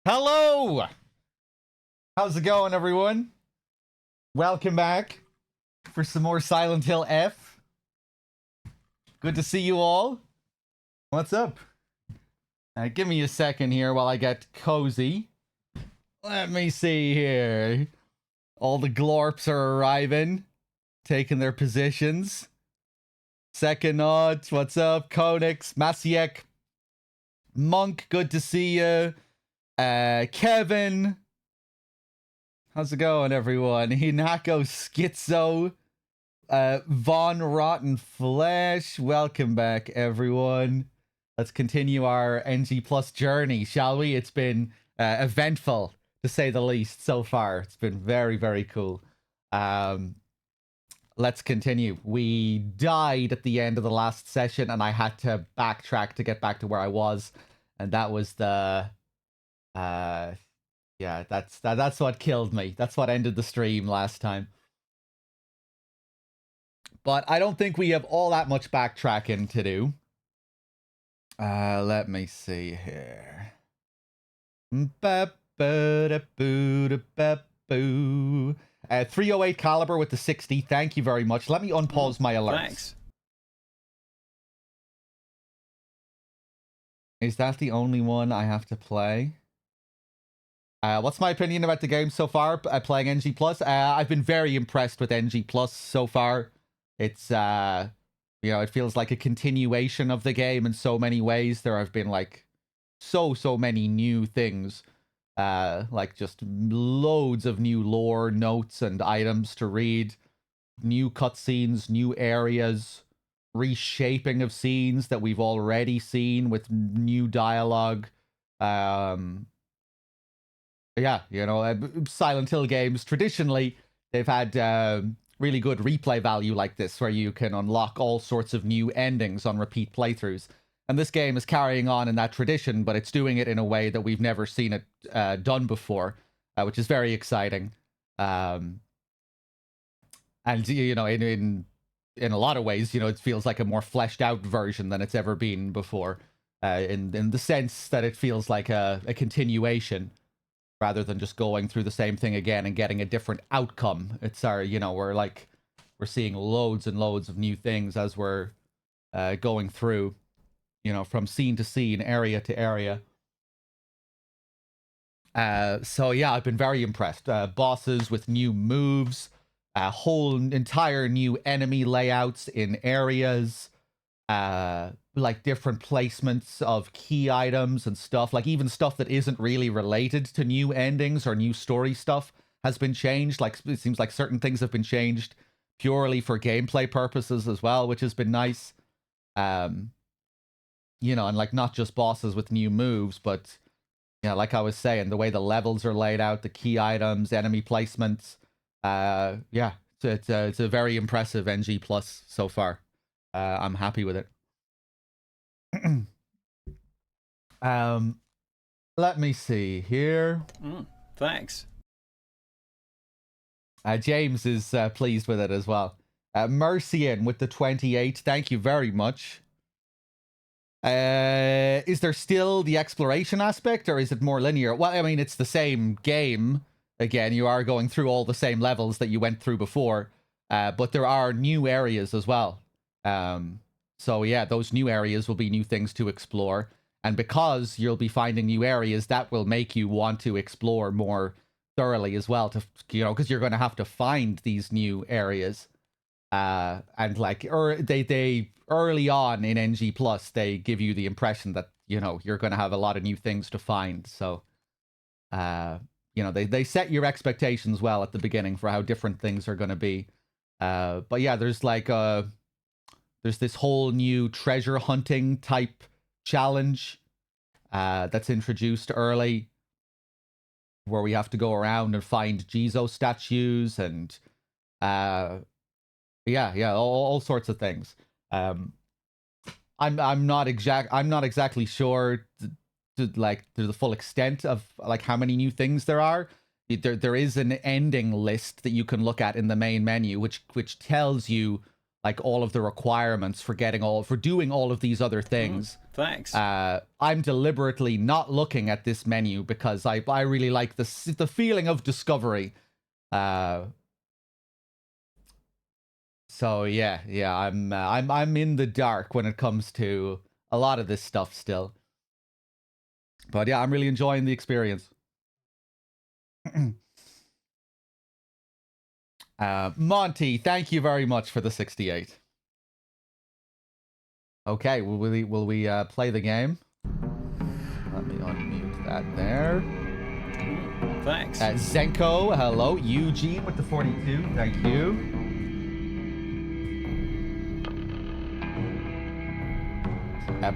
Hello! How's it going, everyone? Welcome back for some more Silent Hill F. Good to see you all. What's up? Give me a second here while I get cozy. Let me see here. All the glorps are arriving, taking their positions. Second Odds, what's up? Konix, Masiek, Monk, good to see you. Kevin, how's it going, everyone? Hinako Schizo, Von Rotten Flesh, welcome back, everyone. Let's continue our NG Plus journey, shall we? It's been eventful, to say the least, so far. It's been very, very cool. Let's continue. We died at the end of the last session, and I had to backtrack to get back to where I was, and that was the... yeah, that's what killed me. That's what ended the stream last time. But I don't think we have all that much backtracking to do. Let me see here. 308 caliber with the 60. Thank you very much. Let me unpause my alerts. Thanks. Is that the only one I have to play? What's my opinion about the game so far, playing NG+? I've been very impressed with NG+ so far. It's, you know, it feels like a continuation of the game in so many ways. There have been, like, so many new things. Like, just loads of new lore, notes, and items to read. New cutscenes, new areas, reshaping of scenes that we've already seen with new dialogue. Yeah, you know, Silent Hill games, traditionally, they've had really good replay value like this, where you can unlock all sorts of new endings on repeat playthroughs. And this game is carrying on in that tradition, but it's doing it in a way that we've never seen it done before, which is very exciting. And, you know, in a lot of ways, you know, it feels like a more fleshed out version than it's ever been before, in the sense that it feels like a continuation, rather than just going through the same thing again and getting a different outcome. It's our, you know, we're seeing loads and loads of new things as we're going through, you know, from scene to scene, area to area. So yeah, I've been very impressed. Bosses with new moves, whole entire new enemy layouts in areas, like different placements of key items and stuff, like even stuff that isn't really related to new endings or new story stuff has been changed. Like, it seems like certain things have been changed purely for gameplay purposes as well, which has been nice. You know, and like not just bosses with new moves, but, you know, like I was saying, the way the levels are laid out, the key items, enemy placements. Yeah, it's a very impressive NG Plus so far. I'm happy with it. Let me see here. Thanks. James is pleased with it as well. Mercian with the 28. Thank you very much. Is there still the exploration aspect, or is it more linear? Well, I mean, it's the same game. Again, you are going through all the same levels that you went through before, but there are new areas as well. So yeah, those new areas will be new things to explore. And because you'll be finding new areas, that will make you want to explore more thoroughly as well, to, you know, because you're going to have to find these new areas. And like, they early on in NG Plus, they give you the impression that, you know, you're going to have a lot of new things to find. So, you know, they set your expectations well at the beginning for how different things are going to be. But yeah, there's like there's this whole new treasure hunting type challenge that's introduced early, where we have to go around and find Jizo statues and yeah, all sorts of things. I'm not exactly sure to the full extent of like how many new things there are. There is an ending list that you can look at in the main menu, which tells you like all of the requirements for doing all of these other things. Thanks. I'm deliberately not looking at this menu because I really like the feeling of discovery. So yeah, I'm in the dark when it comes to a lot of this stuff still. But yeah, I'm really enjoying the experience. Monty, thank you very much for the 68. Okay, will we play the game? Let me unmute that there. Thanks. Zenko, hello. Eugene with the 42, thank you.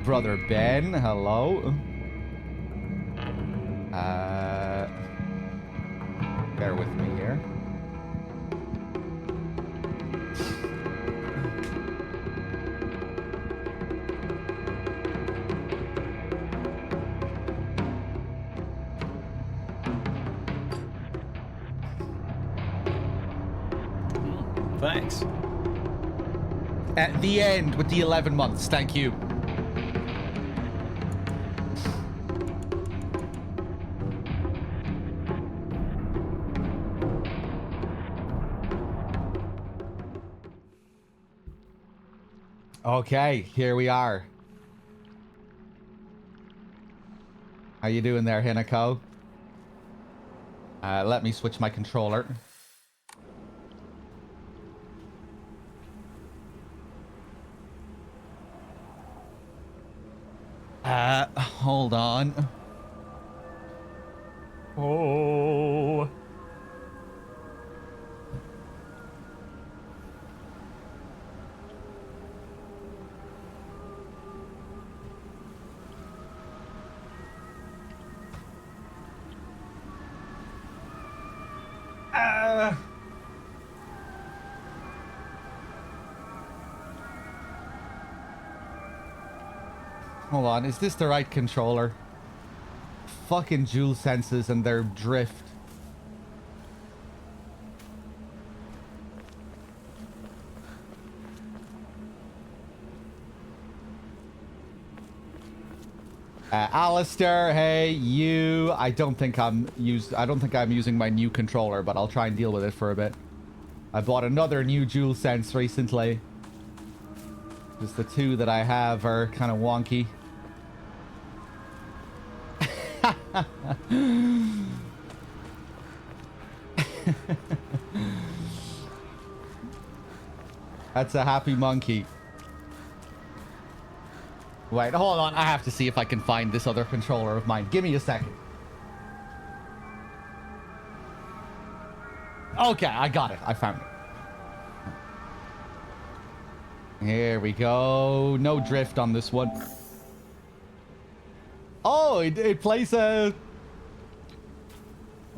Brother Ben, hello. Bear with me here. Thanks. At the end with the 11 months, thank you. Okay, here we are. How you doing there, Hinako? Let me switch my controller. Hold on. Oh. Hold on, is this the right controller? Fucking dual senses and their drift. Alistair, hey, you. I don't think I'm using my new controller, but I'll try and deal with it for a bit. I bought another new dual sense recently. Because the two that I have are kind of wonky. That's a happy monkey. Wait, hold on. I have to see if I can find this other controller of mine. Give me a second. Okay, I got it. I found it. Here we go. No drift on this one. Oh, it plays a...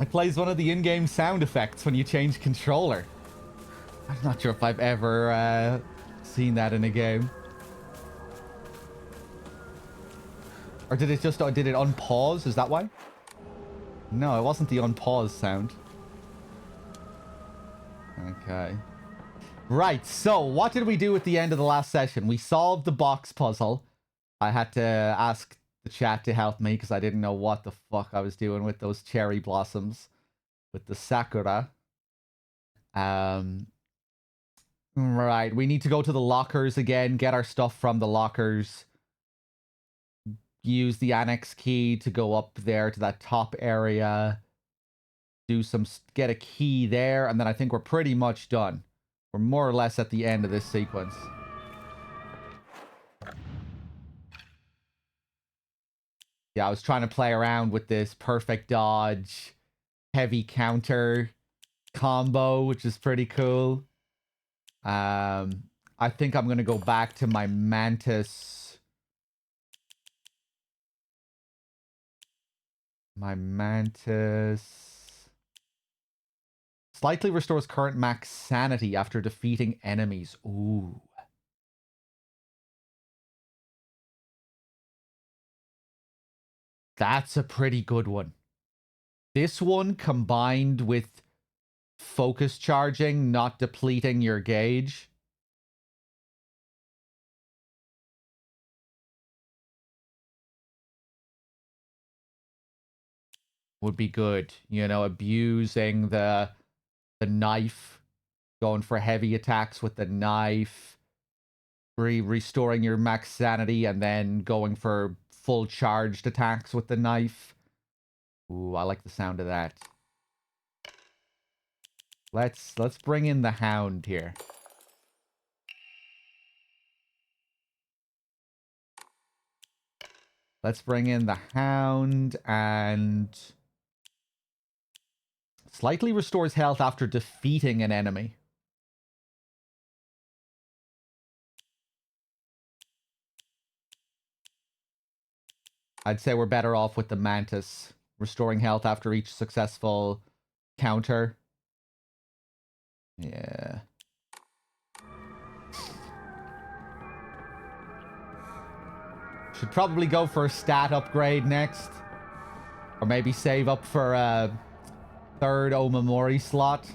It plays one of the in-game sound effects when you change controller. I'm not sure if I've ever seen that in a game. Or did it unpause? Is that why? No, it wasn't the unpause sound. Okay. Right, so what did we do at the end of the last session? We solved the box puzzle. I had to ask the chat to help me because I didn't know what the fuck I was doing with those cherry blossoms. With the sakura. Right, we need to go to the lockers again, get our stuff from the lockers. Use the annex key to go up there to that top area. Get a key there, and then I think we're pretty much done. We're more or less at the end of this sequence. Yeah, I was trying to play around with this perfect dodge, heavy counter combo, which is pretty cool. I think I'm going to go back to my mantis. My mantis. Slightly restores current max sanity after defeating enemies. Ooh. That's a pretty good one. This one combined with focus charging, not depleting your gauge. would be good. You know, abusing the knife, going for heavy attacks with the knife, restoring your max sanity, and then going for full charged attacks with the knife. Ooh, I like the sound of that. Let's bring in the hound here. Let's bring in the hound, and slightly restores health after defeating an enemy. I'd say we're better off with the mantis, restoring health after each successful counter. Yeah. Should probably go for a stat upgrade next. Or maybe save up for a third Omamori slot.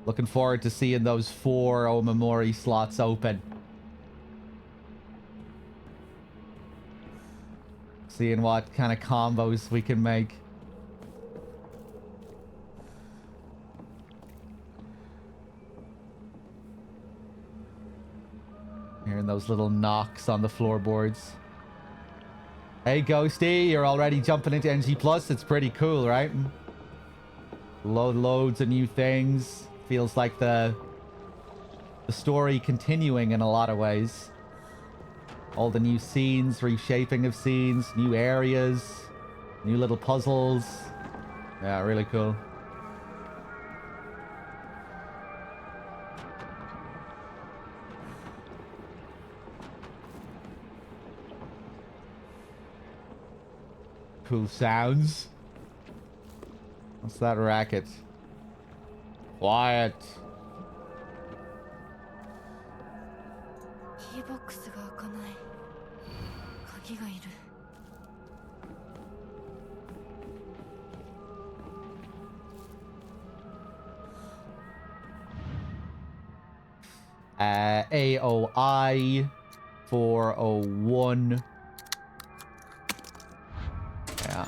Looking forward to seeing those 4 Omamori slots open. Seeing what kind of combos we can make. Hearing those little knocks on the floorboards. Hey, Ghosty, you're already jumping into NG+. It's pretty cool, right? Loads of new things. Feels like the story continuing in a lot of ways. All the new scenes, reshaping of scenes, new areas, new little puzzles. Yeah, really cool. Cool sounds. What's that racket? Quiet. AOI 401. Yeah.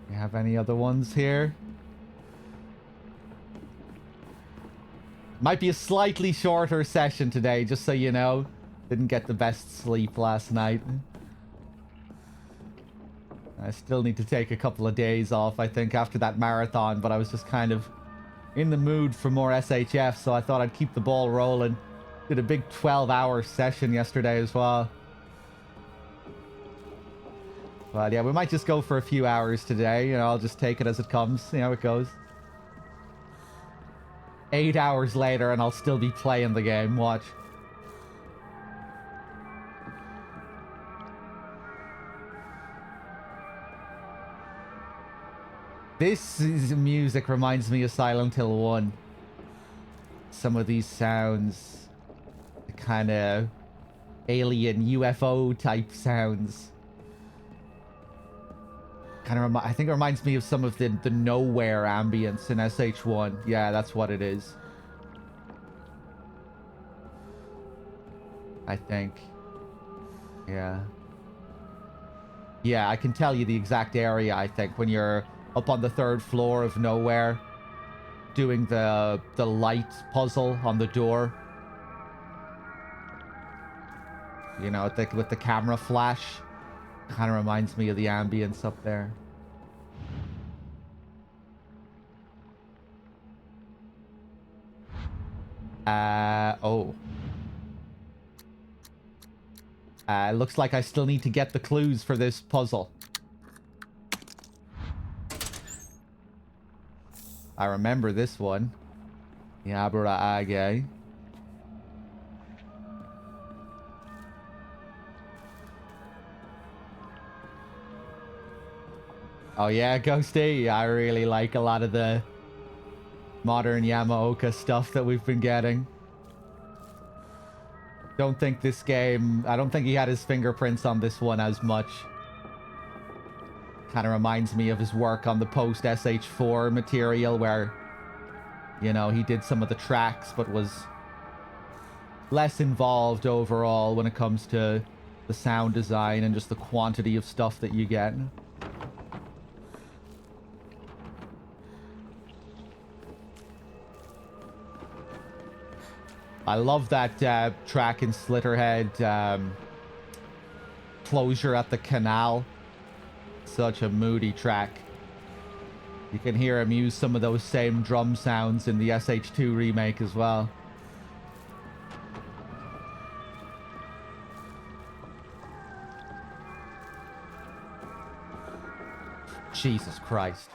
You have any other ones here? Might be a slightly shorter session today, just so you know. Didn't get the best sleep last night. I still need to take a couple of days off, I think, after that marathon, but I was just kind of in the mood for more SHF, so I thought I'd keep the ball rolling. Did a big 12-hour session yesterday as well. But yeah, we might just go for a few hours today. You know, I'll just take it as it comes, see how it goes. 8 hours later and I'll still be playing the game, watch. This music reminds me of Silent Hill 1. Some of these sounds, the kind of alien UFO type sounds. Kind of, I think it reminds me of some of the nowhere ambience in SH1. Yeah, that's what it is. I think. Yeah. Yeah, I can tell you the exact area, I think, when you're up on the 3rd floor of nowhere, doing the light puzzle on the door. You know, with the camera flash. Kind of reminds me of the ambience up there. Oh. Looks like I still need to get the clues for this puzzle. I remember this one. Yabura Age. Oh yeah, Ghosty. I really like a lot of the modern Yamaoka stuff that we've been getting. Don't think this game... I don't think he had his fingerprints on this one as much. Kind of reminds me of his work on the post SH4 material where, you know, he did some of the tracks but was less involved overall when it comes to the sound design and just the quantity of stuff that you get. I love that track in Slitterhead, Closure at the Canal. Such a moody track. You can hear him use some of those same drum sounds in the SH2 remake as well. Jesus Christ.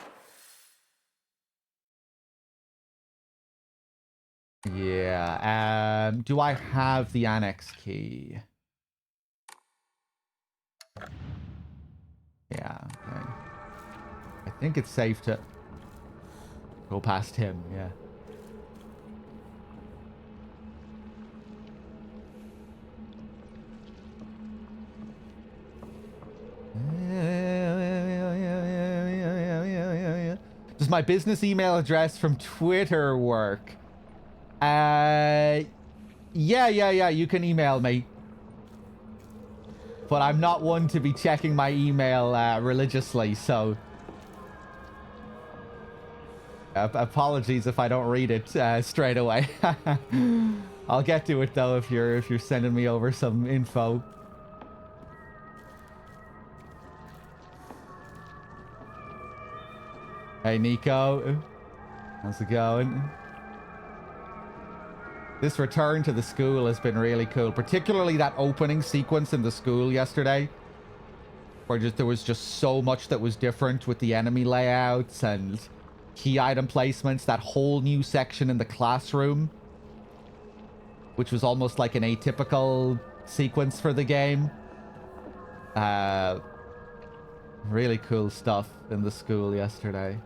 Yeah, do I have the annex key? Yeah, okay. I think it's safe to go past him, yeah. Does my business email address from Twitter work? Yeah, you can email me. But I'm not one to be checking my email religiously, so... apologies if I don't read it straight away. I'll get to it though if you're sending me over some info. Hey Nico, how's it going? This return to the school has been really cool, particularly that opening sequence in the school yesterday, where there was just so much that was different with the enemy layouts and key item placements. That whole new section in the classroom, which was almost like an atypical sequence for the game. Really cool stuff in the school yesterday.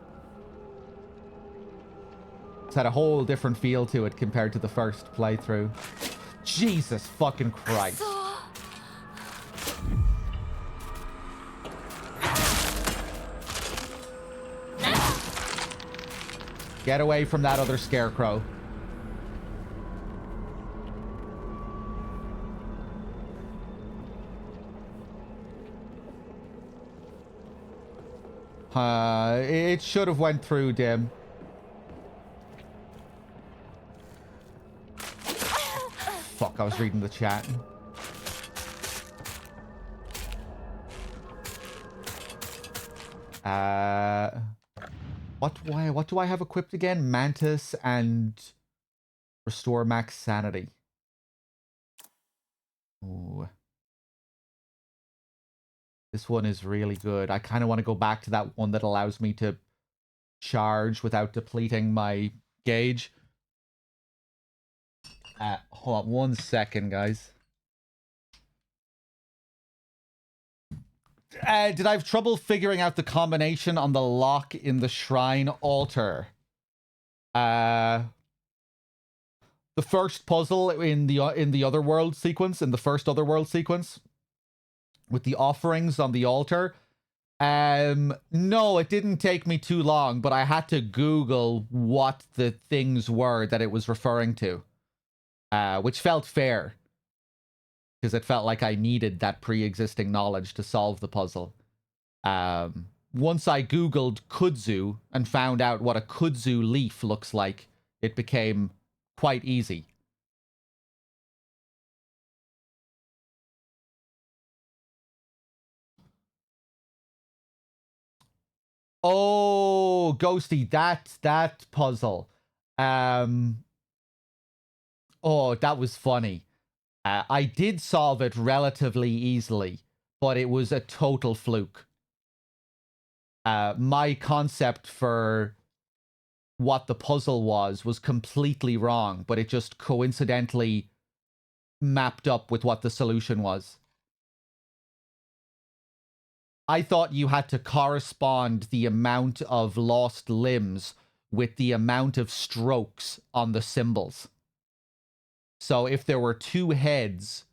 It's had a whole different feel to it compared to the first playthrough. Jesus fucking Christ. Get away from that other scarecrow. It should have went through, Dim. Fuck, I was reading the chat. What do I have equipped again? Mantis and Restore Max Sanity. Ooh. This one is really good. I kind of want to go back to that one that allows me to charge without depleting my gauge. Hold on 1 second, guys. Did I have trouble figuring out the combination on the lock in the shrine altar? The first puzzle in the otherworld sequence, in the first otherworld sequence, with the offerings on the altar. No, it didn't take me too long, but I had to Google what the things were that it was referring to, which felt fair, because it felt like I needed that pre-existing knowledge to solve the puzzle. Once I Googled kudzu and found out what a kudzu leaf looks like, it became quite easy. Oh, Ghosty, that puzzle. Oh, that was funny. I did solve it relatively easily, but it was a total fluke. My concept for what the puzzle was completely wrong, but it just coincidentally mapped up with what the solution was. I thought you had to correspond the amount of lost limbs with the amount of strokes on the symbols. So if there were 2 heads,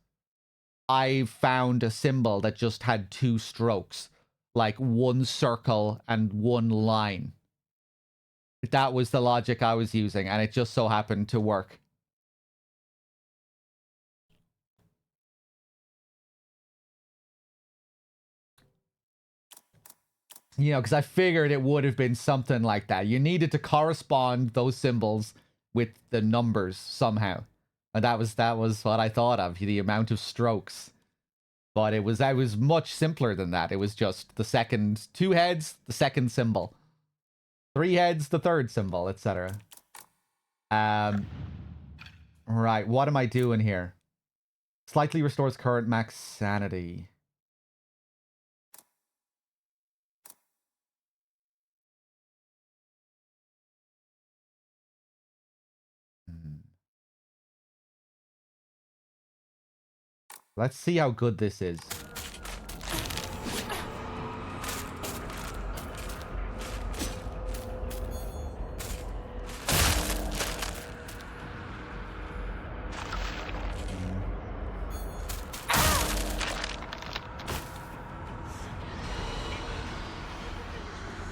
I found a symbol that just had 2 strokes. like one circle and one line. That was the logic I was using, and it just so happened to work. You know, because I figured it would have been something like that. You needed to correspond those symbols with the numbers somehow. And that was what I thought of, the amount of strokes. But it was much simpler than that. It was just the second 2 heads, the second symbol. 3 heads, the third symbol, etc. Right, what am I doing here? Slightly restores current max sanity. Let's see how good this is.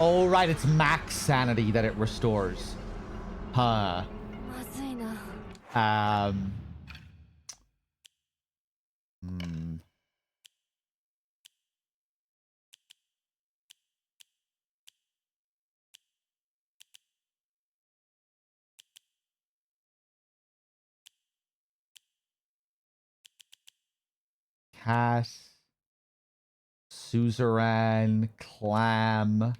Oh, right, it's max sanity that it restores. Huh. Cat, suzerain, clam,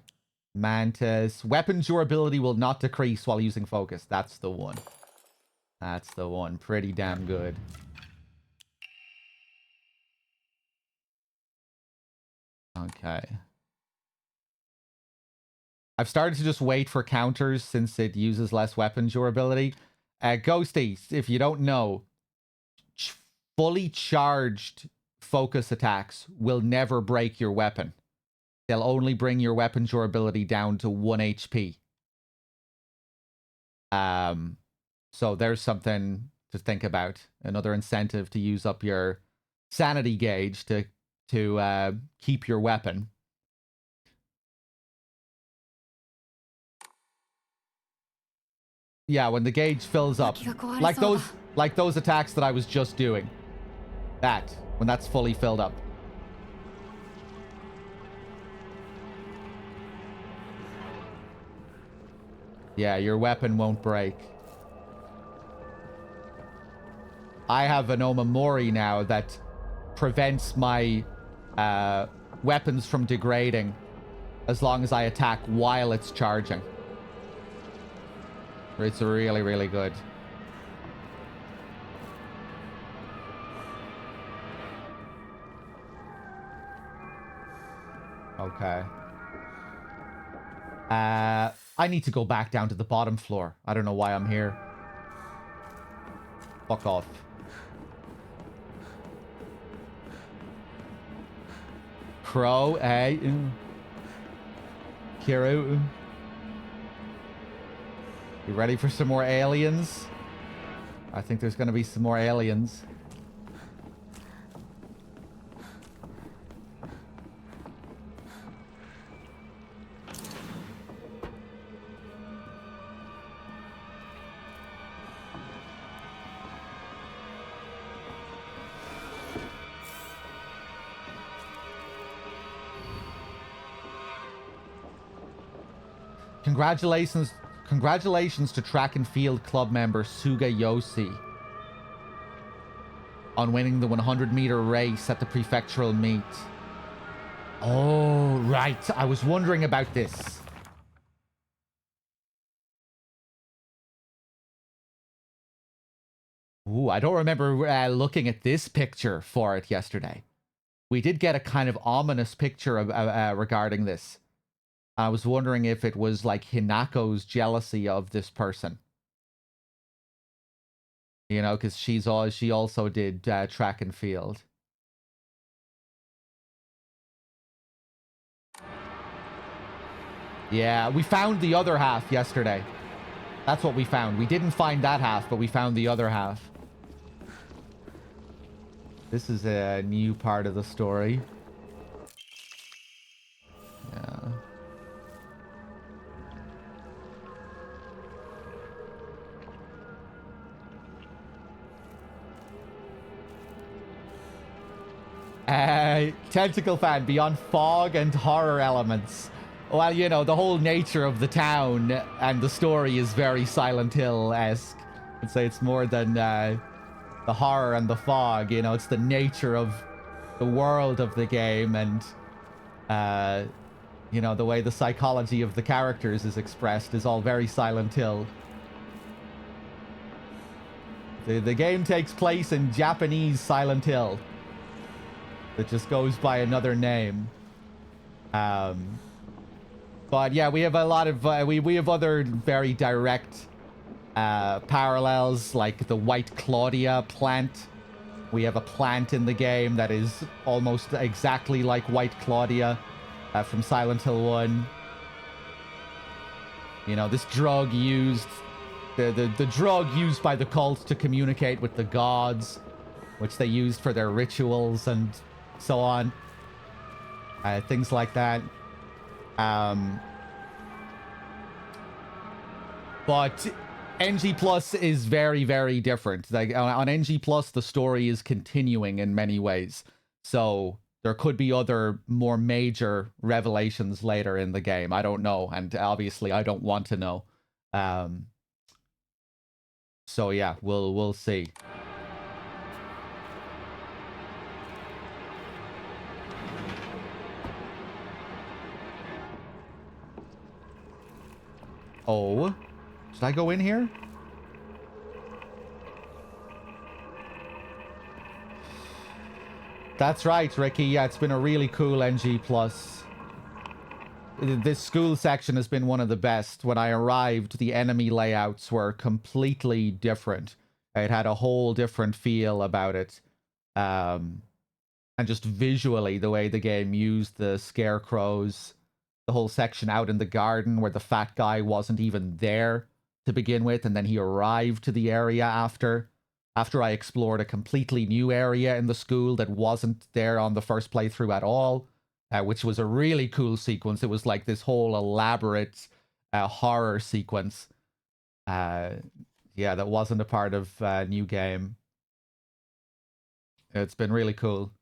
mantis. Weapons durability will not decrease while using focus. That's the one. That's the one. Pretty damn good. Okay. I've started to just wait for counters since it uses less weapon durability. Ghosties, if you don't know, fully charged focus attacks will never break your weapon. They'll only bring your weapon durability down to 1 HP. So there's something to think about. Another incentive to use up your sanity gauge to keep your weapon. Yeah, when the gauge fills up, like those attacks that I was just doing. When that's fully filled up. Yeah, your weapon won't break. I have an Omamori now that prevents my weapons from degrading as long as I attack while it's charging. It's really, really good. Okay. I need to go back down to the bottom floor. I don't know why I'm here. Fuck off. Crow, hey. Kiru. You ready for some more aliens? I think there's going to be some more aliens. Congratulations to track and field club member Suga Yoshi on winning the 100-meter race at the prefectural meet. Oh, right. I was wondering about this. Ooh, I don't remember looking at this picture for it yesterday. We did get a kind of ominous picture of, regarding this. I was wondering if it was like Hinako's jealousy of this person. You know, because she also did track and field. Yeah, we found the other half yesterday. That's what we found. We didn't find that half, but we found the other half. This is a new part of the story. Tentacle fan, beyond fog and horror elements. Well, you know, the whole nature of the town and the story is very Silent Hill-esque. I'd say it's more than the horror and the fog, you know, it's the nature of the world of the game and, you know, the way the psychology of the characters is expressed is all very Silent Hill. The game takes place in Japanese Silent Hill. It just goes by another name. But yeah, we have a lot of we have other very direct parallels, like the White Claudia plant. We have a plant in the game that is almost exactly like White Claudia from Silent Hill 1. You know, this drug used the drug used by the cult to communicate with the gods, which they used for their rituals and so on. Things like that. But NG Plus is very, very different. Like on NG Plus, the story is continuing in many ways. So there could be other more major revelations later in the game. I don't know. And obviously I don't want to know. So yeah, we'll see. Oh, should I go in here? That's right, Ricky. Yeah, it's been a really cool NG+. This school section has been one of the best. When I arrived, the enemy layouts were completely different. It had a whole different feel about it. And just visually, the way the game used the scarecrows, the whole section out in the garden where the fat guy wasn't even there to begin with, and then he arrived to the area after I explored a completely new area in the school that wasn't there on the first playthrough at all, which was a really cool sequence. It was like this whole elaborate horror sequence. Yeah, that wasn't a part of new game. It's been really cool.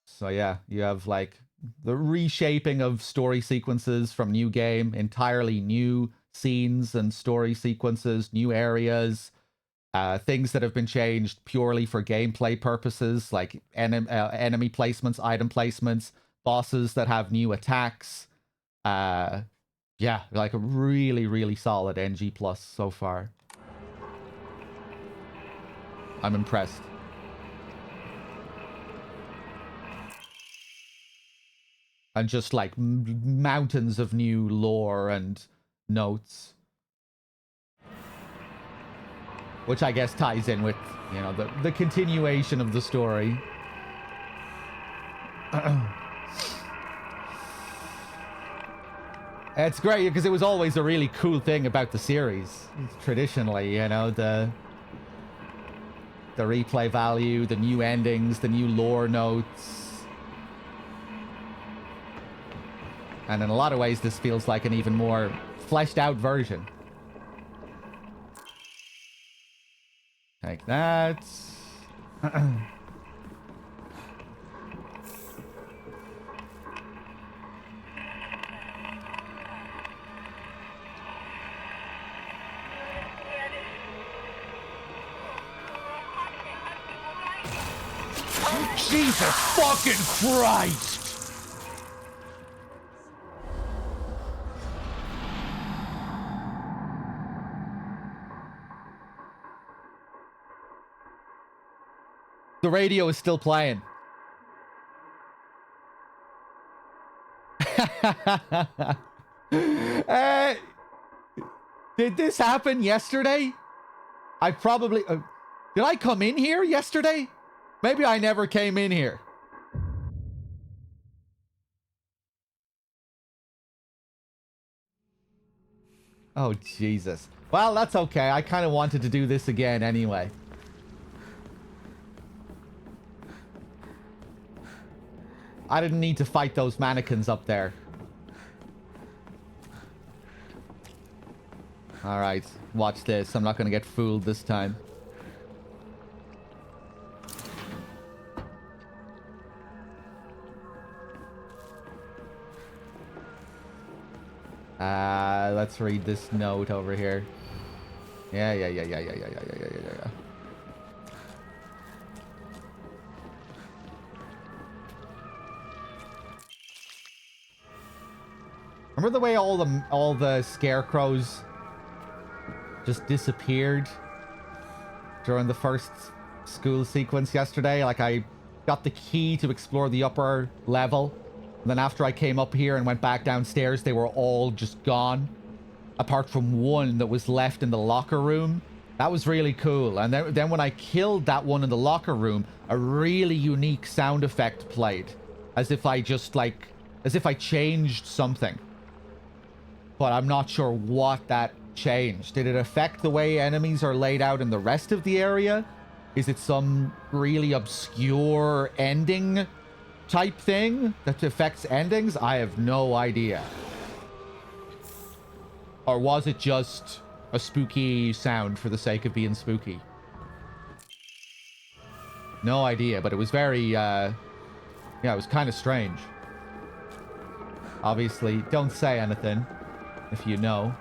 So yeah, you have like the reshaping of story sequences from new game, entirely new scenes and story sequences, new areas, things that have been changed purely for gameplay purposes, like enemy placements, item placements, bosses that have new attacks. Yeah, like a really, really solid NG Plus so far. I'm impressed. And just like mountains of new lore and notes. Which I guess ties in with, you know, the continuation of the story. It's great because it was always a really cool thing about the series. Traditionally, you know, the replay value, the new endings, the new lore notes. And in a lot of ways, this feels like an even more fleshed out version. Take that. Jesus fucking Christ! The radio is still playing. Did this happen yesterday? I probably... did I come in here yesterday? Maybe I never came in here. Oh, Jesus. Well, that's okay. I kind of wanted to do this again anyway. I didn't need to fight those mannequins up there. Alright, watch this. I'm not going to get fooled this time. let's read this note over here. Yeah. Remember the way all the scarecrows just disappeared during the first school sequence yesterday? Like, I got the key to explore the upper level, and then after I came up here and went back downstairs, they were all just gone, apart from one that was left in the locker room. That was really cool. And then when I killed that one in the locker room, a really unique sound effect played, as if I changed something. But I'm not sure what that changed. Did it affect the way enemies are laid out in the rest of the area? Is it some really obscure ending type thing that affects endings? I have no idea. Or was it just a spooky sound for the sake of being spooky? No idea, but it was very, yeah, it was kind of strange. Obviously, don't say anything if you know.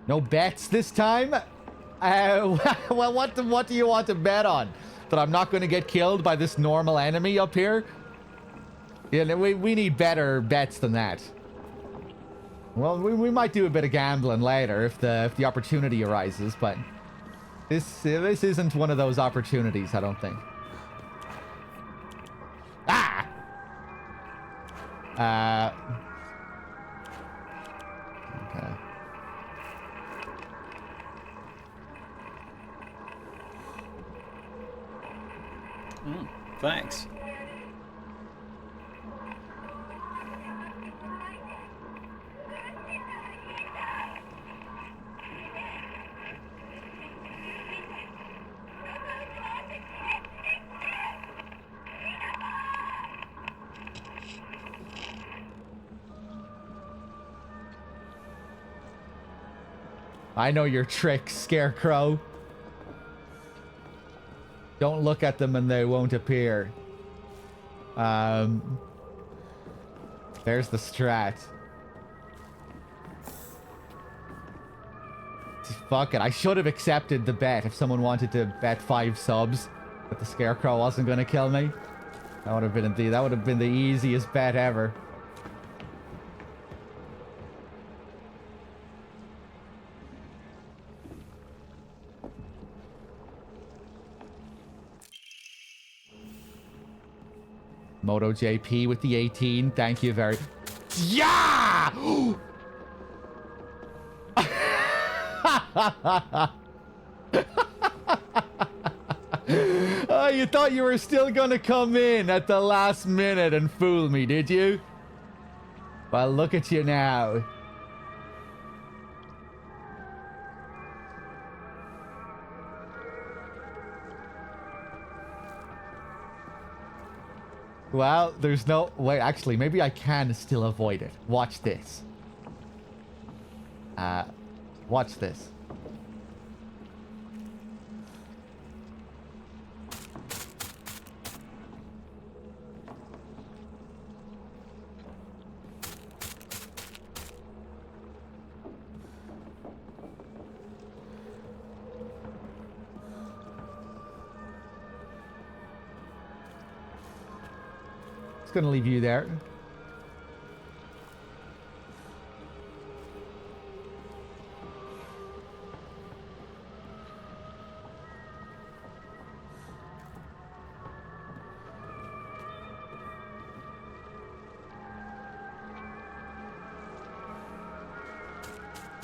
No bets this time? Well, what do you want to bet on? That I'm not going to get killed by this normal enemy up here? Yeah, we need better bets than that. Well, we might do a bit of gambling later if the opportunity arises, but this isn't one of those opportunities, I don't think. Ah! Okay. Thanks. I know your trick, Scarecrow. Don't look at them and they won't appear. There's the strat. Fuck it. I should have accepted the bet if someone wanted to bet 5 subs that the Scarecrow wasn't going to kill me. That would have been the easiest bet ever. Moto JP with the 18. Thank you very... Yeah! Oh, you thought you were still gonna come in at the last minute and fool me, did you? Well, look at you now. Well, there's no... Wait, actually, maybe I can still avoid it. Watch this. Watch this. It's gonna leave you there.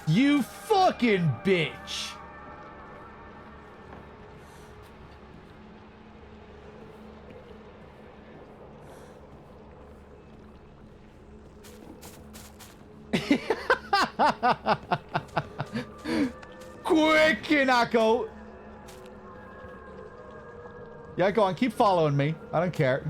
You fucking bitch! Quick, Kinako! Yeah, go on, keep following me. I don't care.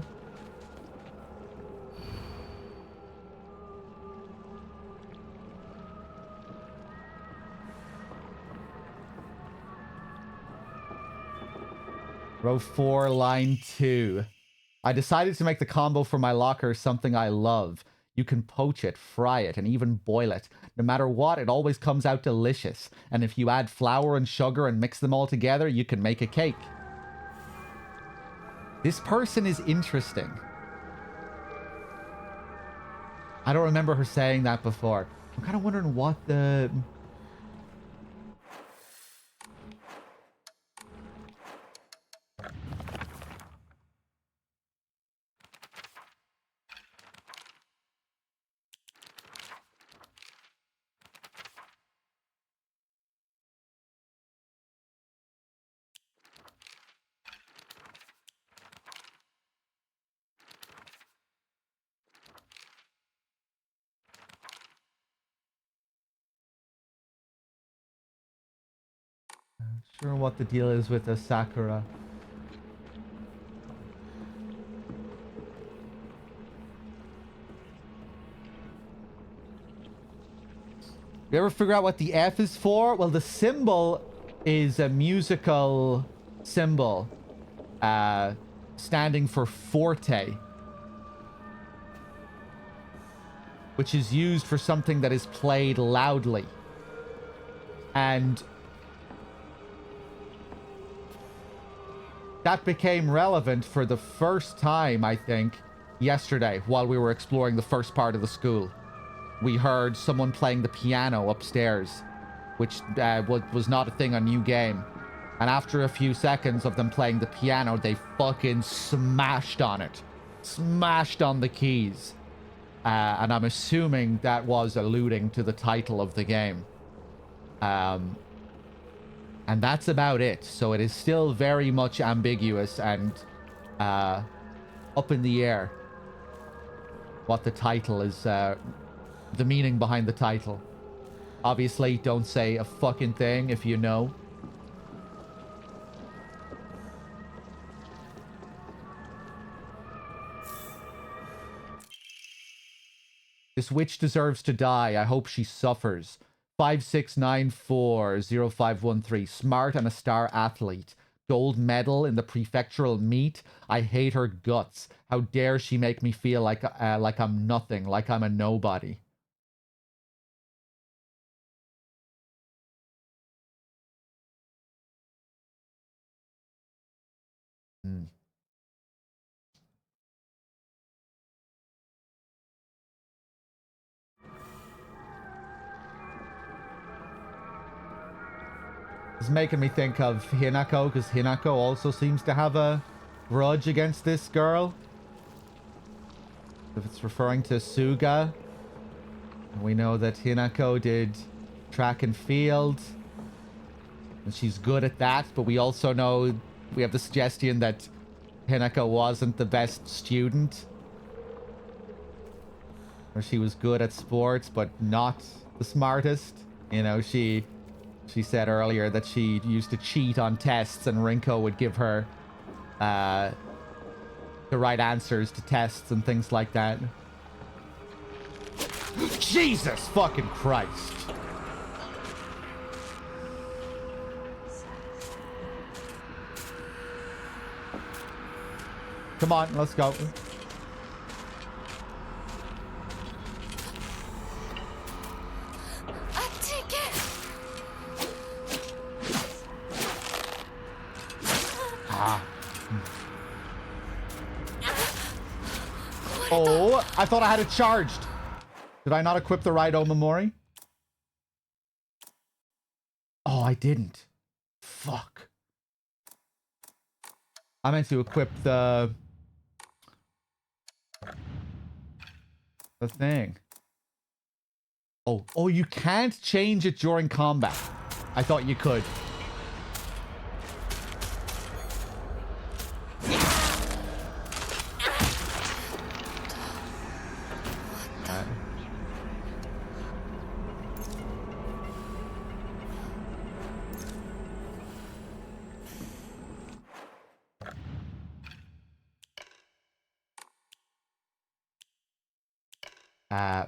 Row 4, line 2. I decided to make the combo for my locker something I love. You can poach it, fry it, and even boil it. No matter what, it always comes out delicious. And if you add flour and sugar and mix them all together, you can make a cake. This person is interesting. I don't remember her saying that before. I'm kind of wondering what the... Sure what the deal is with the Sakura. You ever figure out what the F is for? Well, the symbol is a musical symbol standing for forte, which is used for something that is played loudly. And that became relevant for the first time, I think, yesterday while we were exploring the first part of the school. We heard someone playing the piano upstairs, which was not a thing on New Game. And after a few seconds of them playing the piano, they fucking smashed on it. Smashed on the keys. And I'm assuming that was alluding to the title of the game. And that's about it. So it is still very much ambiguous and up in the air what the title is, the meaning behind the title. Obviously, don't say a fucking thing if you know. This witch deserves to die. I hope she suffers. 56940513. Smart and a star athlete. Gold medal in the prefectural meet. I hate her guts. How dare she make me feel like I'm nothing, like I'm a nobody. Hmm. It's making me think of Hinako, because Hinako also seems to have a grudge against this girl. If it's referring to Suga, we know that Hinako did track and field, and she's good at that, but we also know, we have the suggestion that Hinako wasn't the best student. Or she was good at sports, but not the smartest. You know, she said earlier that she used to cheat on tests, and Rinko would give her the right answers to tests and things like that. Jesus fucking Christ. Come on, let's go. Oh, I thought I had it charged. Did I not equip the right Omamori? Oh, I didn't. Fuck. I meant to equip the thing. Oh, you can't change it during combat. I thought you could.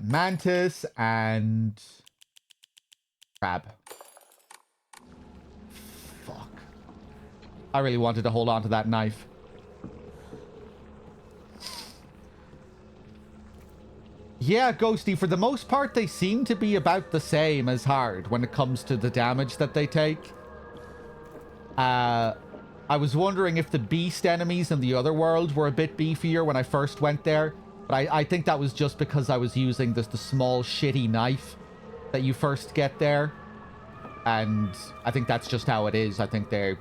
Mantis and crab. Fuck. I really wanted to hold on to that knife. Yeah, Ghosty, for the most part, they seem to be about the same as hard when it comes to the damage that they take. I was wondering if the beast enemies in the other world were a bit beefier when I first went there. But I think that was just because I was using the small shitty knife that you first get there. And I think that's just how it is. I think they're...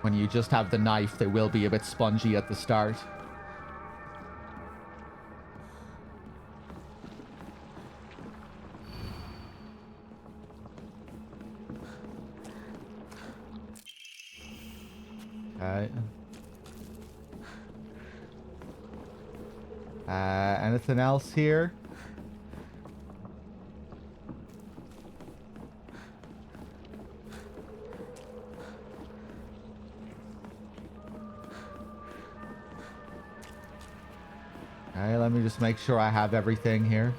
When you just have the knife, they will be a bit spongy at the start. Okay. Anything else here? Okay, let me just make sure I have everything here.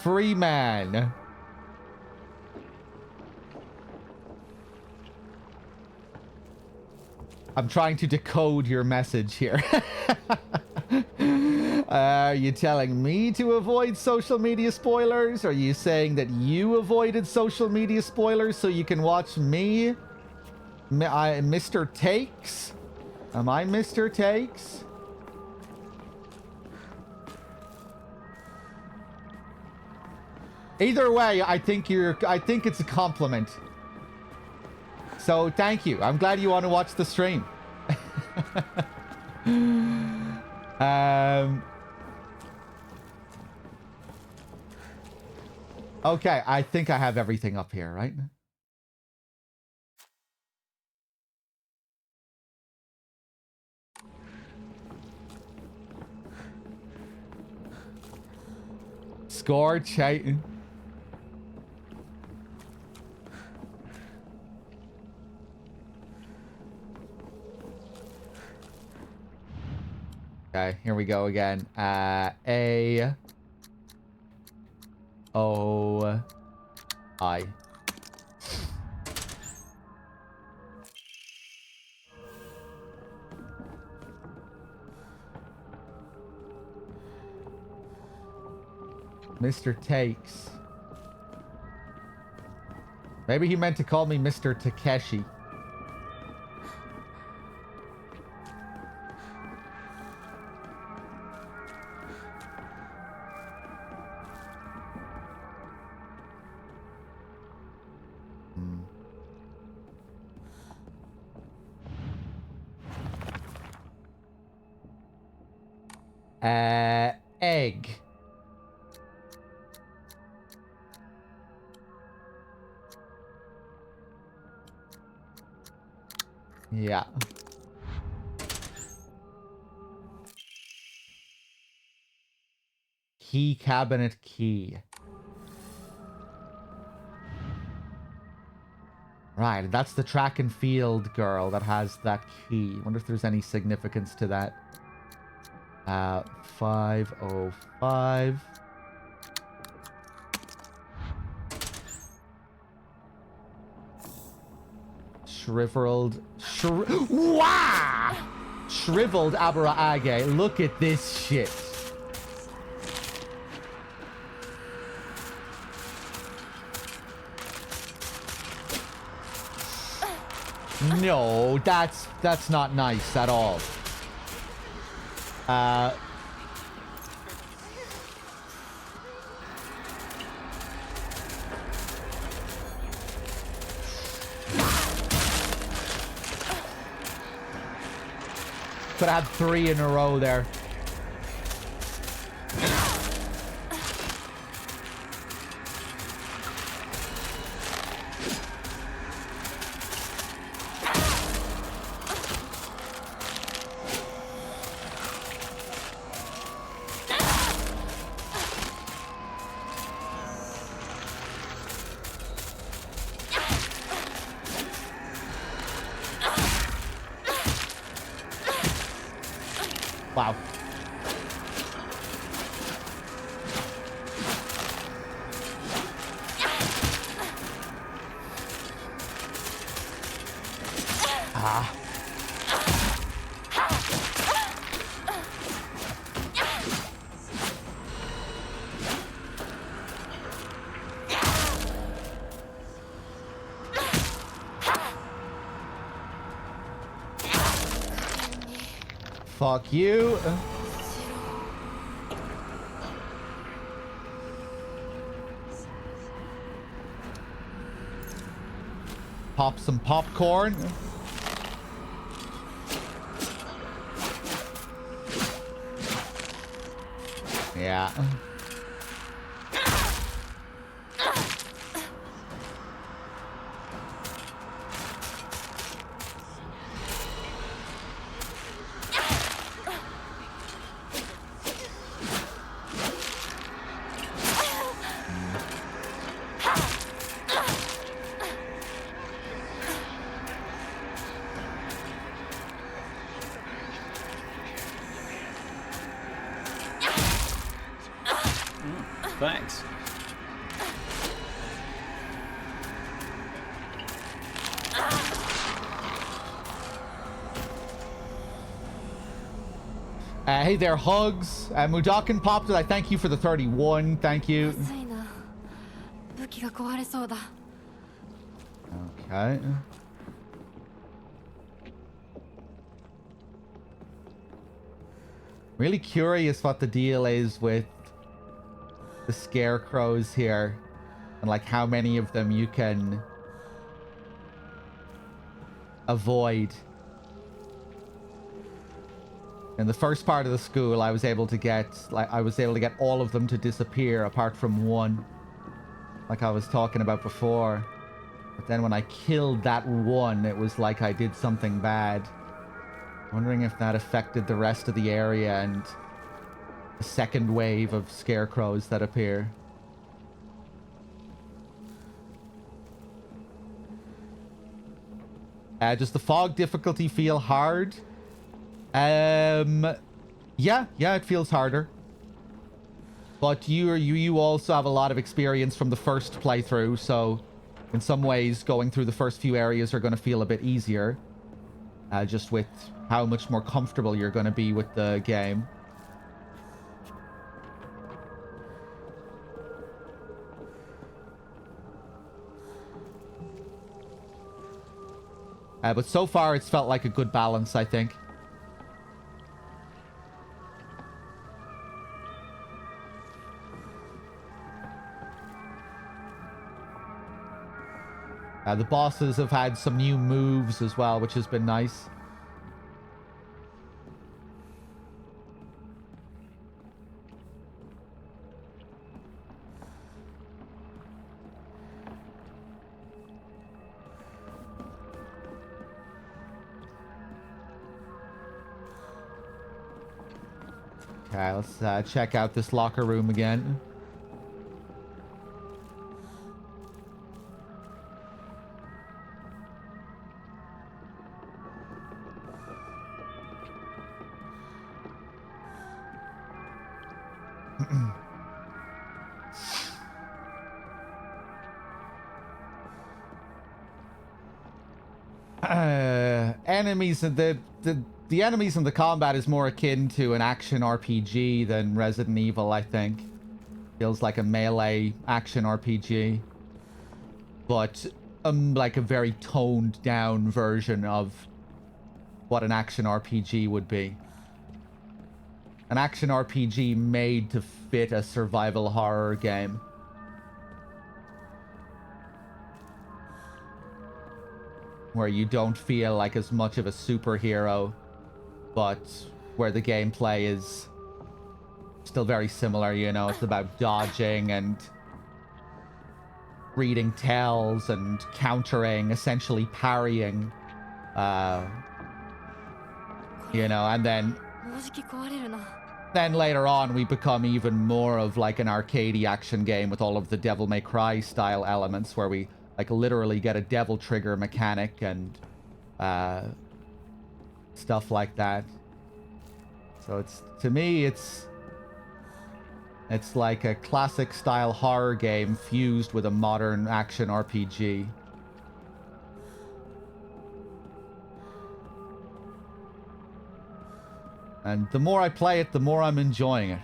Freeman. I'm trying to decode your message here. Are you telling me to avoid social media spoilers? Are you saying that you avoided social media spoilers so you can watch me? Mr. Takes? Am I Mr. Takes? Either way, I think it's a compliment. So thank you. I'm glad you want to watch the stream. Okay, I think I have everything up here, right? Scorch, hey. Okay, here we go again. A O I. Mr. Takes. Maybe he meant to call me Mr. Takeshi. Egg. Yeah. Key cabinet key. Right, that's the track and field girl that has that key. Wonder if there's any significance to that. 505. Shriveled. Wow! Shriveled Abaraage. Look at this shit. No, that's not nice at all. Could have had 3 in a row there. Wow. Ah. Fuck you. Pop some popcorn. Yeah. Thanks. Hey there, Hugs. Mudakin popped it. I thank you for the 31. Thank you. Okay. Really curious what the deal is with the scarecrows here. And like how many of them you can avoid. In the first part of the school, I was able to get all of them to disappear apart from one, like I was talking about before. But then when I killed that one, it was like I did something bad. Wondering if that affected the rest of the area and the second wave of scarecrows that appear. Does the fog difficulty feel hard? Yeah, it feels harder. But you also have a lot of experience from the first playthrough, so in some ways going through the first few areas are going to feel a bit easier. Just with how much more comfortable you're going to be with the game. But so far it's felt like a good balance, I think. The bosses have had some new moves as well, which has been nice. Okay, let's check out this locker room again. Enemies and the enemies in the combat is more akin to an action RPG than Resident Evil, I think. Feels like a melee action RPG, but like a very toned down version of what an action RPG would be. An action RPG made to fit a survival horror game. Where you don't feel like as much of a superhero, but where the gameplay is still very similar, you know. It's about dodging and reading tells and countering, essentially parrying, you know, and then later on we become even more of like an arcadey action game with all of the Devil May Cry style elements where we like literally get a devil trigger mechanic and stuff like that. So it's, to me, it's like a classic style horror game fused with a modern action RPG. And the more I play it, the more I'm enjoying it.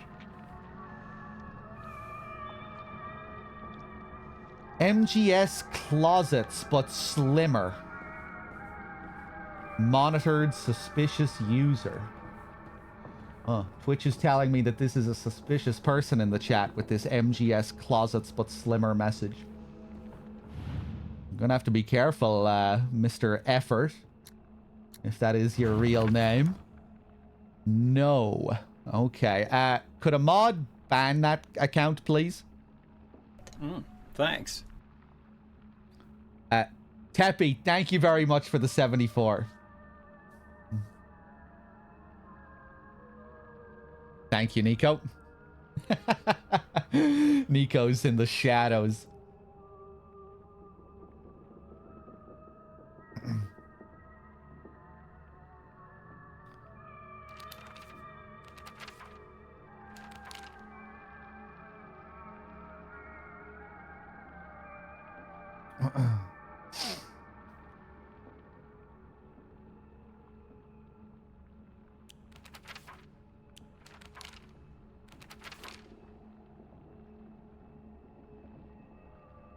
MGS closets, but slimmer. Monitored suspicious user. Huh. Twitch is telling me that this is a suspicious person in the chat with this MGS closets, but slimmer message. I'm gonna have to be careful, Mr. Effort. If that is your real name. No. Okay. Could a mod ban that account, please? Thanks. Teppy, thank you very much for the 74. Thank you, Nico. Nico's in the shadows.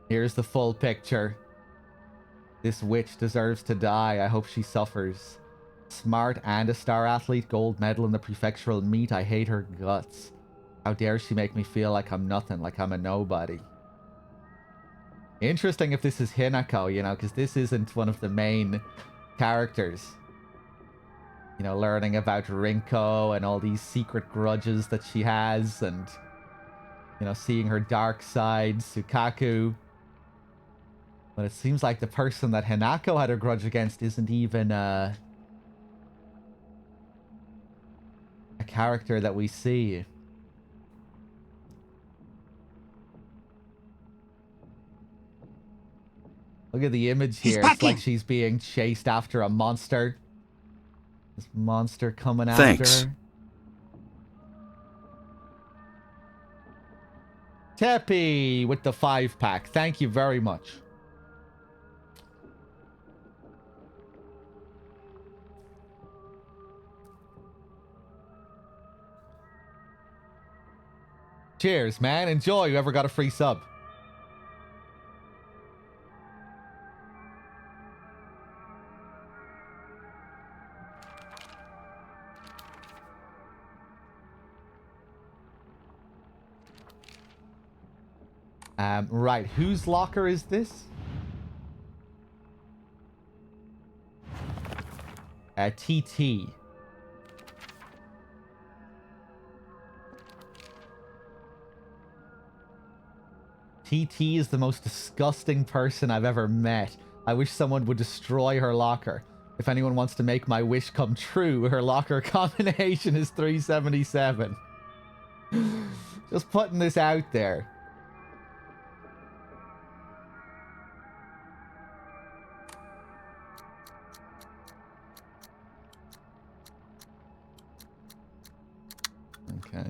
Here's the full picture. This witch deserves to die. I hope she suffers. Smart and a star athlete, gold medal in the prefectural meet. I hate her guts. How dare she make me feel like I'm nothing, like I'm a nobody. Interesting if this is Hinako, you know, because this isn't one of the main characters. You know, learning about Rinko and all these secret grudges that she has, and, you know, seeing her dark side, Sukaku. But it seems like the person that Hinako had a grudge against isn't even a character that we see. Look at the image here. It's like she's being chased after a monster. This monster coming after her. Teppy with the 5-pack. Thank you very much. Cheers, man. Enjoy. Whoever got a free sub. Right. Whose locker is this? TT. TT is the most disgusting person I've ever met. I wish someone would destroy her locker. If anyone wants to make my wish come true, her locker combination is 377. Just putting this out there. Okay.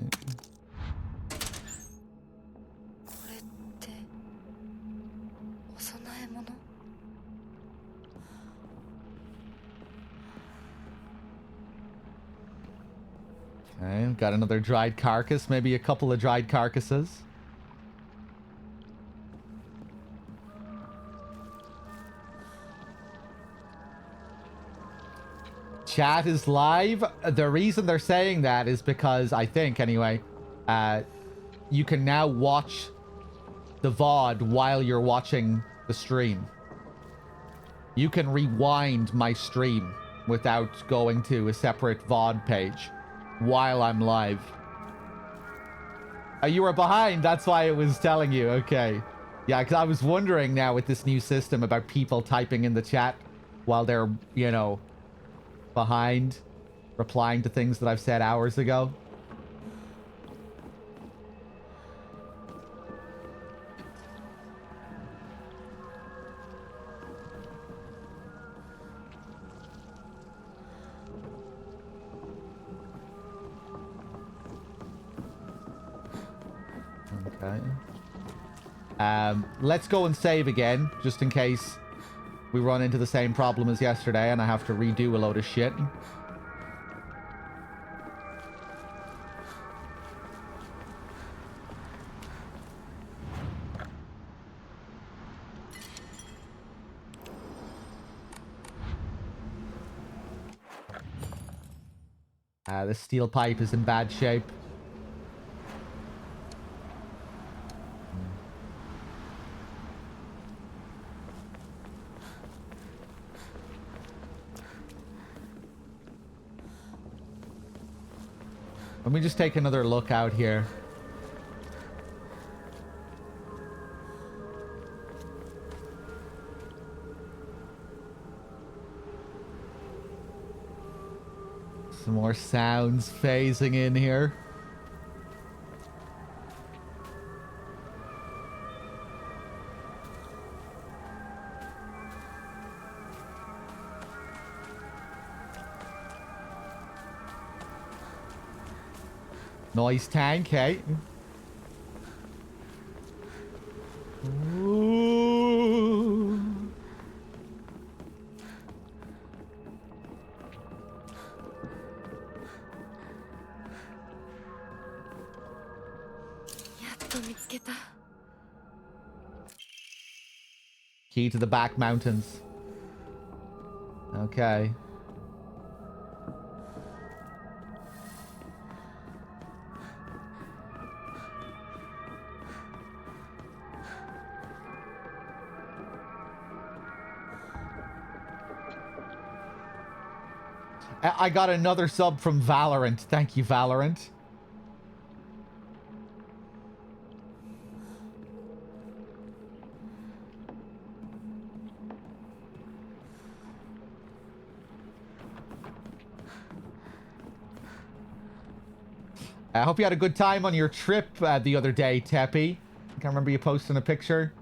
Okay, got another dried carcass, maybe a couple of dried carcasses. Chat is live. The reason they're saying that is because, I think anyway, you can now watch the VOD while you're watching the stream. You can rewind my stream without going to a separate VOD page while I'm live. You were behind, that's why it was telling you. Okay. Yeah, because I was wondering now with this new system about people typing in the chat while they're, you know, behind, replying to things that I've said hours ago. Okay. Let's go and save again, just in case we run into the same problem as yesterday and I have to redo a load of shit. The steel pipe is in bad shape. Let me just take another look out here. Some more sounds phasing in here. Noise tank, hey. Ooh. Key to the back mountains. Okay. I got another sub from Valorant. Thank you, Valorant. I hope you had a good time on your trip the other day, Teppy. I can't remember you posting a picture.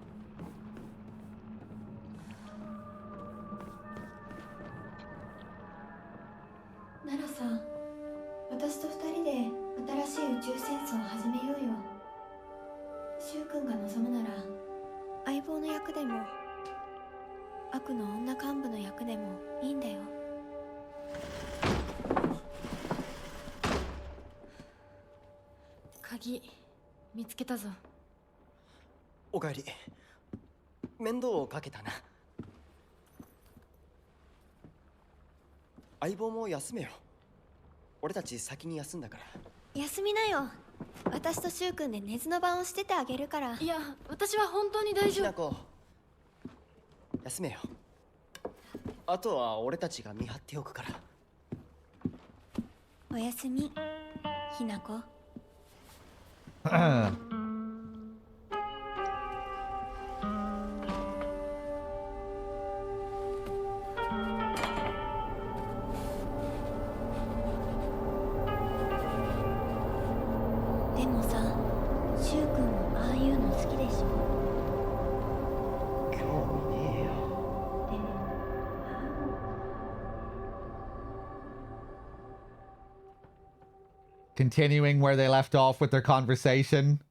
Continuing where they left off with their conversation.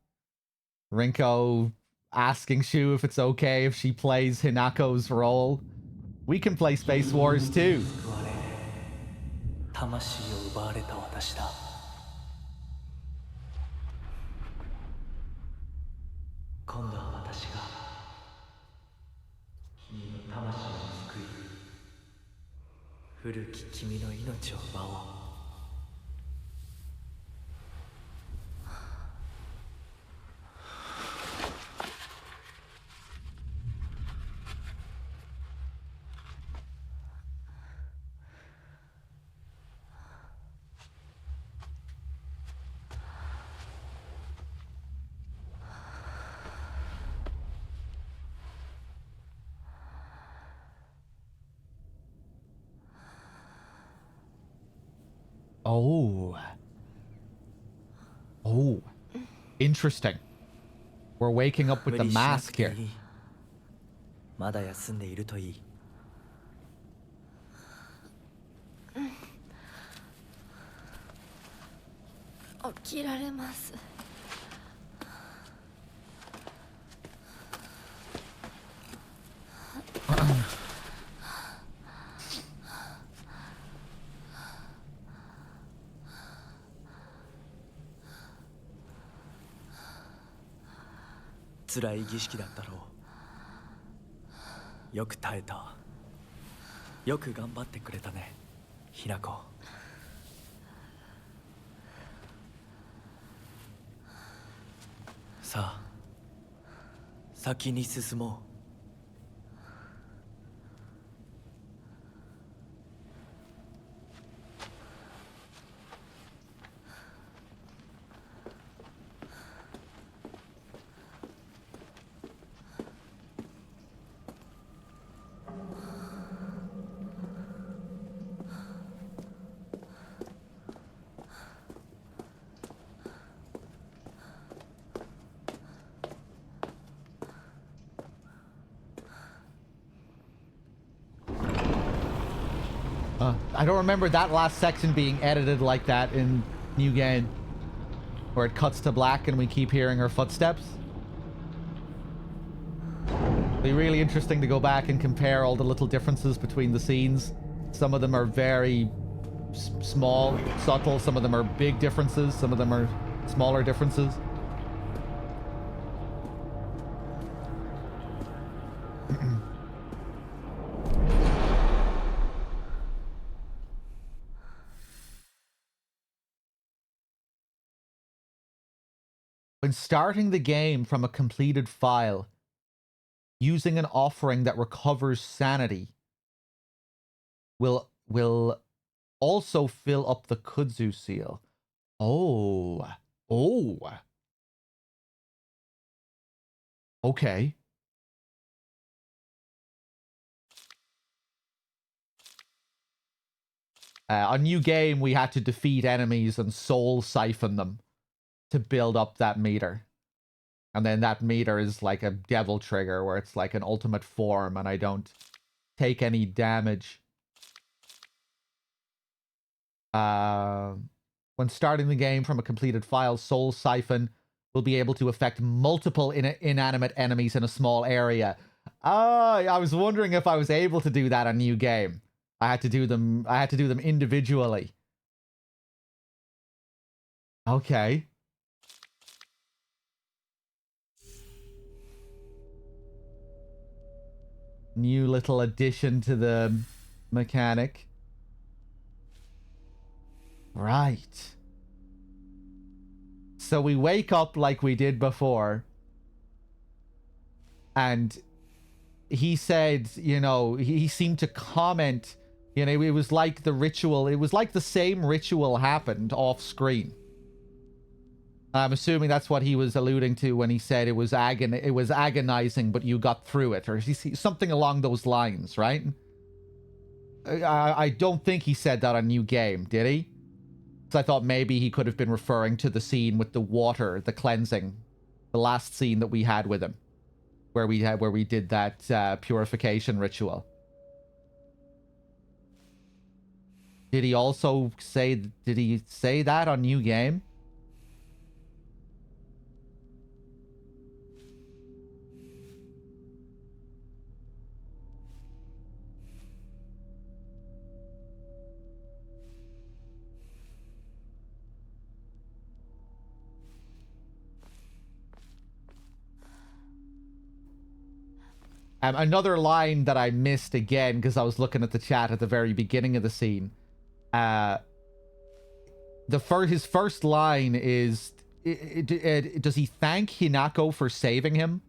Rinko asking Shu if it's okay if she plays Hinako's role. We can play Space Wars too. Oh. Oh. Interesting. We're waking up with the mask here. 辛い儀式だったろう。よく耐えた。よく頑張ってくれたね、ひなこ。さあ、先に進もう。I don't remember that last section being edited like that in New Game, where it cuts to black and we keep hearing her footsteps. It'd be really interesting to go back and compare all the little differences between the scenes. Some of them are very small, subtle. Some of them are big differences. Some of them are smaller differences. When starting the game from a completed file, using an offering that recovers sanity will also fill up the kudzu seal. Oh. Okay. On New Game, we had to defeat enemies and soul siphon them to build up that meter. And then that meter is like a devil trigger where it's like an ultimate form and I don't take any damage. When starting the game from a completed file, Soul Siphon will be able to affect multiple inanimate enemies in a small area. I was wondering if I was able to do that on New Game. I had to do them individually. Okay. New little addition to the mechanic. Right. So we wake up like we did before. And he said, you know, he seemed to comment, you know, it was like the ritual. It was like the same ritual happened off screen. I'm assuming that's what he was alluding to when he said it was agonizing, but you got through it, or something along those lines, right? I don't think he said that on New Game, did he? So I thought maybe he could have been referring to the scene with the water, the cleansing, the last scene that we had with him, where we did that purification ritual. Did he also say? Did he say that on New Game? Another line that I missed again because I was looking at the chat at the very beginning of the scene. His first line is, does he thank Hinako for saving him?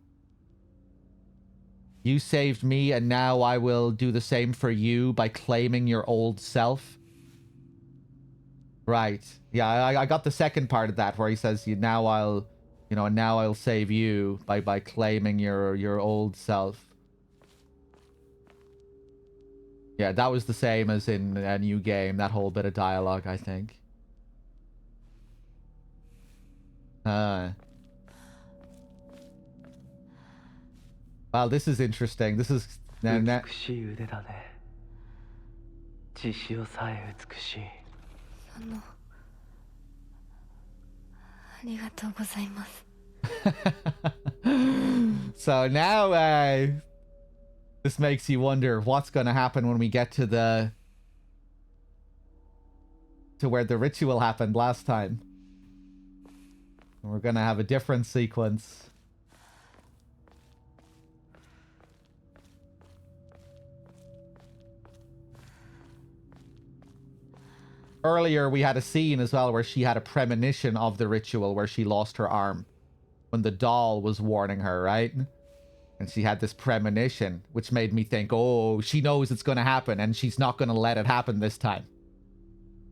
You saved me, and now I will do the same for you by claiming your old self. Right. Yeah, I got the second part of that where he says, now I'll save you by claiming your old self. Yeah, that was the same as in a New Game, that whole bit of dialogue, I think. Well, this is interesting. This is... now, so now, this makes you wonder what's going to happen when we get to where the ritual happened last time. We're going to have a different sequence. earlier we had a scene as well where she had a premonition of the ritual where she lost her arm when the doll was warning her, right? And she had this premonition, which made me think, oh, she knows it's going to happen and she's not going to let it happen this time.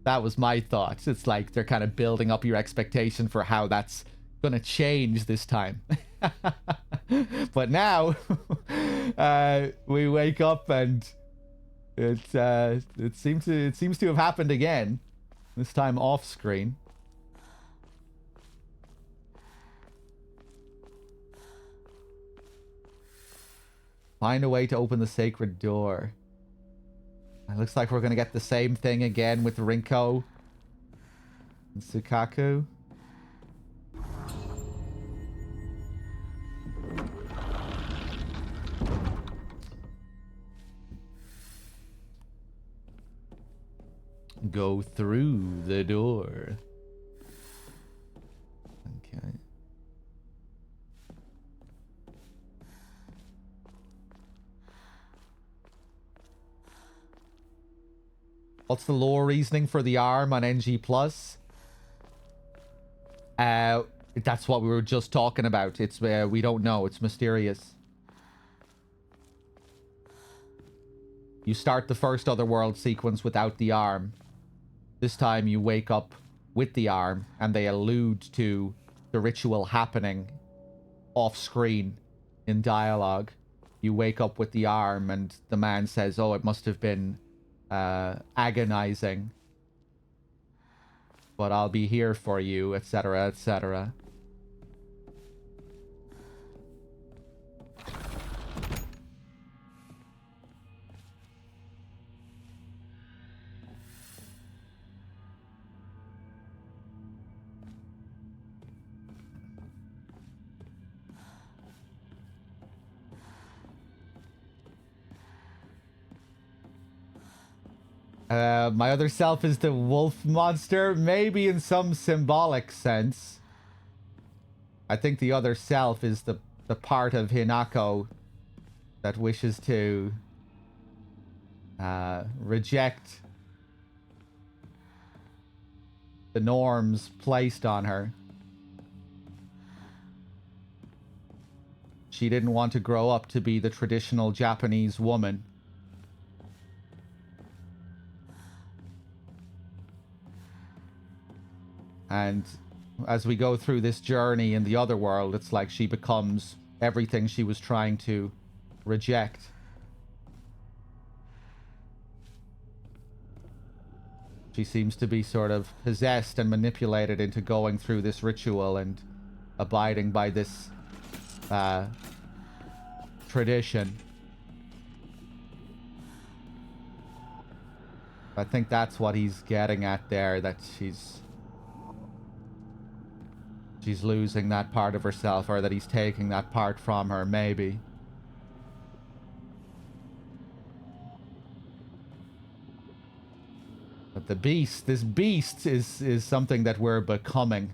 That was my thoughts. It's like they're kind of building up your expectation for how that's going to change this time. But now we wake up and it seems to have happened again, this time off screen. Find a way to open the sacred door. It looks like we're going to get the same thing again with Rinko and Sukaku. Go through the door. Okay. What's the lore reasoning for the arm on NG+? That's what we were just talking about. It's we don't know. It's mysterious. You start the first Otherworld sequence without the arm. This time you wake up with the arm, and they allude to the ritual happening off screen in dialogue. You wake up with the arm, and the man says, oh, it must have been agonizing, but I'll be here for you, etc., etc. My other self is the wolf monster, maybe in some symbolic sense. I think the other self is the part of Hinako that wishes to reject the norms placed on her. She didn't want to grow up to be the traditional Japanese woman. And as we go through this journey in the other world, it's like she becomes everything she was trying to reject. She seems to be sort of possessed and manipulated into going through this ritual and abiding by this tradition. I think that's what he's getting at there, that she's losing that part of herself, or that he's taking that part from her, maybe. But the beast, this beast is something that we're becoming.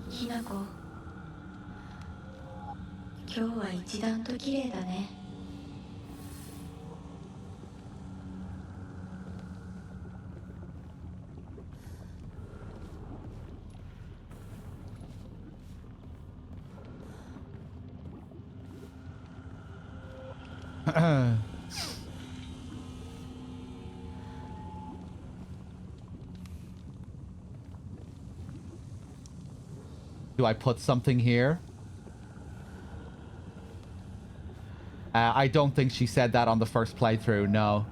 Hinako, 今日は一段と綺麗だね。Do I put something here? I don't think she said that on the first playthrough, no.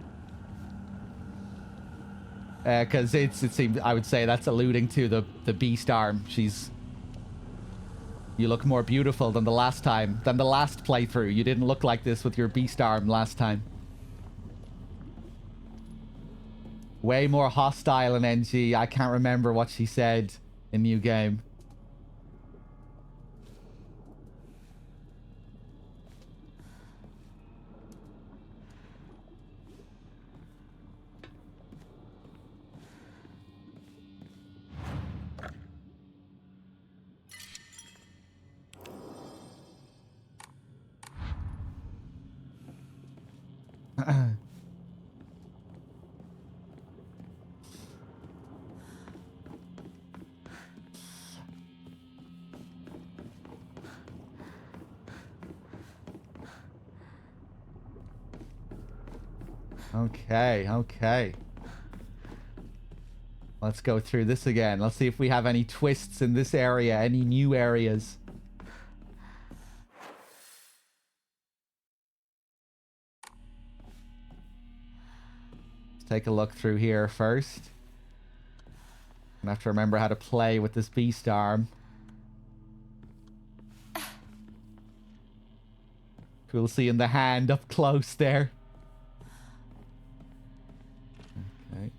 Because it seems, I would say that's alluding to the beast arm. You look more beautiful than the last playthrough. You didn't look like this with your beast arm last time. Way more hostile in NG. I can't remember what she said in New Game. Okay, okay. Let's go through this again. Let's see if we have any twists in this area, any new areas. Let's take a look through here first. I have to remember how to play with this beast arm. Cool seeing the hand up close there. Okay.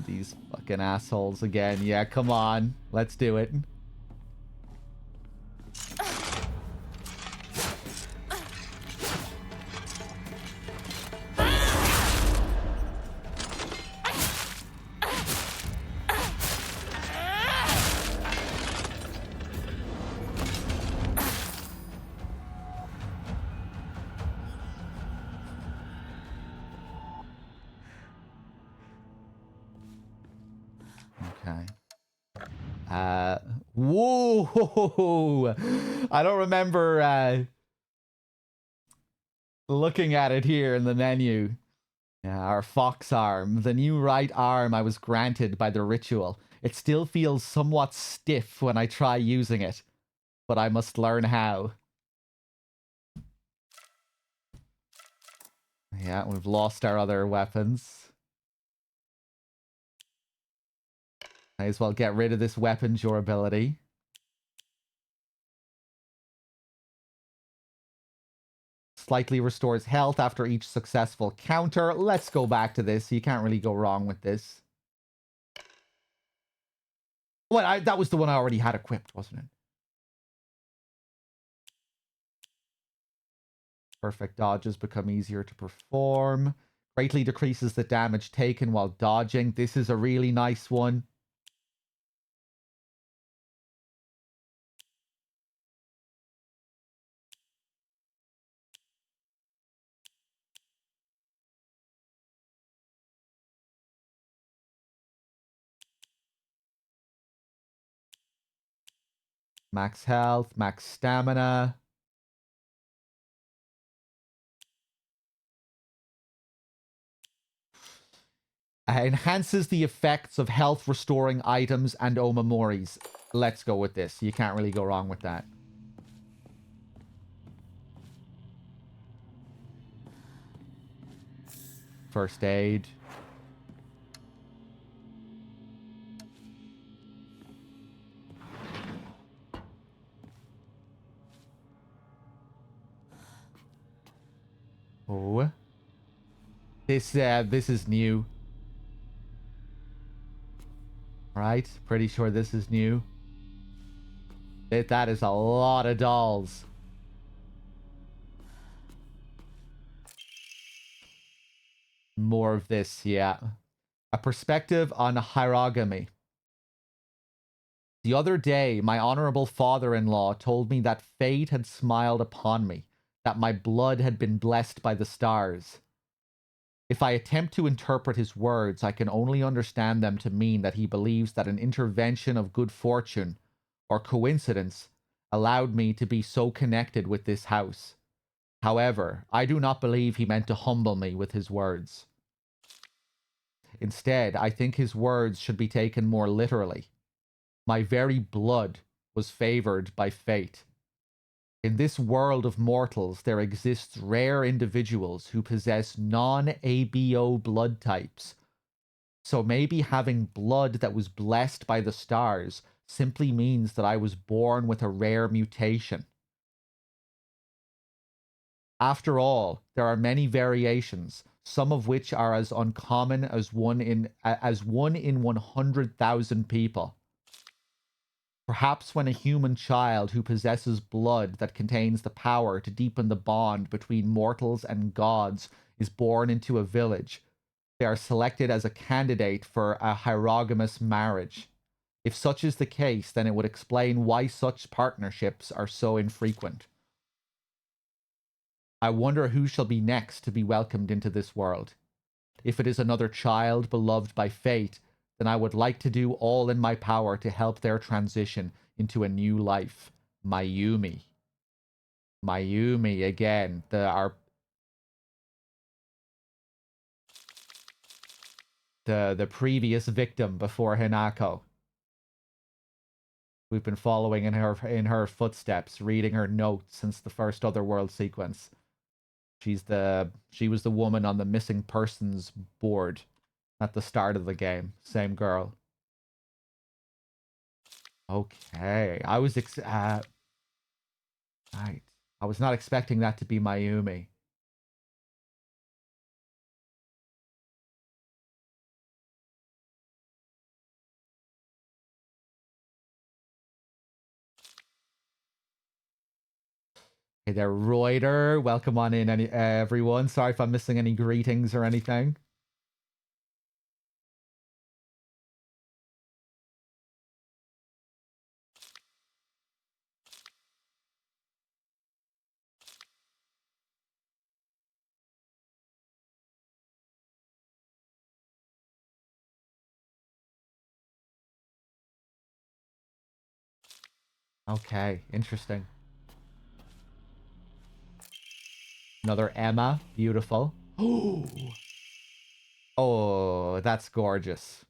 These fucking assholes again. Yeah, come on. Let's do it. Okay. Whoa! I don't remember looking at it here in the menu. Yeah, our fox arm, the new right arm I was granted by the ritual. It still feels somewhat stiff when I try using it, but I must learn how. Yeah, we've lost our other weapons. Might as well get rid of this weapon durability. Slightly restores health after each successful counter. Let's go back to this. You can't really go wrong with this. Well, that was the one I already had equipped, wasn't it? Perfect dodges become easier to perform. Greatly decreases the damage taken while dodging. This is a really nice one. Max health, max stamina. Enhances the effects of health restoring items and omamoris. Let's go with this. You can't really go wrong with that. First aid. Oh. This is new. Right? Pretty sure this is new. That is a lot of dolls. More of this, yeah. A perspective on hierogamy. The other day, my honorable father-in-law told me that fate had smiled upon me, that my blood had been blessed by the stars. If I attempt to interpret his words, I can only understand them to mean that he believes that an intervention of good fortune, or coincidence, allowed me to be so connected with this house. However, I do not believe he meant to humble me with his words. Instead, I think his words should be taken more literally. My very blood was favored by fate. In this world of mortals, there exists rare individuals who possess non-ABO blood types. So maybe having blood that was blessed by the stars simply means that I was born with a rare mutation. After all, there are many variations, some of which are as uncommon as one in 100,000 people. Perhaps when a human child who possesses blood that contains the power to deepen the bond between mortals and gods is born into a village, they are selected as a candidate for a hierogamous marriage. If such is the case, then it would explain why such partnerships are so infrequent. I wonder who shall be next to be welcomed into this world. If it is another child beloved by fate, then I would like to do all in my power to help their transition into a new life. Mayumi. Mayumi again. the previous victim before Hinako. We've been following in her footsteps, reading her notes since the first Otherworld sequence. She was the woman on the missing persons board at the start of the game. Same girl. Okay, right. I was not expecting that to be Mayumi. Hey there, Reuter. Welcome on in, everyone. Sorry if I'm missing any greetings or anything. Okay, interesting. Another Emma. Beautiful. Oh, that's gorgeous.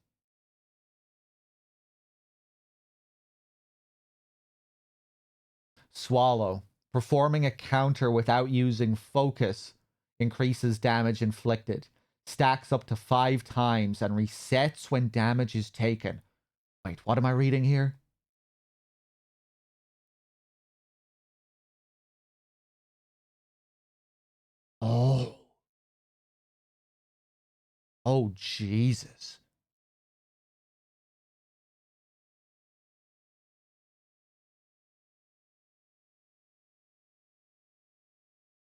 Swallow. Performing a counter without using focus increases damage inflicted. Stacks up to 5 times and resets when damage is taken. Wait, what am I reading here? Oh. Oh, Jesus.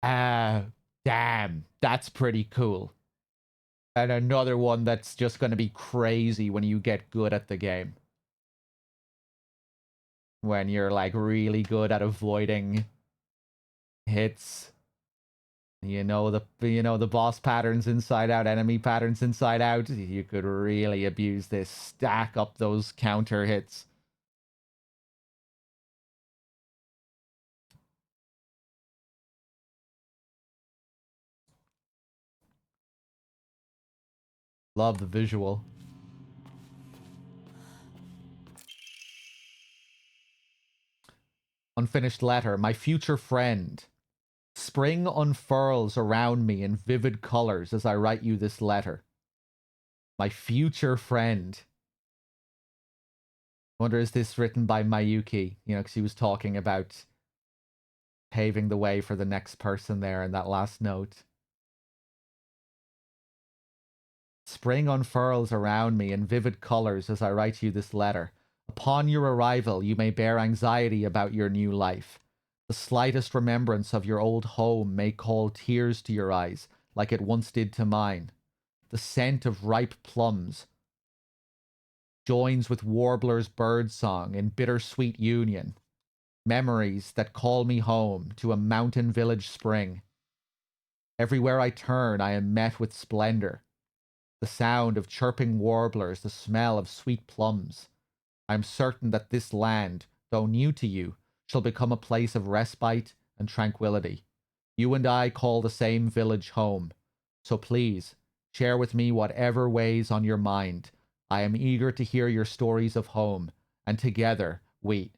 Damn. That's pretty cool. And another one that's just going to be crazy when you get good at the game. When you're like really good at avoiding hits. The boss patterns inside out, enemy patterns inside out. You could really abuse this. Stack up those counter hits. Love the visual. Unfinished letter. My future friend. Spring unfurls around me in vivid colors as I write you this letter. My future friend. Wonder, is this written by Mayuki? Because he was talking about paving the way for the next person there in that last note. Spring unfurls around me in vivid colors as I write you this letter. Upon your arrival, you may bear anxiety about your new life. The slightest remembrance of your old home may call tears to your eyes, like it once did to mine. The scent of ripe plums joins with warbler's birdsong in bittersweet union. Memories that call me home to a mountain village spring. Everywhere I turn, I am met with splendor. The sound of chirping warblers, the smell of sweet plums. I am certain that this land, though new to you, shall become a place of respite and tranquility. You and I call the same village home. So please, share with me whatever weighs on your mind. I am eager to hear your stories of home, and together we...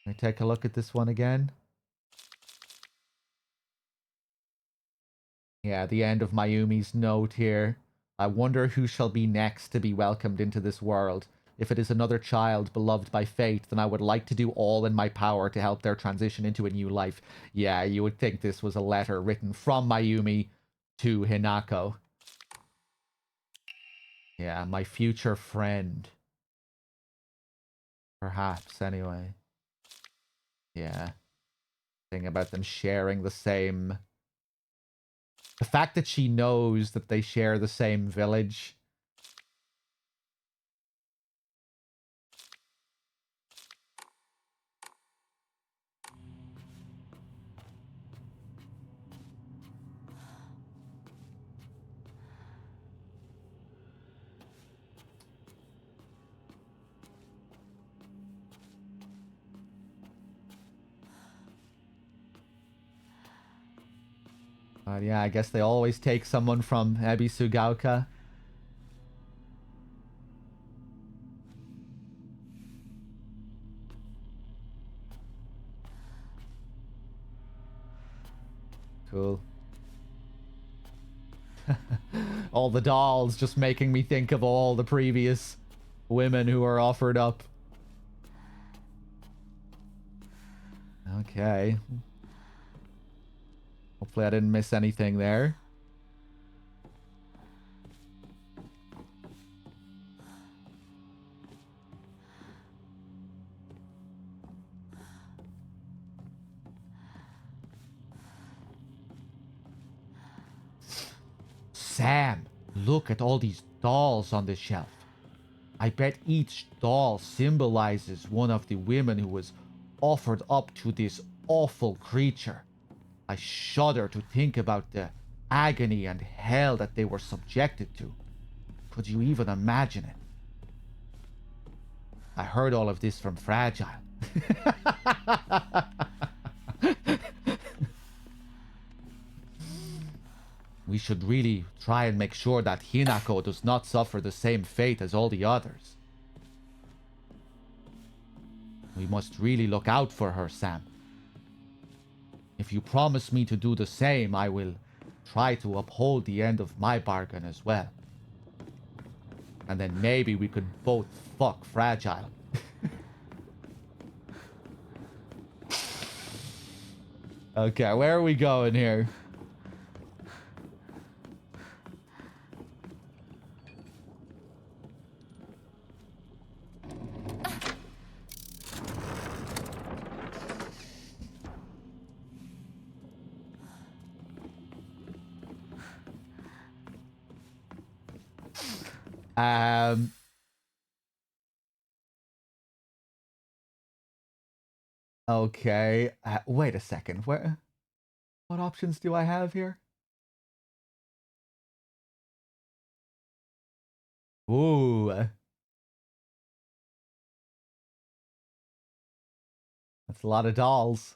Let me take a look at this one again. Yeah, the end of Mayumi's note here. I wonder who shall be next to be welcomed into this world. If it is another child beloved by fate, then I would like to do all in my power to help their transition into a new life. Yeah, you would think this was a letter written from Mayumi to Hinako. Yeah, my future friend. Perhaps, anyway. Yeah. Thing about them sharing the same... The fact that she knows that they share the same village... But yeah, I guess they always take someone from Ebisugaoka. Cool. All the dolls just making me think of all the previous women who were offered up. Okay. Hopefully I didn't miss anything there. Sam, look at all these dolls on the shelf. I bet each doll symbolizes one of the women who was offered up to this awful creature. I shudder to think about the agony and hell that they were subjected to. Could you even imagine it? I heard all of this from Fragile. We should really try and make sure that Hinako does not suffer the same fate as all the others. We must really look out for her, Sam. If you promise me to do the same, I will try to uphold the end of my bargain as well. And then maybe we could both fuck Fragile. Okay, where are we going here? Okay. Wait a second. What options do I have here? Ooh. That's a lot of dolls.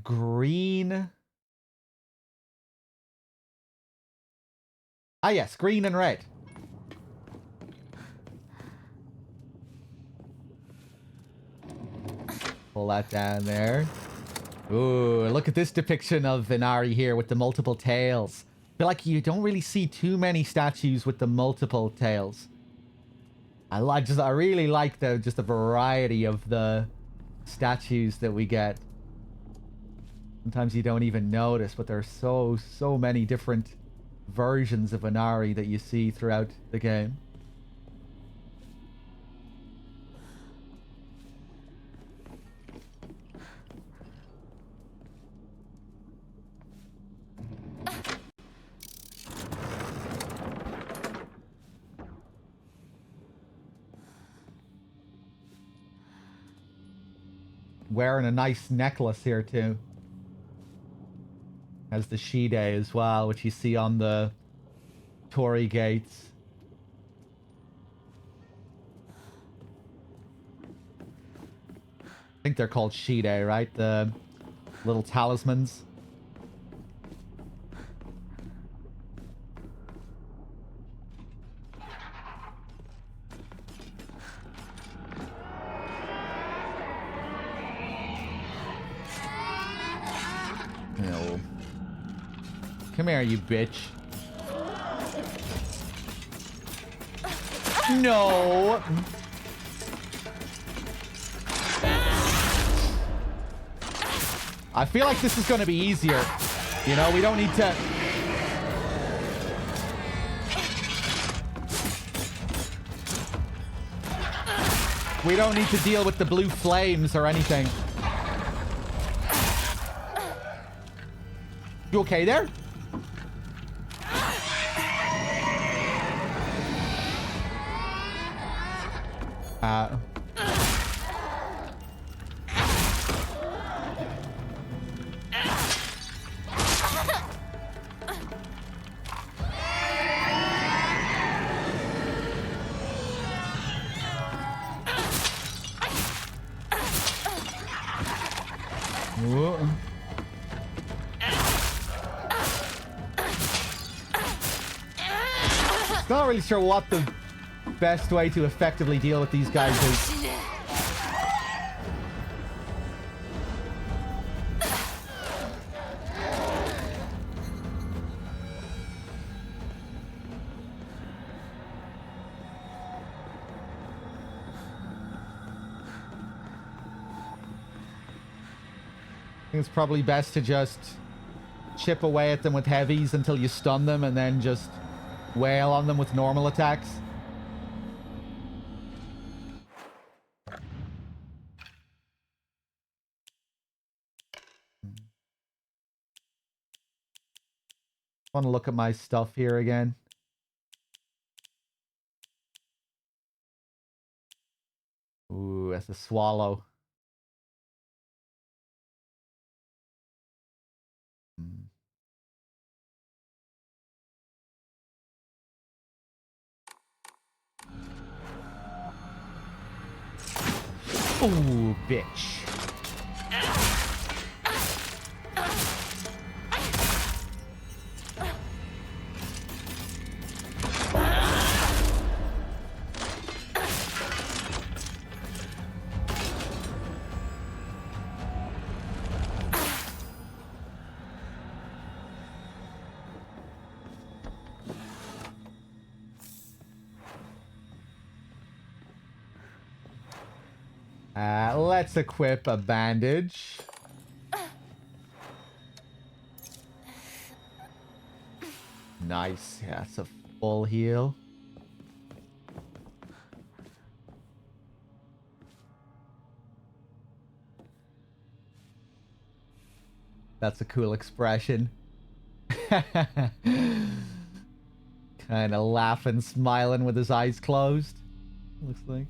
Green. Ah, yes, green and red. Pull that down there. Ooh, look at this depiction of Inari here with the multiple tails. I feel like you don't really see too many statues with the multiple tails. I really like the variety of the statues that we get. Sometimes you don't even notice, but there are so many different versions of Inari that you see throughout the game. Wearing a nice necklace here too. Has the Shide as well, which you see on the Torii gates. I think they're called Shide, right? The little talismans. No. Come here, you bitch. No! I feel like this is going to be easier. You know, we don't need to... We don't need to deal with the blue flames or anything. You okay there? Not really sure what the best way to effectively deal with these guys is. I think it's probably best to just chip away at them with heavies until you stun them and then just wail on them with normal attacks. I want to look at my stuff here again. Ooh, that's a swallow. Ooh, bitch. Let's equip a bandage. Nice. Yeah, it's a full heal. That's a cool expression. Kind of laughing, smiling with his eyes closed. Looks like.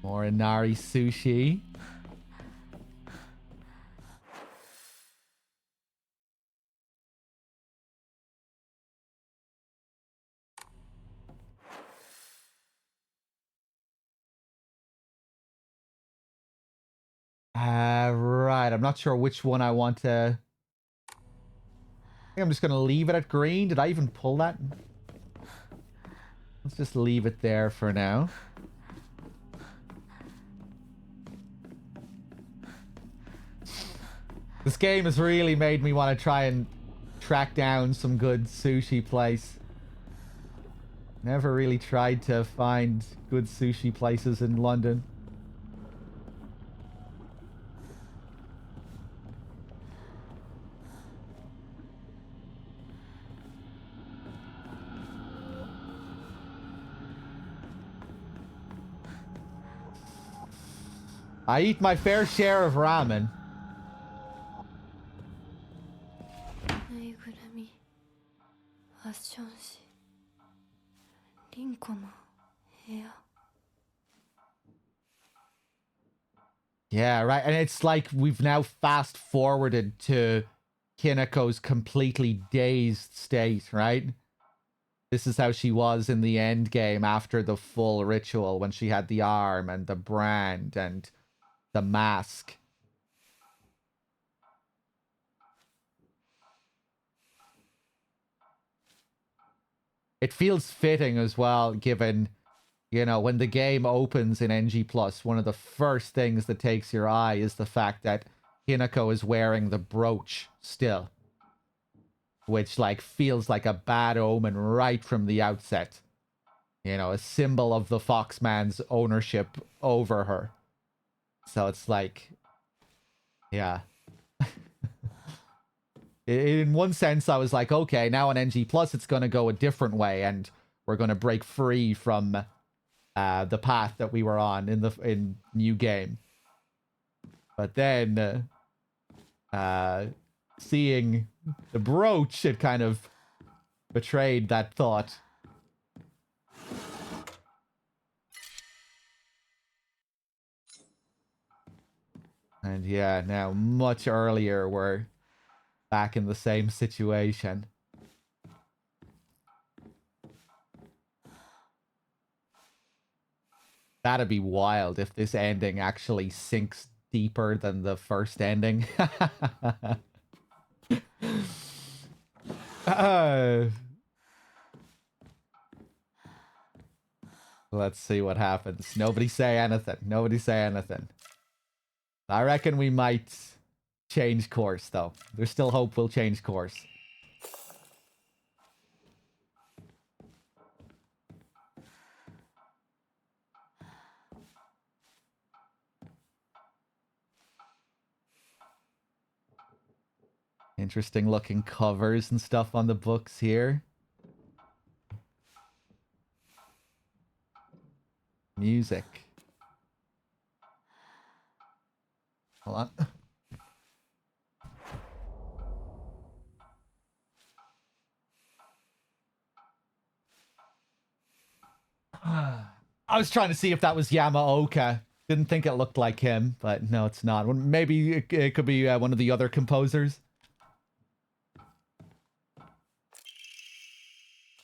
More Inari sushi. Right. I'm not sure which one I want to... I think I'm just going to leave it at green. Did I even pull that? Let's just leave it there for now. This game has really made me want to try and track down some good sushi place. Never really tried to find good sushi places in London. I eat my fair share of ramen. ぬいぐるみファッション誌リンコの部屋 Yeah, right. And it's like we've now fast forwarded to Hinako's completely dazed state, right? This is how she was in the end game after the full ritual when she had the arm and the brand and the mask. It feels fitting as well, given, you know, when the game opens in NG+, one of the first things that takes your eye is the fact that Hinako is wearing the brooch still. Which, like, feels like a bad omen right from the outset. You know, a symbol of the Foxman's ownership over her. So it's like... Yeah. In one sense, I was like, okay, now on NG+, it's going to go a different way, and we're going to break free from the path that we were on in New Game. But then, seeing the brooch, it kind of betrayed that thought. And yeah, now much earlier, we're back in the same situation. That'd be wild if this ending actually sinks deeper than the first ending. Let's see what happens. Nobody say anything. Nobody say anything. I reckon we might change course, though. There's still hope we'll change course. Interesting looking covers and stuff on the books here. Music. Hold on. I was trying to see if that was Yamaoka. Didn't think it looked like him, but no, it's not. Maybe it could be one of the other composers.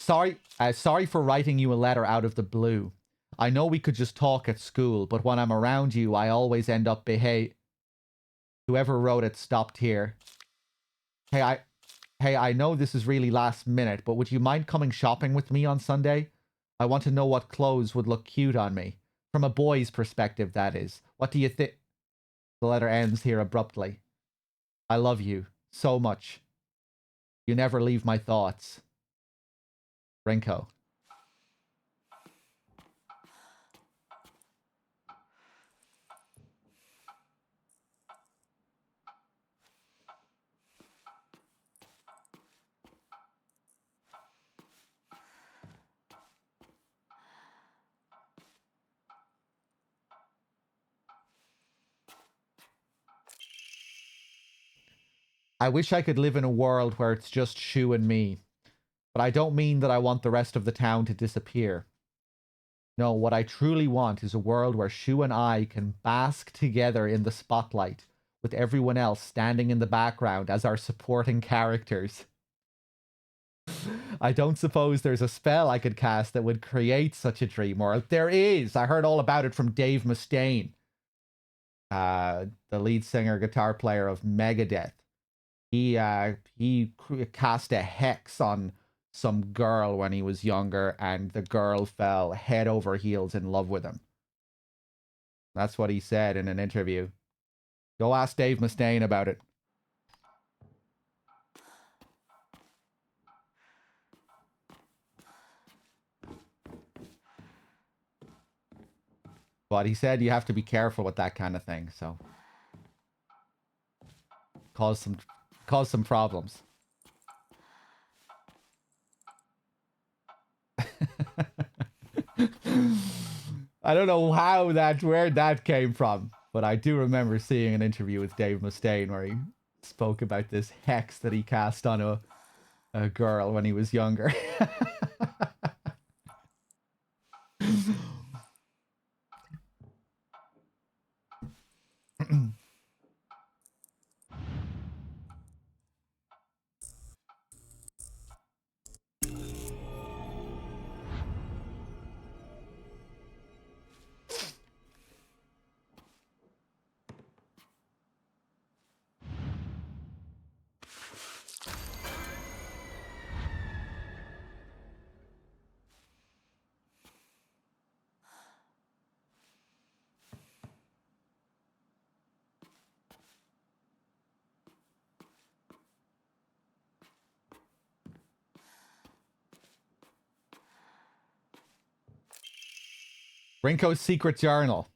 Sorry for writing you a letter out of the blue. I know we could just talk at school, but when I'm around you, I always end up Whoever wrote it stopped here. Hey, I know this is really last minute, but would you mind coming shopping with me on Sunday? I want to know what clothes would look cute on me. From a boy's perspective, that is. What do you think? The letter ends here abruptly. I love you so much. You never leave my thoughts. Rinko. I wish I could live in a world where it's just Shu and me. But I don't mean that I want the rest of the town to disappear. No, what I truly want is a world where Shu and I can bask together in the spotlight, with everyone else standing in the background as our supporting characters. I don't suppose there's a spell I could cast that would create such a dream, or there is. I heard all about it from Dave Mustaine, the lead singer, guitar player of Megadeth. He cast a hex on some girl when he was younger, and the girl fell head over heels in love with him. That's what he said in an interview. Go ask Dave Mustaine about it. But he said you have to be careful with that kind of thing, so cause some problems. I don't know where that came from, but I do remember seeing an interview with Dave Mustaine where he spoke about this hex that he cast on a girl when he was younger. Rinko's secret journal.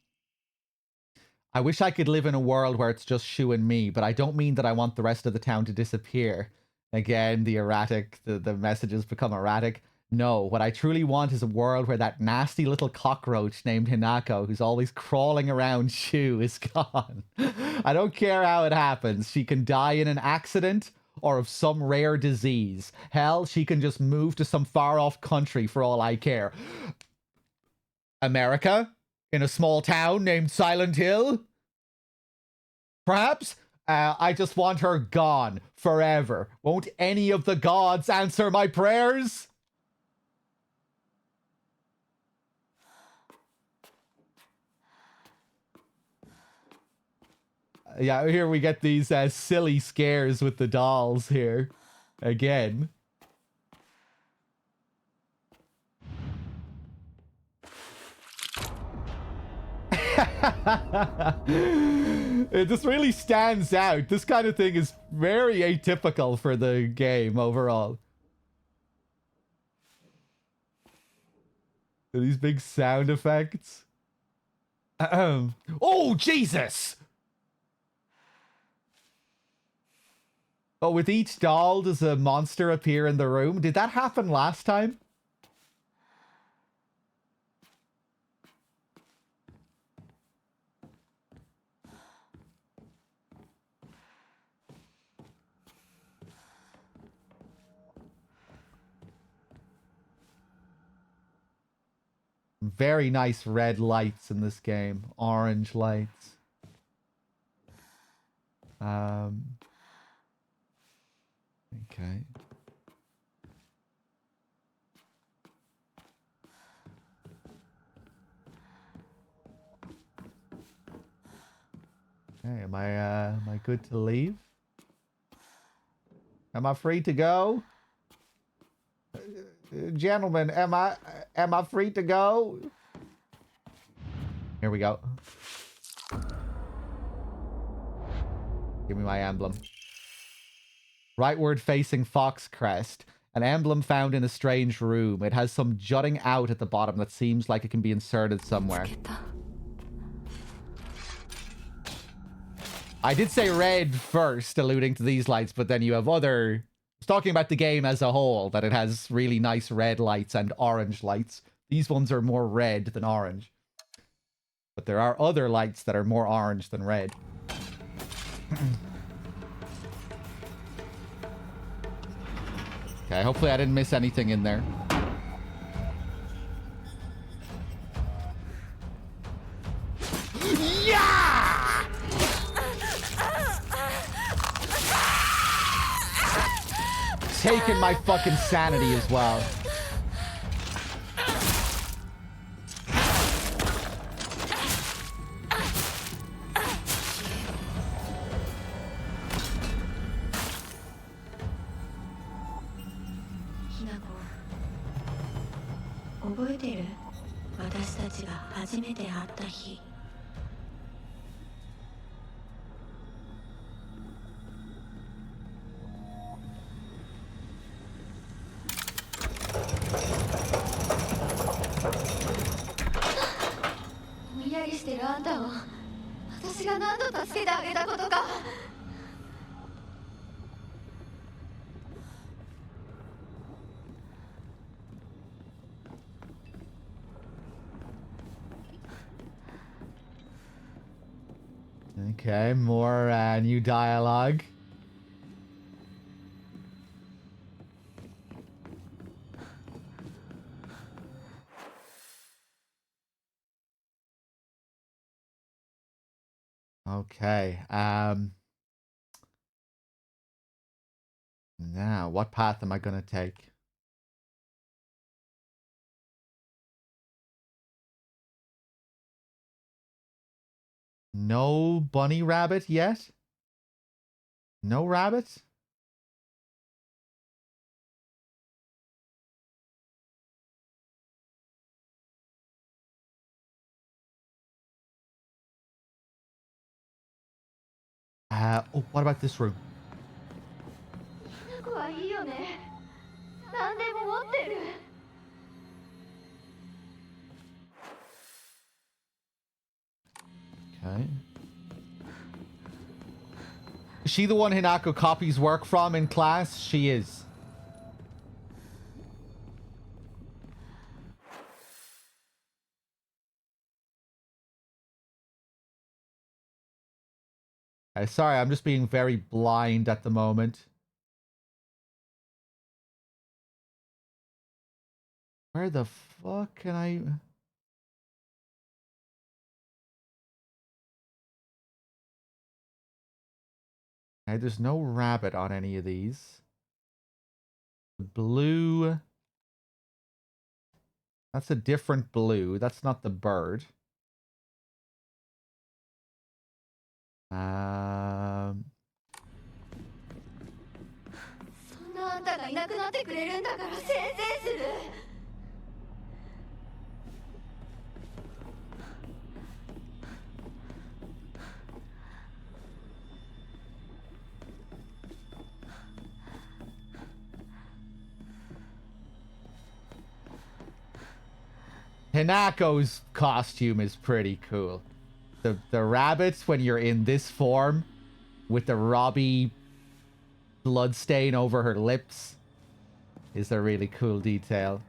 I wish I could live in a world where it's just Shu and me, but I don't mean that I want the rest of the town to disappear. Again, the messages become erratic. No, what I truly want is a world where that nasty little cockroach named Hinako, who's always crawling around Shu, is gone. I don't care how it happens. She can die in an accident or of some rare disease. Hell, she can just move to some far-off country for all I care. America? In a small town named Silent Hill? Perhaps? I just want her gone forever. Won't any of the gods answer my prayers? Yeah, here we get these silly scares with the dolls here. Again. It just really stands out. This kind of thing is very atypical for the game overall. These big sound effects. Oh, Jesus! Oh, with each doll, does a monster appear in the room? Did that happen last time? Very nice red lights in this game. Orange lights. Okay. Okay, am I good to leave? Am I free to go? Gentlemen, am I free to go? Here we go. Give me my emblem. Rightward facing Fox Crest. An emblem found in a strange room. It has some jutting out at the bottom that seems like it can be inserted somewhere. I did say red first, alluding to these lights, but then you have other... I was talking about the game as a whole, that it has really nice red lights and orange lights. These ones are more red than orange. But there are other lights that are more orange than red. Okay, hopefully I didn't miss anything in there. Yeah! Taking my fucking sanity as well. Okay, more new dialogue. Okay, now what path am I gonna take? No bunny rabbit yet? No rabbit? Oh, what about this room? Okay. Is she the one Hinako copies work from in class? She is. Sorry, I'm just being very blind at the moment. Where the fuck can I... Okay, there's no rabbit on any of these. Blue... That's a different blue. That's not the bird. そんなあんたがいなくなってくれるんだからせいせいする。Hinako's costume is pretty cool. The rabbits, when you're in this form, with the Robbie blood stain over her lips, is a really cool detail.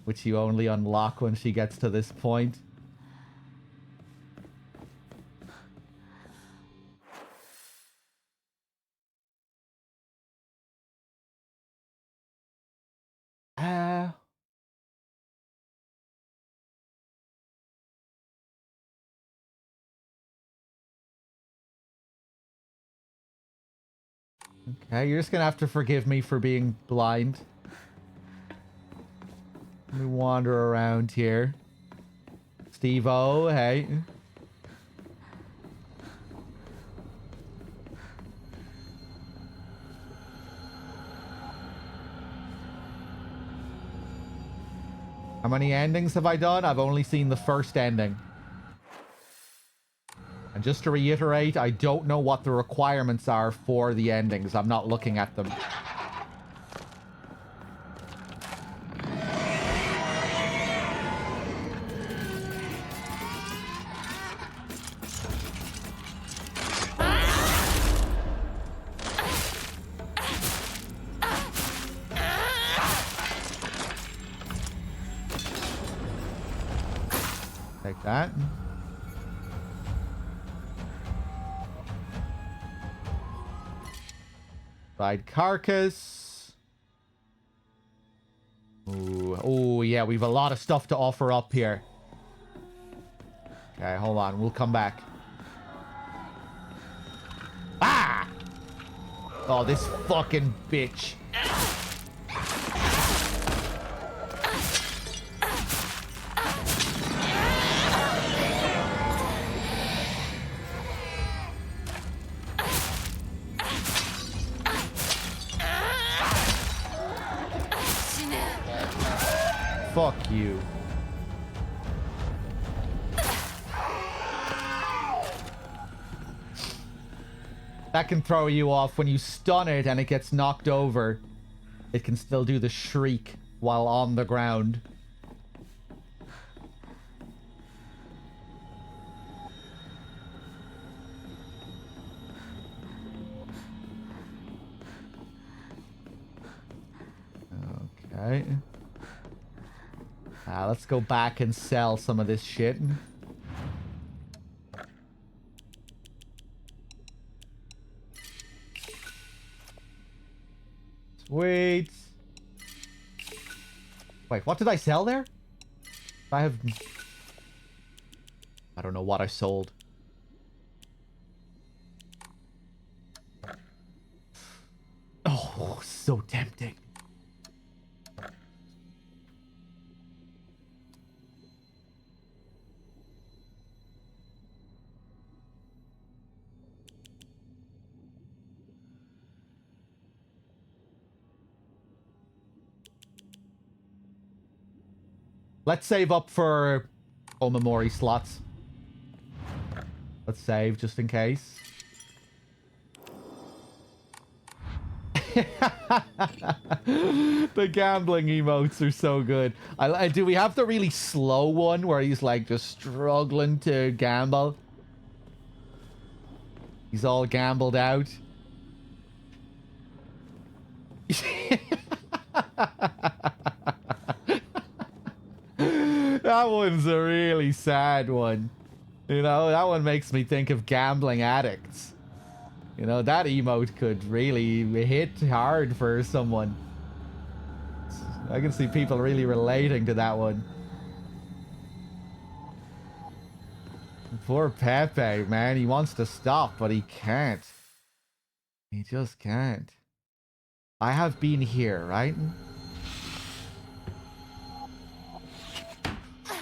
Which you only unlock when she gets to this point. Okay, you're just gonna have to forgive me for being blind. Let me wander around here. Steve-O, hey. How many endings have I done? I've only seen the first ending. And just to reiterate, I don't know what the requirements are for the endings. I'm not looking at them. Take that. Ride carcass. Ooh, oh yeah, we've a lot of stuff to offer up here. Okay, hold on, we'll come back. Ah! Oh, this fucking bitch. Fuck you. That can throw you off. When you stun it and it gets knocked over, it can still do the shriek while on the ground. Okay. Let's go back and sell some of this shit. Sweet. Wait, what did I sell there? I don't know what I sold. Oh, so tempting. Let's save up for Omamori slots. Let's save just in case. The gambling emotes are so good. Do we have the really slow one where he's like just struggling to gamble? He's all gambled out. That one's a really sad one. You know, that one makes me think of gambling addicts. You know, that emote could really hit hard for someone. I can see people really relating to that one. Poor Pepe, man. He wants to stop, but he can't. He just can't. I have been here, right?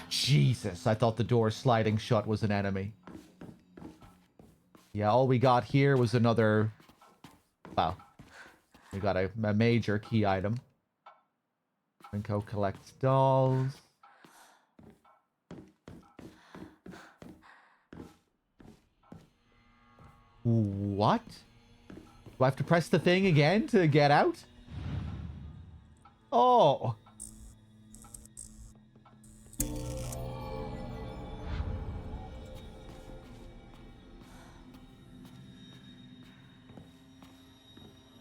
Jesus, I thought the door sliding shut was an enemy. Yeah, all we got here was another... Well, we got a major key item. Rinko collects dolls. What? Do I have to press the thing again to get out? Oh.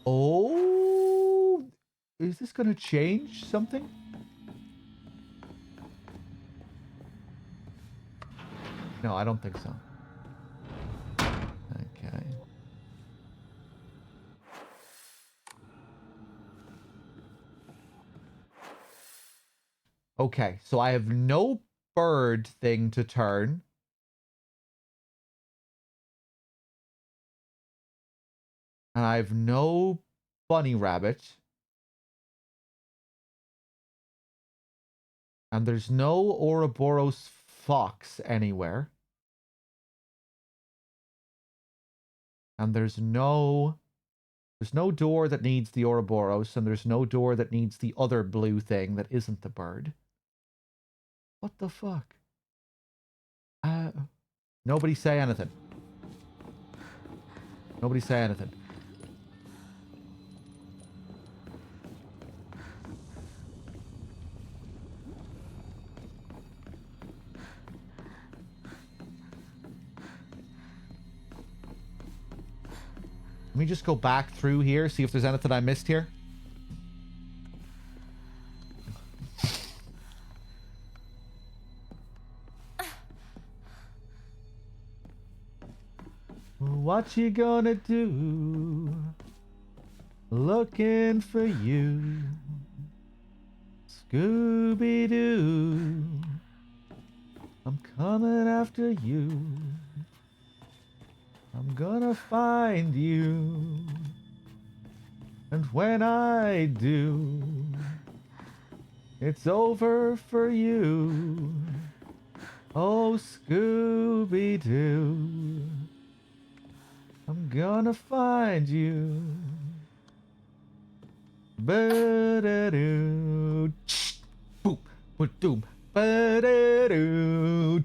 Oh. Is this going to change something? No, I don't think so. Okay. Okay, so I have no bird thing to turn. And I have no bunny rabbit. And there's no Ouroboros fox anywhere. And there's no door that needs the Ouroboros, and there's no door that needs the other blue thing that isn't the bird. What the fuck? Nobody say anything. Nobody say anything. Let me just go back through here, see if there's anything I missed here. What you gonna do? Looking for you. Scooby-Doo. I'm coming after you. I'm gonna find you. And when I do, it's over for you. Oh, Scooby-Doo. I'm gonna find you. Ba-da-doo. Boom. Boom. Ba-da-doo.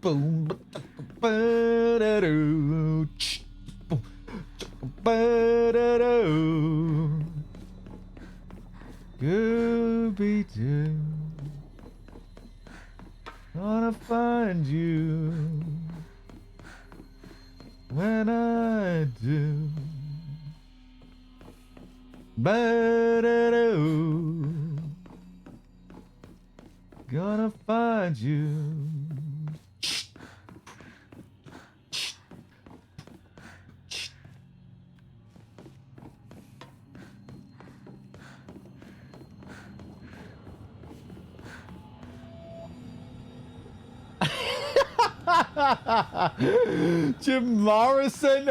Boom. Ba-da-doo. Boom. Ba-da-doo. Scooby-Doo. Gonna find you. When I do. Ba-da-doo. Gonna find you. Jim Morrison?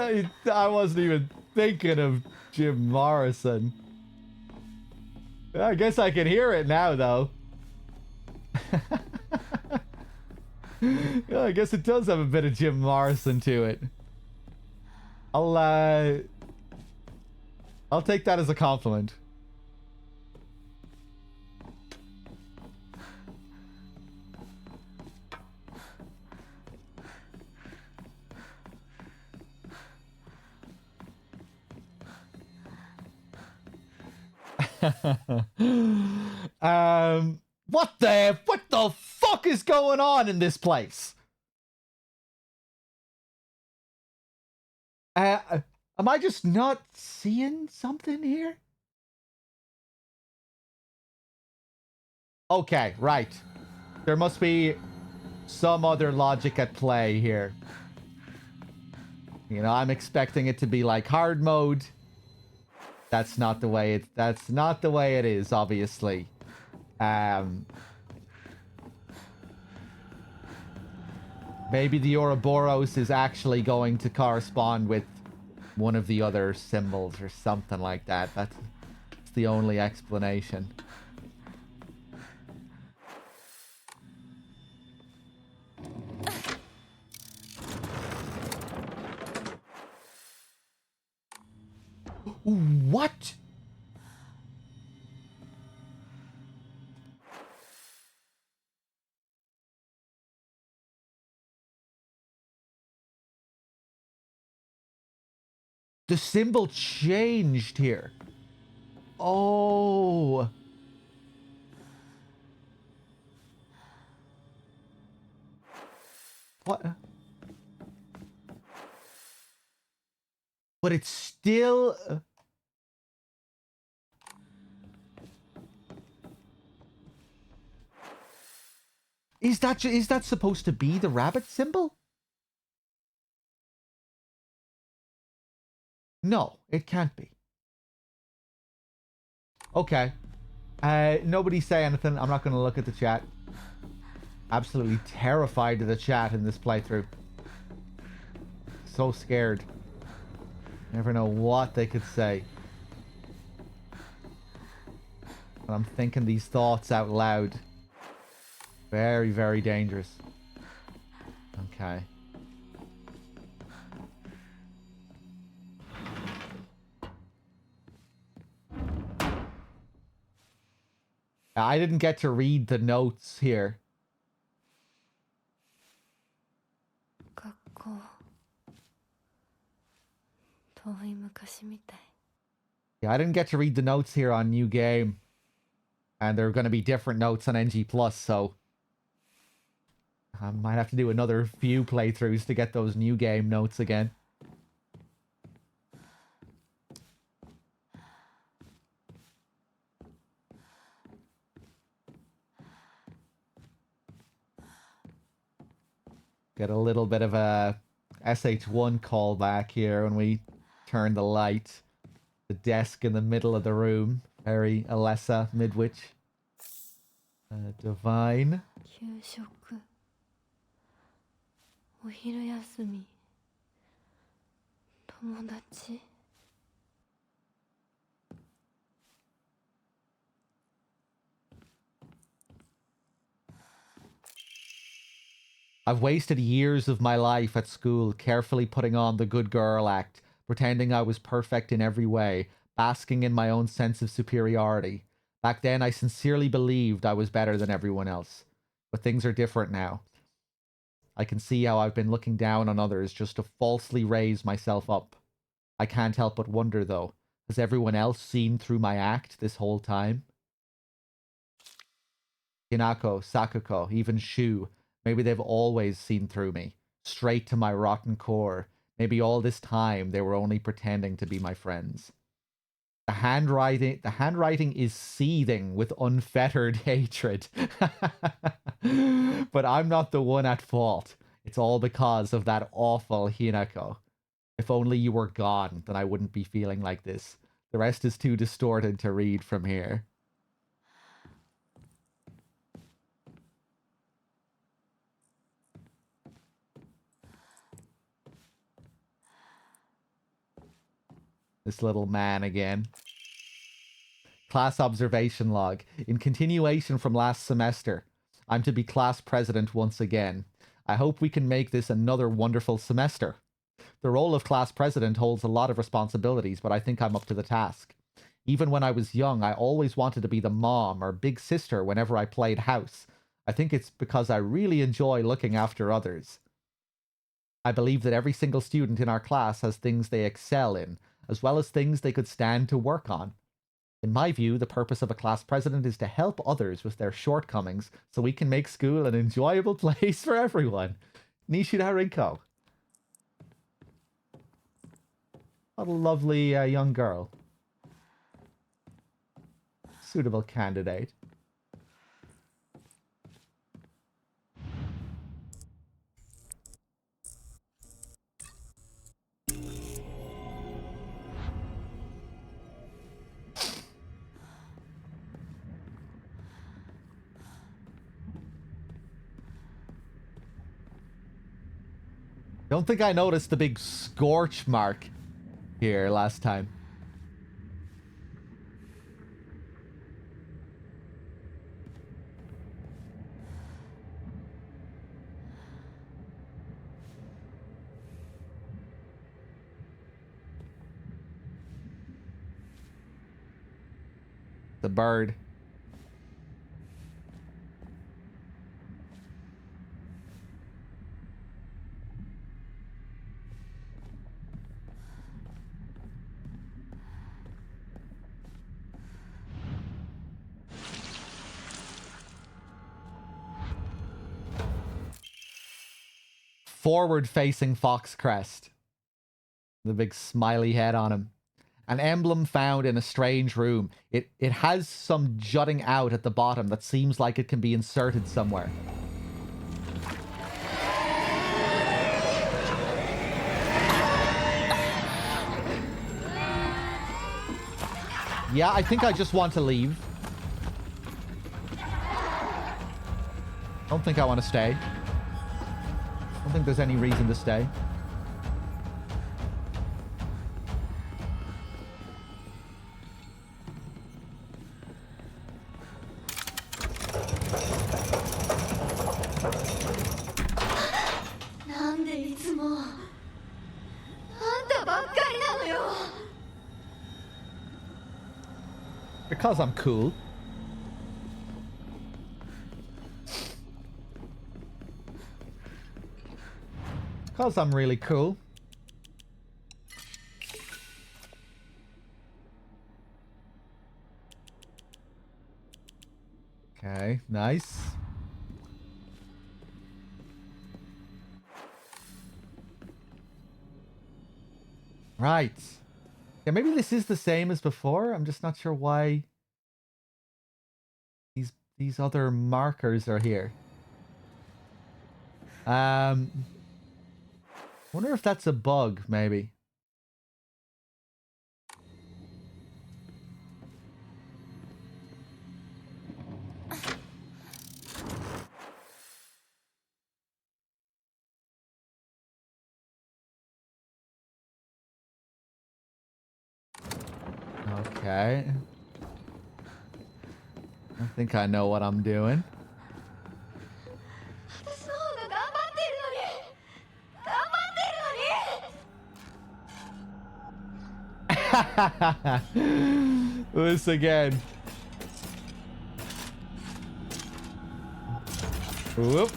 I wasn't even thinking of Jim Morrison. I guess I can hear it now, though. Yeah, I guess it does have a bit of Jim Morrison to it. I'll take that as a compliment. What the fuck is going on in this place? Am I just not seeing something here? Okay, right. There must be some other logic at play here. You know, I'm expecting it to be like hard mode. That's not the way it is, obviously. Maybe the Ouroboros is actually going to correspond with one of the other symbols or something like that. That's the only explanation. What? The symbol changed here. Oh. What? But it's still... Is that supposed to be the rabbit symbol? No, it can't be. Okay. Nobody say anything. I'm not going to look at the chat. Absolutely terrified of the chat in this playthrough. So scared. Never know what they could say. But I'm thinking these thoughts out loud. Very, very dangerous. Okay. I didn't get to read the notes here. 学校遠い昔みたい Yeah, I didn't get to read the notes here on New Game. And there are going to be different notes on NG+, so... I might have to do another few playthroughs to get those New Game notes again. Get a little bit of a SH1 callback here when we turn the light. The desk in the middle of the room. Very Alessa Midwich. Divine. 給食お昼休み友達 I've wasted years of my life at school carefully putting on the good girl act, pretending I was perfect in every way, basking in my own sense of superiority. Back then, I sincerely believed I was better than everyone else. But things are different now. I can see how I've been looking down on others just to falsely raise myself up. I can't help but wonder, though, has everyone else seen through my act this whole time? Hinako, Sakuko, even Shu, maybe they've always seen through me, straight to my rotten core. Maybe all this time they were only pretending to be my friends. The handwriting is seething with unfettered hatred. But I'm not the one at fault. It's all because of that awful Hinako. If only you were gone, then I wouldn't be feeling like this. The rest is too distorted to read from here. This little man again. Class observation log. In continuation from last semester, I'm to be class president once again. I hope we can make this another wonderful semester. The role of class president holds a lot of responsibilities, but I think I'm up to the task. Even when I was young, I always wanted to be the mom or big sister whenever I played house. I think it's because I really enjoy looking after others. I believe that every single student in our class has things they excel in, as well as things they could stand to work on. In my view, the purpose of a class president is to help others with their shortcomings so we can make school an enjoyable place for everyone. Nishida Rinko. What a lovely young girl. Suitable candidate. Don't think I noticed the big scorch mark here last time. the bird. Forward-facing fox crest. The big smiley head on him. An emblem found in a strange room. It has some jutting out at the bottom that seems like it can be inserted somewhere. Yeah, I think I just want to leave. Don't think I want to stay. Don't think there's any reason to stay. Because I'm cool. Because I'm really cool. Okay, nice. Right. Yeah, maybe this is the same as before. I'm just not sure why these other markers are here. Wonder if that's a bug, maybe. Okay. I think I know what I'm doing. This again. Whoop.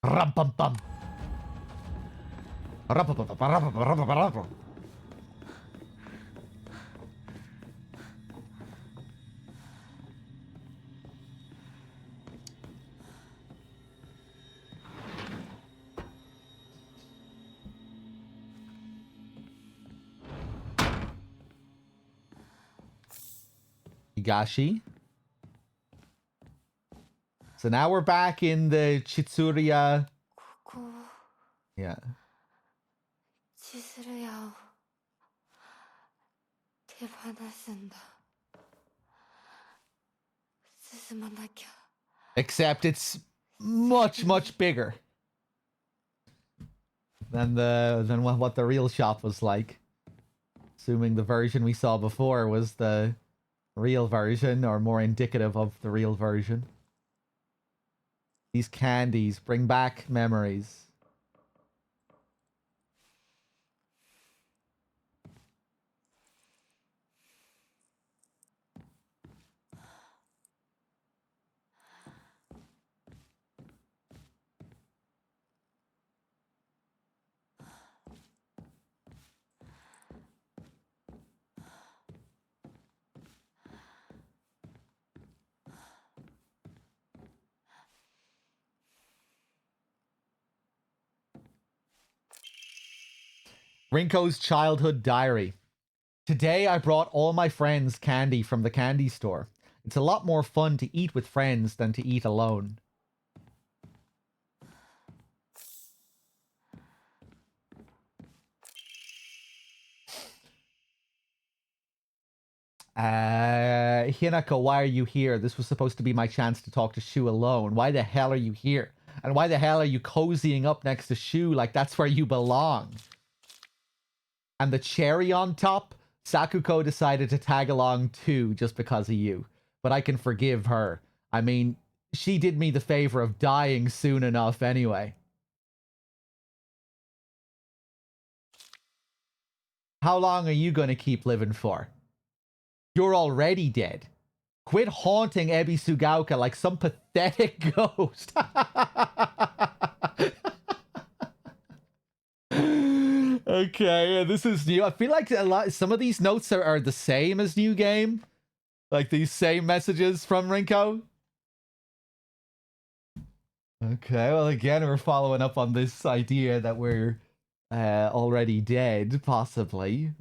Rum pum pum. Higashi. So now we're back in the Chitsuria. Yeah. Except it's much, much bigger than what the real shop was like. Assuming the version we saw before was the real version, or more indicative of the real version. These candies bring back memories. Rinko's childhood diary. Today I brought all my friends candy from the candy store. It's a lot more fun to eat with friends than to eat alone. Hinako, why are you here? This was supposed to be my chance to talk to Shu alone. Why the hell are you here? And why the hell are you cozying up next to Shu like that's where you belong? And the cherry on top? Sakuko decided to tag along too just because of you, but I can forgive her. I mean, she did me the favor of dying soon enough anyway. How long are you going to keep living for? You're already dead. Quit haunting Ebi Sugaoka like some pathetic ghost. Okay, this is new. I feel like some of these notes are the same as New Game. Like these same messages from Rinko. Okay, well again, we're following up on this idea that we're already dead, possibly.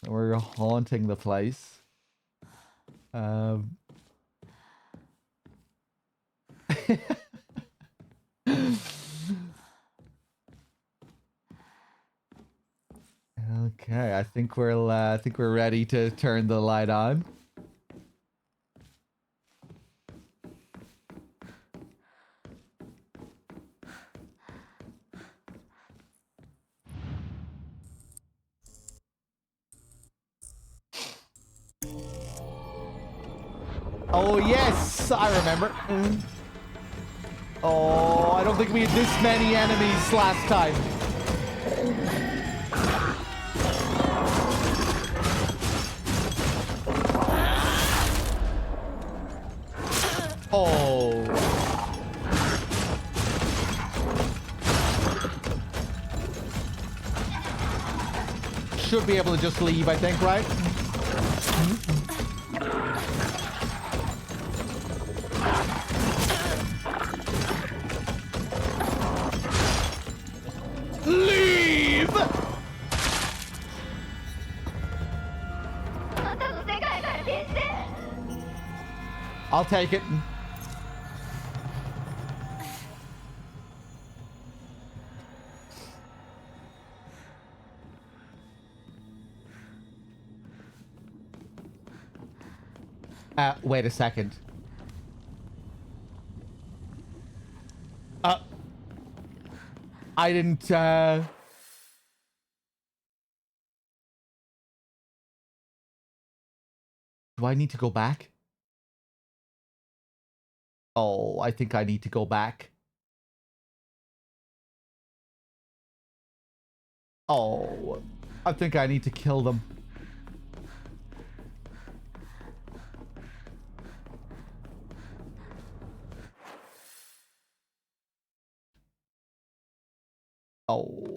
We're haunting the place. Okay, I think we're ready to turn the light on. Oh yes, I remember. Oh, I don't think we had this many enemies last time. Oh. Should be able to just leave, I think, right? Leave! I'll take it. Wait a second. I didn't, Do I need to go back? Oh, I think I need to go back. Oh, I think I need to kill them. Oh.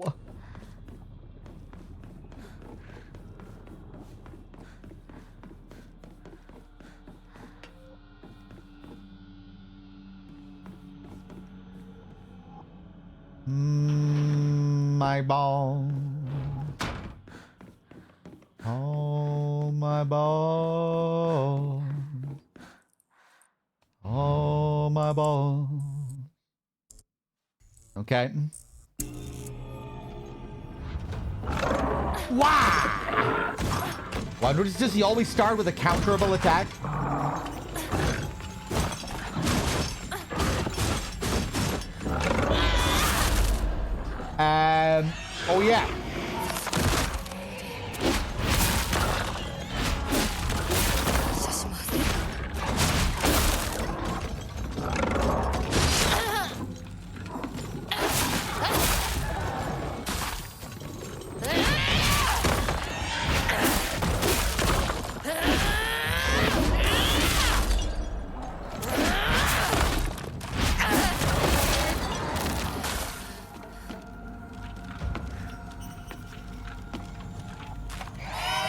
My ball. Oh, my ball. Oh, my ball. Okay. Wow! Why does he always start with a counterable attack? Oh yeah.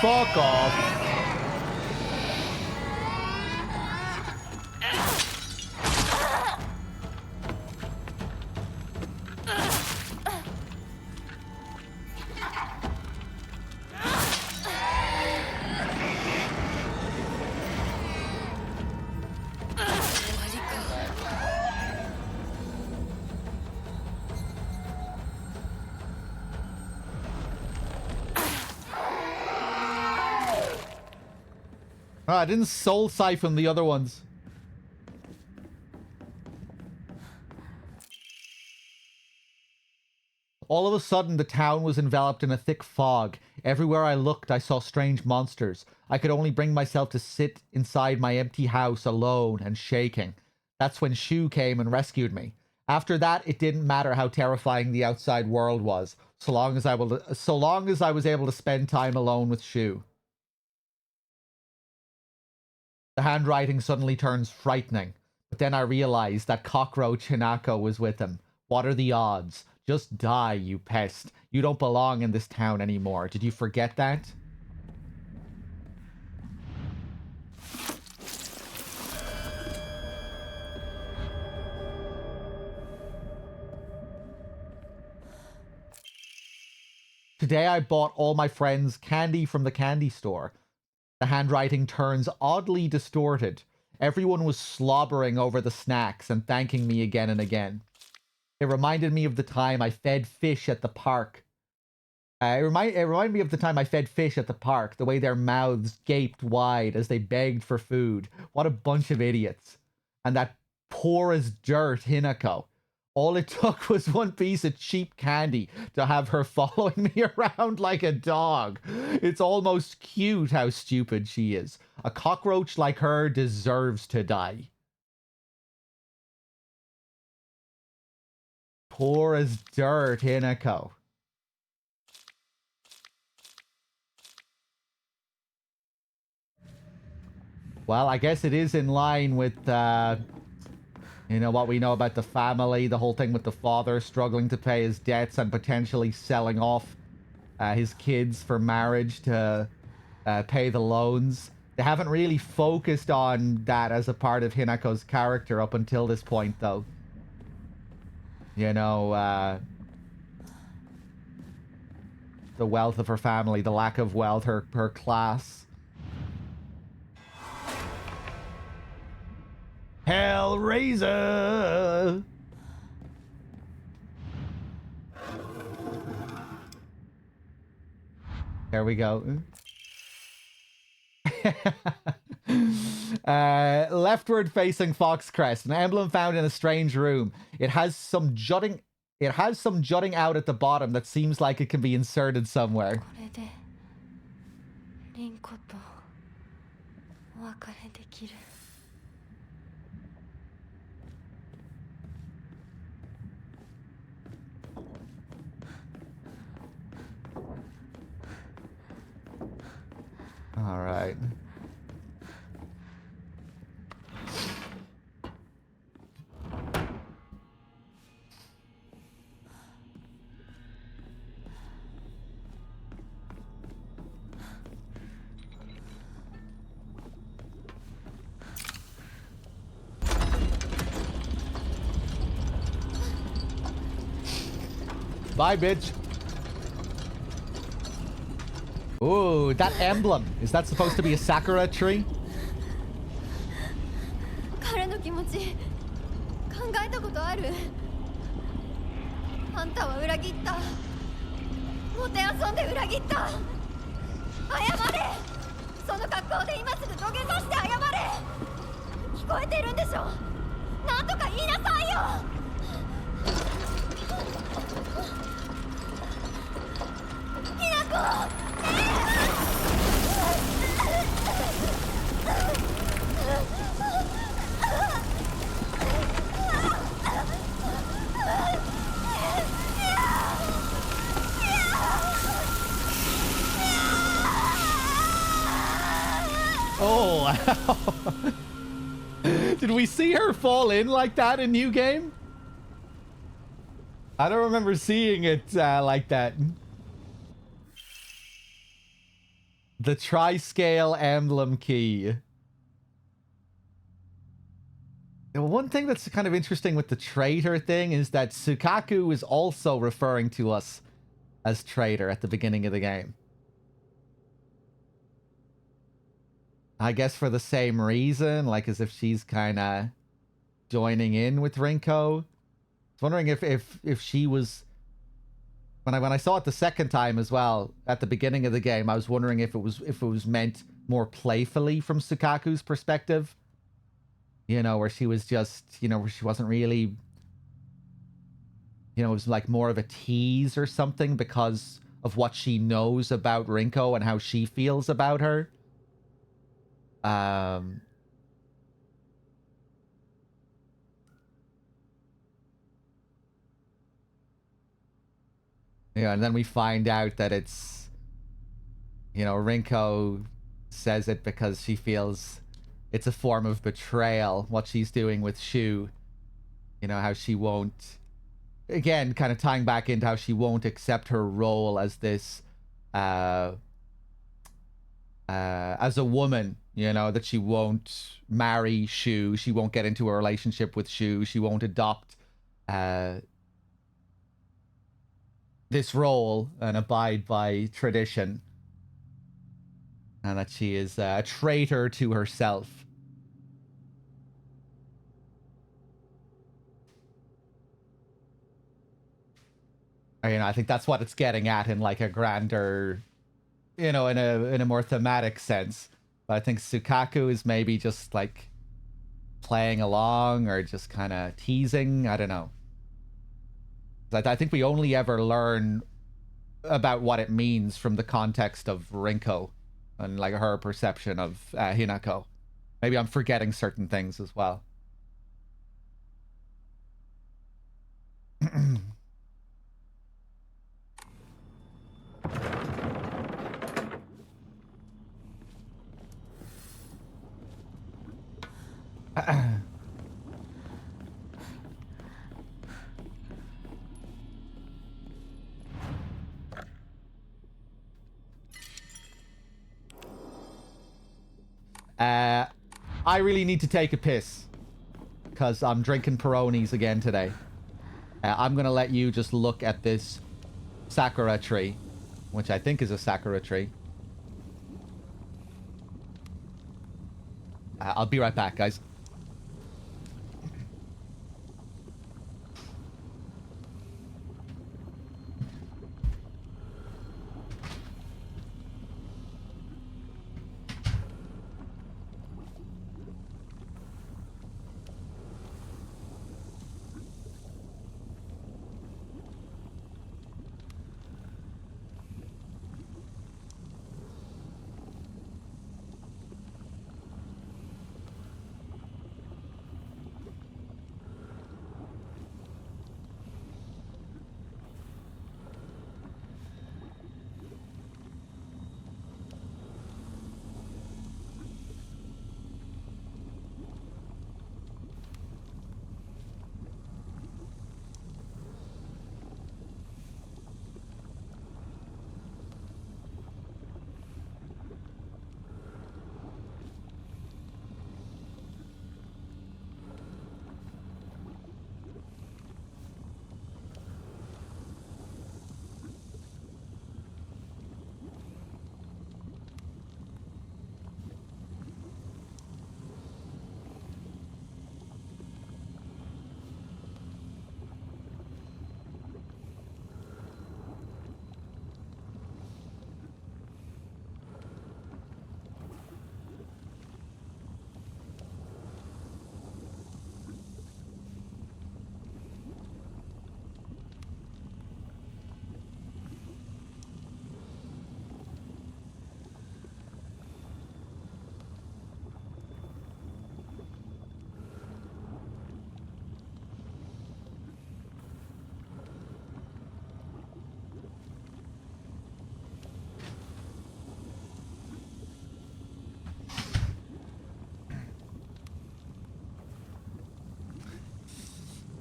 Fuck off. I didn't soul siphon the other ones. All of a sudden, the town was enveloped in a thick fog. Everywhere I looked, I saw strange monsters. I could only bring myself to sit inside my empty house alone and shaking. That's when Shu came and rescued me. After that, it didn't matter how terrifying the outside world was, so long as I was able to spend time alone with Shu. The handwriting suddenly turns frightening, but then I realized that cockroach Hinako was with him. What are the odds? Just die, you pest. You don't belong in this town anymore. Did you forget that? Today I bought all my friends candy from the candy store. The handwriting turns oddly distorted. Everyone was slobbering over the snacks and thanking me again and again. It reminded me of the time I fed fish at the park. It reminded me of the time I fed fish at the park, the way their mouths gaped wide as they begged for food. What a bunch of idiots. And that poor as dirt Hinako. All it took was one piece of cheap candy to have her following me around like a dog. It's almost cute how stupid she is. A cockroach like her deserves to die. Poor as dirt, Hinako. Well, I guess it is in line with, you know, what we know about the family, the whole thing with the father struggling to pay his debts and potentially selling off his kids for marriage to pay the loans. They haven't really focused on that as a part of Hinako's character up until this point, though. You know, the wealth of her family, the lack of wealth, her class. Hellraiser! There we go. Leftward facing Foxcrest, an emblem found in a strange room. It has some jutting out at the bottom that seems like it can be inserted somewhere. All right. Bye, bitch. Ooh, that emblem. Is that supposed to be a Sakura tree? 彼の気持ち考えたことある？あんたは裏切った。もてあそんで裏切った。謝れ。その格好で今すぐ土下座して謝れ。聞こえてるんでしょ。なんとか言いなさいよ。ひなこ。Oh, did we see her fall in like that in New Game? I don't remember seeing it like that. The tri-scale emblem key. One thing that's kind of interesting with the traitor thing is that Sukaku is also referring to us as traitor at the beginning of the game. I guess for the same reason, like as if she's kind of joining in with Rinko. I was wondering if she was... When I saw it the second time as well, at the beginning of the game, I was wondering if it was meant more playfully from Sukaku's perspective. You know, where she was just, you know, where she wasn't really... You know, it was like more of a tease or something because of what she knows about Rinko and how she feels about her. Yeah, and then we find out that it's, Rinko says it because she feels it's a form of betrayal, what she's doing with Shu. How she won't, again, kind of tying back into how she won't accept her role as this, as a woman, that she won't marry Shu, she won't get into a relationship with Shu, she won't adopt, this role and abide by tradition, and that she is a traitor to herself. I think that's what it's getting at in like a grander, in a more thematic sense. But I think Sukaku is maybe just like playing along or just kind of teasing. I don't know. I think we only ever learn about what it means from the context of Rinko and like her perception of Hinako. Maybe I'm forgetting certain things as well. I really need to take a piss because I'm drinking Peronis again today. I'm gonna let you just look at this Sakura tree, which I think is a Sakura tree. I'll be right back, guys.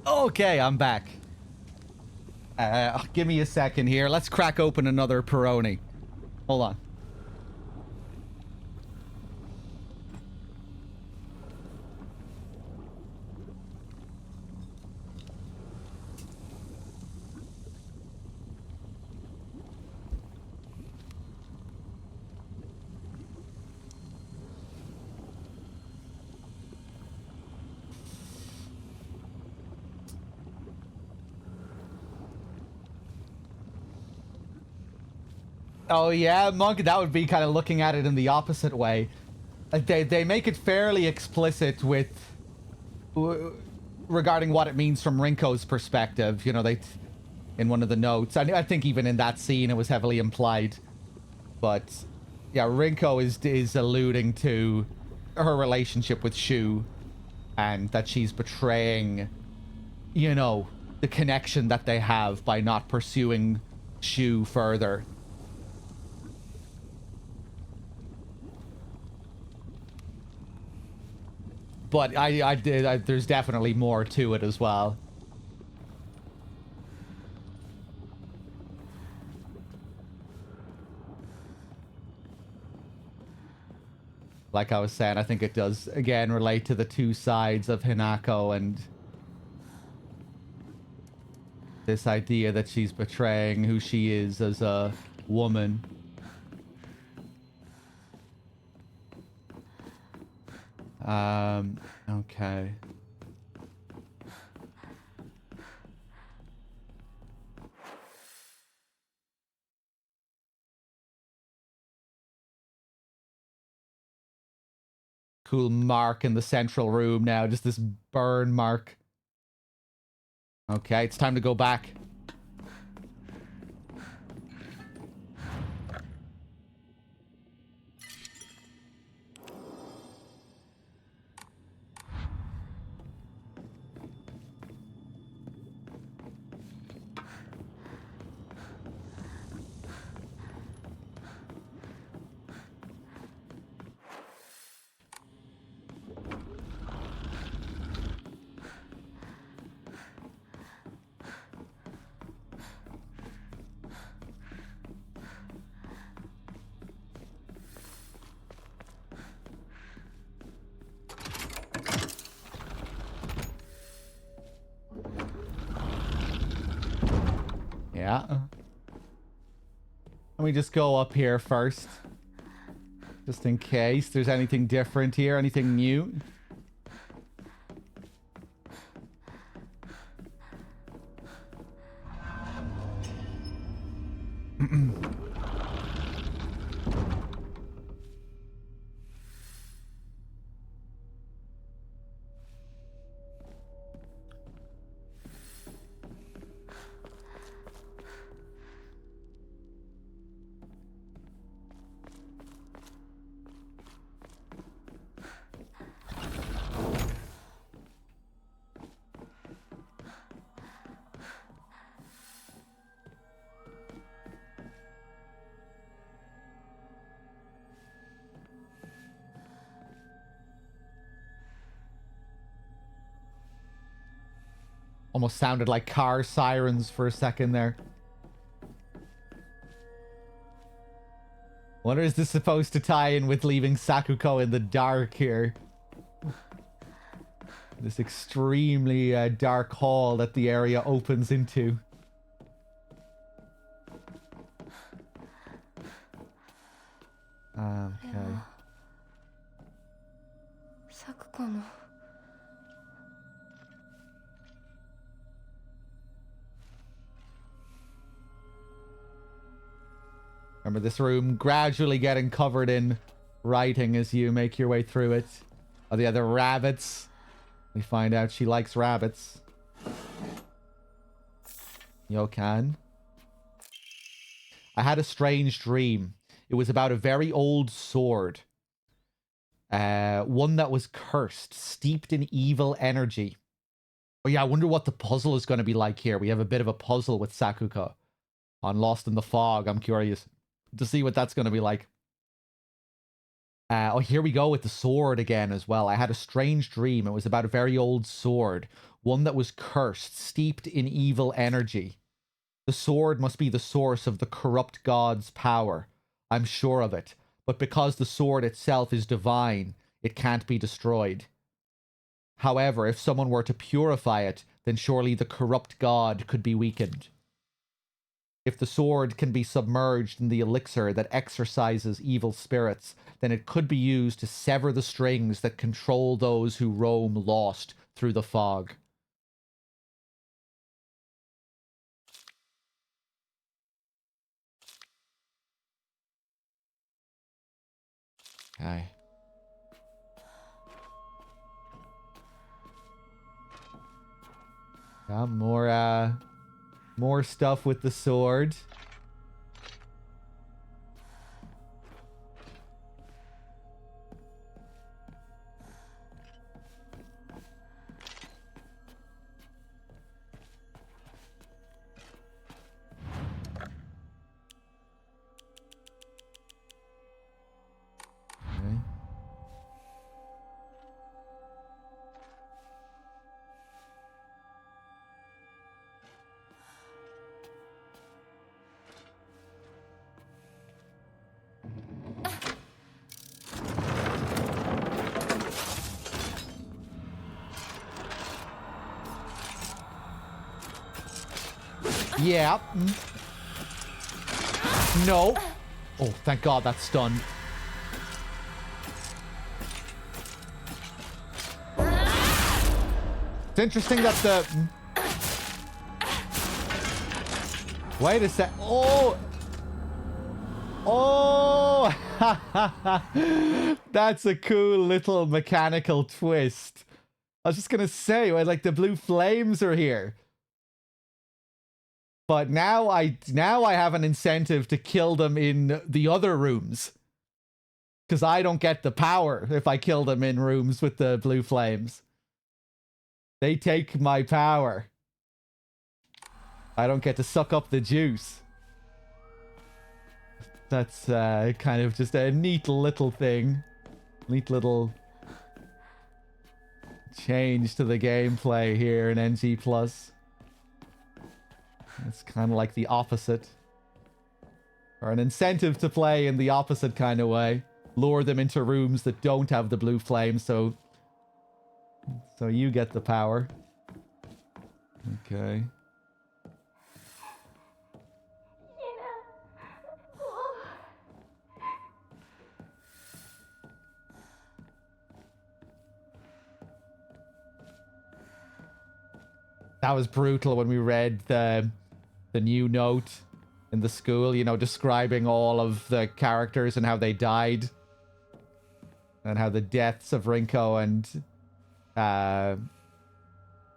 Okay, I'm back. Give me a second here. Let's crack open another Peroni. Hold on. Oh yeah, Monk, that would be kind of looking at it in the opposite way. They make it fairly explicit with regarding what it means from Rinko's perspective. in one of the notes. I think even in that scene it was heavily implied. But yeah, Rinko is alluding to her relationship with Shu and that she's betraying, you know, the connection that they have by not pursuing Shu further. But there's definitely more to it as well. Like I was saying, I think it does, again, relate to the two sides of Hinako and this idea that she's betraying who she is as a woman. Okay. Cool mark in the central room now, just this burn mark. Okay, it's time to go back. Yeah. Let me just go up here first. Just in case there's anything different here, anything new. Almost sounded like car sirens for a second there. Wonder, is this supposed to tie in with leaving Sakuko in the dark here? This extremely dark hall that the area opens into. Okay. Remember this room gradually getting covered in writing as you make your way through it. Oh, the other rabbits. We find out she likes rabbits. Yokan. I had a strange dream. It was about a very old sword. One that was cursed, steeped in evil energy. Oh yeah, I wonder what the puzzle is going to be like here. We have a bit of a puzzle with Sakuko on Lost in the Fog. I'm curious to see what that's going to be like. Oh, here we go with the sword again as well. I had a strange dream. It was about a very old sword. One that was cursed, steeped in evil energy. The sword must be the source of the corrupt god's power. I'm sure of it. But because the sword itself is divine, it can't be destroyed. However, if someone were to purify it, then surely the corrupt god could be weakened. If the sword can be submerged in the elixir that exorcises evil spirits, then it could be used to sever the strings that control those who roam lost through the fog. Okay. Yeah, more More stuff with the sword. Okay. Yeah. No. Oh, thank God that's stunned. It's interesting that the... Wait a sec. Oh! Oh! That's a cool little mechanical twist. I was just gonna say, like, the blue flames are here. But now I have an incentive to kill them in the other rooms. Because I don't get the power if I kill them in rooms with the blue flames. They take my power. I don't get to suck up the juice. That's kind of just a neat little thing. Neat little change to the gameplay here in NG+. It's kind of like the opposite. Or an incentive to play in the opposite kind of way. Lure them into rooms that don't have the blue flame, so you get the power. Okay. That was brutal when we read the new note in the school, you know, describing all of the characters and how they died. And how the deaths of Rinko and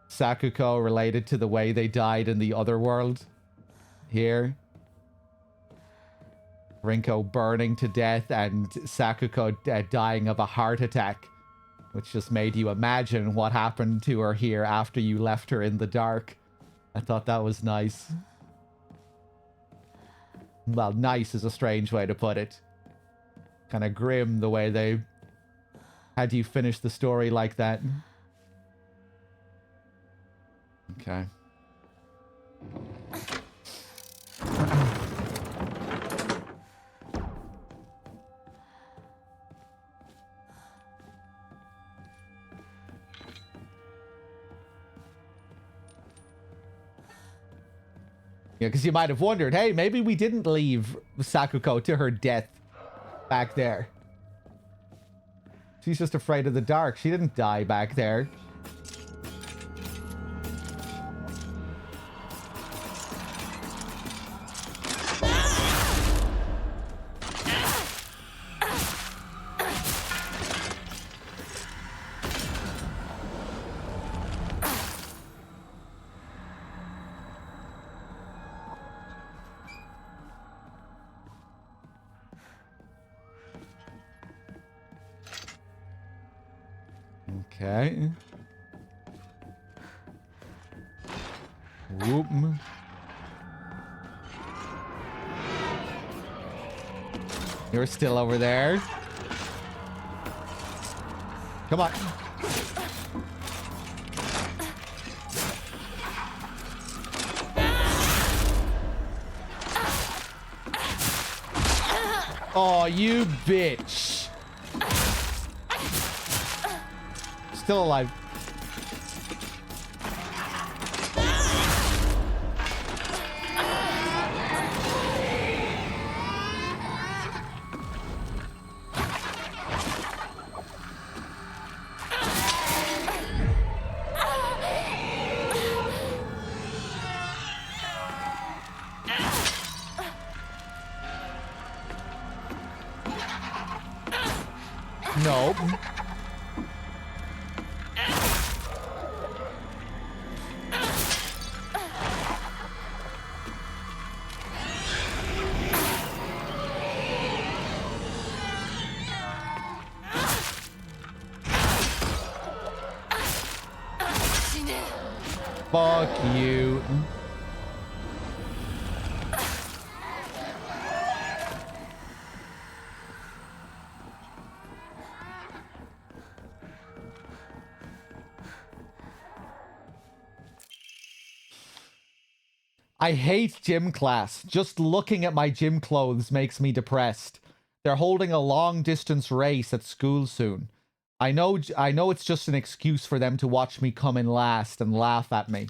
Sakuko related to the way they died in the other world. Here. Rinko burning to death and Sakuko dying of a heart attack. Which just made you imagine what happened to her here after you left her in the dark. I thought that was nice. Well, nice is a strange way to put it. Kind of grim the way they had you finish the story like that. Okay. Yeah, because you might have wondered, hey, maybe we didn't leave Sakuko to her death back there. She's just afraid of the dark. She didn't die back there. Okay. Whoop. You're still over there. Come on. Oh, you bitch. Still alive. Nope. Fuck you. I hate gym class. Just looking at my gym clothes makes me depressed. They're holding a long distance race at school soon. I know it's just an excuse for them to watch me come in last and laugh at me.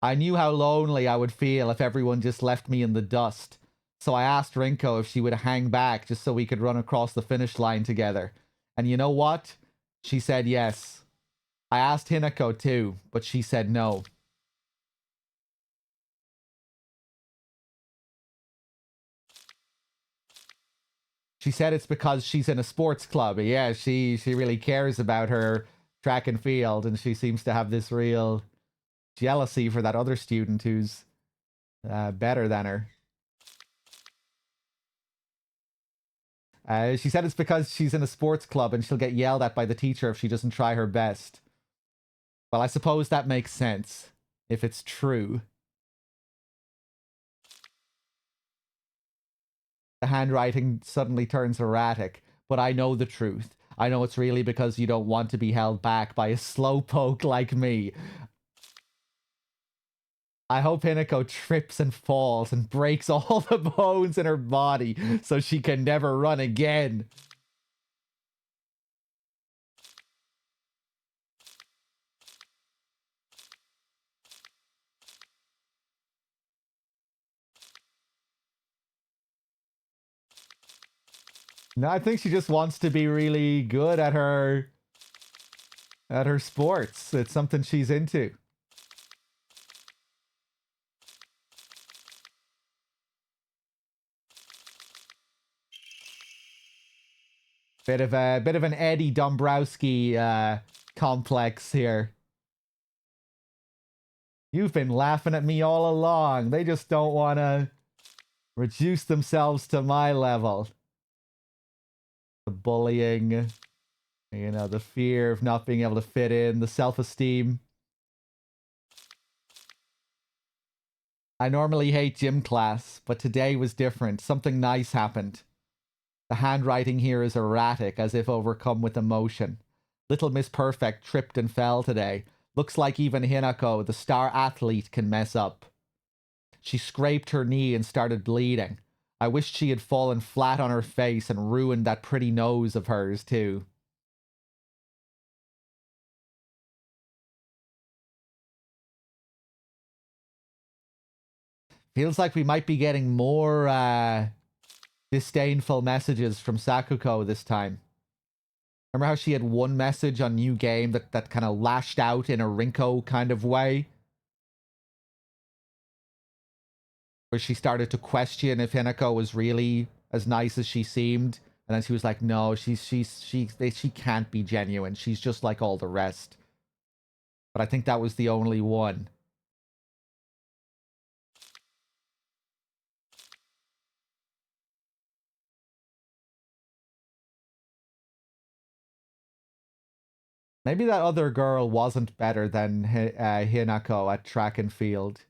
I knew how lonely I would feel if everyone just left me in the dust. So I asked Rinko if she would hang back just so we could run across the finish line together. And you know what? She said yes. I asked Hinako too, but she said no. She said it's because she's in a sports club. Yeah, she really cares about her track and field, and she seems to have this real jealousy for that other student who's better than her. She said it's because she's in a sports club and she'll get yelled at by the teacher if she doesn't try her best. Well, I suppose that makes sense, if it's true. The handwriting suddenly turns erratic, but I know the truth. I know it's really because you don't want to be held back by a slowpoke like me. I hope Hinako trips and falls and breaks all the bones in her body so she can never run again. No, I think she just wants to be really good at her sports. It's something she's into. Bit of an Eddie Dombrowski complex here. You've been laughing at me all along. They just don't want to reduce themselves to my level. The bullying, you know, the fear of not being able to fit in, the self-esteem. I normally hate gym class, but today was different. Something nice happened. The handwriting here is erratic, as if overcome with emotion. Little Miss Perfect tripped and fell today. Looks like even Hinako, the star athlete, can mess up. She scraped her knee and started bleeding. I wished she had fallen flat on her face and ruined that pretty nose of hers, too. Feels like we might be getting more disdainful messages from Sakuko this time. Remember how she had one message on New Game that kind of lashed out in a Rinko kind of way? Where she started to question if Hinako was really as nice as she seemed. And then she was like, no, she can't be genuine. She's just like all the rest. But I think that was the only one. Maybe that other girl wasn't better than Hinako at track and field.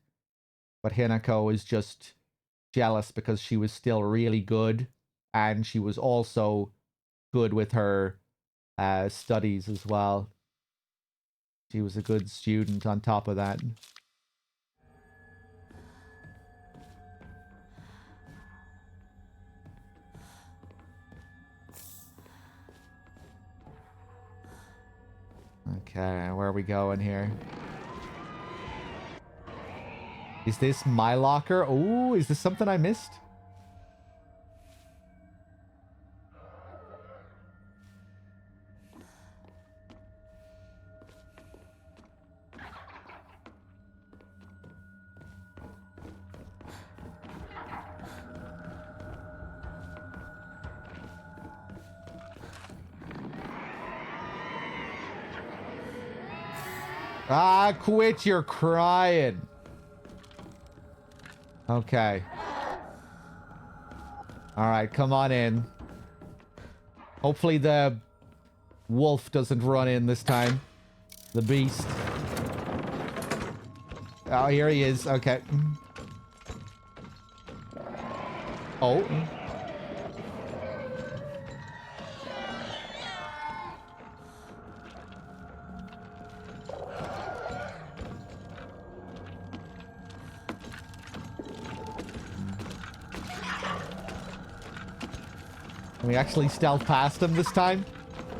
But Hinako is just jealous because she was still really good. And she was also good with her studies as well. She was a good student on top of that. Okay, where are we going here? Is this my locker? Oh, is this something I missed? Ah, quit your crying. Okay. Alright, come on in. Hopefully the wolf doesn't run in this time. The beast. Oh, here he is. Okay. Oh. We actually stealth past him this time.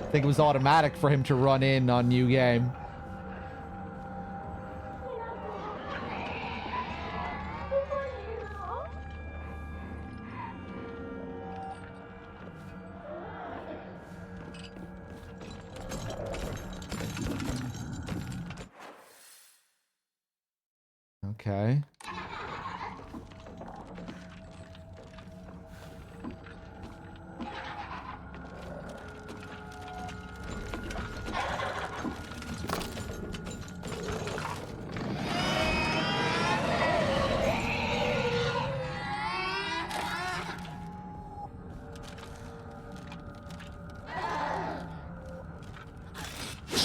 I think it was automatic for him to run in on new game. Okay.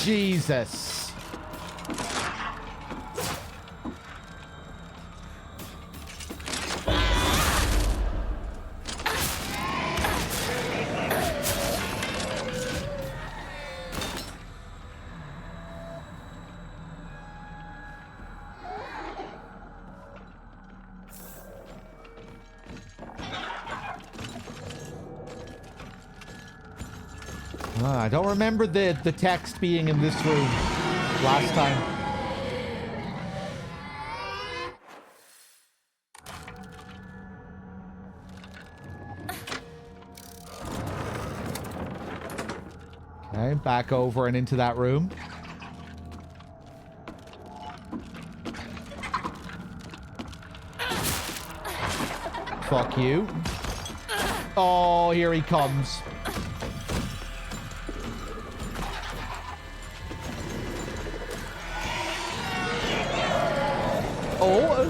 Jesus. I don't remember the text being in this room last time. Okay, back over and into that room. Fuck you. Oh, here he comes. Oh.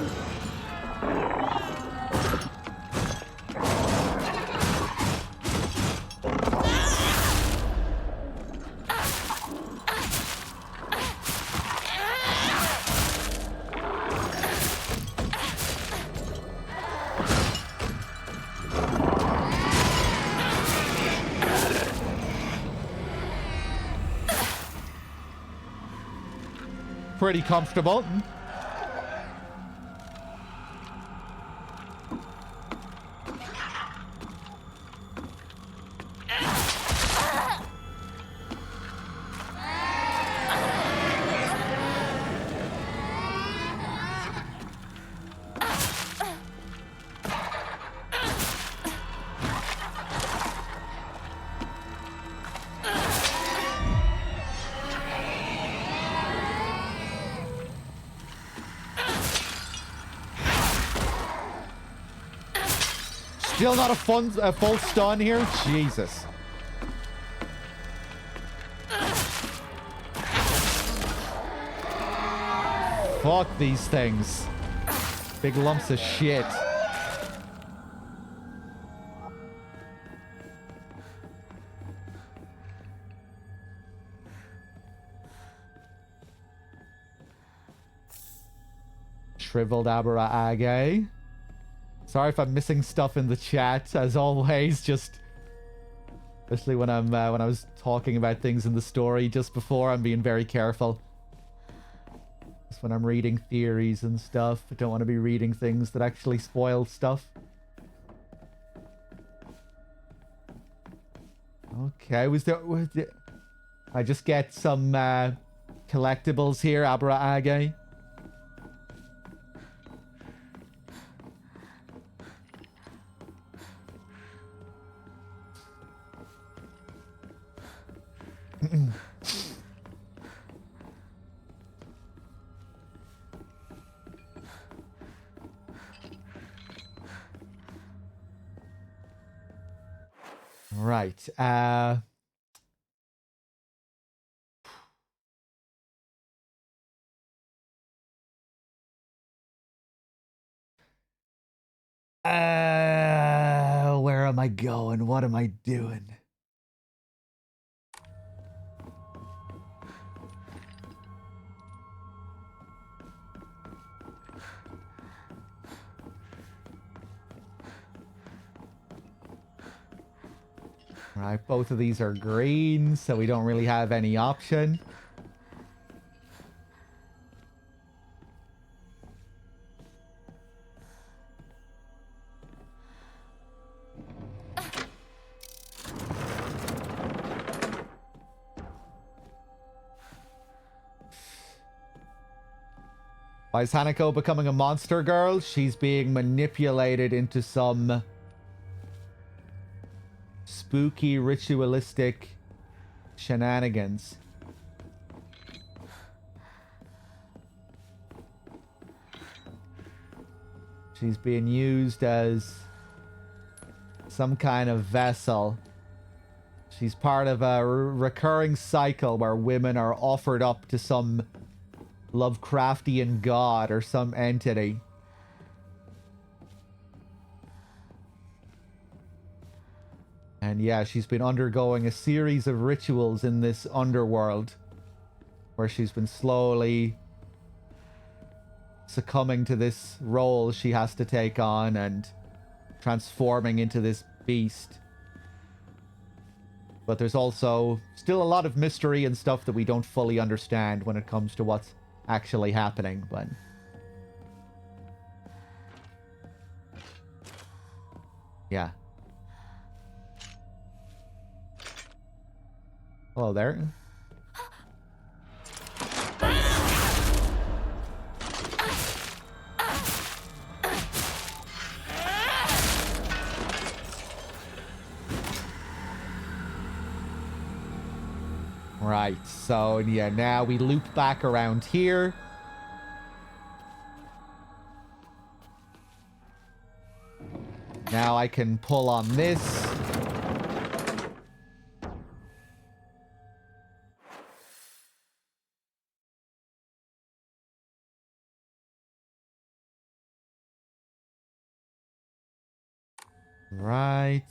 Pretty comfortable. Still not a full stun here? Jesus. Fuck these things. Big lumps of shit. Shriveled Abra Age. Sorry if I'm missing stuff in the chat, as always. Just, especially when I'm when I was talking about things in the story just before, I'm being very careful. Just when I'm reading theories and stuff, I don't want to be reading things that actually spoil stuff. Okay, I just get some collectibles here, Abra Age. Right. Where am I going? What am I doing? Right, both of these are green, so we don't really have any option. Why is Hanako becoming a monster girl? She's being manipulated into some spooky, ritualistic shenanigans. She's being used as some kind of vessel. She's part of a recurring cycle where women are offered up to some Lovecraftian god or some entity. And yeah, she's been undergoing a series of rituals in this underworld where she's been slowly succumbing to this role she has to take on and transforming into this beast. But there's also still a lot of mystery and stuff that we don't fully understand when it comes to what's actually happening, but yeah. Hello there. Right, so yeah, now we loop back around here. Now I can pull on this. Right.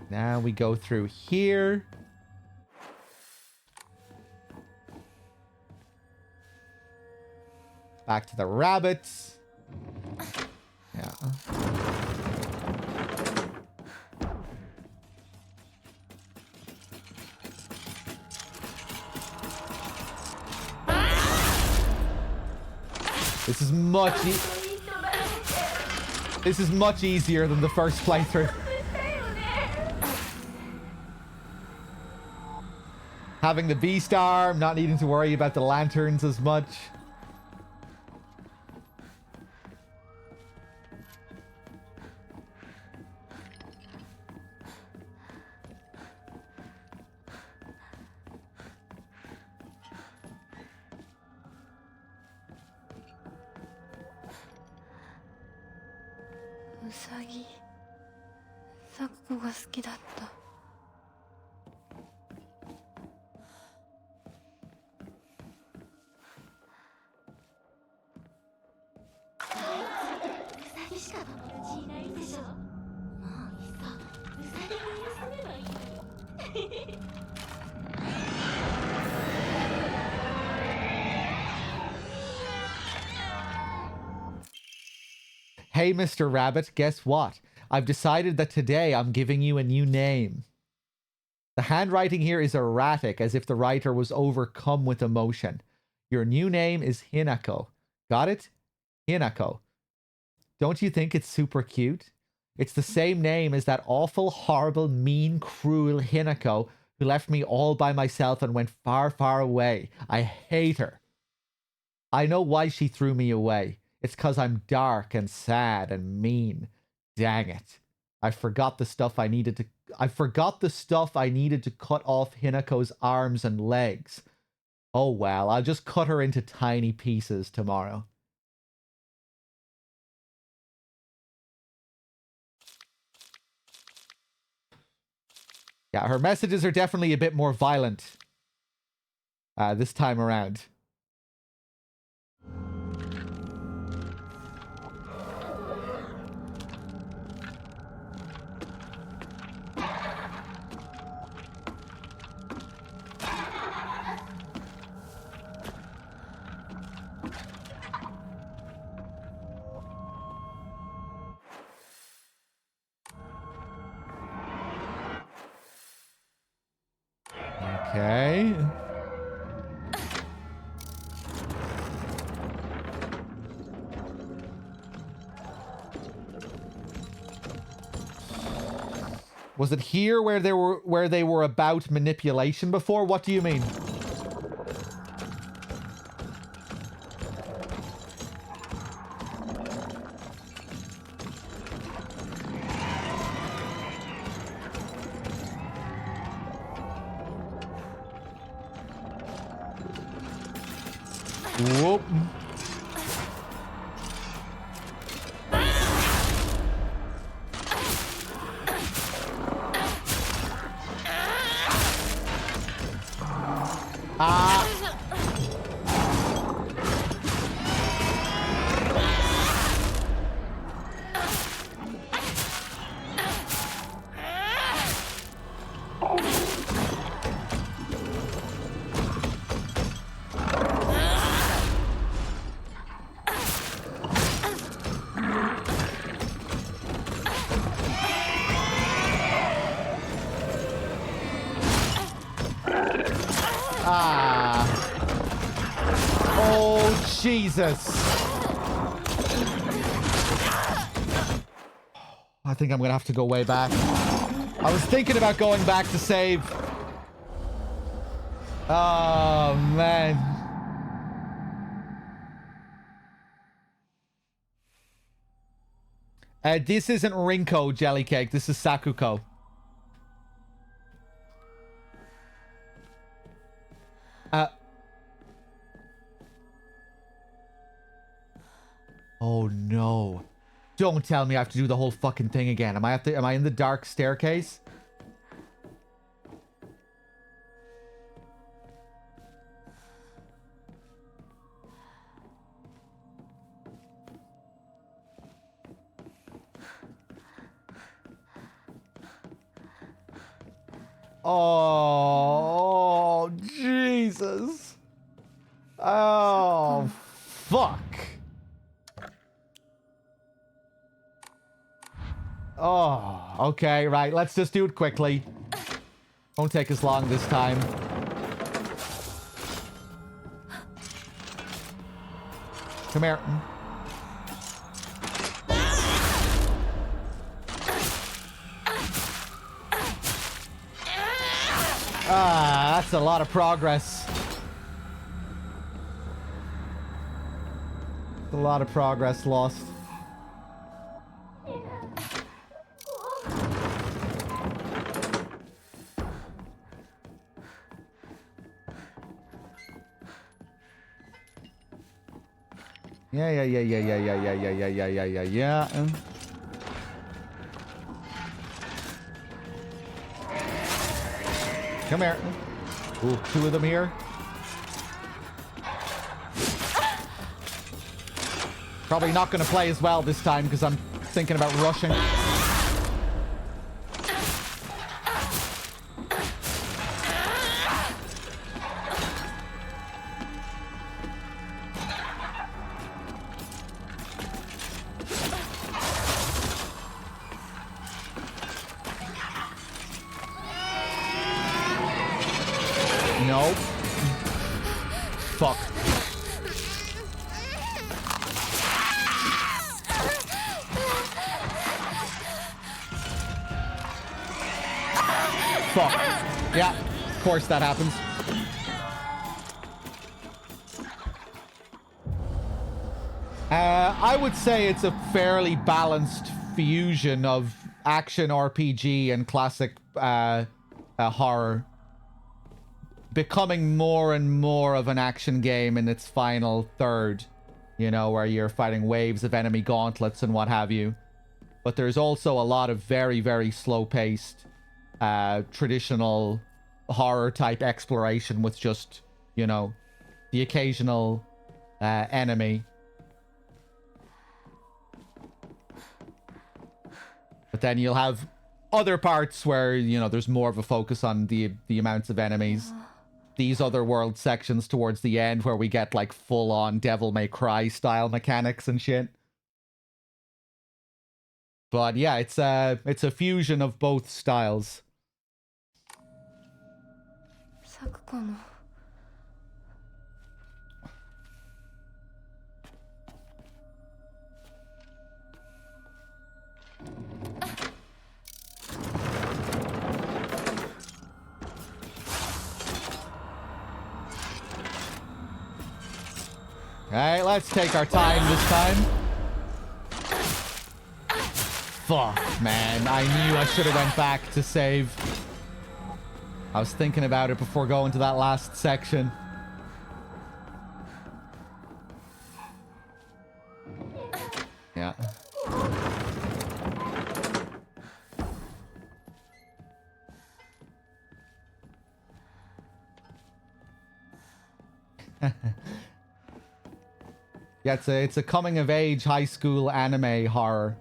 Now we go through here. Back to the rabbits. Yeah. This is much easier than the first playthrough. Having the beast arm, not needing to worry about the lanterns as much. Hey, Mr. Rabbit, guess what? I've decided that today I'm giving you a new name. The handwriting here is erratic, as if the writer was overcome with emotion. Your new name is Hinako. Got it? Hinako. Don't you think it's super cute? It's the same name as that awful, horrible, mean, cruel Hinako who left me all by myself and went far, far away. I hate her. I know why she threw me away. It's 'cause I'm dark and sad and mean. Dang it. I forgot the stuff I needed to cut off Hinako's arms and legs. Oh well, I'll just cut her into tiny pieces tomorrow. Yeah, her messages are definitely a bit more violent this time around. Okay. Was it here where they were about manipulation before? What do you mean? Whoop. Oh, Jesus. I think I'm gonna have to go way back. I was thinking about going back to save. Oh, man. This isn't Rinko Jellycake. This is Sakuko. Oh no. Don't tell me I have to do the whole fucking thing again. Am I in the dark staircase? Oh, Jesus. Oh, fuck. Oh, okay, right. Let's just do it quickly. Won't take us long this time. Come here. Ah, that's a lot of progress. A lot of progress lost. Yeah. Come here. Ooh, two of them here. Probably not going to play as well this time because I'm thinking about rushing. Nope. Fuck. Fuck. Yeah, of course that happens. I would say it's a fairly balanced fusion of action RPG and classic horror. Becoming more and more of an action game in its final third, you know, where you're fighting waves of enemy gauntlets and what have you. But there's also a lot of very, very slow-paced, traditional horror-type exploration with just, you know, the occasional enemy. But then you'll have other parts where, you know, there's more of a focus on the amounts of enemies. These other world sections towards the end where we get like full-on Devil May Cry style mechanics and shit. But yeah, it's a fusion of both styles. 咲くかな。Alright, let's take our time this time. Fuck, man. I knew I should have went back to save. I was thinking about it before going to that last section. Yeah. Yeah, it's a coming of age high school anime horror.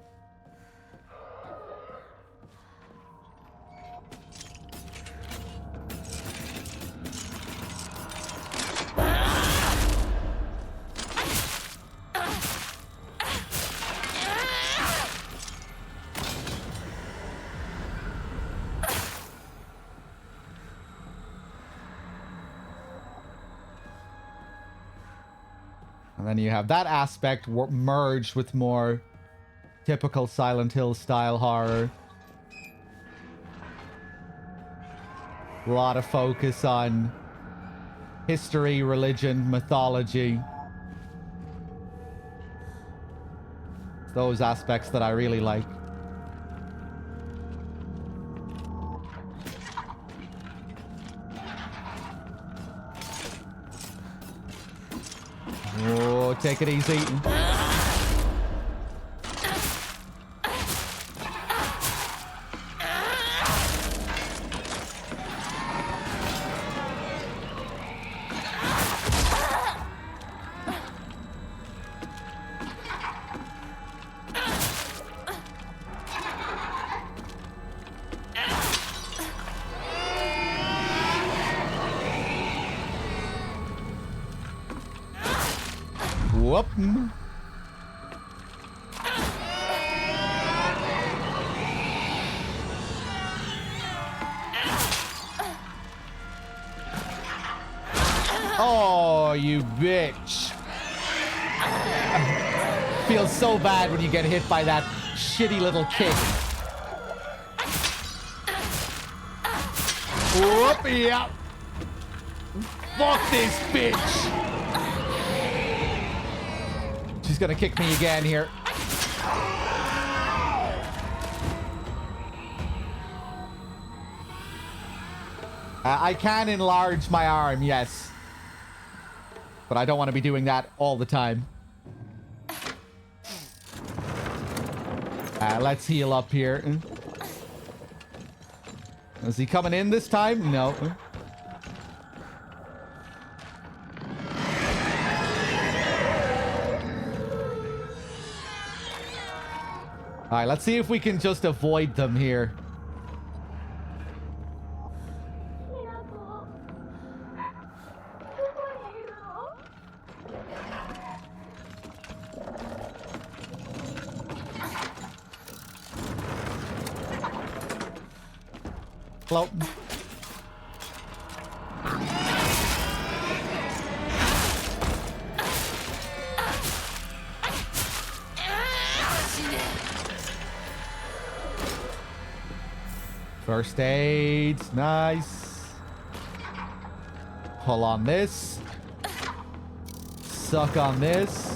And then you have that aspect merged with more typical Silent Hill style horror. A lot of focus on history, religion, mythology. Those aspects that I really like. Oh, take it easy. Whoop. Oh, you bitch. Feels so bad when you get hit by that shitty little kick. Whoop, yeah. Fuck this bitch. She's gonna kick me again here. I can enlarge my arm, yes. But I don't want to be doing that all the time. Let's heal up here. Is he coming in this time? No. Alright, let's see if we can just avoid them here. Hello. First aid, nice. Pull on this. Suck on this.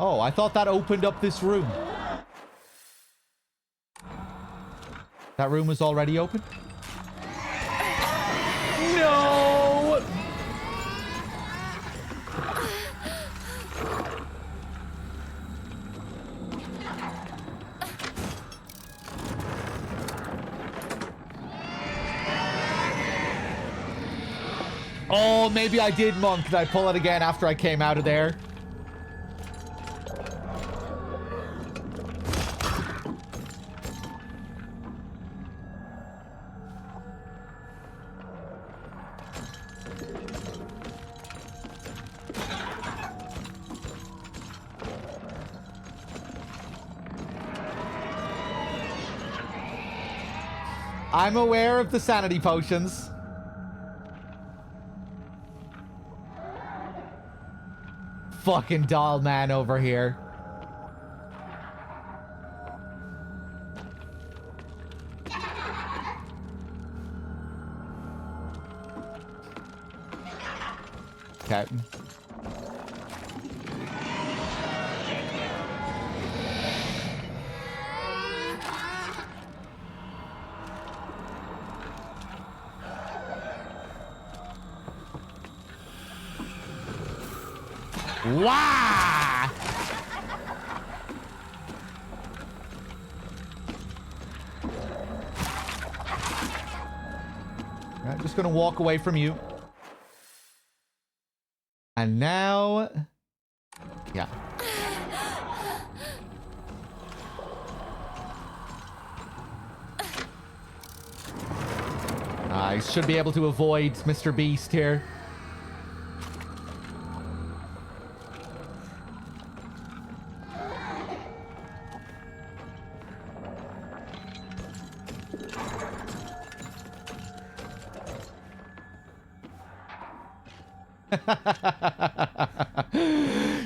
Oh, I thought that opened up this room. That room was already open? No! Oh, maybe I did, Monk. Could I pull it again after I came out of there? I'm aware of the sanity potions. Fucking doll man over here. Okay. Wow! I'm just gonna walk away from you. And now... Yeah. I should be able to avoid Mr. Beast here.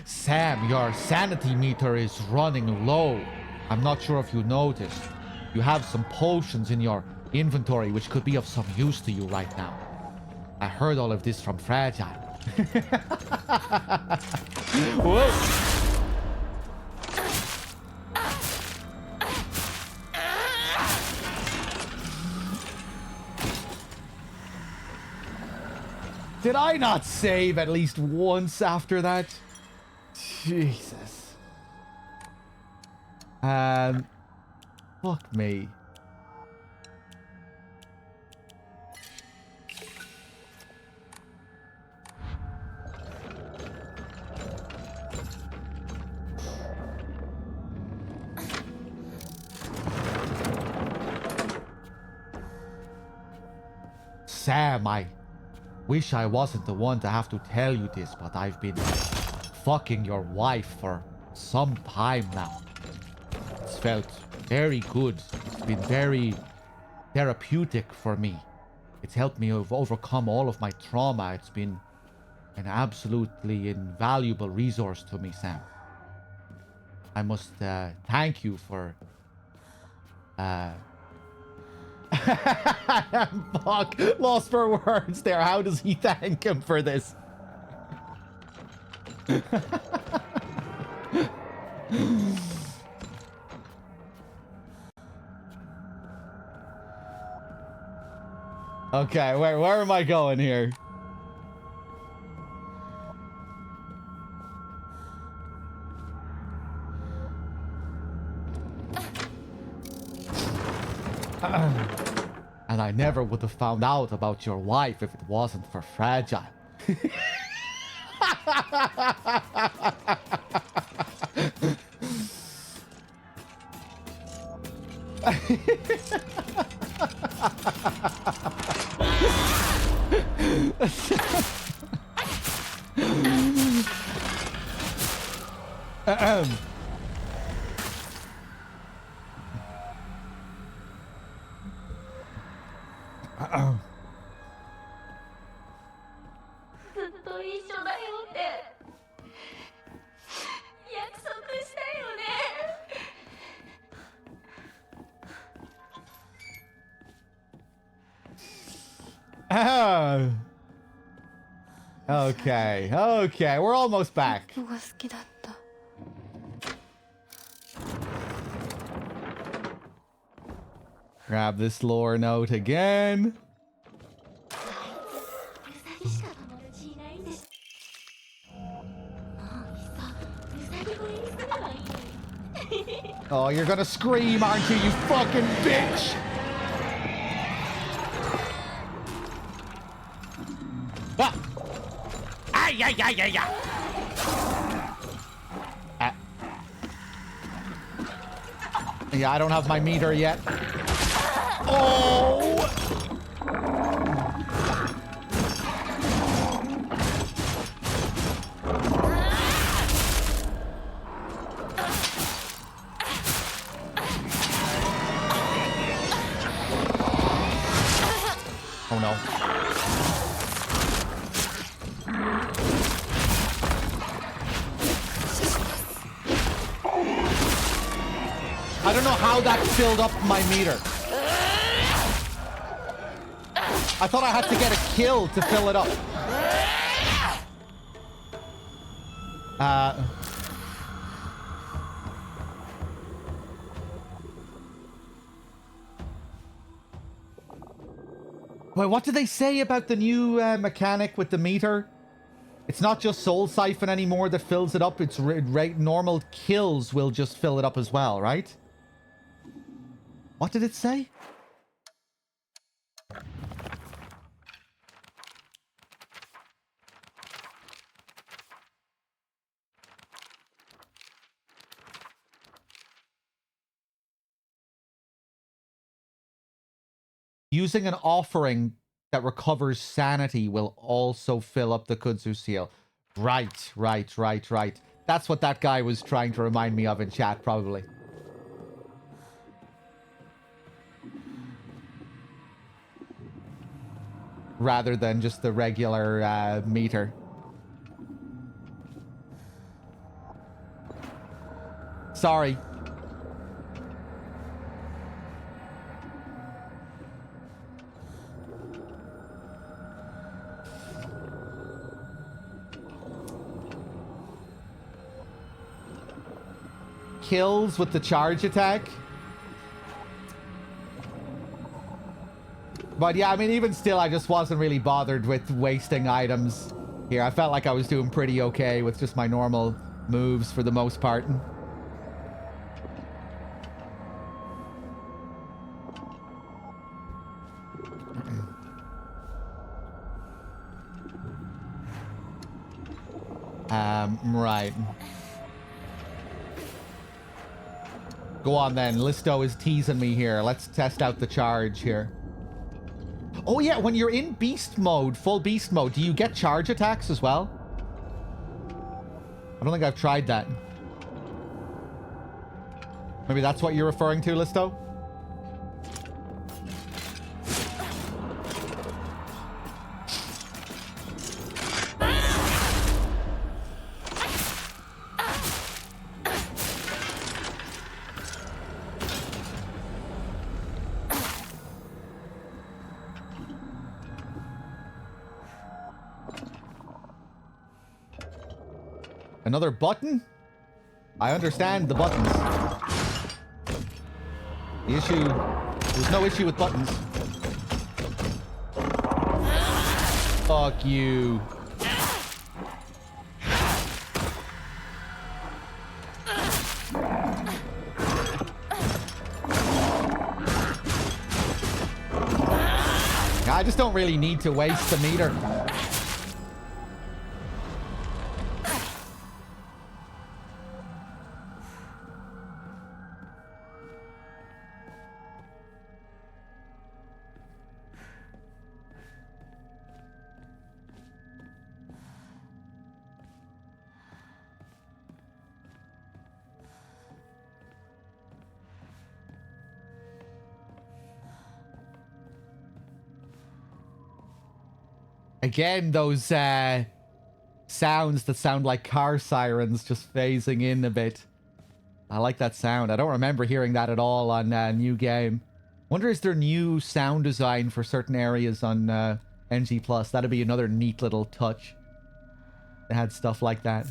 Sam, your sanity meter is running low. I'm not sure if you noticed. You have some potions in your inventory which could be of some use to you right now. I heard all of this from Fragile. Whoa! Did I not save at least once after that? Jesus. Fuck me. Sam, I wish I wasn't the one to have to tell you this, but I've been fucking your wife for some time now. It's felt very good. It's been very therapeutic for me. It's helped me overcome all of my trauma. It's been an absolutely invaluable resource to me, Sam. I must thank you for... Fuck, lost for words there. How does he thank him for this? Okay, where am I going here? And I never would have found out about your wife if it wasn't for Fragile. Okay, okay, we're almost back. Grab this lore note again. Oh, you're gonna scream, aren't you, you fucking bitch? Ah! Ay, ay, ay, ay, ay. Yeah, I don't have my meter yet. Oh! no. I don't know how that filled up my meter. I thought I had to get a kill to fill it up. Wait, what did they say about the new mechanic with the meter? It's not just Soul Siphon anymore that fills it up. It's normal kills will just fill it up as well, right? What did it say? Using an offering that recovers sanity will also fill up the Kudzu seal. Right. That's what that guy was trying to remind me of in chat, probably. Rather than just the regular meter. Sorry. Kills with the charge attack. But yeah, I mean, even still, I just wasn't really bothered with wasting items here. I felt like I was doing pretty okay with just my normal moves for the most part. Right. Go on then. Listo is teasing me here. Let's test out the charge here. Oh yeah, when you're in beast mode, full beast mode, do you get charge attacks as well? I don't think I've tried that. Maybe that's what you're referring to, Listo? Another button? I understand the buttons. The issue... There's no issue with buttons. Fuck you. I just don't really need to waste the meter. Again, those sounds that sound like car sirens just phasing in a bit. I like that sound. I don't remember hearing that at all on New Game. Wonder is there new sound design for certain areas on NG+. That'd be another neat little touch. They had stuff like that.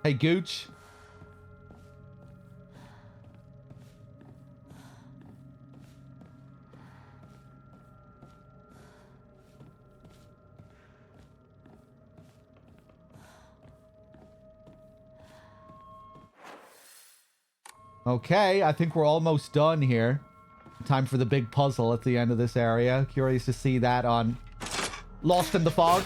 Hey, Gooch. Okay, I think we're almost done here. Time for the big puzzle at the end of this area. Curious to see that on Lost in the Fog.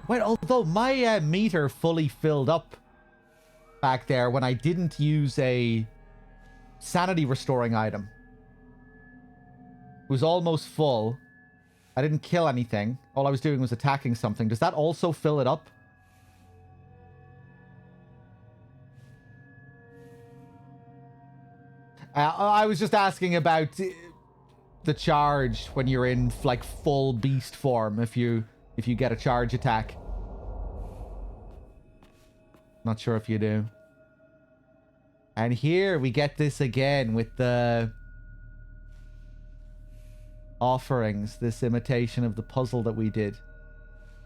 Wait, although my meter fully filled up back there when I didn't use a sanity restoring item. It was almost full. I didn't kill anything. All I was doing was attacking something. Does that also fill it up? I was just asking about the charge when you're in like full beast form. If you get a charge attack. Not sure if you do. And here we get this again with the offerings, this imitation of the puzzle that we did.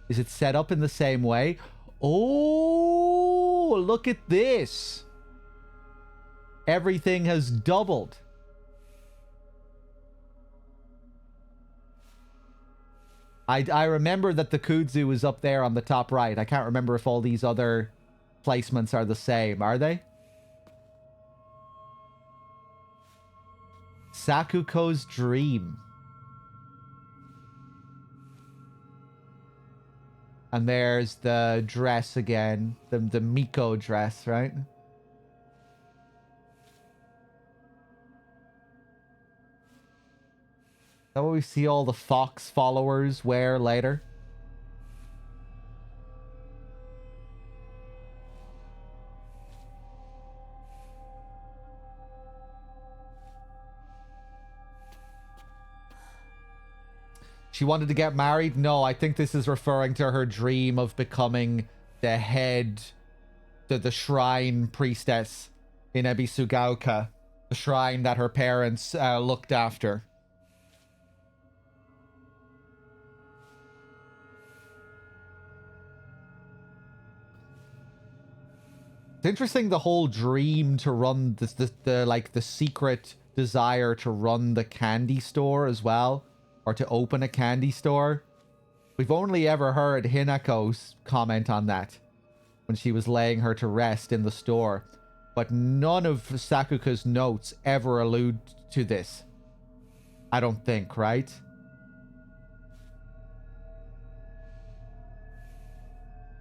Is it set up in the same way? Oh, look at this. Everything has doubled. I remember that the kudzu was up there on the top right. I can't remember if all these other placements are the same. Are they? Sakuko's dream. And there's the dress again. The Miko dress, right? Is that what we see all the Fox followers wear later? She wanted to get married? No, I think this is referring to her dream of becoming the head, the shrine priestess in Ebisugaoka. The shrine that her parents looked after. It's interesting, the whole dream to run the secret desire to run the candy store as well, or to open a candy store. We've only ever heard Hinako's comment on that when she was laying her to rest in the store, but none of Sakuka's notes ever allude to this. I don't think, right?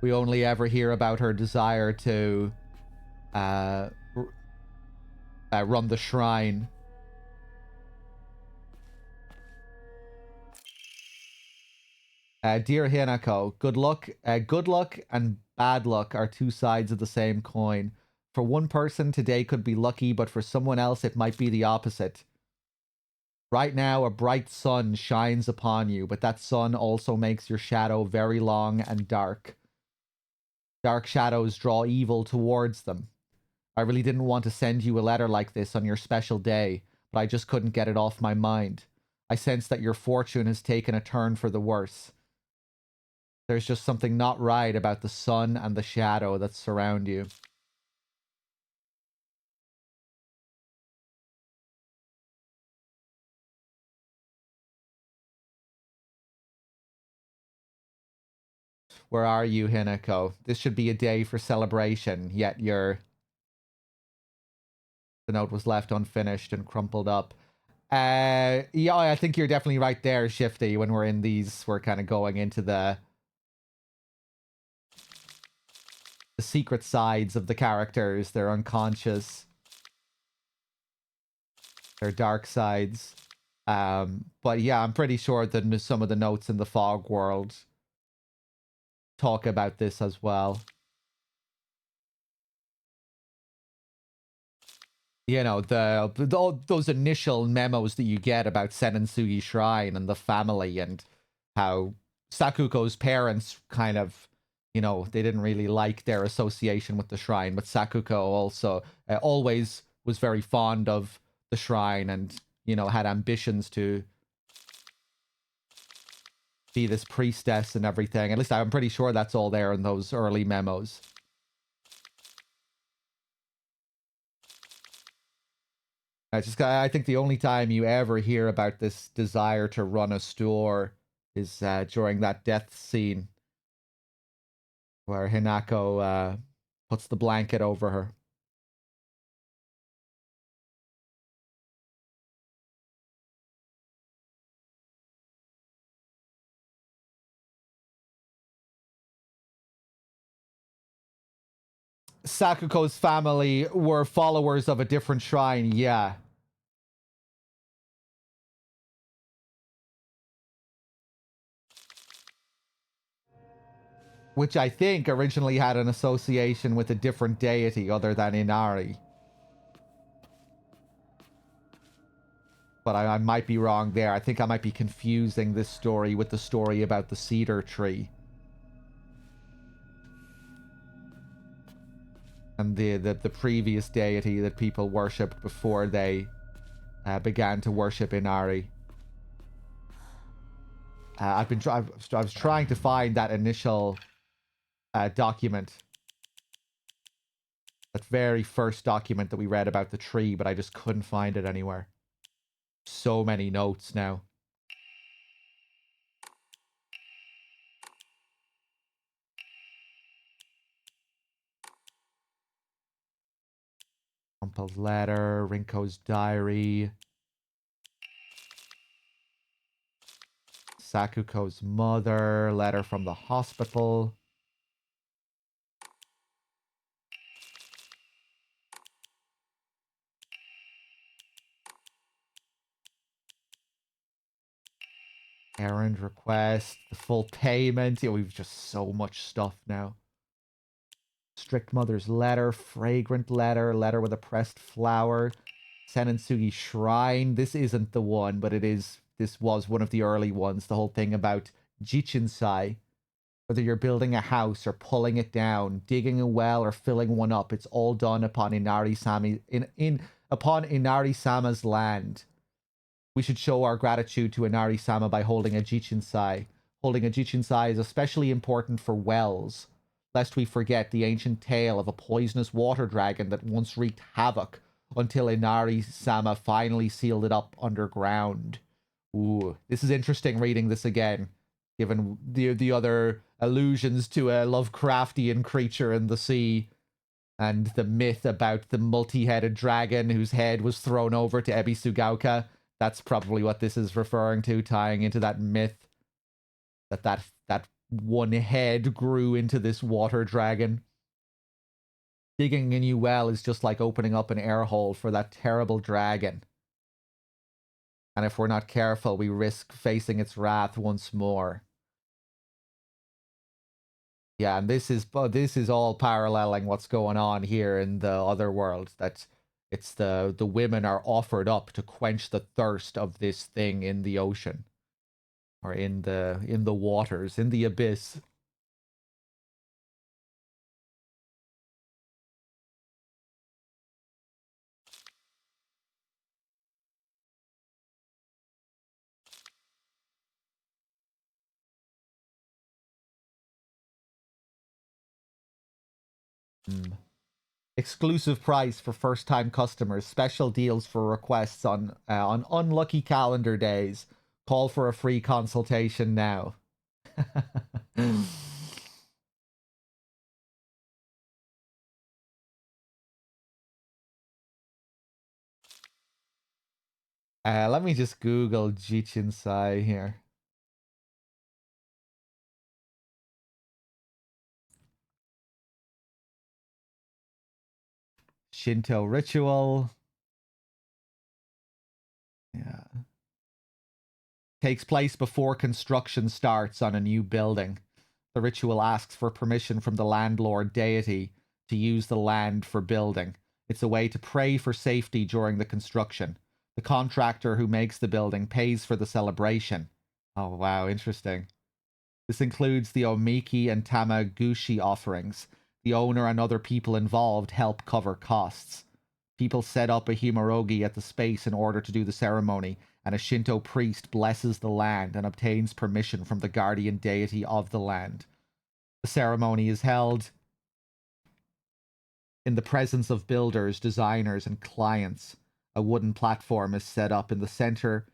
We only ever hear about her desire to run the shrine. Dear Hinako, good luck and bad luck are two sides of the same coin. For one person, today could be lucky, but for someone else, it might be the opposite. Right now, a bright sun shines upon you, but that sun also makes your shadow very long and dark. Dark shadows draw evil towards them. I really didn't want to send you a letter like this on your special day, but I just couldn't get it off my mind. I sense that your fortune has taken a turn for the worse. There's just something not right about the sun and the shadow that surround you. Where are you, Hinako? This should be a day for celebration, yet the note was left unfinished and crumpled up. Yeah, I think you're definitely right there, Shifty. When we're in these, we're kind of going into the secret sides of the characters, their unconscious, their dark sides. But yeah, I'm pretty sure that some of the notes in the Fog World talk about this as well. You know, those initial memos that you get about Senensugi Shrine and the family, and how Sakuko's parents kind of, you know, they didn't really like their association with the shrine, but Sakuko also always was very fond of the shrine and, you know, had ambitions to be this priestess and everything. At least I'm pretty sure that's all there in those early memos. I think the only time you ever hear about this desire to run a store is during that death scene where Hinako puts the blanket over her. Sakuko's family were followers of a different shrine, yeah. Which I think originally had an association with a different deity other than Inari. But I might be wrong there. I think I might be confusing this story with the story about the cedar tree. And the previous deity that people worshipped before they began to worship Inari. I was trying to find that initial document. That very first document that we read about the tree, but I just couldn't find it anywhere. So many notes now. Crumpled letter, Rinko's diary. Sakuko's mother, letter from the hospital. Errand request, the full payment. Yeah, we've just so much stuff now. Strict mother's letter, fragrant letter, letter with a pressed flower. Senensugi shrine. This isn't the one, but it is. This was one of the early ones. The whole thing about Jichinsai. Whether you're building a house or pulling it down, digging a well or filling one up, it's all done upon upon Inari-sama's land. We should show our gratitude to Inari-sama by holding a Jichinsai. Holding a Jichinsai is especially important for wells, lest we forget the ancient tale of a poisonous water dragon that once wreaked havoc until Inari-sama finally sealed it up underground. Ooh, this is interesting reading this again, given the other allusions to a Lovecraftian creature in the sea, and the myth about the multi-headed dragon whose head was thrown over to Ebisugaoka. That's probably what this is referring to, tying into that myth that one head grew into this water dragon. Digging a new well is just like opening up an air hole for that terrible dragon. And if we're not careful, we risk facing its wrath once more. Yeah, and this is all paralleling what's going on here in the other world. That it's the women are offered up to quench the thirst of this thing in the ocean, or in the waters, in the abyss. Exclusive price for first-time customers. Special deals for requests on unlucky calendar days. Call for a free consultation now. Let me just Google Jichinsai here. Shinto ritual. Yeah. Takes place before construction starts on a new building. The ritual asks for permission from the landlord deity to use the land for building. It's a way to pray for safety during the construction. The contractor who makes the building pays for the celebration. Oh, wow, interesting. This includes the Omiki and Tamaguchi offerings. The owner and other people involved help cover costs. People set up a himorogi at the space in order to do the ceremony, and a Shinto priest blesses the land and obtains permission from the guardian deity of the land. The ceremony is held in the presence of builders, designers, and clients. A wooden platform is set up in the center,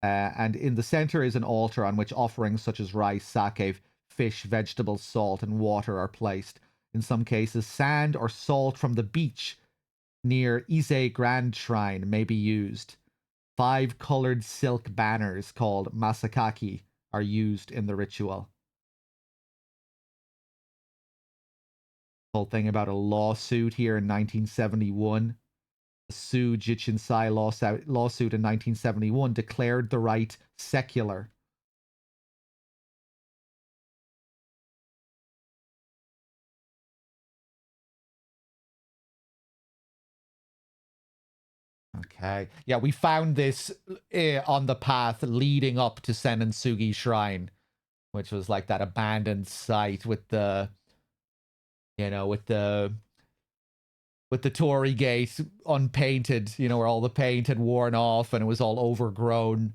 and in the center is an altar on which offerings such as rice, sake, fish, vegetables, salt, and water are placed. In some cases, sand or salt from the beach near Ise Grand Shrine may be used. 5 colored silk banners called masakaki are are used in the ritual. Whole thing about a lawsuit here in 1971. The Su Jichinsai lawsuit in 1971 declared the rite secular. Okay. Yeah, we found this on the path leading up to Senensugi Shrine, which was like that abandoned site with the, you know, with the Torii gate unpainted, you know, where all the paint had worn off and it was all overgrown.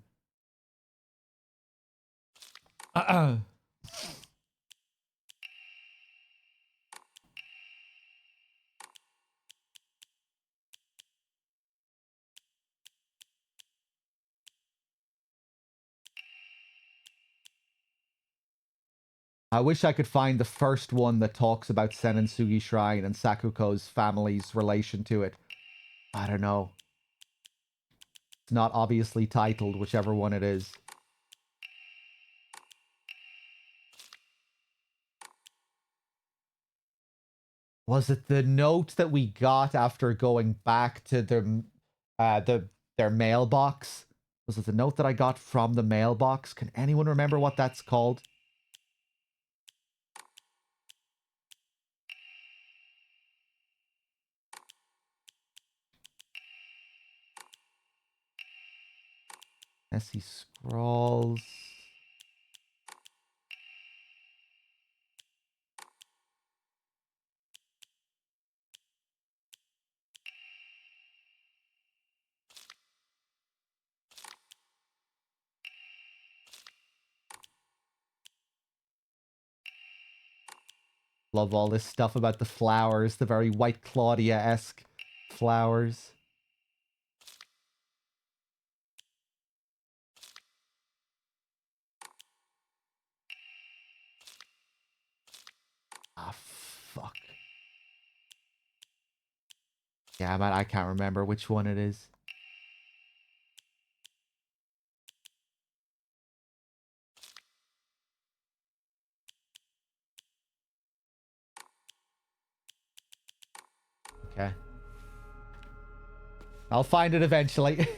I wish I could find the first one that talks about Senensugi Shrine and Sakuko's family's relation to it. I don't know. It's not obviously titled, whichever one it is. Was it the note that we got after going back to their mailbox? Was it the note that I got from the mailbox? Can anyone remember what that's called? Messy scrawls. Love all this stuff about the flowers, the very White Claudia-esque flowers. Ah, fuck. Yeah, man, I can't remember which one it is. Okay. I'll find it eventually.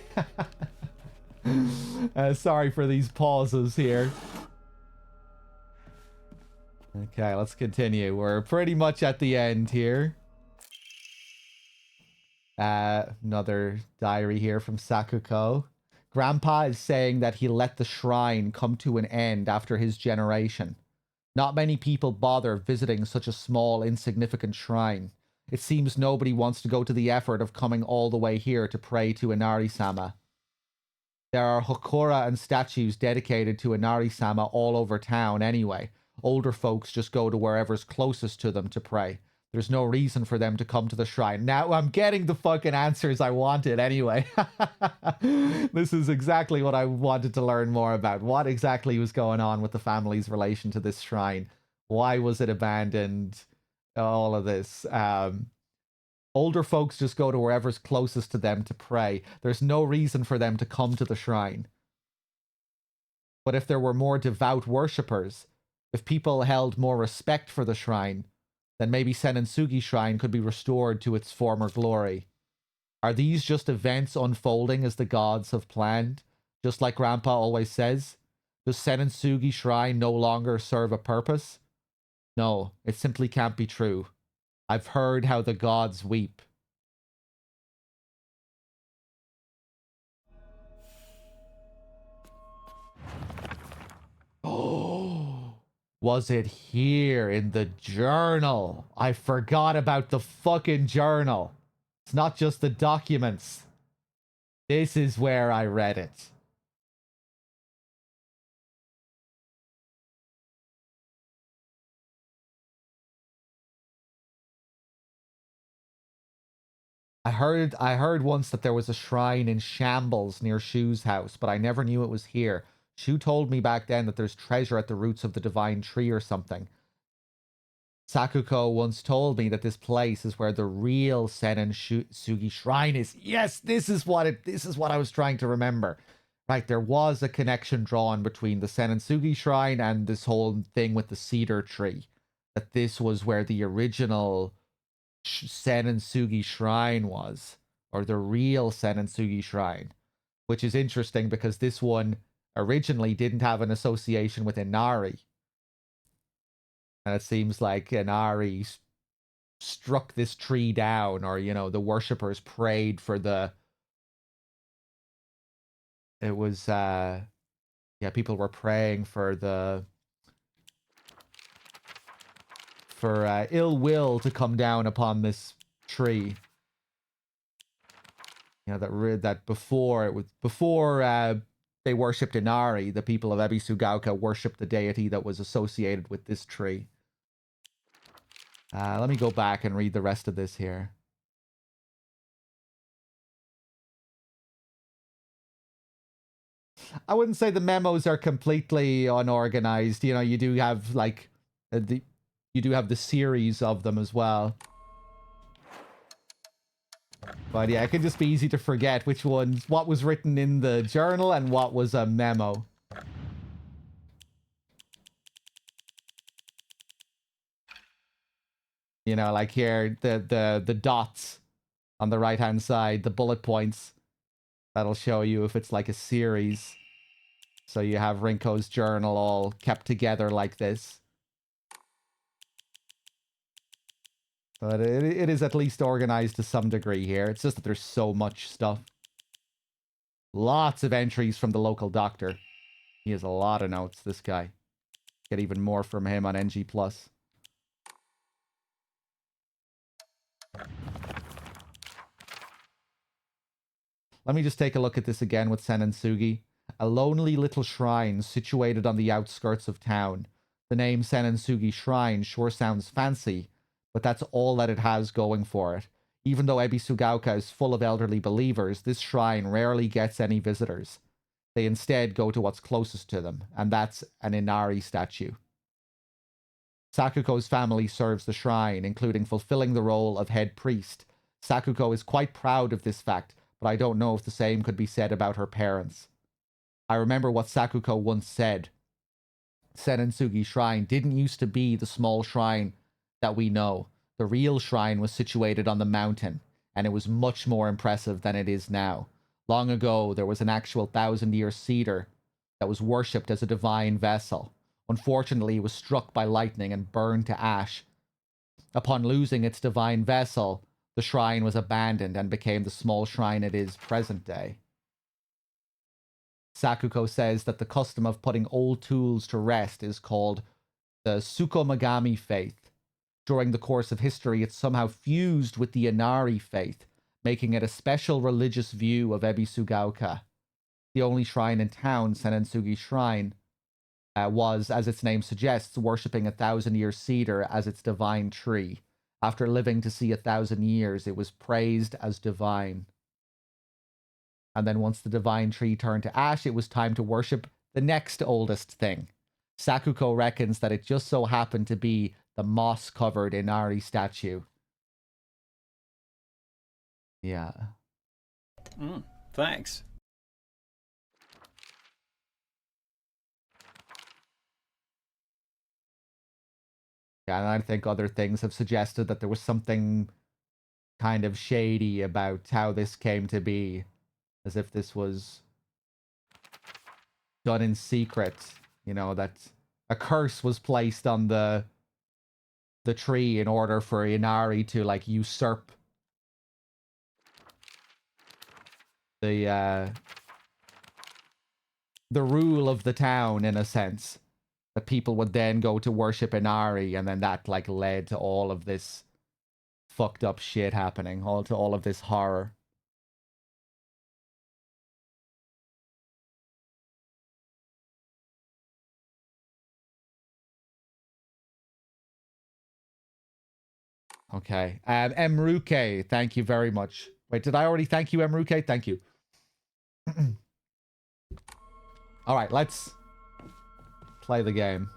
Sorry for these pauses here. Okay, let's continue. We're pretty much at the end here. Another diary here from Sakuko. Grandpa is saying that he let the shrine come to an end after his generation. Not many people bother visiting such a small, insignificant shrine. It seems nobody wants to go to the effort of coming all the way here to pray to Inari-sama. There are hokora and statues dedicated to Inari-sama all over town anyway. Older folks just go to wherever's closest to them to pray. There's no reason for them to come to the shrine. Now I'm getting the fucking answers I wanted anyway. This is exactly what I wanted to learn more about. What exactly was going on with the family's relation to this shrine? Why was it abandoned? All of this. Older folks just go to wherever's closest to them to pray. There's no reason for them to come to the shrine. But if there were more devout worshippers, if people held more respect for the shrine, then maybe Senensugi Shrine could be restored to its former glory. Are these just events unfolding as the gods have planned? Just like Grandpa always says? Does Senensugi Shrine no longer serve a purpose? No, it simply can't be true. I've heard how the gods weep. Oh, was it here in the journal? I forgot about the fucking journal. It's not just the documents. This is where I read it. I heard once that there was a shrine in shambles near Shu's house, but I never knew it was here. Shu told me back then that there's treasure at the roots of the divine tree or something. Sakuko once told me that this place is where the real Senensugi Shrine is. Yes, this is what I was trying to remember. Right, there was a connection drawn between the Senensugi Shrine and this whole thing with the cedar tree. that this was where the original Senensugi Shrine was, or the real Senensugi Shrine, which is interesting because this one originally didn't have an association with Inari. And it seems like Inari struck this tree down, or, you know, the worshippers prayed for the... It was, yeah, people were praying for the... for ill will to come down upon this tree. You know, that before it was... Before they worshipped Inari, the people of Ebisugaoka worshipped the deity that was associated with this tree. Let me go back and read the rest of this here. I wouldn't say the memos are completely unorganized. You know, you do have like you do have the series of them as well. But yeah, it can just be easy to forget which ones, what was written in the journal and what was a memo. You know, like here, the dots on the right-hand side, the bullet points, that'll show you if it's like a series. So you have Rinko's journal all kept together like this. But it is at least organized to some degree here. It's just that there's so much stuff. Lots of entries from the local doctor. He has a lot of notes, this guy. Get even more from him on NG+. Let me just take a look at this again with Senensugi. A lonely little shrine situated on the outskirts of town. The name Senensugi Shrine sure sounds fancy, but that's all that it has going for it. Even though Ebisugaoka is full of elderly believers, this shrine rarely gets any visitors. They instead go to what's closest to them, and that's an Inari statue. Sakuko's family serves the shrine, including fulfilling the role of head priest. Sakuko is quite proud of this fact, but I don't know if the same could be said about her parents. I remember what Sakuko once said. Senensugi Shrine didn't used to be the small shrine that we know. The real shrine was situated on the mountain, and it was much more impressive than it is now. Long ago, there was an actual 1,000-year cedar that was worshipped as a divine vessel. Unfortunately, it was struck by lightning and burned to ash. Upon losing its divine vessel, the shrine was abandoned and became the small shrine it is present day. Sakuko says that the custom of putting old tools to rest is called the Sukomagami faith. During the course of history, it somehow fused with the Inari faith, making it a special religious view of Ebisugaoka. The only shrine in town, Senensugi Shrine, was, as its name suggests, worshipping a 1,000-year cedar as its divine tree. After living to see 1,000 years, it was praised as divine. And then once the divine tree turned to ash, it was time to worship the next oldest thing. Sakuko reckons that it just so happened to be the moss-covered Inari statue. Yeah. Thanks. Yeah, and I think other things have suggested that there was something kind of shady about how this came to be. As if this was done in secret. You know, that a curse was placed on the tree in order for Inari to, like, usurp the rule of the town, in a sense. That people would then go to worship Inari, and then that, like, led to all of this fucked up shit happening. All of this horror. Okay. Emruke, thank you very much. Wait, did I already thank you, Emruke? Thank you. All right, let's play the game.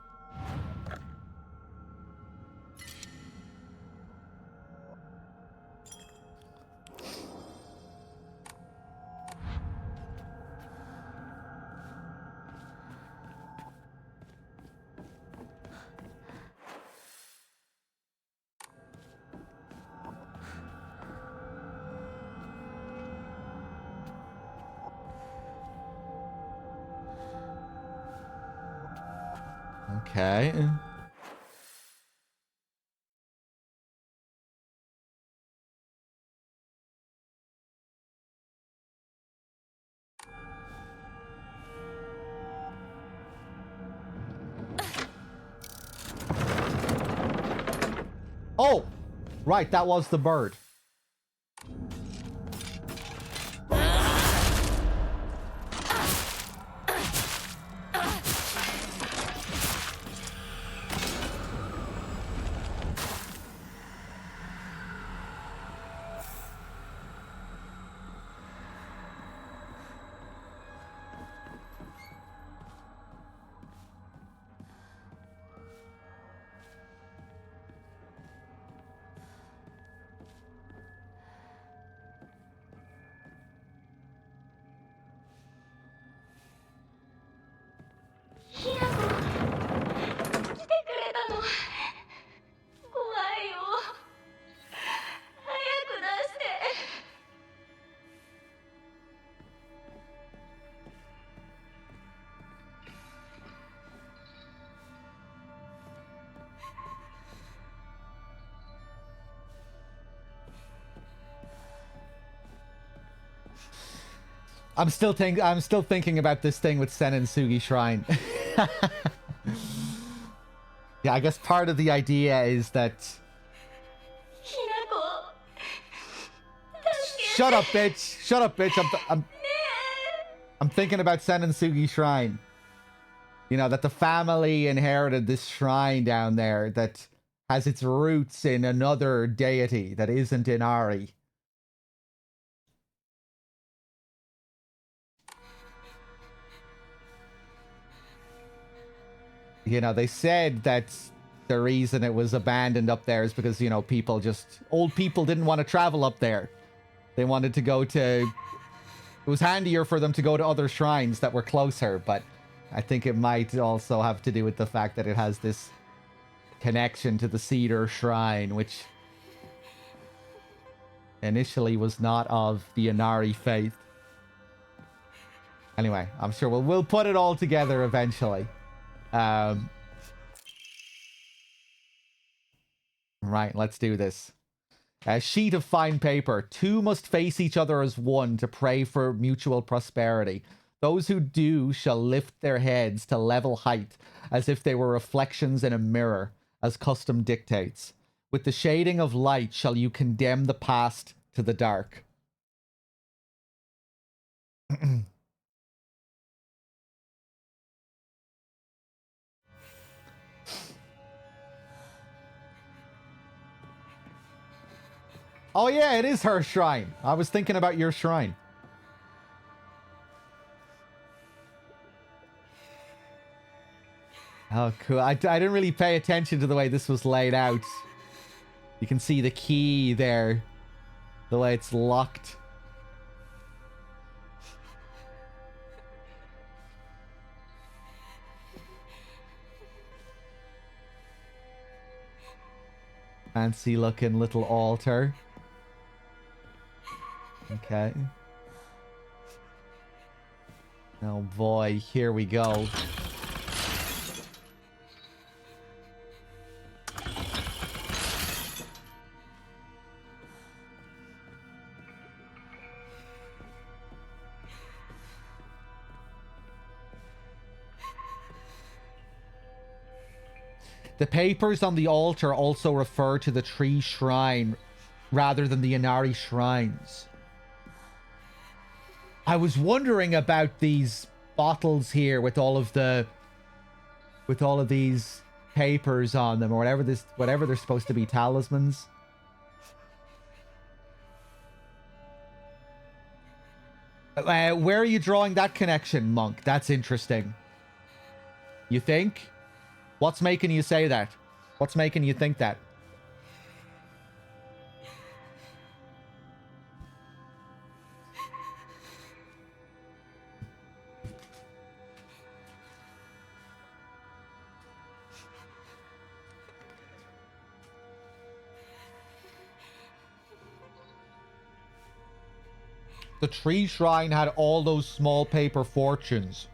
Okay. Oh! Right, that was the bird. I'm still thinking about this thing with Sen and Sugi Shrine. Yeah, I guess part of the idea is that. Shut up, bitch! Shut up, bitch! I'm thinking about Sen and Sugi Shrine. You know, that the family inherited this shrine down there that has its roots in another deity that isn't Inari. You know, they said that the reason it was abandoned up there is because, you know, old people didn't want to travel up there. They wanted to go to... It was handier for them to go to other shrines that were closer, but I think it might also have to do with the fact that it has this connection to the Cedar Shrine, which initially was not of the Inari faith. Anyway, I'm sure we'll put it all together eventually. Right, let's do this. A sheet of fine paper. Two must face each other as one to pray for mutual prosperity. Those who do shall lift their heads to level height, as if they were reflections in a mirror, as custom dictates. With the shading of light shall you condemn the past to the dark. Oh yeah, it is her shrine. I was thinking about your shrine. Oh, cool. I didn't really pay attention to the way this was laid out. You can see the key there. The way it's locked. Fancy looking little altar. Okay. Oh boy, here we go. The papers on the altar also refer to the tree shrine rather than the Inari shrines. I was wondering about these bottles here with all of these papers on them, or whatever they're supposed to be, talismans. Where are you drawing that connection, Monk? That's interesting. You think? What's making you say that? What's making you think that? The tree shrine had all those small paper fortunes.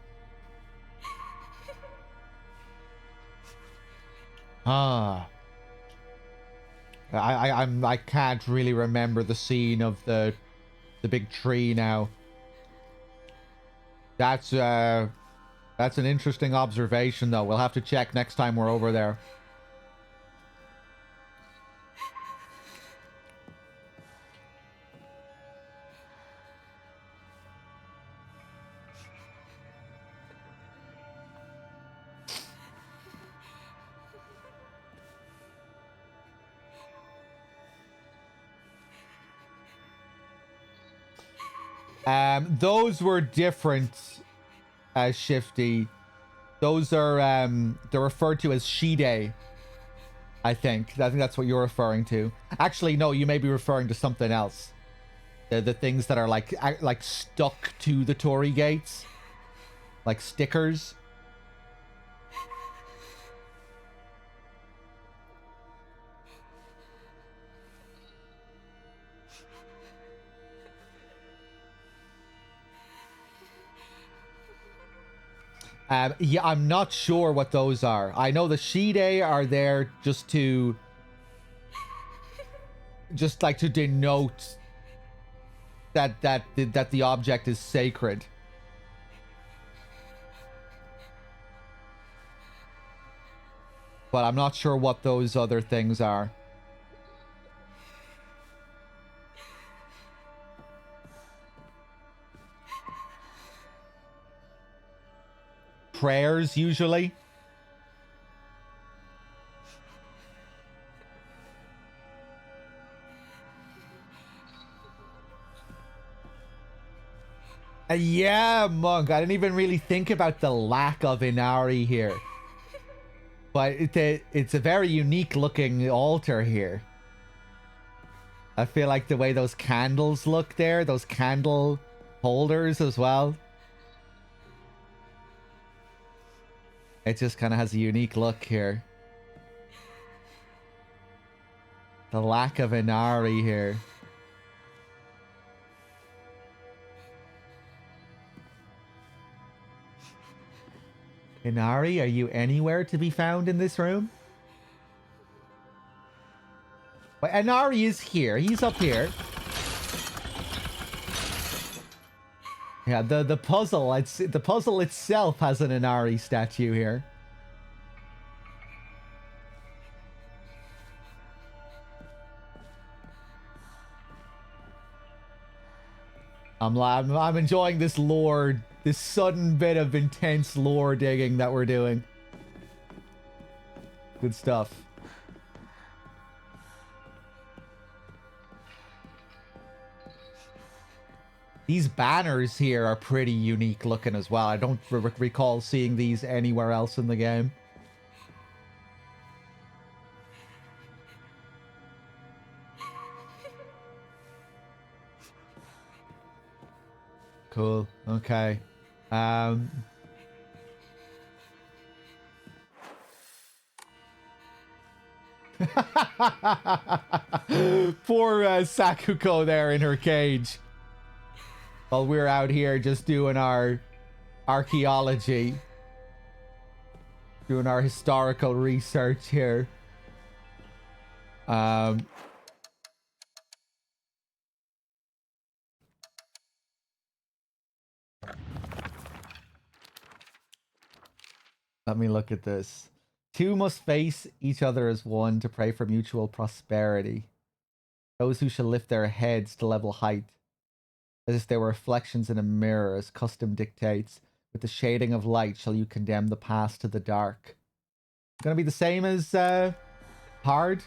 Ah. I can't really remember the scene of the big tree now. That's an interesting observation though. We'll have to check next time we're over there. Those were different, Shifty. Those are, they're referred to as Shide, I think. I think that's what you're referring to. Actually, no, you may be referring to something else. The things that are like stuck to the Torii gates. Like stickers. Yeah, I'm not sure what those are. I know the Shide are there just like to denote that the object is sacred. But I'm not sure what those other things are. Prayers, usually. Yeah, Monk. I didn't even really think about the lack of Inari here. But it's a very unique looking altar here. I feel like the way those candles look there, those candle holders as well. It just kind of has a unique look here. The lack of Inari here. Inari, are you anywhere to be found in this room? Well, Inari is here. He's up here. Yeah, the puzzle. The puzzle itself has an Inari statue here. I'm enjoying this lore, this sudden bit of intense lore digging that we're doing. Good stuff. These banners here are pretty unique looking as well. I don't recall seeing these anywhere else in the game. Cool. Okay. Poor Sakuko there in her cage. While we're out here just doing our archaeology. Doing our historical research here. Let me look at this. Two must face each other as one to pray for mutual prosperity. Those who shall lift their heads to level height, as if they were reflections in a mirror, as custom dictates. With the shading of light shall you condemn the past to the dark. Gonna be the same as hard.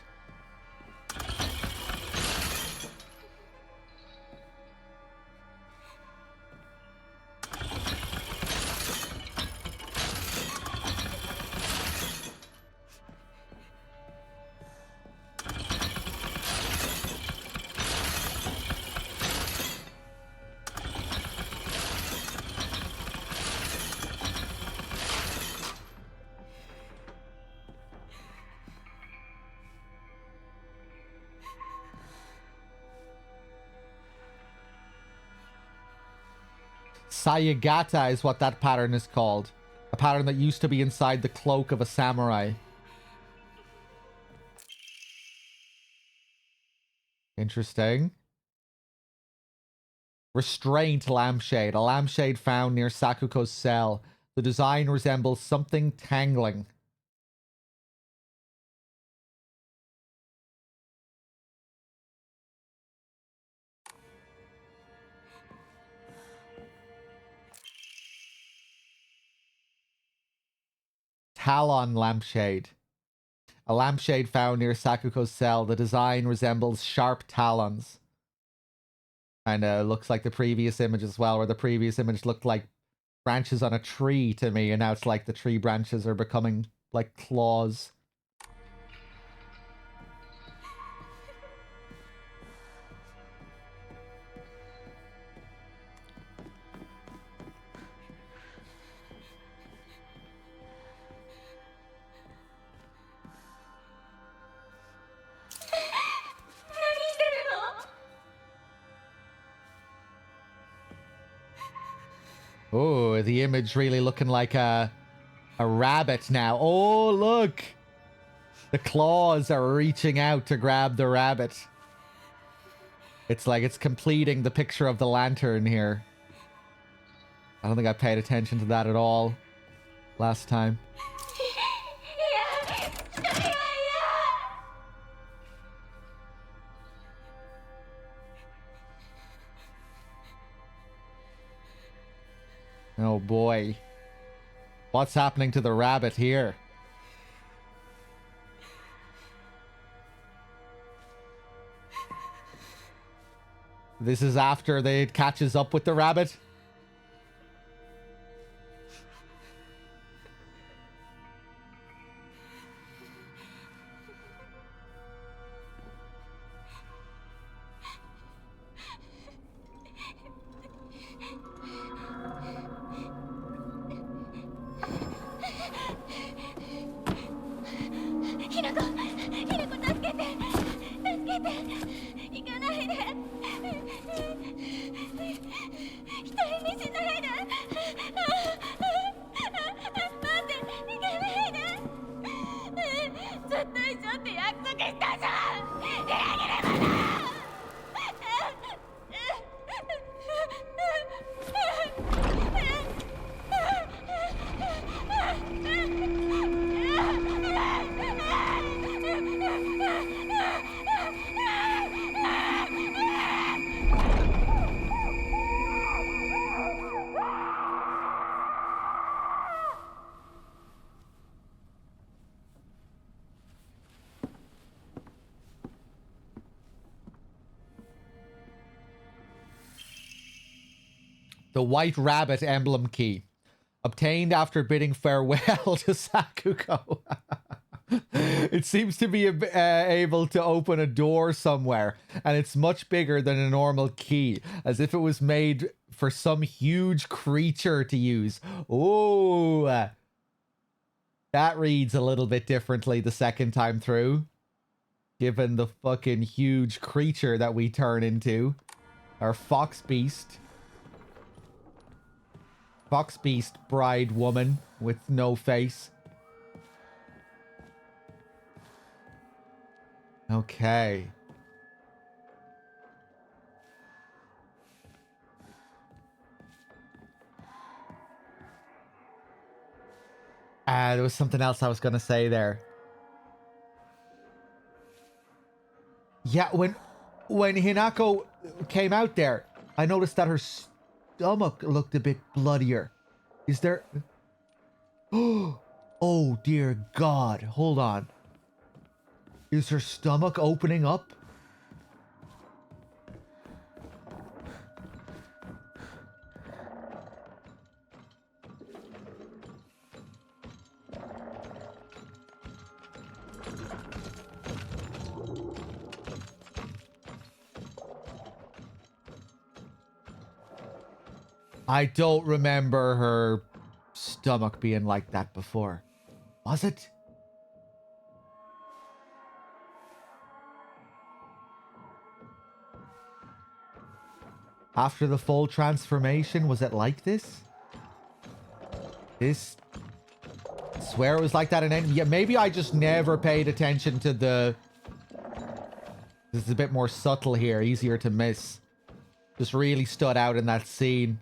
Sayagata is what that pattern is called. A pattern that used to be inside the cloak of a samurai. Interesting. Restraint lampshade. A lampshade found near Sakuko's cell. The design resembles something tangling. Talon lampshade. A lampshade found near Sakuko's cell. The design resembles sharp talons. And looks like the previous image as well, where the previous image looked like branches on a tree to me, and now it's like the tree branches are becoming like claws. Oh, the image really looking like a rabbit now. Oh, look! The claws are reaching out to grab the rabbit. It's like it's completing the picture of the lantern here. I don't think I paid attention to that at all last time. Oh boy. What's happening to the rabbit here? This is after it catches up with the rabbit? The White Rabbit emblem key. Obtained after bidding farewell to Sakuko. It seems to be able to open a door somewhere, and it's much bigger than a normal key, as if it was made for some huge creature to use. Oh, that reads a little bit differently the second time through, given the fucking huge creature that we turn into. Our fox beast. Fox beast bride woman with no face. Okay. There was something else I was going to say there. Yeah, when Hinako came out there, I noticed that her stomach looked a bit bloodier. Is there... Oh, dear God. Hold on. Is her stomach opening up? I don't remember her stomach being like that before. Was it? After the full transformation, was it like this? I swear it was like that in any... Yeah, maybe I just never paid attention to the This is a bit more subtle here, easier to miss. Just really stood out in that scene.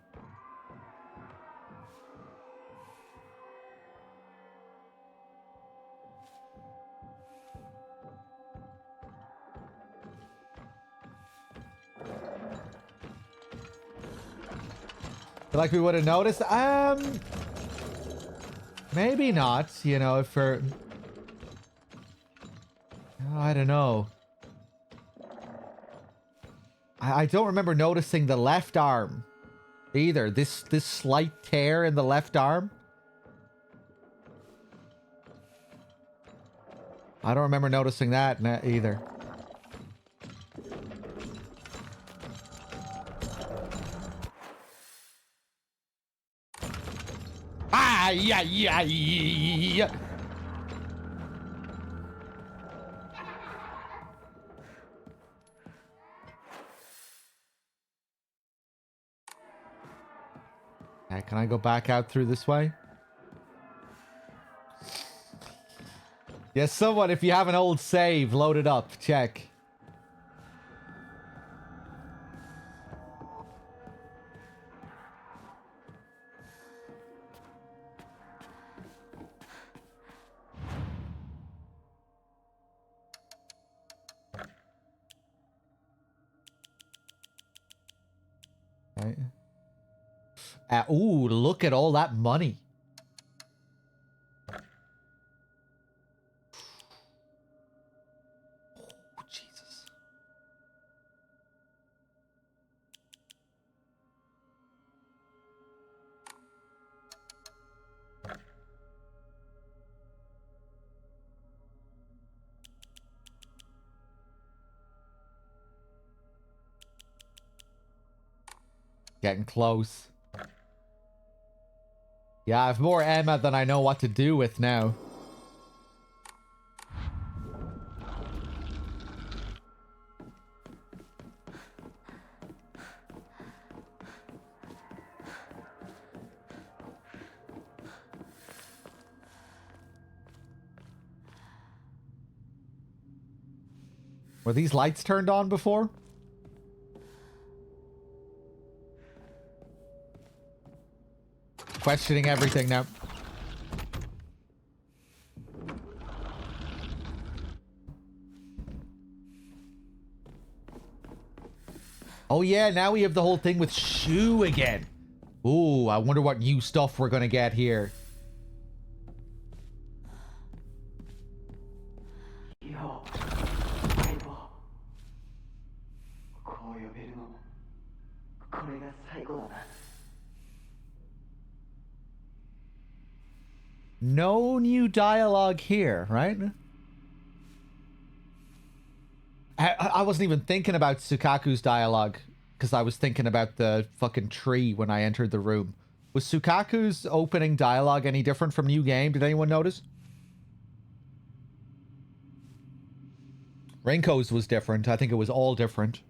Feel like we would have noticed. Maybe not. You know, if for I don't know. I don't remember noticing the left arm either. This slight tear in the left arm. I don't remember noticing that either. Ah, yeah. Okay, can I go back out through this way? Yes, someone, if you have an old save, load it up. Check. Right. Ooh, look at all that money. Oh, Jesus. Getting close. Yeah, I have more Emma than I know what to do with now. Were these lights turned on before? Questioning everything now. Oh yeah, now we have the whole thing with Shu again. Ooh, I wonder what new stuff we're gonna get here. No new dialogue here, right? I wasn't even thinking about Sukaku's dialogue because I was thinking about the fucking tree when I entered the room. Was Sukaku's opening dialogue any different from New Game? Did anyone notice? Rinko's was different. I think it was all different.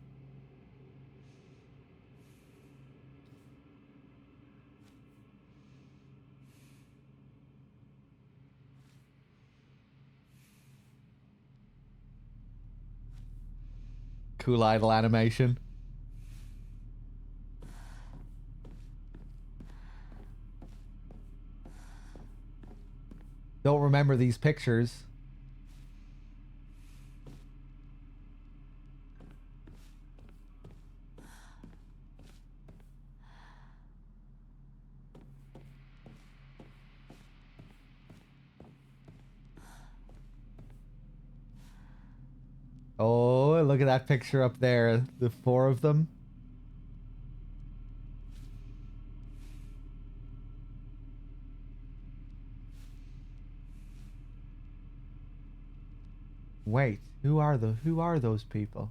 Cool idle animation. Don't remember these pictures. Oh, look at that picture up there. The four of them. Wait, who are those people?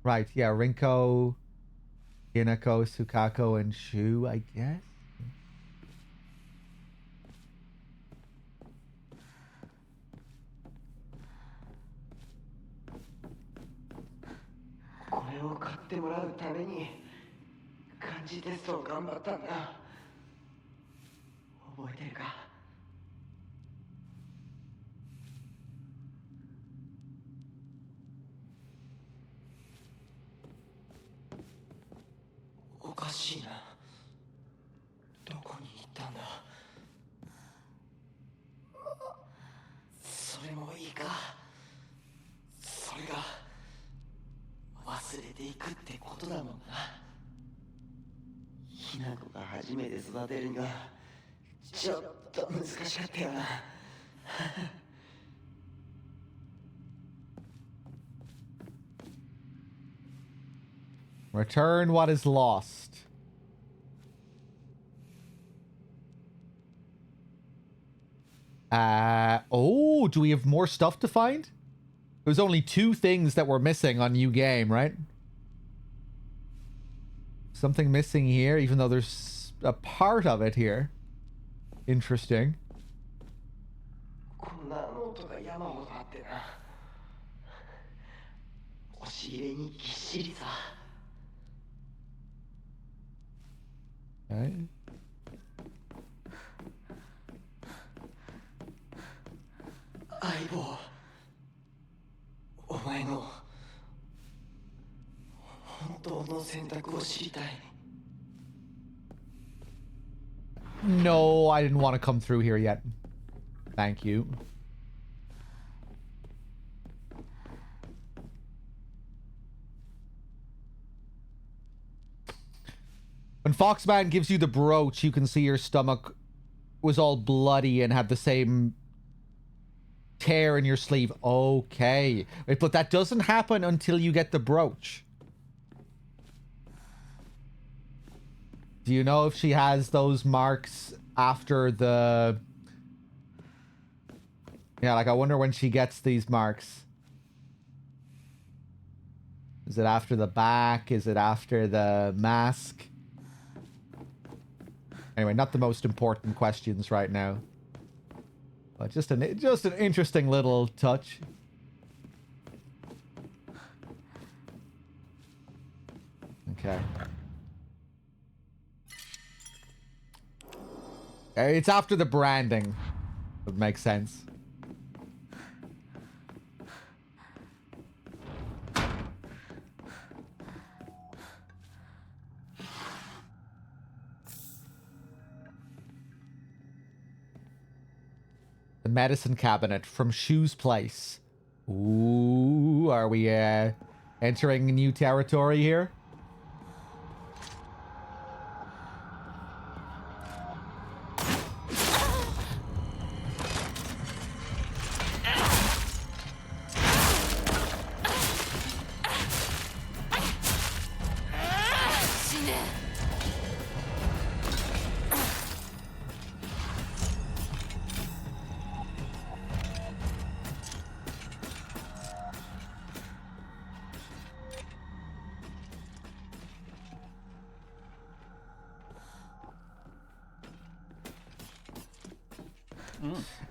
Right, yeah, Rinko, Hinako, Sukako, and Shu, I guess. しいな。どこに行ったんだ。それもいいか。それが忘れていくってことだもんな。ひな子が初めて育てるにはちょっと難しかったよな。Return what is lost. Oh, do we have more stuff to find? There's only 2 things that were missing on New Game, right? Something missing here, even though there's a part of it here. Interesting. こんなノートが山ほどあってな。押し入れにぎっしりさ。Okay. 相棒、お前の本当の選択を知りたい。No, I didn't want to come through here yet. Thank you. When Foxman gives you the brooch, you can see your stomach was all bloody and had the same tear in your sleeve. Okay. Wait, but that doesn't happen until you get the brooch. Do you know if she has those marks after the... Yeah, like I wonder when she gets these marks. Is it after the back? Is it after the mask? Anyway, not the most important questions right now. But just an interesting little touch. Okay. It's after the branding. Would make sense. The medicine cabinet from Shu's place. Ooh, are we entering new territory here?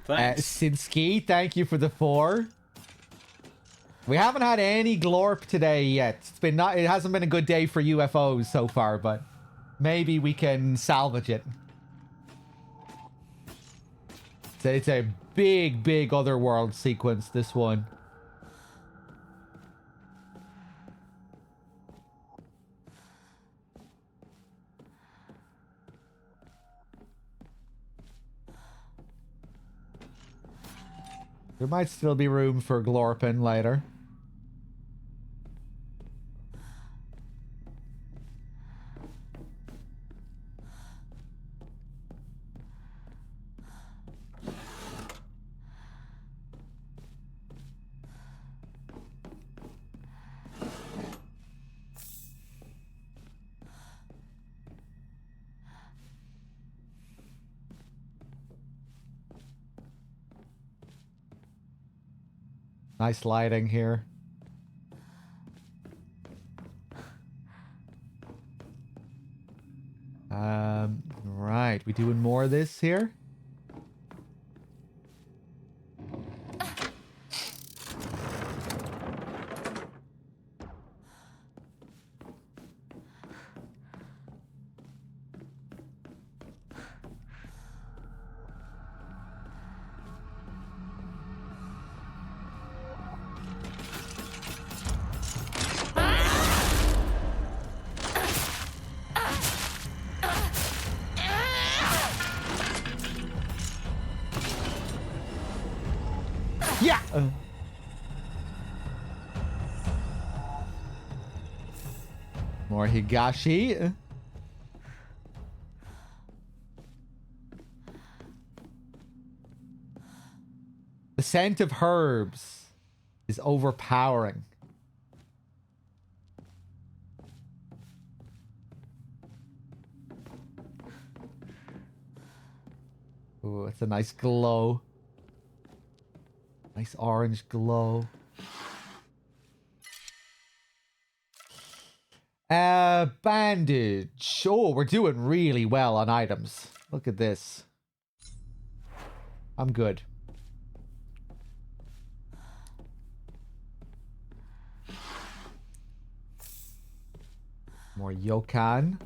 Thanks. Sinsky, thank you for the 4. We haven't had any glorp today yet. It hasn't been a good day for UFOs so far, but maybe we can salvage it. It's a big otherworld sequence, this one. There might still be room for Glorpin later. Nice lighting here. Right, we doing more of this here? Yeah! More Higashi. The scent of herbs is overpowering. Ooh, it's a nice glow. Nice orange glow. Bandage. Oh, we're doing really well on items. Look at this. I'm good. More Yokan.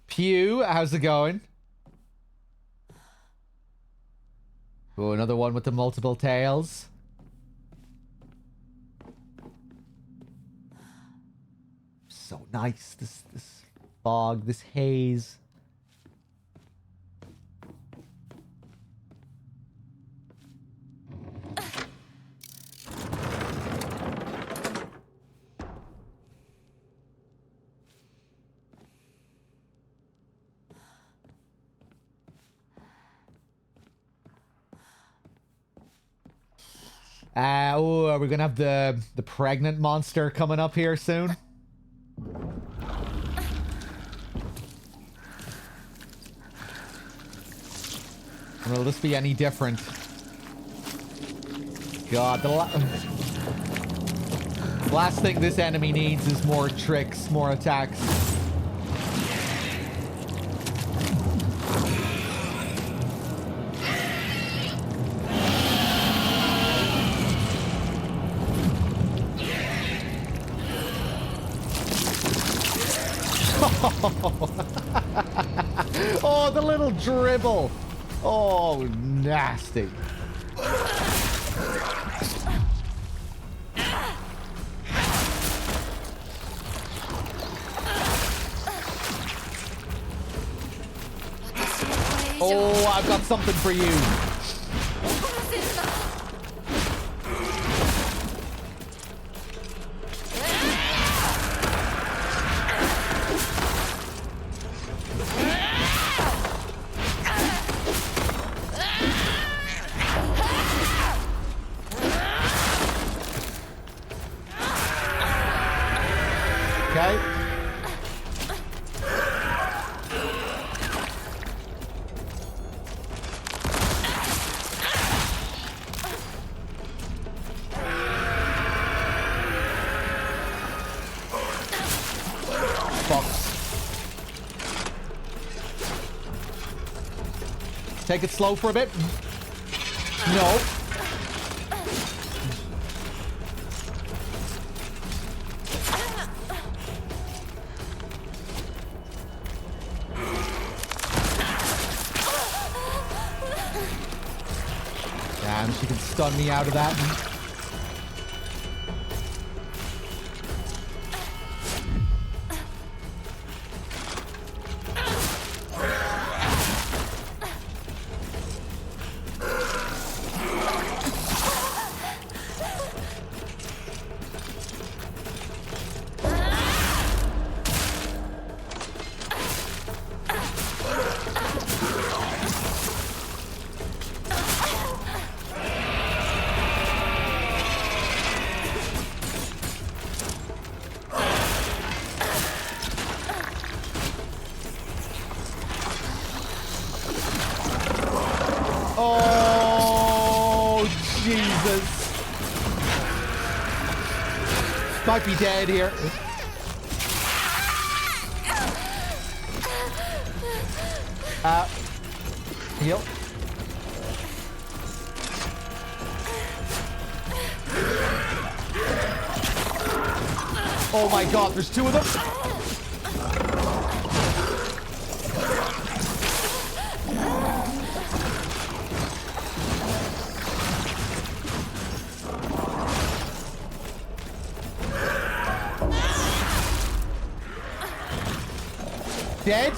Pew, how's it going? Oh, another one with the multiple tails. So nice. This fog, this haze. Oh, are we gonna have the pregnant monster coming up here soon? Will this be any different? God, the last thing this enemy needs is more tricks, more attacks. Oh, the little dribble. Oh, nasty. Oh, I've got something for you. Take it slow for a bit. No. Damn, she can stun me out of that. Might be dead here. Heal. Oh my god, there's two of them. Dead.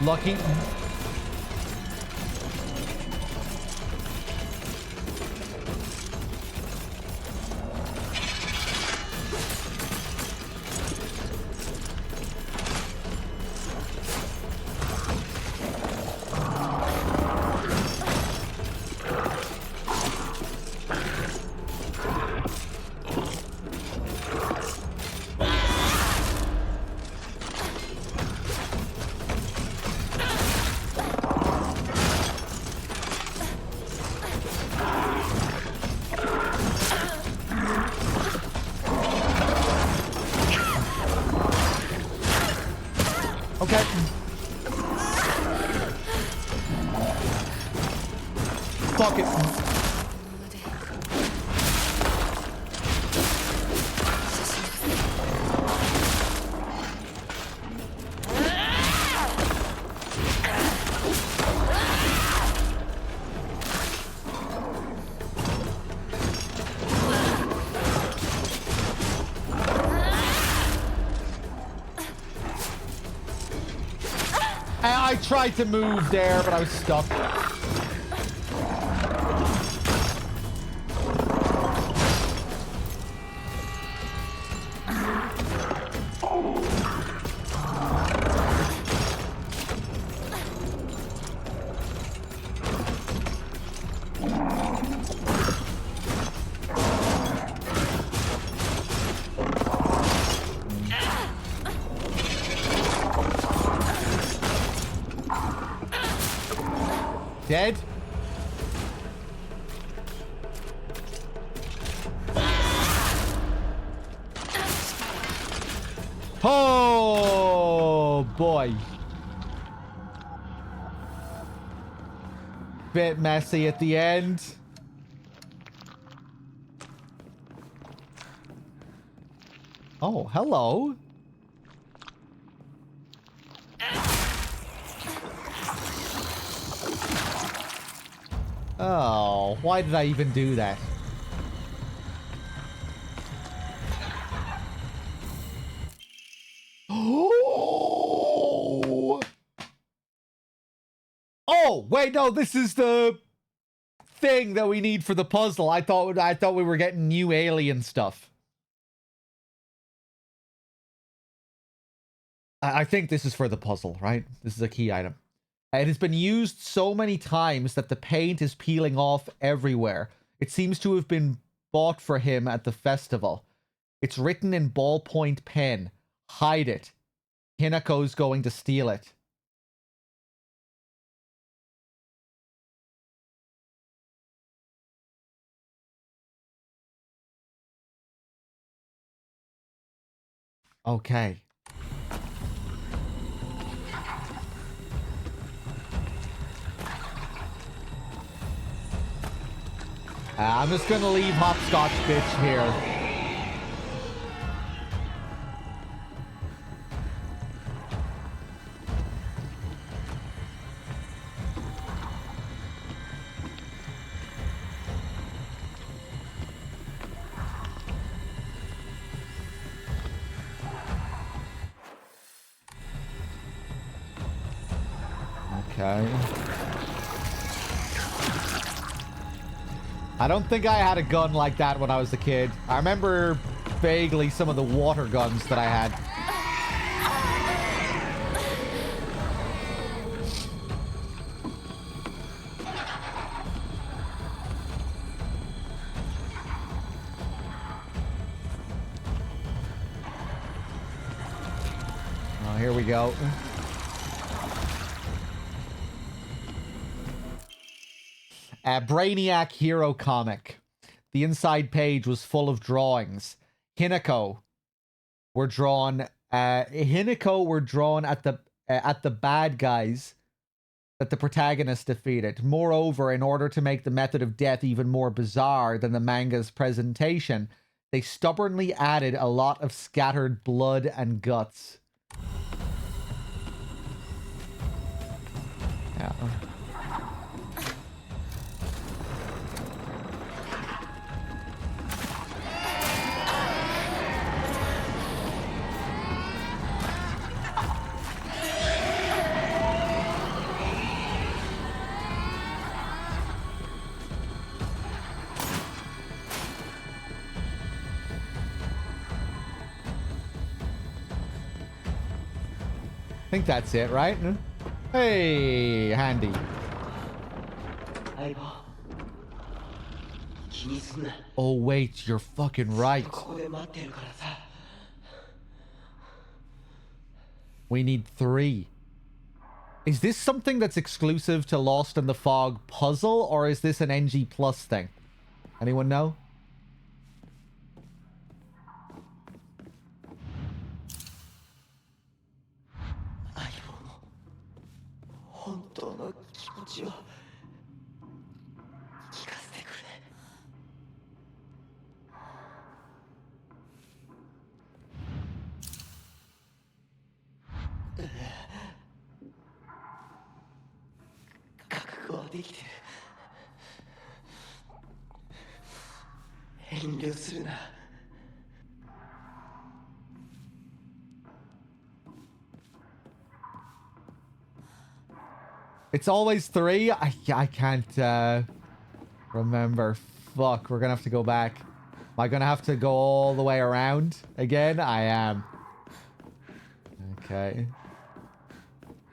Lucky. Okay. Fuck it. I tried to move there, but I was stuck. Dead? Oh boy. Bit messy at the end. Oh, hello. Oh, why did I even do that? Oh! Oh, wait, no, this is the thing that we need for the puzzle. I thought we were getting new alien stuff. I think this is for the puzzle, right? This is a key item. It has been used so many times that the paint is peeling off everywhere. It seems to have been bought for him at the festival. It's written in ballpoint pen. Hide it. Hinako's going to steal it. Okay. I'm just gonna leave Hopscotch Bitch here. Okay. I don't think I had a gun like that when I was a kid. I remember vaguely some of the water guns that I had. Oh, here we go. Brainiac Hero Comic. The inside page was full of drawings. Hinako were drawn at the bad guys that the protagonist defeated. Moreover, in order to make the method of death even more bizarre than the manga's presentation, they stubbornly added a lot of scattered blood and guts. Yeah. I think that's it, right? Hey, handy. 相棒気にすんな Oh, wait, you're fucking right. ここで待ってるからさ We need 3. Is this something that's exclusive to Lost in the Fog puzzle, or is this an NG Plus thing? Anyone know? 相棒の本当の気持ちを聞かせてくれ 覚悟はできてる遠慮するな It's always 3? I can't remember. Fuck, we're gonna have to go back. Am I gonna have to go all the way around again? I am. Okay.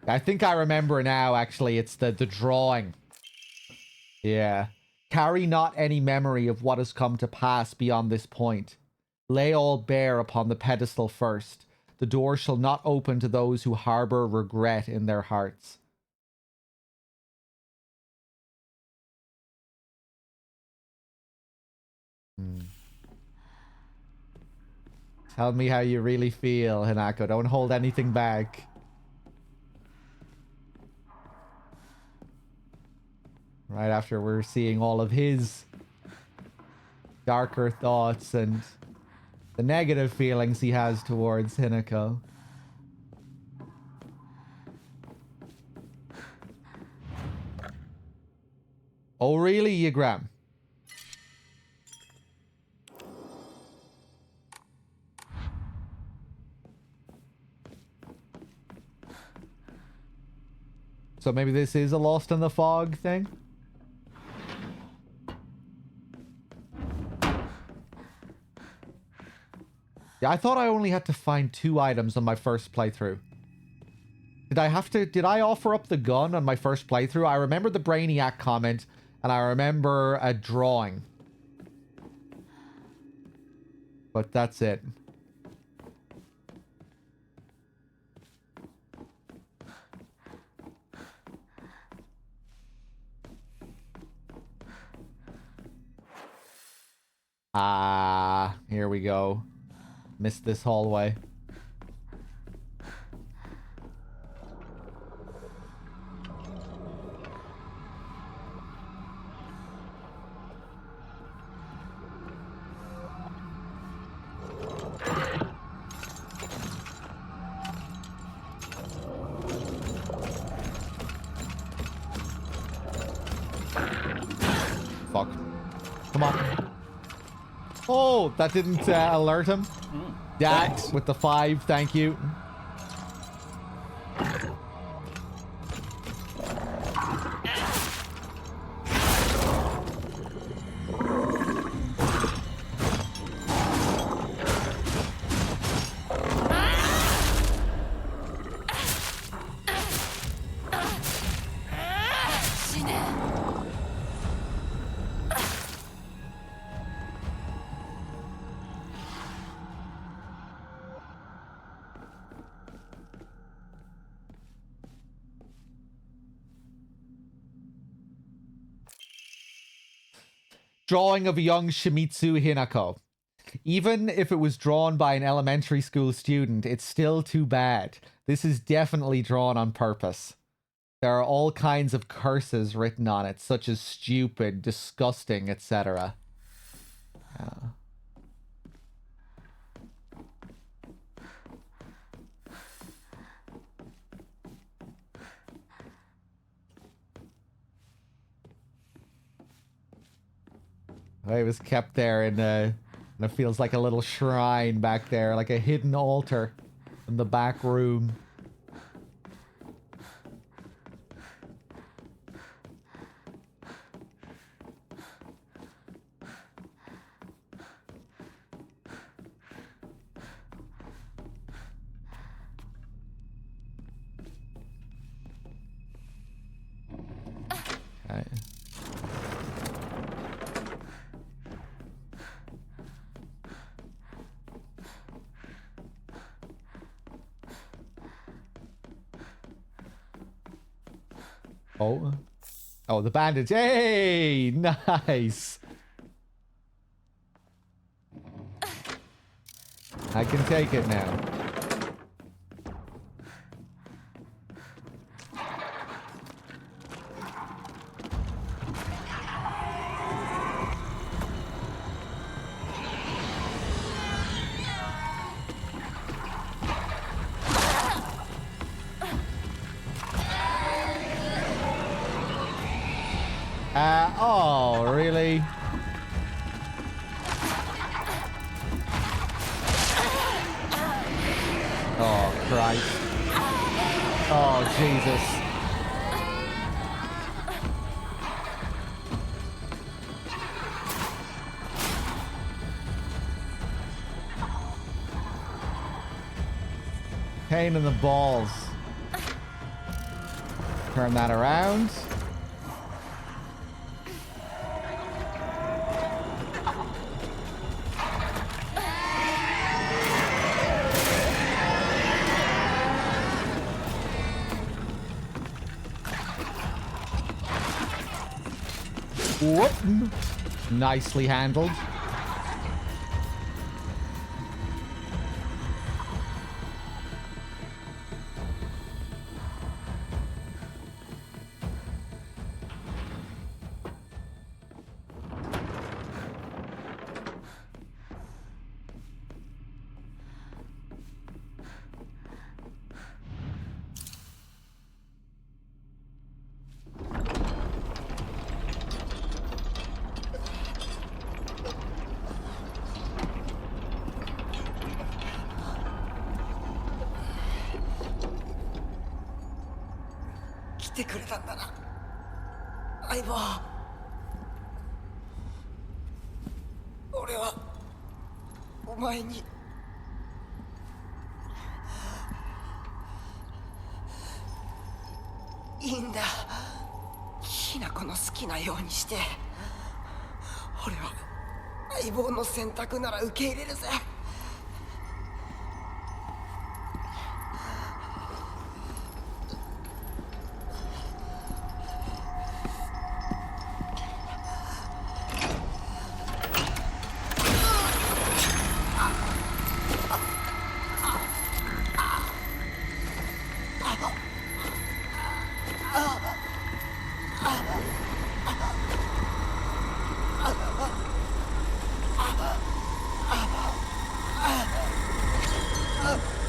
I think I remember now, actually. It's the drawing. Yeah. Carry not any memory of what has come to pass beyond this point. Lay all bare upon the pedestal first. The door shall not open to those who harbor regret in their hearts. Tell me how you really feel, Hinako. Don't hold anything back. Right after we're seeing all of his darker thoughts and the negative feelings he has towards Hinako. Oh, really, Yagram? So maybe this is a Lost in the Fog thing? Yeah, I thought I only had to find 2 items on my first playthrough. Did I offer up the gun on my first playthrough? I remember the Brainiac comment, and I remember a drawing. But that's it. Ah, here we go. Missed this hallway. Fuck. Come on. Oh, that didn't alert him. That with the 5, thank you. Drawing of a young Shimizu Hinako. Even if it was drawn by an elementary school student, it's still too bad. This is definitely drawn on purpose. There are all kinds of curses written on it, such as stupid, disgusting, etc. It was kept there and it feels like a little shrine back there, like a hidden altar in the back room. Okay. Oh. Oh, the bandage. Hey! Nice! I can take it now. Oh, really? Oh, Christ. Oh, Jesus. Pain in the balls. Turn that around. Whoop. Nicely handled.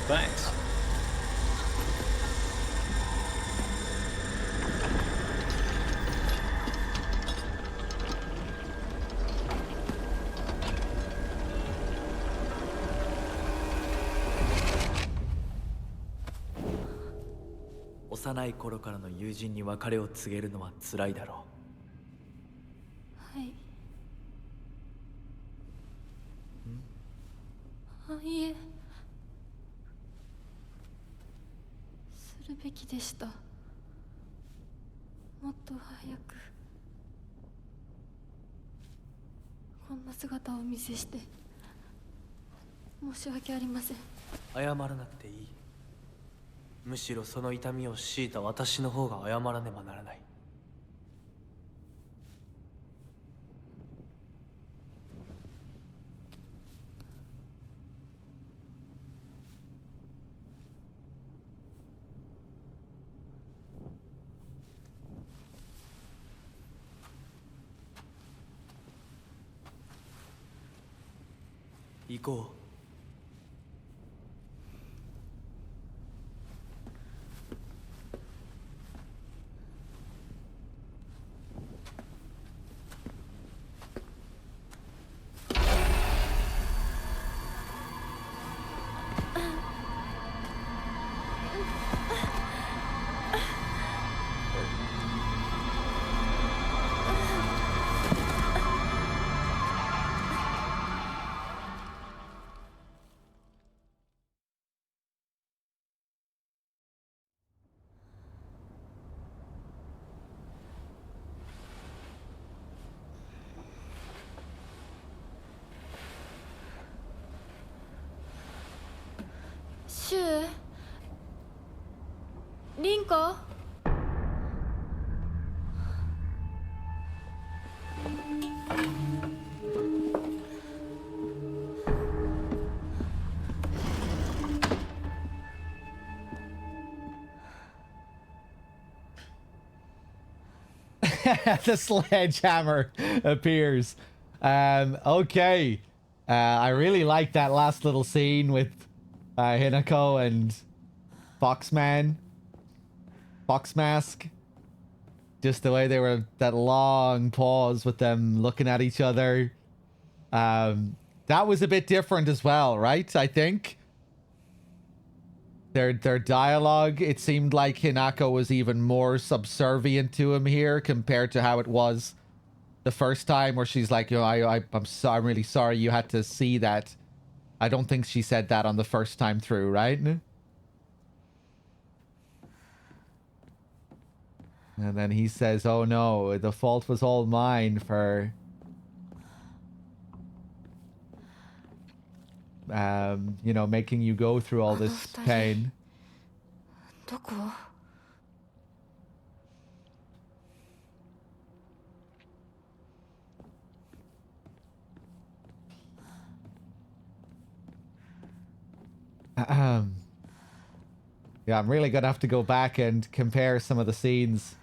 Thanks.幼い頃からの友人に別れを告げるのは辛いだろはい。いえ、するべきでした。もっと早くこんな姿をお見せして申し訳ありません。謝らなくていい。むしろその痛みを強いた私の方が謝らねばならない。行こう。リンコ The sledgehammer appears. Okay. I really like that last little scene with Hinako and Foxman. Foxmask. Just the way they were, that long pause with them looking at each other. That was a bit different as well, right? I think. Their dialogue, it seemed like Hinako was even more subservient to him here compared to how it was the first time, where she's like, you know, I'm really sorry you had to see that. I don't think she said that on the first time through, right? And then he says, oh no, the fault was all mine for you know, making you go through all this pain. どこ Yeah, I'm really gonna have to go back and compare some of the scenes.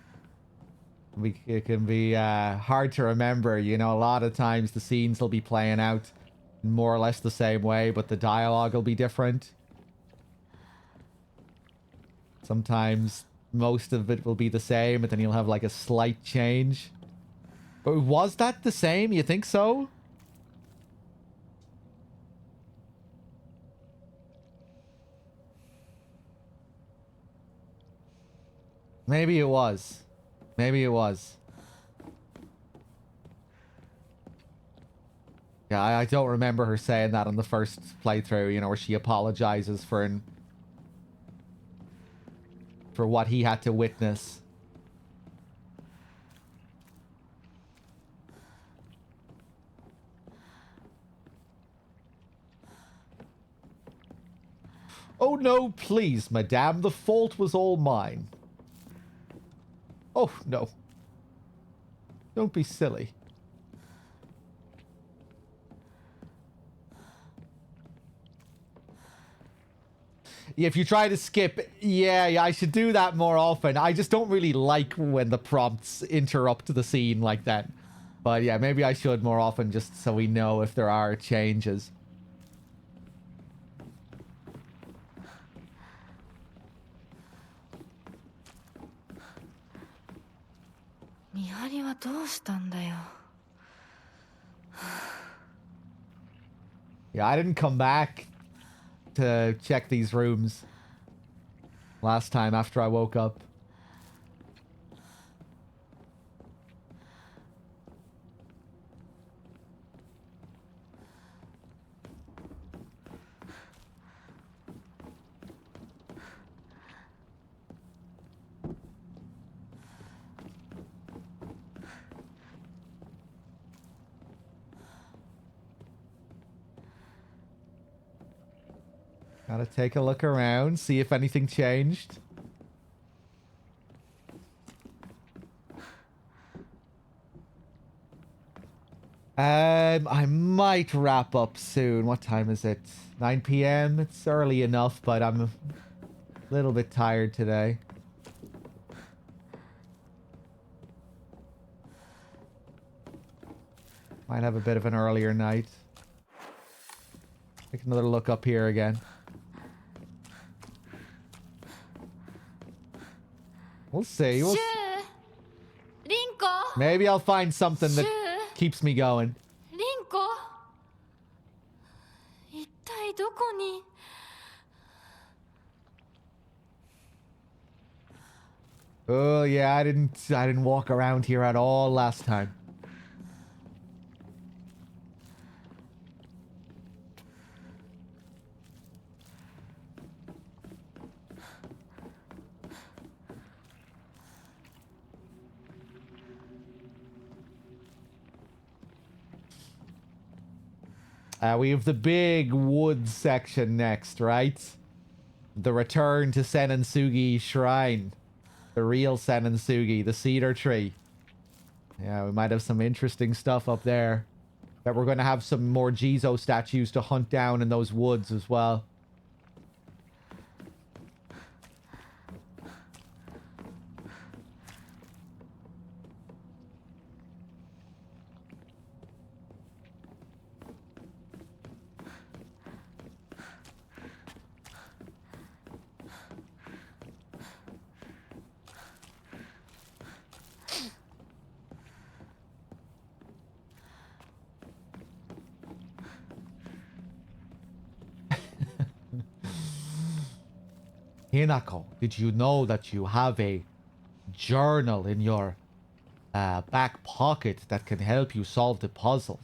It can be hard to remember, you know, a lot of times the scenes will be playing out more or less the same way, but the dialogue will be different. Sometimes most of it will be the same, but then you'll have like a slight change. But was that the same? You think so? Maybe it was. Maybe it was. Yeah, I don't remember her saying that on the first playthrough, you know, where she apologizes for what he had to witness. Oh no, please, madame, the fault was all mine. Oh, no. Don't be silly. Yeah, if you try to skip, yeah, I should do that more often. I just don't really like when the prompts interrupt the scene like that. But yeah, maybe I should more often, just so we know if there are changes. Yeah, I didn't come back to check these rooms last time after I woke up. Gotta take a look around, see if anything changed. I might wrap up soon. What time is it? 9 p.m? It's early enough, but I'm a little bit tired today. Might have a bit of an earlier night. Take another look up here again. We'll see. Maybe I'll find something that keeps me going. リンコ一体どこに Oh yeah, I didn't walk around here at all last time. We have the big wood section next, right? The return to Senensugi Shrine. The real Senensugi, the cedar tree. Yeah, we might have some interesting stuff up there. That we're going to have some more Jizo statues to hunt down in those woods as well. Hinako, did you know that you have a journal in your back pocket that can help you solve the puzzles?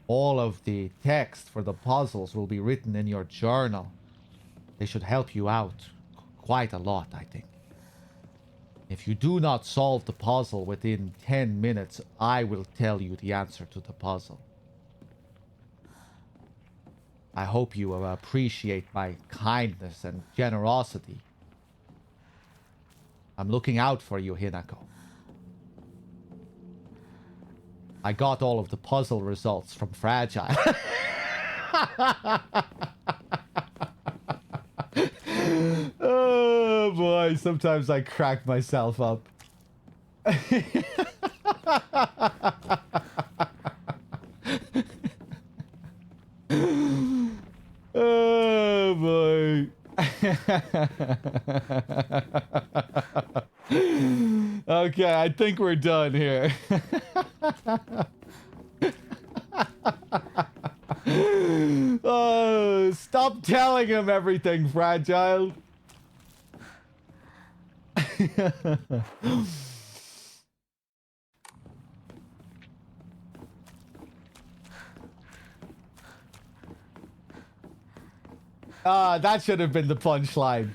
All of the text for the puzzles will be written in your journal. They should help you out quite a lot, I think. If you do not solve the puzzle within 10 minutes, I will tell you the answer to the puzzle. I hope you appreciate my kindness and generosity. I'm looking out for you, Hinako. I got all of the puzzle results from Fragile. Oh boy, sometimes I crack myself up. Oh boy. Okay, I think we're done here. Oh, stop telling him everything, Fragile. That should have been the punchline.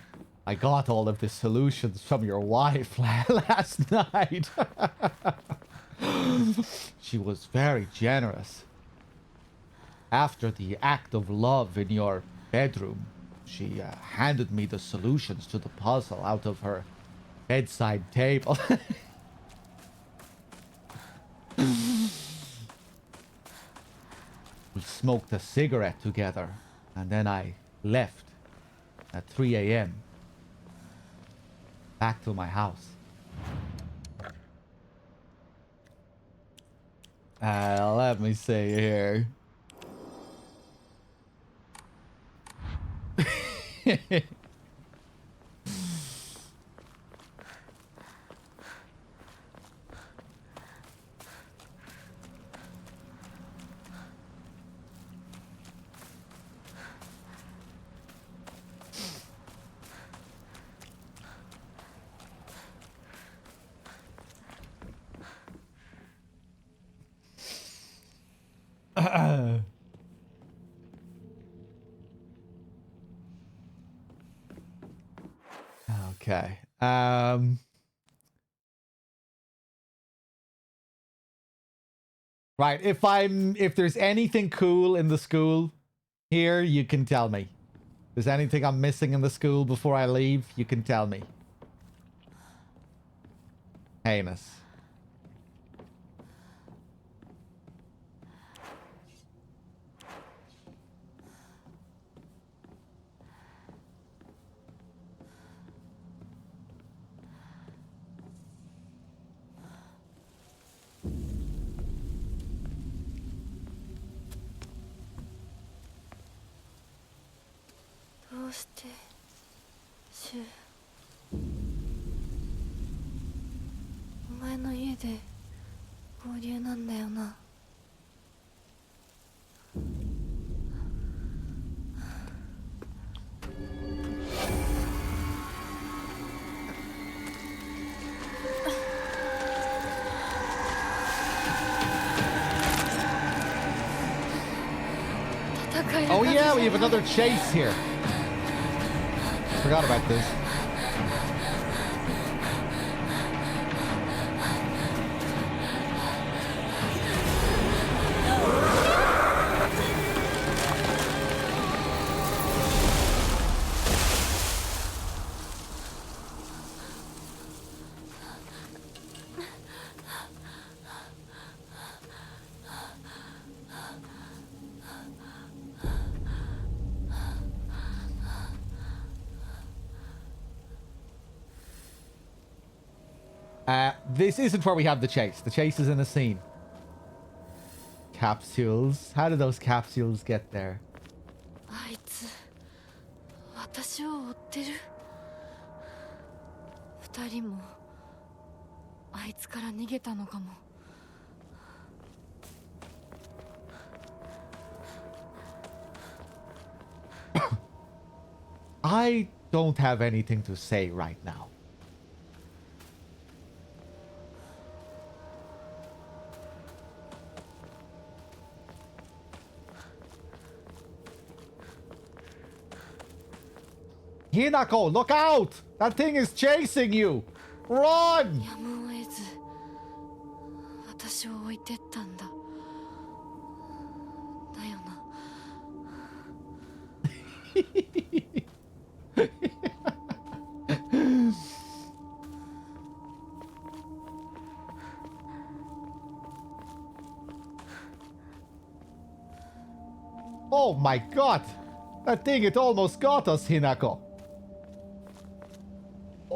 I got all of the solutions from your wife last night. She was very generous. After the act of love in your bedroom, she handed me the solutions to the puzzle out of her bedside table. We smoked a cigarette together, and then I left at 3 a.m. back to my house. Let me see here. Okay. Right, if there's anything cool in the school here, you can tell me. If there's anything I'm missing in the school before I leave, you can tell me. Heinous. Oh yeah, we have another chase here. Forgot about this. This isn't where we have the chase. The chase is in a scene. Capsules. How did those capsules get there? あいつ私を追ってる。二人もあいつから逃げたのかも。I don't have anything to say right now. Hinako, look out! That thing is chasing you! Run! やむを得ず私を置いてったんだ。だよな。Oh my god! That thing, it almost got us, Hinako.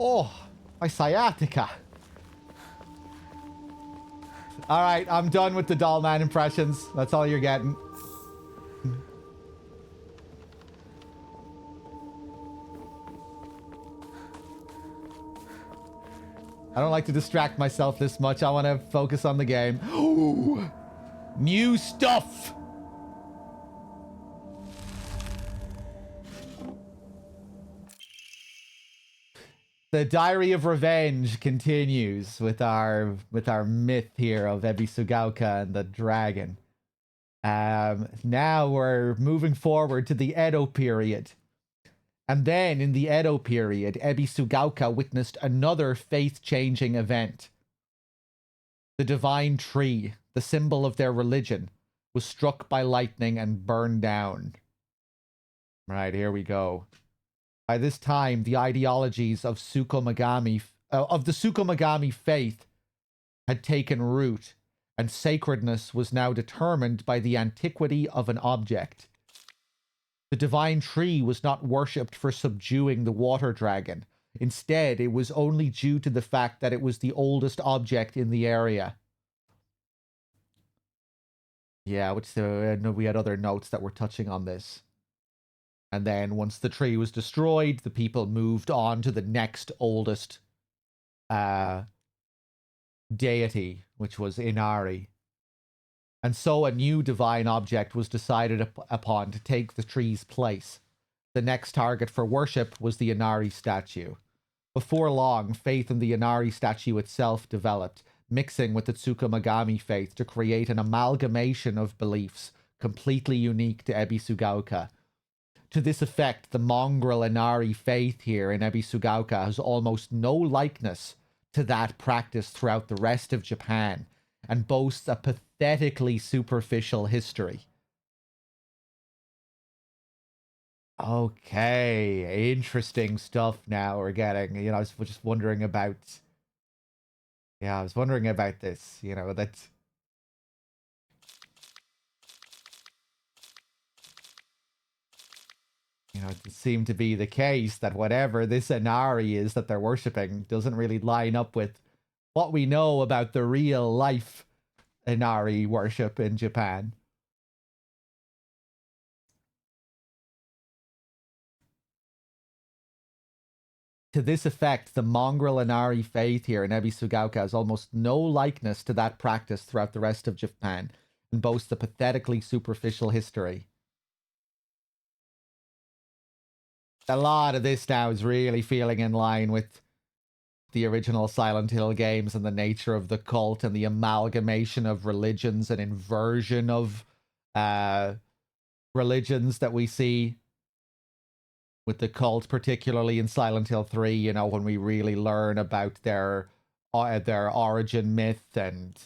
Oh, my sciatica. Alright, I'm done with the doll man impressions. That's all you're getting. I don't like to distract myself this much. I want to focus on the game. Ooh, new stuff! The Diary of Revenge continues with our myth here of Ebisugaoka and the dragon. Now we're moving forward to the Edo period. And then in the Edo period, Ebisugaoka witnessed another faith-changing event. The divine tree, the symbol of their religion, was struck by lightning and burned down. Right, here we go. By this time, the ideologies of the Tsukumagami faith had taken root, and sacredness was now determined by the antiquity of an object. The divine tree was not worshipped for subduing the water dragon. Instead, it was only due to the fact that it was the oldest object in the area. Yeah, we had other notes that were touching on this. And then once the tree was destroyed, the people moved on to the next oldest deity, which was Inari. And so a new divine object was decided upon to take the tree's place. The next target for worship was the Inari statue. Before long, faith in the Inari statue itself developed, mixing with the Tsukumagami faith to create an amalgamation of beliefs completely unique to Ebisugaoka. To this effect, the mongrel Inari faith here in Ebisugaoka has almost no likeness to that practiced throughout the rest of Japan, and boasts a pathetically superficial history. Okay, interesting stuff now we're getting. You know, I was just wondering about... Yeah, I was wondering about this, you know, that... You know, it seemed to be the case that whatever this Inari is that they're worshipping doesn't really line up with what we know about the real life Inari worship in Japan. To this effect, the mongrel Inari faith here in Ebisugaoka has almost no likeness to that practice throughout the rest of Japan, and boasts a pathetically superficial history. A lot of this now is really feeling in line with the original Silent Hill games and the nature of the cult and the amalgamation of religions and inversion of religions that we see with the cult, particularly in Silent Hill 3, you know, when we really learn about their origin myth and,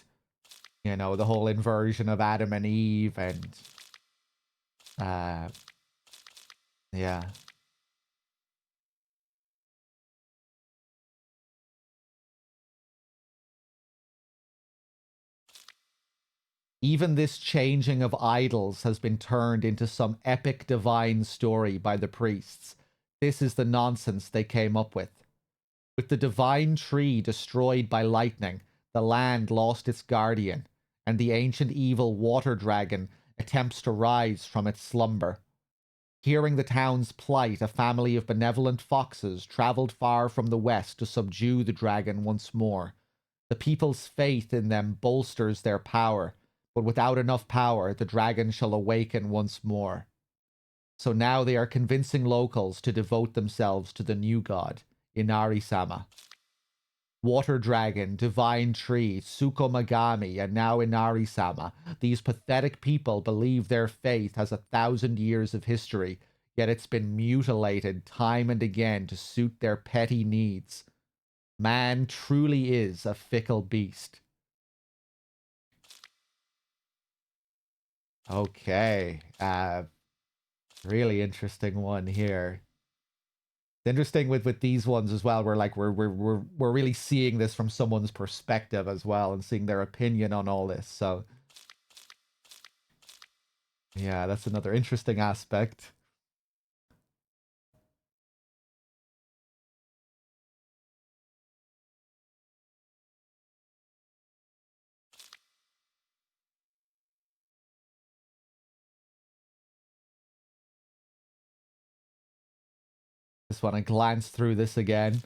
you know, the whole inversion of Adam and Eve and yeah. Even this changing of idols has been turned into some epic divine story by the priests. This is the nonsense they came up with. With the divine tree destroyed by lightning, the land lost its guardian, and the ancient evil water dragon attempts to rise from its slumber. Hearing the town's plight, a family of benevolent foxes traveled far from the west to subdue the dragon once more. The people's faith in them bolsters their power, but without enough power, the dragon shall awaken once more. So now they are convincing locals to devote themselves to the new god, Inari-sama. Water Dragon, Divine Tree, Tsukomagami, and now Inari-sama. These pathetic people believe their faith has 1,000 years of history, yet it's been mutilated time and again to suit their petty needs. Man truly is a fickle beast. Okay, really interesting one here. It's interesting with these ones as well. We're really seeing this from someone's perspective as well, and seeing their opinion on all this. So yeah, that's another interesting aspect. Just want to glance through this again.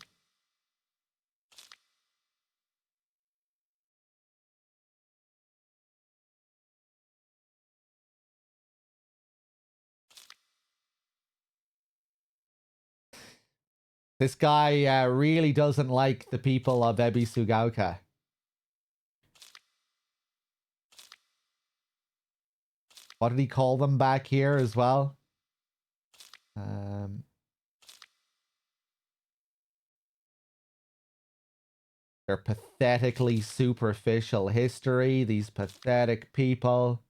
This guy really doesn't like the people of Ebisugaoka. What did he call them back here as well? Their pathetically superficial history, these pathetic people.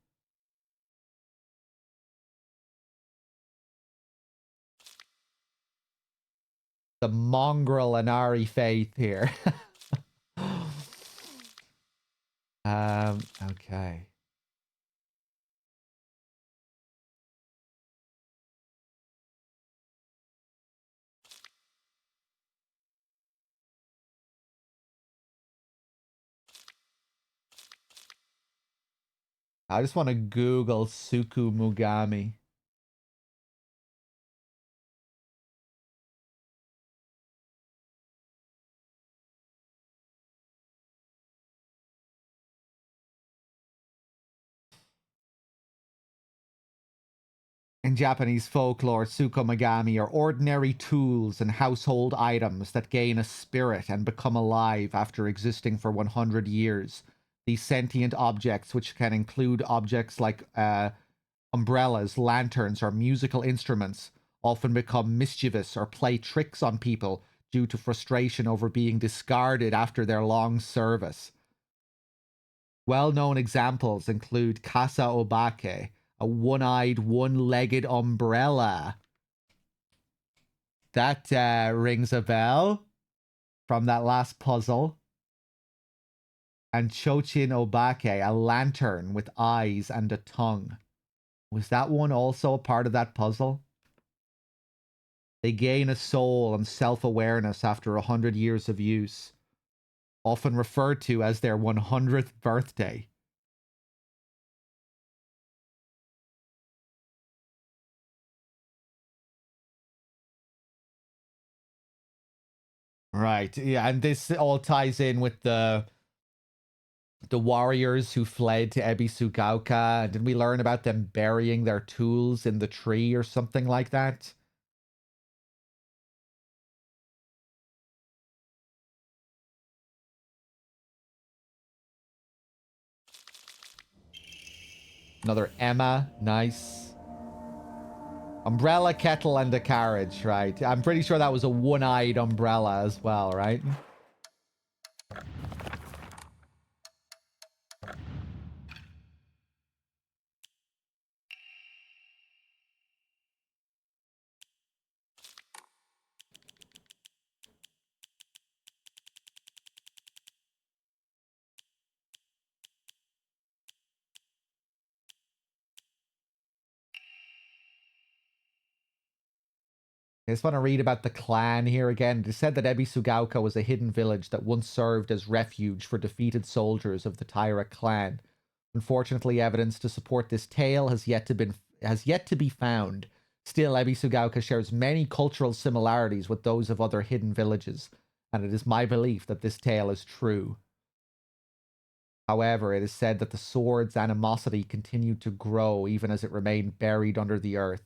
The mongrel Inari faith here. Okay. I just want to Google Sukumugami. In Japanese folklore, Tsukumagami are ordinary tools and household items that gain a spirit and become alive after existing for 100 years. These sentient objects, which can include objects like umbrellas, lanterns, or musical instruments, often become mischievous or play tricks on people due to frustration over being discarded after their long service. Well-known examples include Kasa Obake, a one-eyed, one-legged umbrella. That rings a bell from that last puzzle. And Chochin Obake, a lantern with eyes and a tongue. Was that one also a part of that puzzle? They gain a soul and self-awareness after 100 years of use, often referred to as their 100th birthday. Right, yeah, and this all ties in with the warriors who fled to Ebisugaoka. Did we learn about them burying their tools in the tree or something like that? Another Emma, nice. Umbrella, kettle, and a carriage, right? I'm pretty sure that was a one-eyed umbrella as well, right? I just want to read about the clan here again. It said that Ebisugaoka was a hidden village that once served as refuge for defeated soldiers of the Taira clan. Unfortunately, evidence to support this tale has yet to be found. Still, Ebisugaoka shares many cultural similarities with those of other hidden villages, and it is my belief that this tale is true. However, it is said that the sword's animosity continued to grow even as it remained buried under the earth.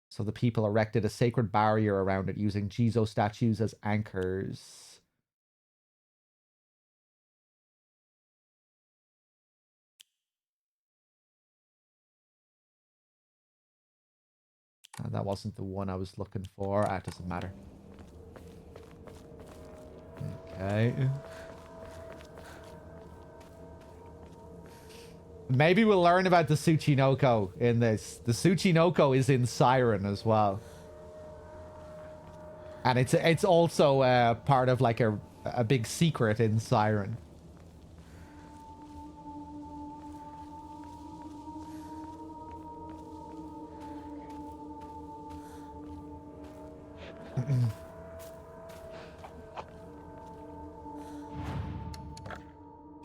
So the people erected a sacred barrier around it using Jizo statues as anchors. That wasn't the one I was looking for. It doesn't matter. Okay. Maybe we'll learn about the Tsuchinoko in this. The Tsuchinoko is in Siren as well. And it's also part of like a big secret in Siren.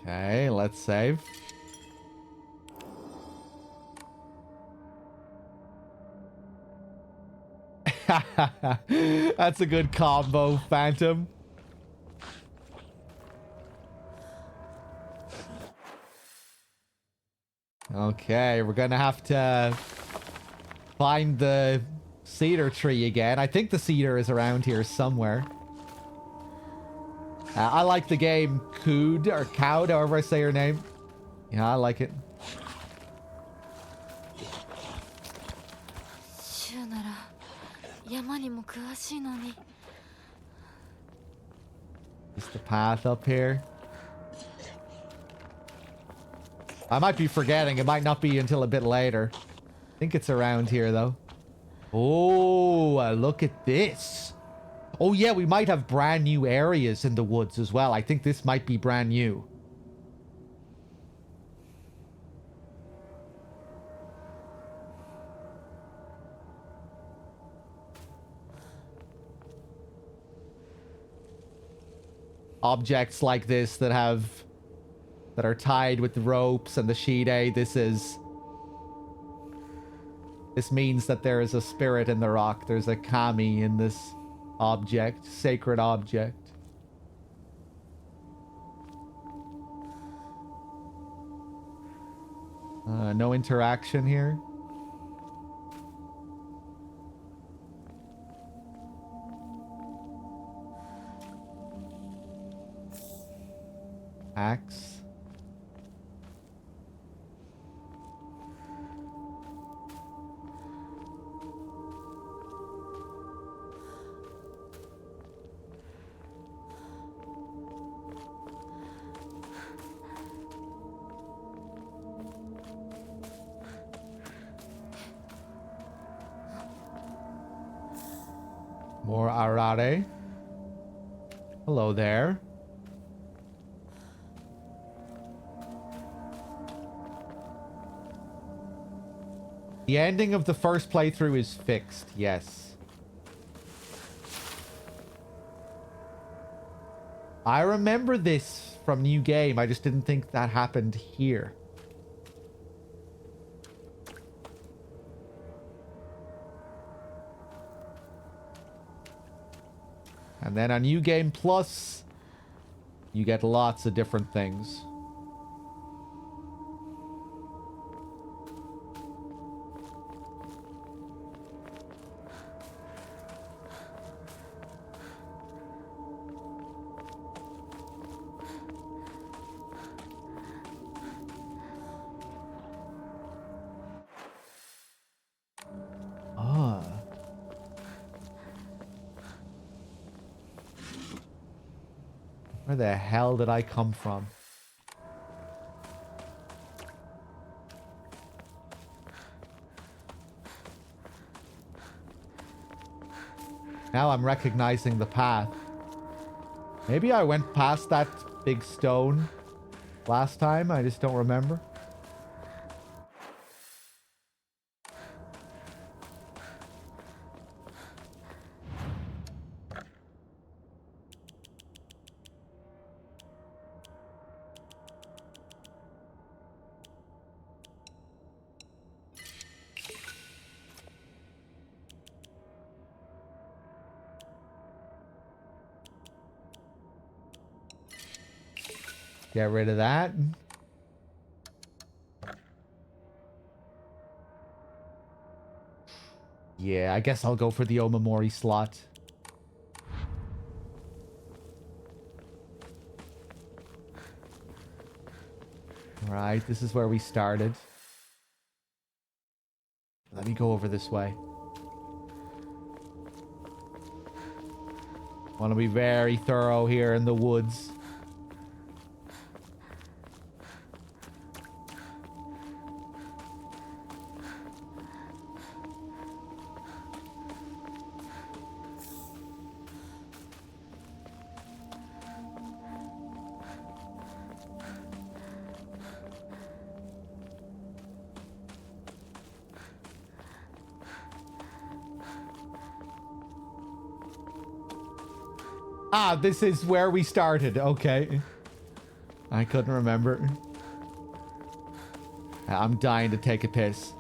Okay, let's save. That's a good combo, Phantom. Okay, we're gonna have to find the cedar tree again. I think the cedar is around here somewhere. I like the game Cood, or Cowd, however I say her name. Yeah, I like it. Is the path up here? I might be forgetting. It might not be until a bit later. I think it's around here, though. Oh, look at this. Oh, yeah, we might have brand new areas in the woods as well. I think this might be brand new. Objects like this that are tied with the ropes and the shide. This means that there is a spirit in the rock. There's a kami in this object, sacred object. No interaction here. Axe. More arare. Hello there. The ending of the first playthrough is fixed, yes. I remember this from New Game. I just didn't think that happened here. And then on New Game Plus, you get lots of different things. Where the hell did I come from? Now I'm recognizing the path. Maybe I went past that big stone last time. I just don't remember. Get rid of that. Yeah, I guess I'll go for the Omamori slot. Right, this is where we started. Let me go over this way. Want to be very thorough here in the woods. Ah, this is where we started. Okay. I couldn't remember. I'm dying to take a piss.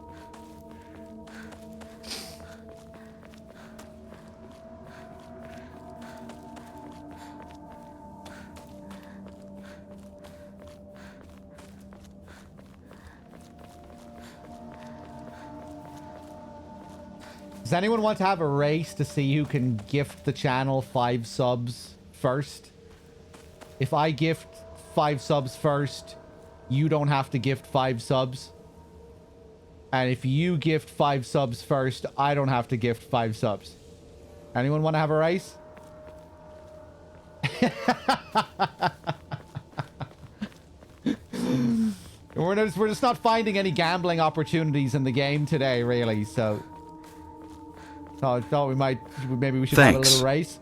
Does anyone want to have a race to see who can gift the channel 5 subs first? If I gift 5 subs first, you don't have to gift 5 subs. And if you gift 5 subs first, I don't have to gift 5 subs. Anyone want to have a race? We're just not finding any gambling opportunities in the game today, really, so... So I thought maybe we should have a little race.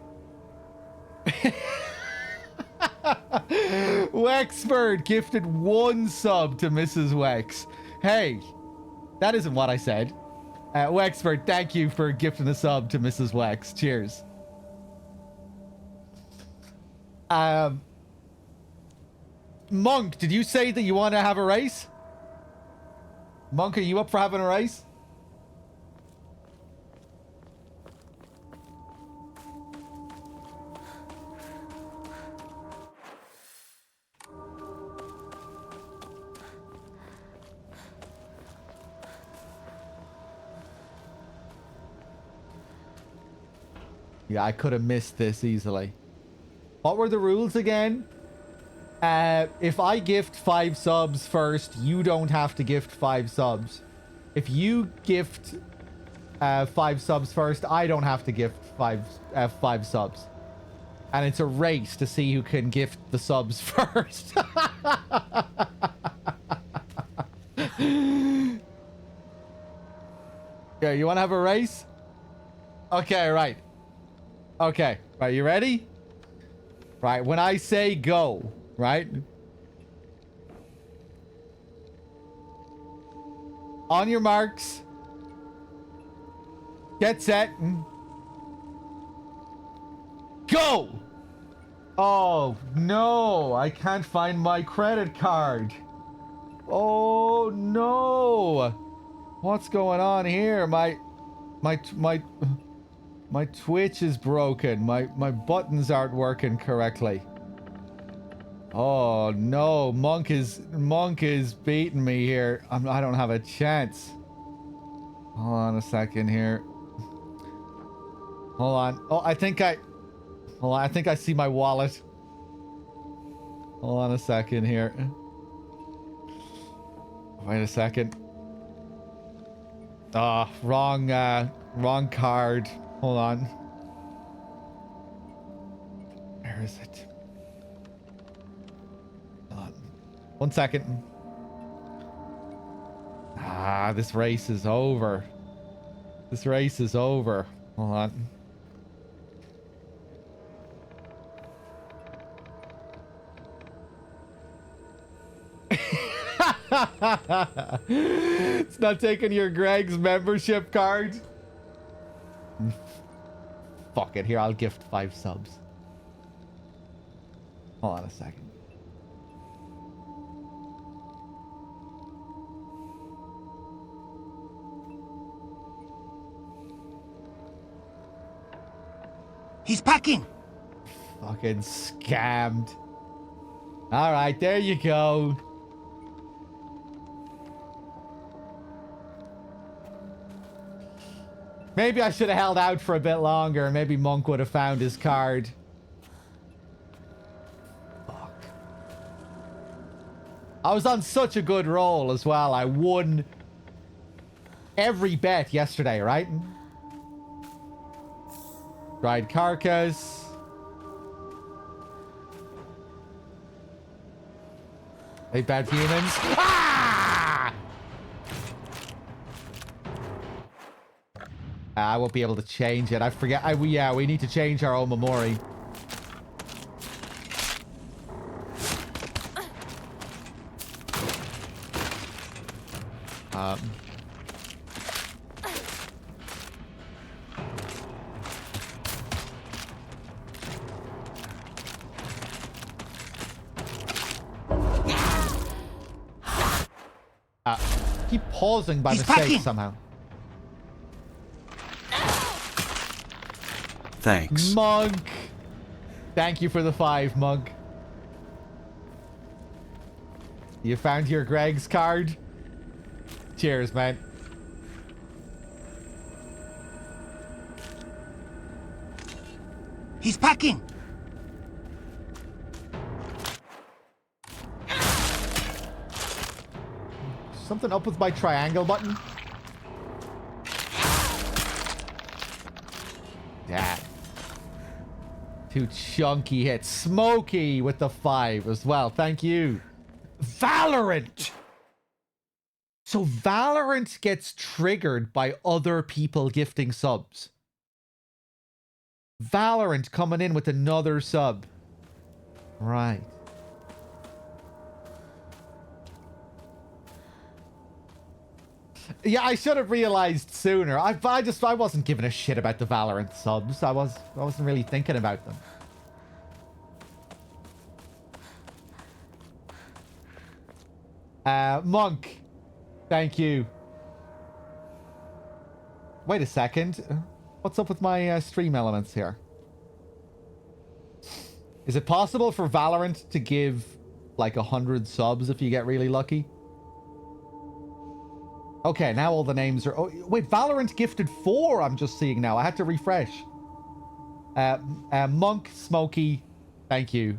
Wexford gifted 1 sub to Mrs. Wex. Hey, that isn't what I said. Wexford, thank you for gifting a sub to Mrs. Wex. Cheers. Monk, did you say that you want to have a race? Monk, are you up for having a race? Yeah, I could have missed this easily. What were the rules again? If I gift 5 subs first, you don't have to gift 5 subs. If you gift 5 subs first, I don't have to gift 5 subs. And it's a race to see who can gift the subs first. Yeah, you want to have a race? Okay, right. Okay, right, you ready? Right, when I say go, right? On your marks. Get set. Go! Oh, no, I can't find my credit card. Oh, no. What's going on here? My Twitch is broken. My buttons aren't working correctly. Oh no, Monk is beating me here. I don't have a chance. Hold on a second here. Hold on. Oh, I think I see my wallet. Hold on a second here. Wait a second. Ah, wrong card. Hold on. Where is it? Hold on. 1 second. Ah, this race is over. This race is over. Hold on. It's not taking your Greg's membership card. Fuck it. Here, I'll gift 5 subs. Hold on a second. He's packing. Fucking scammed. All right, there you go. Maybe I should have held out for a bit longer. Maybe Monk would have found his card. Fuck. I was on such a good roll as well. I won every bet yesterday, right? Dried carcass. Hey, bad humans. Ah! I won't be able to change it. I forget. Yeah, we need to change our Omamori. Keep pausing by mistake somehow. Thanks. Monk! Thank you for the 5, Monk. You found your Greg's card? Cheers, man. He's packing! Something up with my triangle button? Yeah. 2 chunky hits. Smokey with the 5 as well. Thank you. Valorant! So Valorant gets triggered by other people gifting subs. Valorant coming in with another sub. Right. Yeah, I should have realized sooner. I wasn't giving a shit about the Valorant subs. I wasn't really thinking about them. Monk, thank you. Wait a second. What's up with my stream elements here? Is it possible for Valorant to give like 100 subs if you get really lucky? Okay, now all the names are... Oh, wait, Valorant gifted 4 I'm just seeing now. I had to refresh. Monk, Smokey, thank you.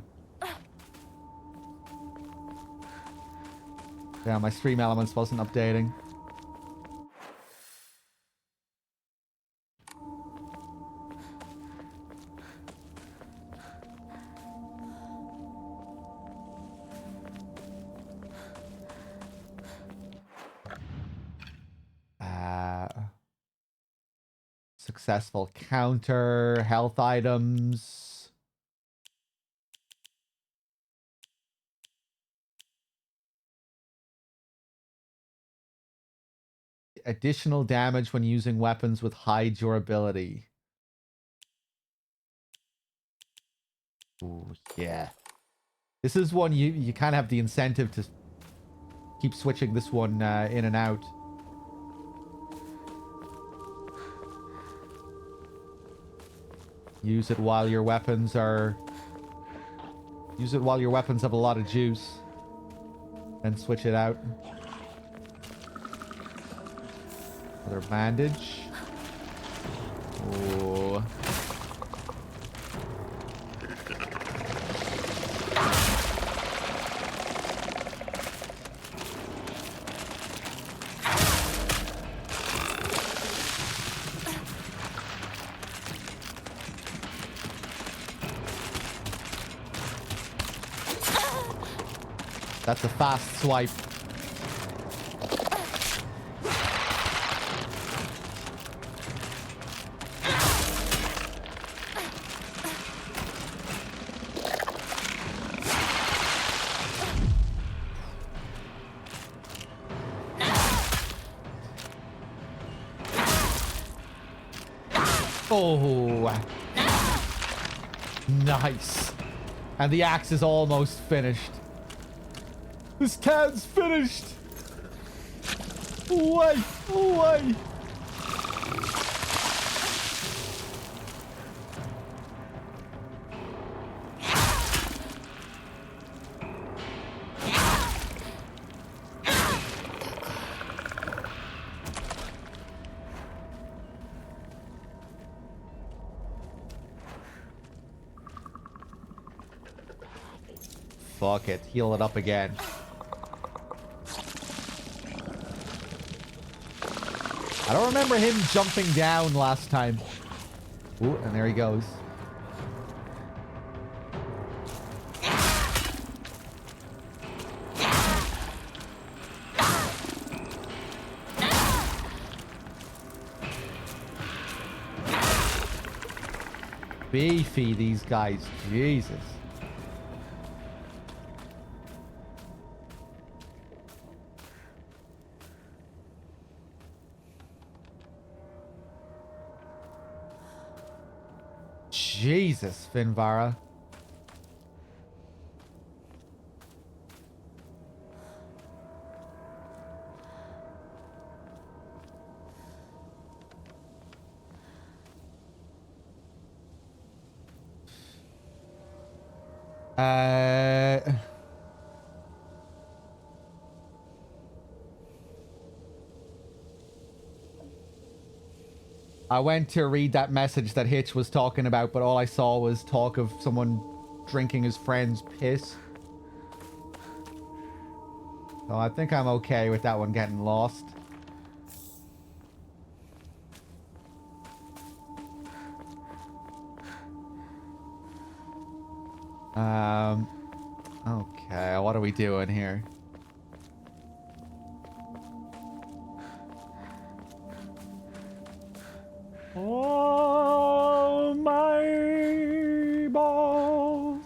Yeah, my stream elements wasn't updating. Successful counter, health items. Additional damage when using weapons with high durability. Ooh, yeah. This is one you kind of have the incentive to keep switching this one in and out. Use it while your weapons are... Use it while your weapons have a lot of juice. And switch it out. Another bandage. Oh. That's a fast swipe. Oh, nice. And the axe is almost finished. This town's finished. Wait, wait. Fuck it. Heal it up again. I don't remember him jumping down last time. Ooh, and there he goes. Beefy, these guys. Jesus. Jesus, Finvara. I went to read that message that Hitch was talking about, but all I saw was talk of someone drinking his friend's piss. So I think I'm okay with that one getting lost. Okay, what are we doing here? Oh, my balls.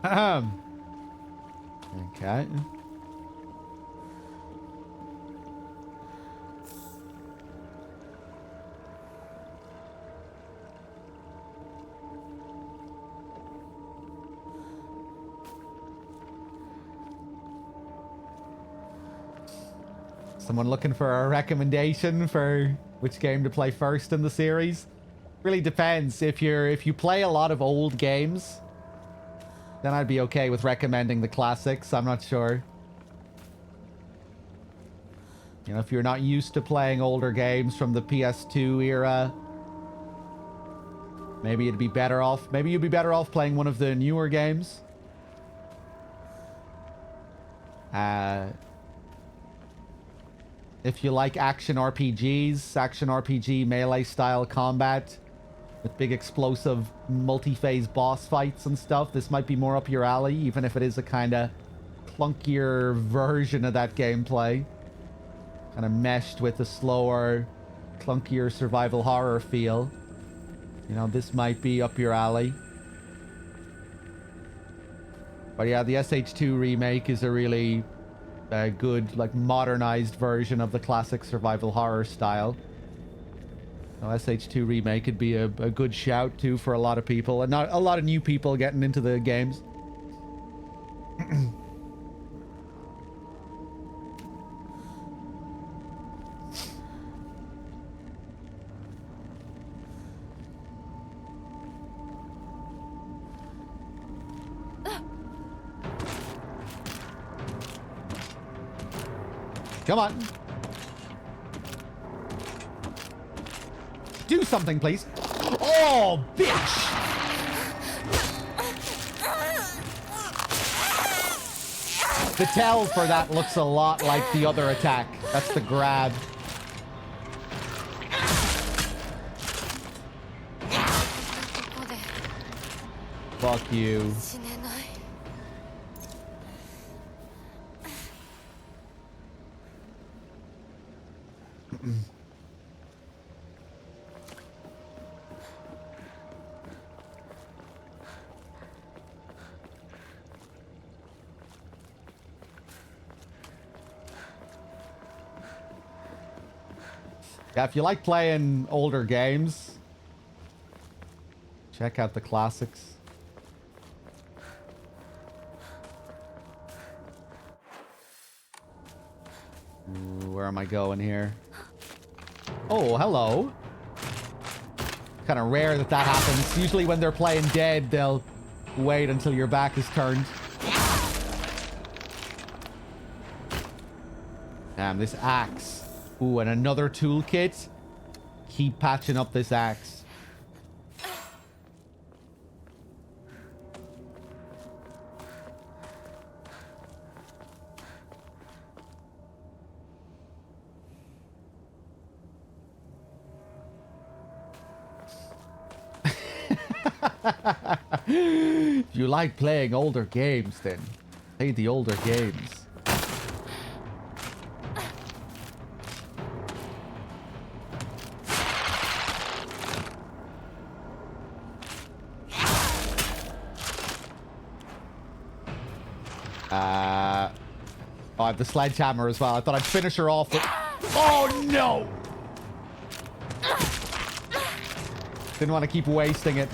Okay. Okay. Someone looking for a recommendation for which game to play first in the series? Really depends. If you play a lot of old games, then I'd be okay with recommending the classics. I'm not sure. You know, if you're not used to playing older games from the PS2 era, maybe you'd be better off. Maybe you'd be better off playing one of the newer games. If you like action RPGs, action RPG melee style combat with big explosive multi-phase boss fights and stuff, this might be more up your alley, even if it is a kind of clunkier version of that gameplay. Kind of meshed with a slower, clunkier survival horror feel. You know, this might be up your alley. But yeah, the SH2 remake is a really good, like, modernized version of the classic survival horror style. So SH2 remake could be a good shout too for a lot of people, and not a lot of new people getting into the games. Come on. Do something, please. Oh, bitch! The tell for that looks a lot like the other attack. That's the grab. Fuck you. Yeah, if you like playing older games, check out the classics. Ooh, where am I going here? Oh, hello. Kind of rare that that happens. Usually when they're playing dead, they'll wait until your back is turned. Damn, this axe. Ooh, and another toolkit. Keep patching up this axe. If you like playing older games, then play the older games. Oh, I have the sledgehammer as well. I thought I'd finish her off with... Oh, no! Didn't want to keep wasting it.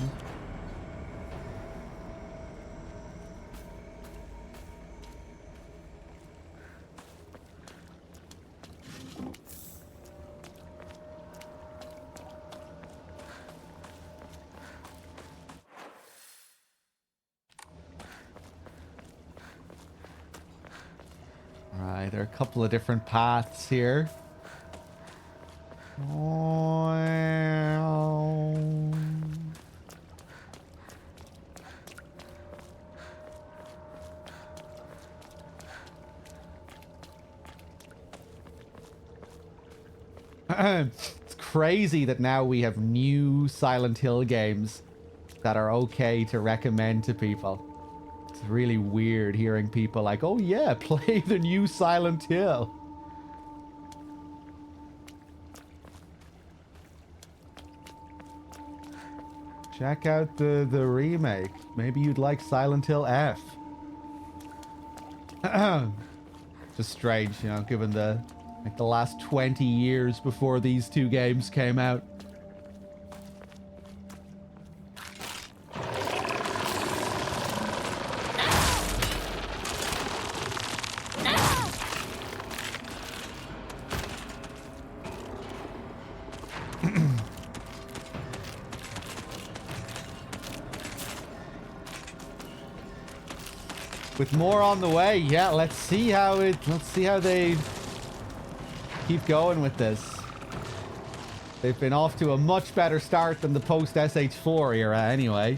Alright, there are a couple of different paths here. It's crazy that now we have new Silent Hill games that are okay to recommend to people. It's really weird hearing people like, oh yeah, play the new Silent Hill. Check out the remake. Maybe you'd like Silent Hill F. Just strange, you know, given the last 20 years before these two games came out. With more on the way, yeah, let's see how they keep going with this. They've been off to a much better start than the post SH4 era anyway.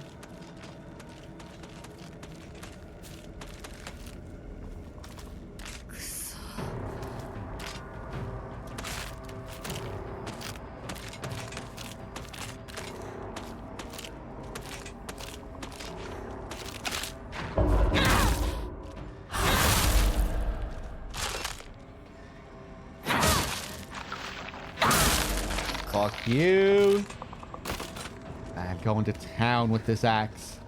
Fuck you. I'm going to town with this axe.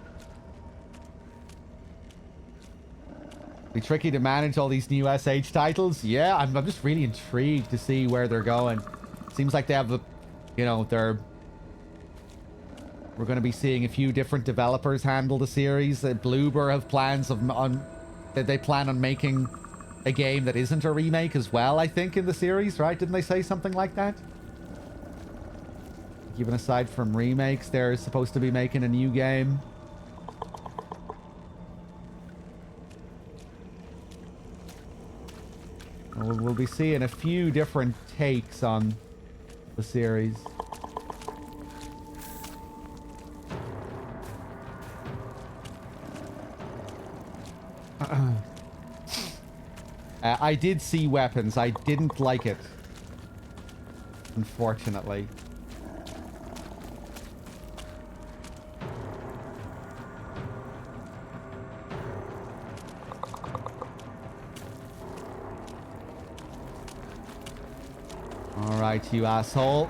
Be tricky to manage all these new SH titles. Yeah, I'm just really intrigued to see where they're going. Seems like they have a, you know, we're going to be seeing a few different developers handle the series. Bloober have plans that they plan on making a game that isn't a remake as well, I think, in the series, right? Didn't they say something like that? Even aside from remakes, they're supposed to be making a new game. We'll be seeing a few different takes on the series. I did see weapons. I didn't like it, unfortunately. Alright, you asshole.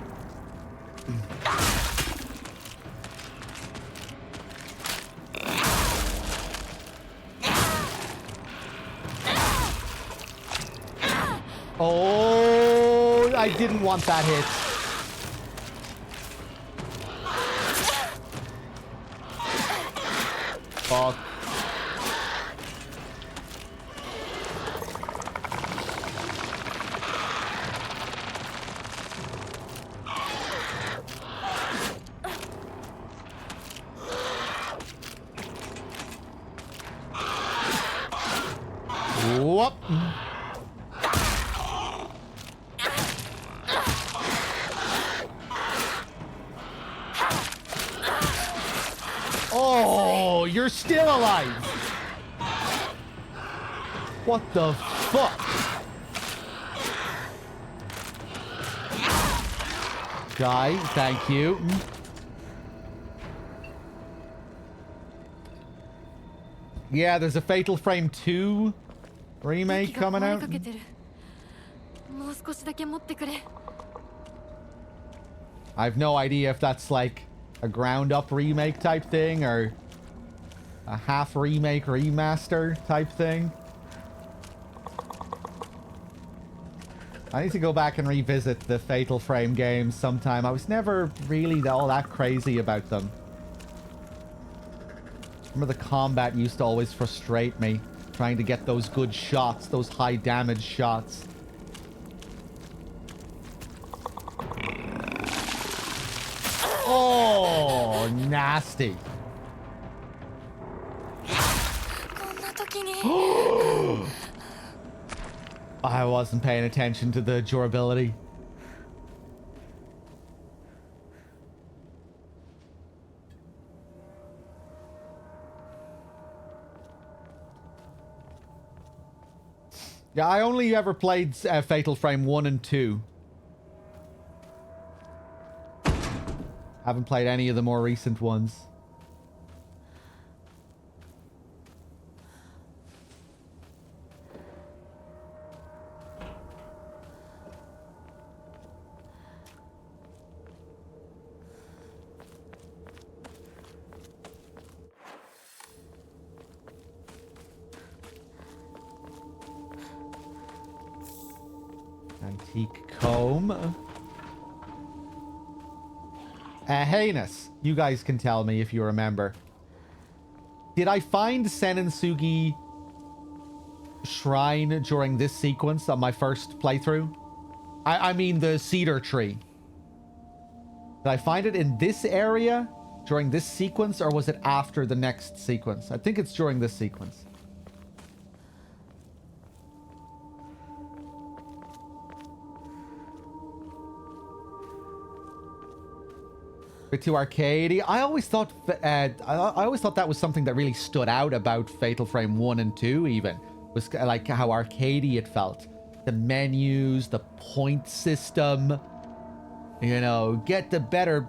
Oh, I didn't want that hit. Fuck. Whoop. Oh, you're still alive. What the fuck? Guy, thank you. Yeah, there's a Fatal Frame 2 remake coming out. もう少しだけ持ってくれ。 I have no idea if that's like a ground up remake type thing or a half remake remaster type thing. I need to go back and revisit the Fatal Frame games sometime. I was never really all that crazy about them. Remember the combat used to always frustrate me, trying to get those good shots, those high damage shots. Oh, nasty. こんな時に I wasn't paying attention to the durability. Yeah, I only ever played Fatal Frame 1 and 2. Haven't played any of the more recent ones. Antique comb. Heinous, you guys can tell me if you remember. Did I find Senensugi Shrine during this sequence on my first playthrough? I mean the cedar tree. Did I find it in this area during this sequence, or was it after the next sequence? I think it's during this sequence. Bit too arcadey. I always thought that was something that really stood out about Fatal Frame 1 and 2 even. Was like how arcadey it felt. The menus, the point system. You know, get a better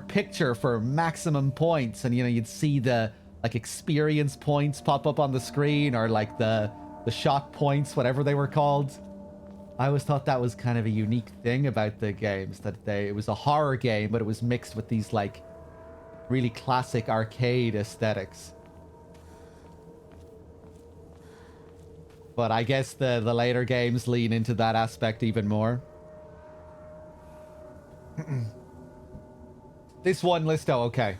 picture for maximum points, and you know, you'd see the like experience points pop up on the screen, or like the shot points, whatever they were called. I always thought that was kind of a unique thing about the games, that it was a horror game, but it was mixed with these like really classic arcade aesthetics. But I guess the later games lean into that aspect even more. This one, Listo, okay.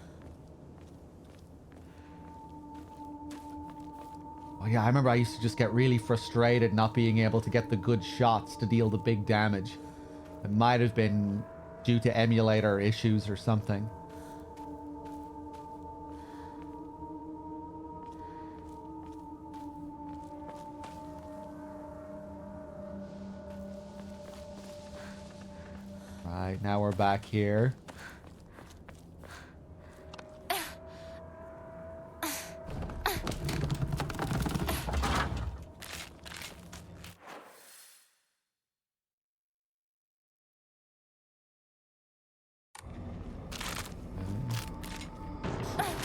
Oh yeah, I remember I used to just get really frustrated not being able to get the good shots to deal the big damage. It might have been due to emulator issues or something. Right, now we're back here.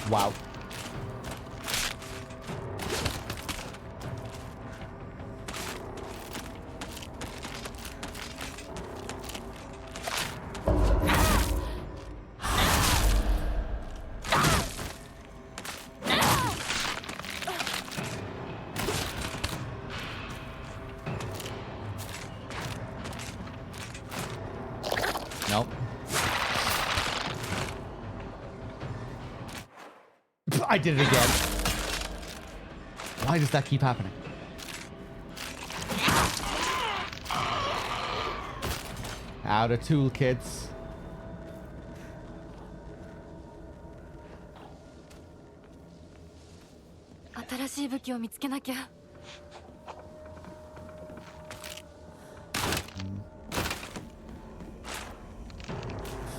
Wow. Nope. I did it again. Why does that keep happening? Out of toolkits.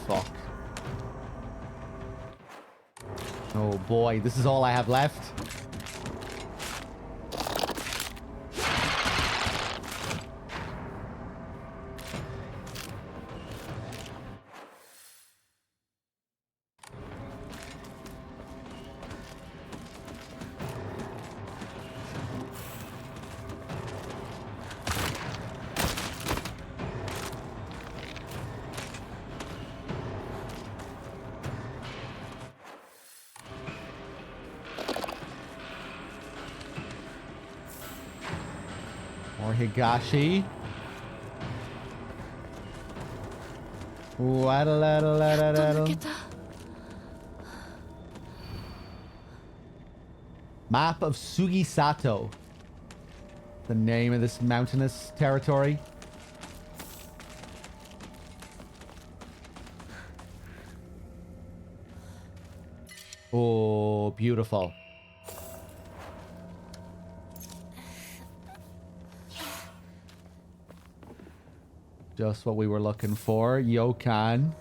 Fuck. Oh boy, this is all I have left. Or Higashi. Waddle-addle-addle-addle. Map of Sugisato. The name of this mountainous territory. Oh, beautiful. Just what we were looking for. Yokan.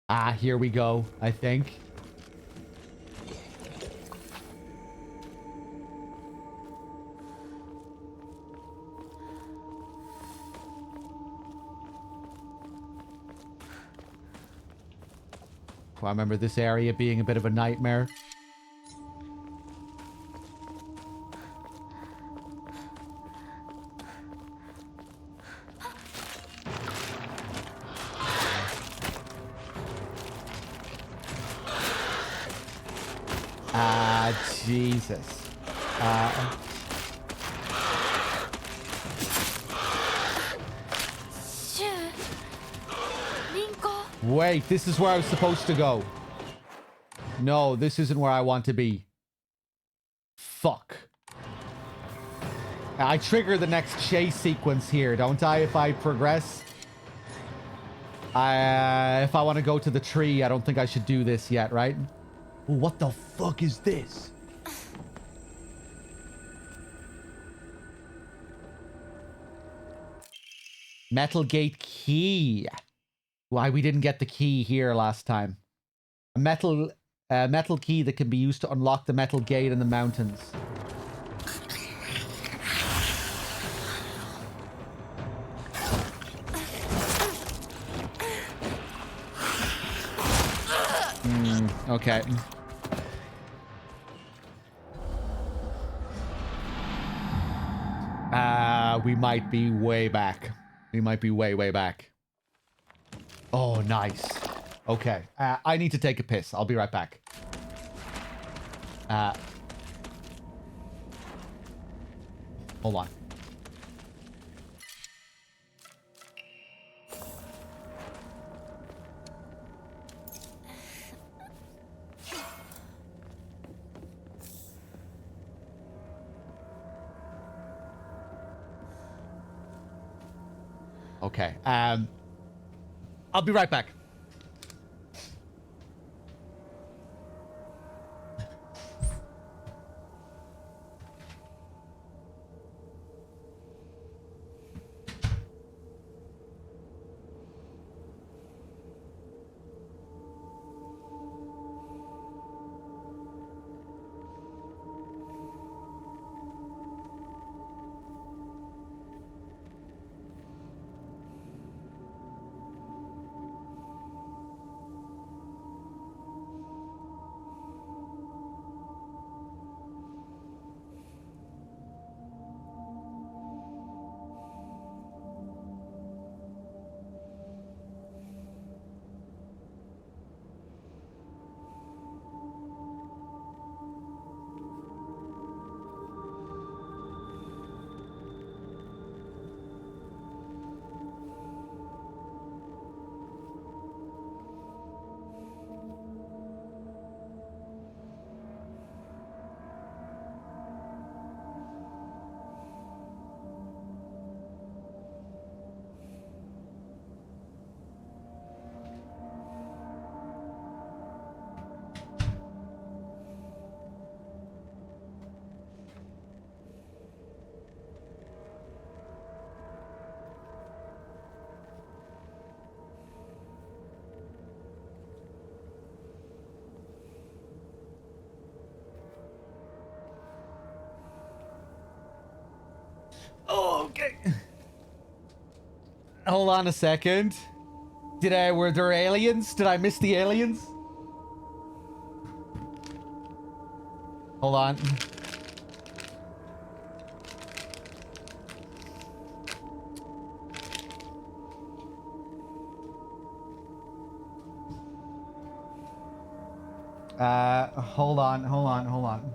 Ah, here we go, I think. I remember this area being a bit of a nightmare. Ah, Jesus. Wait, this is where I was supposed to go. No, this isn't where I want to be. Fuck. I trigger the next chase sequence here, don't I, if I progress? If I want to go to the tree, I don't think I should do this yet, right? Ooh, what the fuck is this? Metal gate key. Why we didn't get the key here last time. A metal key that can be used to unlock the metal gate in the mountains. Okay. We might be way back. We might be way, way back. Oh, nice. Okay. I need to take a piss. I'll be right back. Hold on. Okay. I'll be right back. Hold on a second. Were there aliens? Did I miss the aliens? Hold on. Hold on.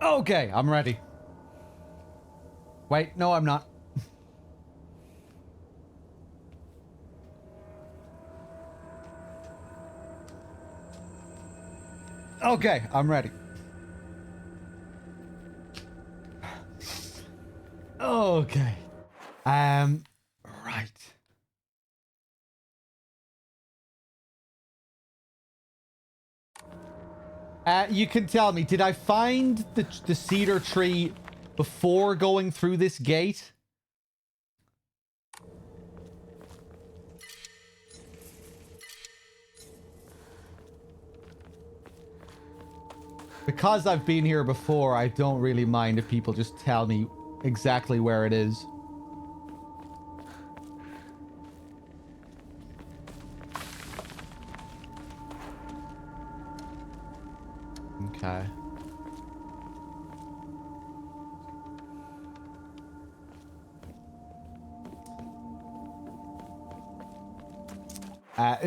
Okay, I'm ready. Wait, no, I'm not. Okay, I'm ready. Okay. Right. You can tell me, did I find the cedar tree before going through this gate? Because I've been here before, I don't really mind if people just tell me exactly where it is. Okay.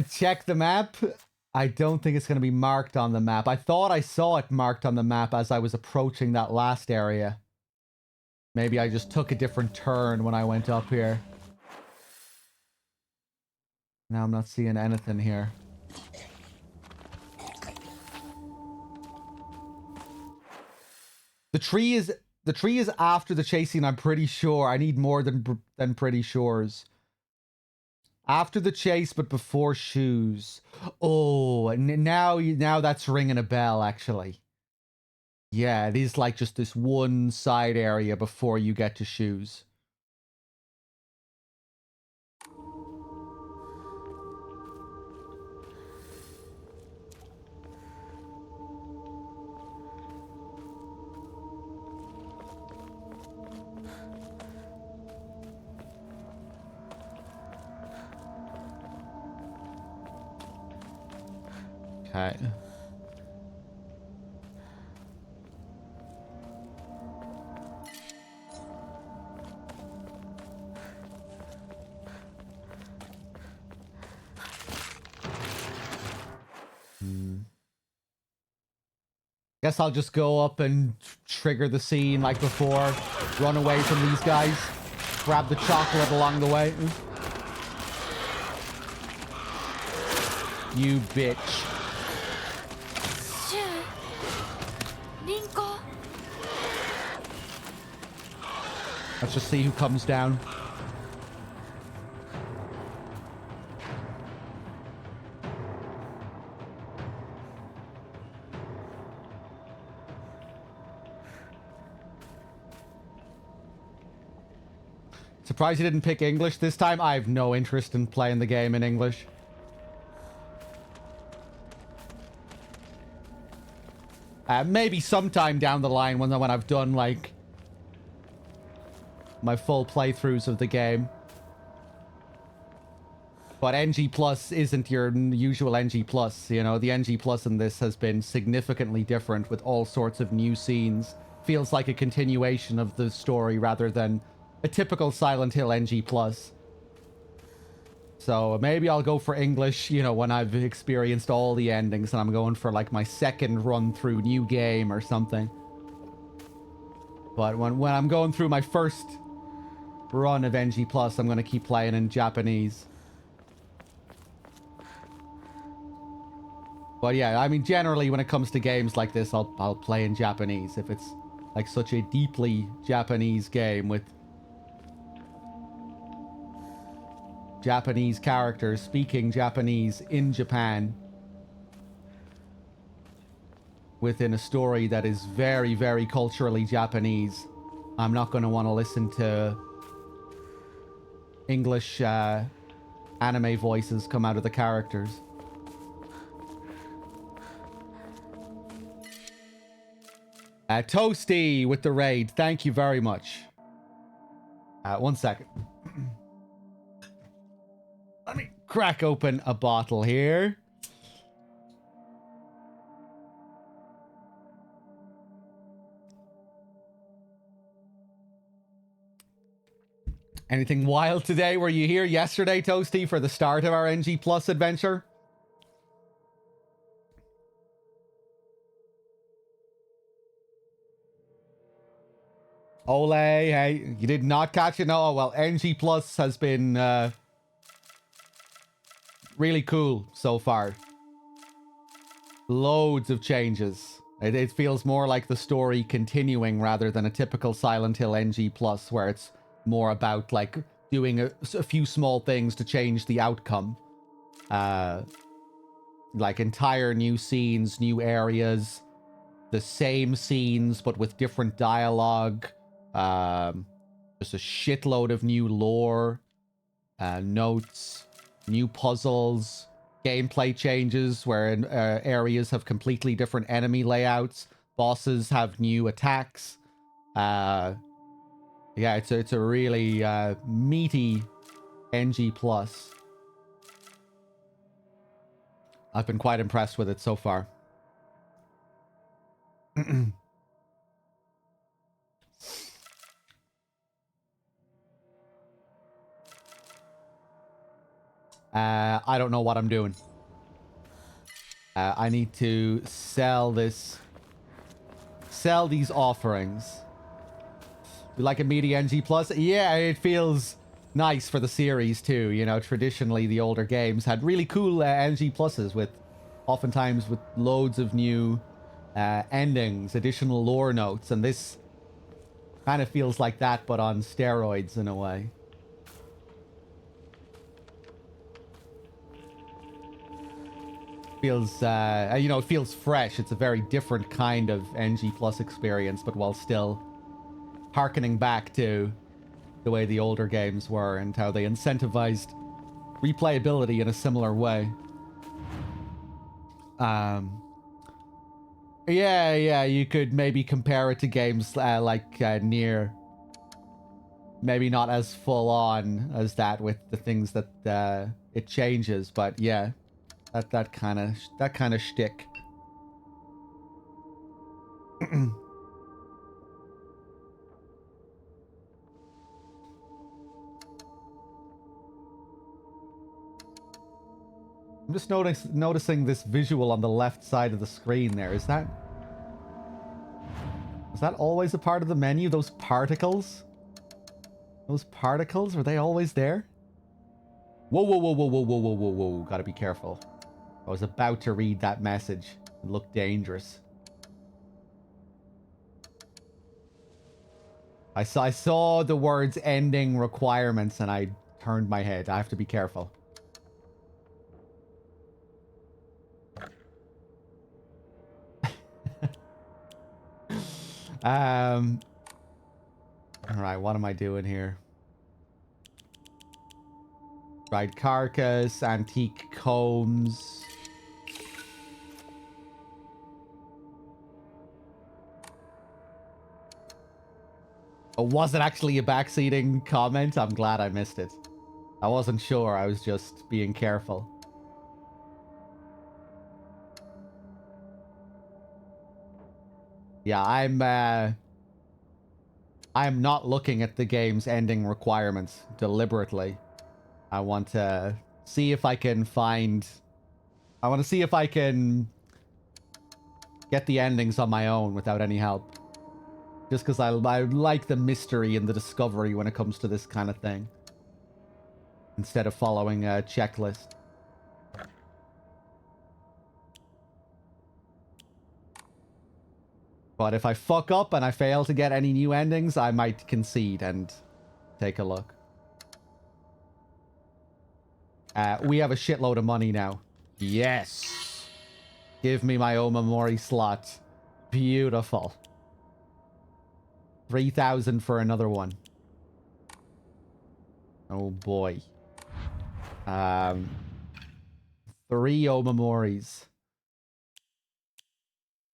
Check the map. I don't think it's going to be marked on the map. I thought I saw it marked on the map as I was approaching that last area. Maybe I just took a different turn when I went up here. Now I'm not seeing anything here. The tree is after the chasing, I'm pretty sure. I need more than pretty sures. After the chase, but before shoes. Oh, and now that's ringing a bell, actually. Yeah, it is like just this one side area before you get to shoes. Okay. Guess I'll just go up and trigger the scene like before. Run away from these guys. Grab the chocolate along the way. You bitch. Let's just see who comes down. Surprised you didn't pick English this time. I have no interest in playing the game in English. Maybe sometime down the line when I've done like my full playthroughs of the game. But NG Plus isn't your usual NG Plus, you know. The NG Plus in this has been significantly different with all sorts of new scenes. Feels like a continuation of the story rather than a typical Silent Hill NG Plus. So maybe I'll go for English, you know, when I've experienced all the endings and I'm going for like my second run through new game or something. But when I'm going through my first run of NG Plus, I'm going to keep playing in Japanese. But yeah, I mean, generally when it comes to games like this, I'll play in Japanese if it's like such a deeply Japanese game with Japanese characters speaking Japanese in Japan within a story that is very, very culturally Japanese. I'm not going to want to listen to English anime voices come out of the characters. Toasty with the raid. Thank you very much. 1 second. Let me crack open a bottle here. Anything wild today? Were you here yesterday, Toasty, for the start of our NG Plus adventure? Ole, hey, you did not catch it? No, well, NG Plus has been really cool so far. Loads of changes. It feels more like the story continuing rather than a typical Silent Hill NG Plus where it's more about like doing a few small things to change the outcome. Like entire new scenes, new areas, the same scenes but with different dialogue. Just a shitload of new lore, notes, new puzzles, gameplay changes where areas have completely different enemy layouts, bosses have new attacks. Yeah, it's a really meaty NG Plus. I've been quite impressed with it so far. I don't know what I'm doing. I need to sell these offerings. You like a meaty NG Plus? Yeah, it feels nice for the series too. You know, traditionally the older games had really cool NG Pluses with, oftentimes with loads of new endings, additional lore notes, and this kind of feels like that, but on steroids in a way. Feels, you know, it feels fresh. It's a very different kind of NG Plus experience, but while still harkening back to the way the older games were and how they incentivized replayability in a similar way. Yeah, you could maybe compare it to games like Nier. Maybe not as full on as that with the things that it changes, but yeah, that kind of shtick. I'm just noticing this visual on the left side of the screen there. Is that always a part of the menu? Those particles? Those particles, were they always there? Whoa, whoa, whoa, whoa, whoa, whoa, whoa, whoa, whoa. Gotta be careful. I was about to read that message. It looked dangerous. I saw the words ending requirements and I turned my head. I have to be careful. Alright, what am I doing here? Dried carcass, antique combs. Oh, was it actually a backseating comment? I'm glad I missed it. I wasn't sure, I was just being careful. Yeah, I'm not looking at the game's ending requirements deliberately. I want to see if I can find... I want to see if I can get the endings on my own without any help. Just because I like the mystery and the discovery when it comes to this kind of thing. Instead of following a checklist. But if I fuck up and I fail to get any new endings, I might concede and take a look. We have a shitload of money now. Yes. Give me my Omamori slot. Beautiful. 3,000 for another one. Oh boy. 3 Omamoris.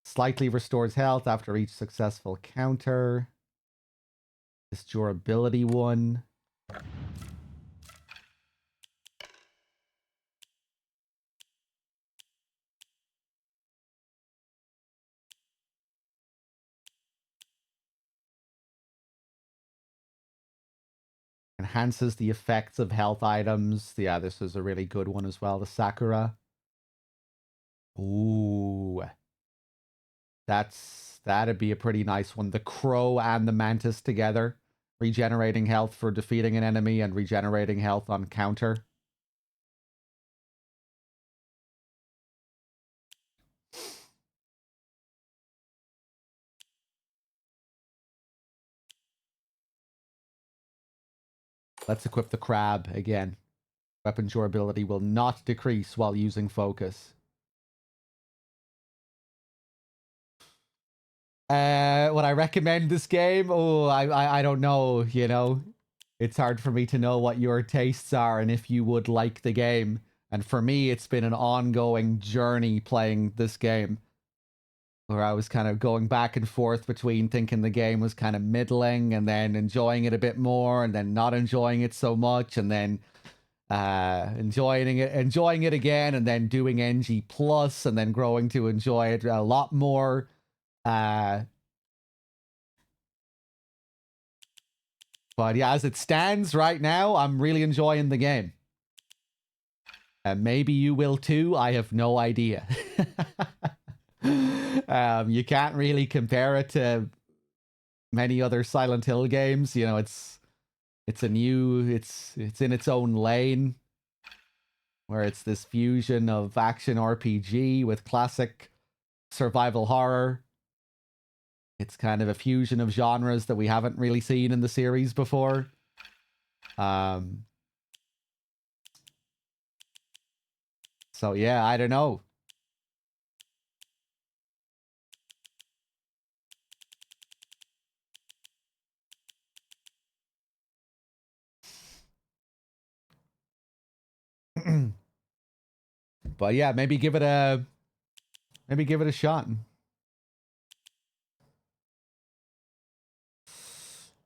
Slightly restores health after each successful counter. This durability one. Enhances the effects of health items. Yeah, this is a really good one as well. The Sakura. Ooh. That'd be a pretty nice one. The Crow and the Mantis together. Regenerating health for defeating an enemy and regenerating health on counter. Let's equip the Crab again. Weapon durability will not decrease while using focus. Would I recommend this game? Oh, I don't know, you know. It's hard for me to know what your tastes are and if you would like the game. And for me, it's been an ongoing journey playing this game. Where I was kind of going back and forth between thinking the game was kind of middling and then enjoying it a bit more and then not enjoying it so much and then enjoying it again and then doing NG plus and then growing to enjoy it a lot more. But yeah, as it stands right now, I'm really enjoying the game. And maybe you will too. I have no idea. You can't really compare it to many other Silent Hill games. You know, it's in its own lane where it's this fusion of action RPG with classic survival horror. It's kind of a fusion of genres that we haven't really seen in the series before. So yeah, I don't know. But yeah, maybe give it a shot.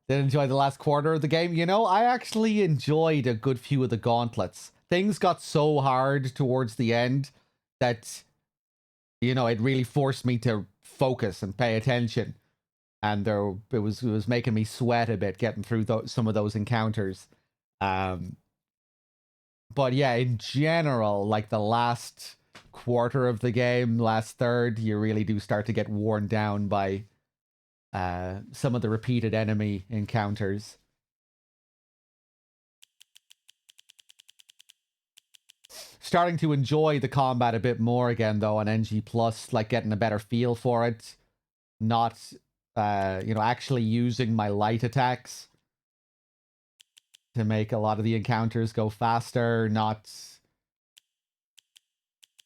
Did enjoy the last quarter of the game. You know, I actually enjoyed a good few of the gauntlets. Things got so hard towards the end that, you know, it really forced me to focus and pay attention. And it was making me sweat a bit getting through some of those encounters. But yeah, in general, like the last quarter of the game, last third, you really do start to get worn down by some of the repeated enemy encounters. Starting to enjoy the combat a bit more again, though, on NG+, like getting a better feel for it. Not, you know, actually using my light attacks to make a lot of the encounters go faster, not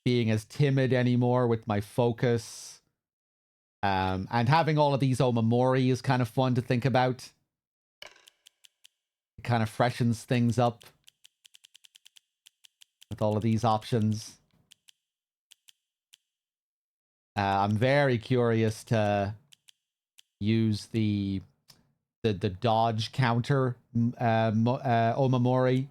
being as timid anymore with my focus. And having all of these Omamori is kind of fun to think about. It kind of freshens things up with all of these options. I'm very curious to use the dodge counter Omamori.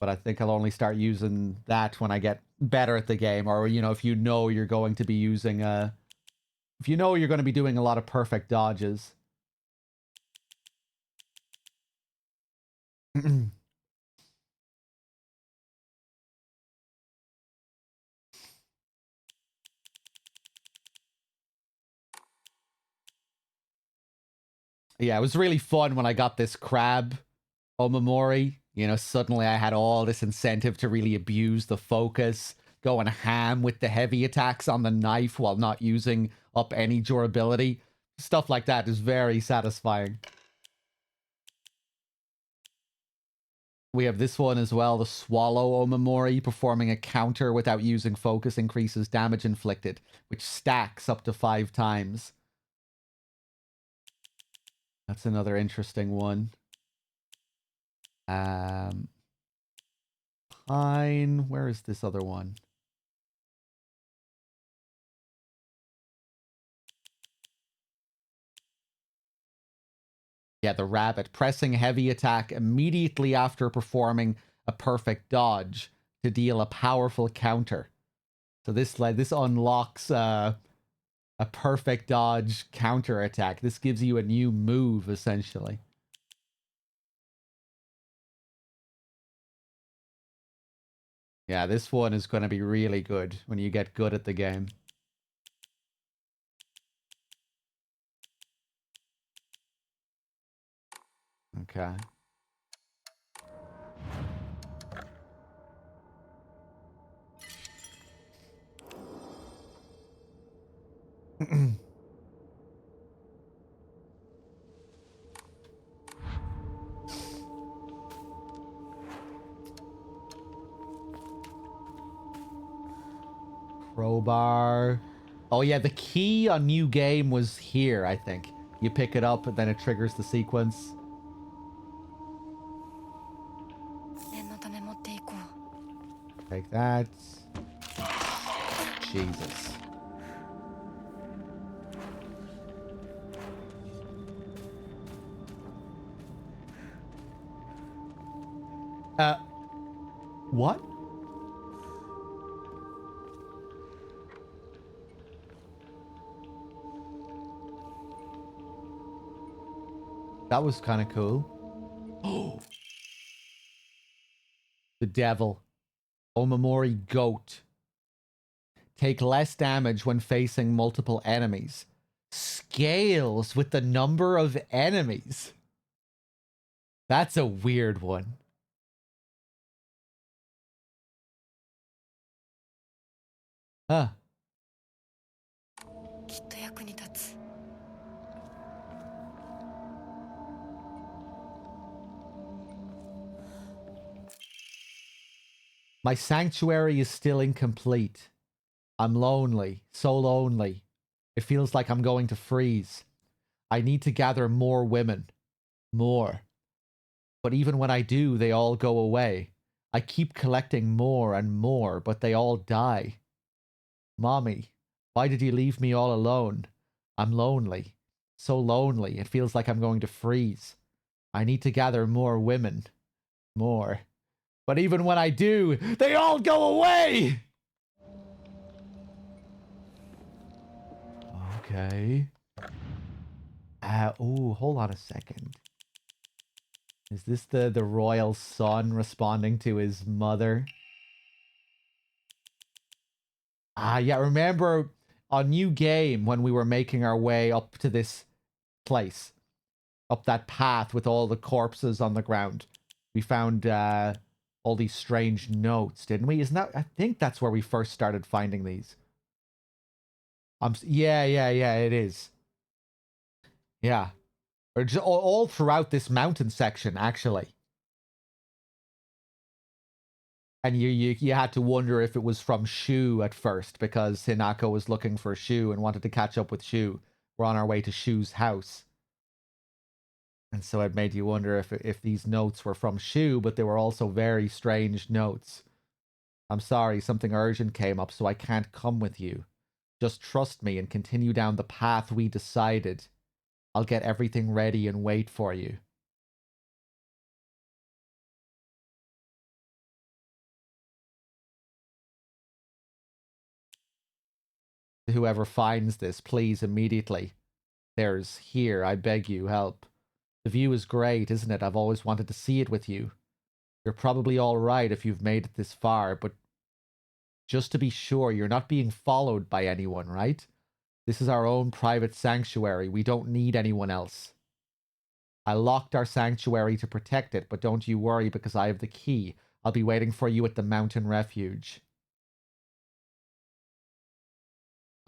But I think I'll only start using that when I get better at the game, or, you know, if you know you're going to be using if you know you're going to be doing a lot of perfect dodges. Yeah, it was really fun when I got this crab Omamori. You know, suddenly I had all this incentive to really abuse the focus, going ham with the heavy attacks on the knife while not using up any durability. Stuff like that is very satisfying. We have this one as well, the Swallow Omamori. Performing a counter without using focus increases damage inflicted, which stacks up to 5 times. That's another interesting one. Pine, where is this other one? Yeah, the rabbit. Pressing heavy attack immediately after performing a perfect dodge to deal a powerful counter. So this unlocks a perfect dodge counter attack. This gives you a new move, essentially. Yeah, this one is going to be really good when you get good at the game. Okay. Crowbar. Oh yeah, the key on new game was here, I think. You pick it up and then it triggers the sequence. Take that. Jesus. What? That was kind of cool. Oh. The devil. Omamori goat. Take less damage when facing multiple enemies. Scales with the number of enemies. That's a weird one. Huh. My sanctuary is still incomplete. I'm lonely, so lonely. It feels like I'm going to freeze. I need to gather more women. More. But even when I do, they all go away. I keep collecting more and more, but they all die. Mommy, why did you leave me all alone? I'm lonely. So lonely, it feels like I'm going to freeze. I need to gather more women. More. But even when I do, they all go away! Okay. Oh, hold on a second. Is this the royal son responding to his mother? Ah, yeah, remember on New Game when we were making our way up to this place? Up that path with all the corpses on the ground. We found all these strange notes, didn't we? Isn't that... I think that's where we first started finding these. Yeah, it is. Yeah. Or just all throughout this mountain section, actually. And you had to wonder if it was from Shu at first, because Hinako was looking for Shu and wanted to catch up with Shu. We're on our way to Shu's house. And so it made you wonder if these notes were from Shu, but they were also very strange notes. I'm sorry, something urgent came up, so I can't come with you. Just trust me and continue down the path we decided. I'll get everything ready and wait for you. Whoever finds this, please immediately. There's here, I beg you, help. The view is great, isn't it? I've always wanted to see it with you. You're probably all right if you've made it this far, but just to be sure, you're not being followed by anyone, right? This is our own private sanctuary. We don't need anyone else. I locked our sanctuary to protect it, but don't you worry because I have the key. I'll be waiting for you at the mountain refuge.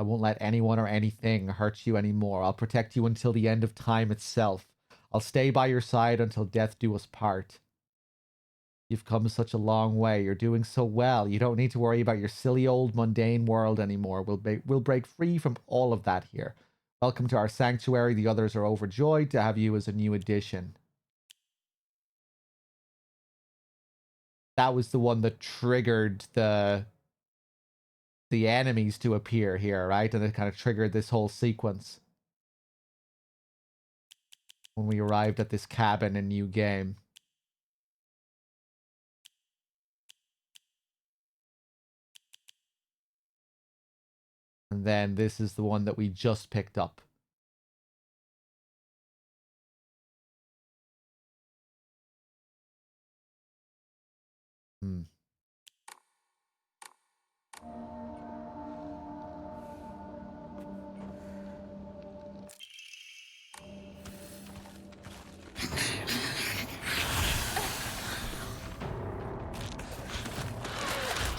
I won't let anyone or anything hurt you anymore. I'll protect you until the end of time itself. I'll stay by your side until death do us part. You've come such a long way. You're doing so well. You don't need to worry about your silly old mundane world anymore. We'll break free from all of that here. Welcome to our sanctuary. The others are overjoyed to have you as a new addition. That was the one that triggered the enemies to appear here, right? And it kind of triggered this whole sequence when we arrived at this cabin in New Game. And then this is the one that we just picked up.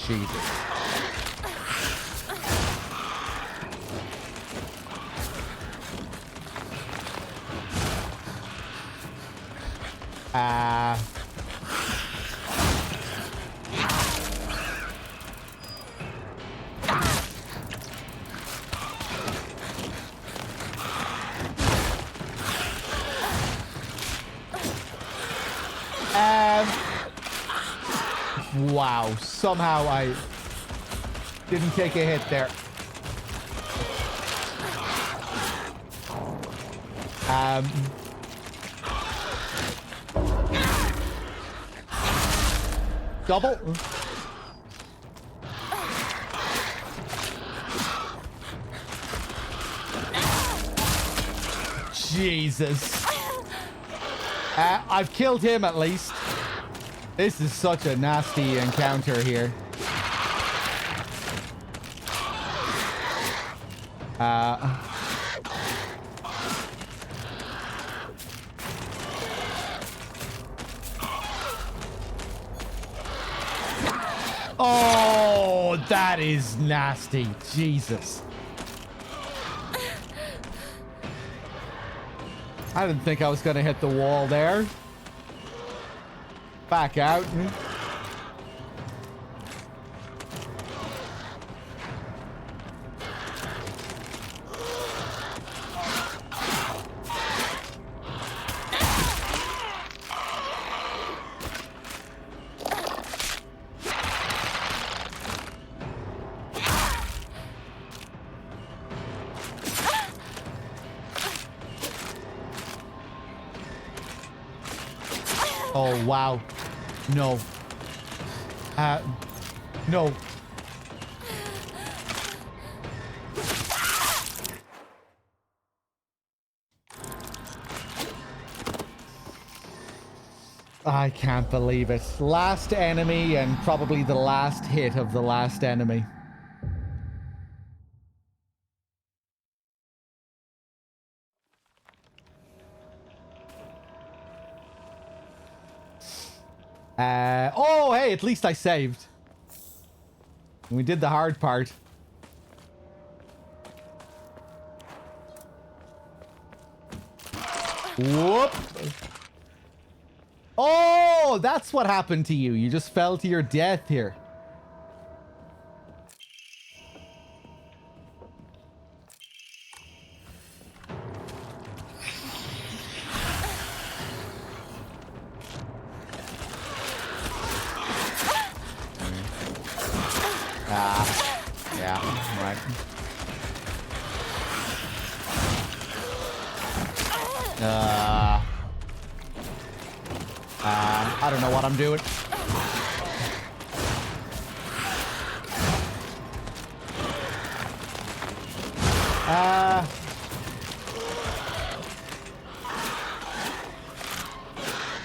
Jesus. Wow, somehow I didn't take a hit there. Double. Jesus. I've killed him at least. This is such a nasty encounter here. Oh, that is nasty. Jesus. I didn't think I was going to hit the wall there. Back out. Oh, wow. No. No. I can't believe it. Last enemy and probably the last hit of the last enemy. Oh, hey, at least I saved. We did the hard part. Whoop. Oh, that's what happened to you. You just fell to your death here. Yeah, right. I don't know what I'm doing.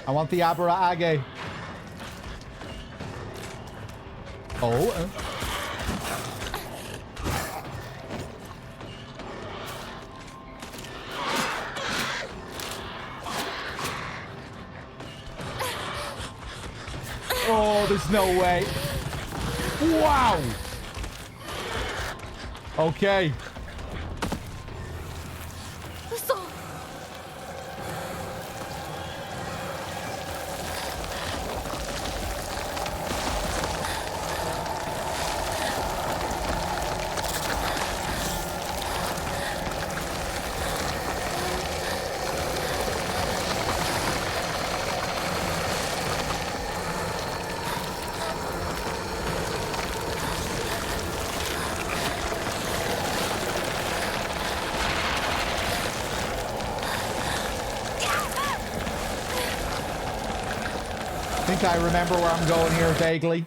I want the Abra Age. Oh. Oh, there's no way. Wow. Okay.嘘。 I think I remember where I'm going here vaguely.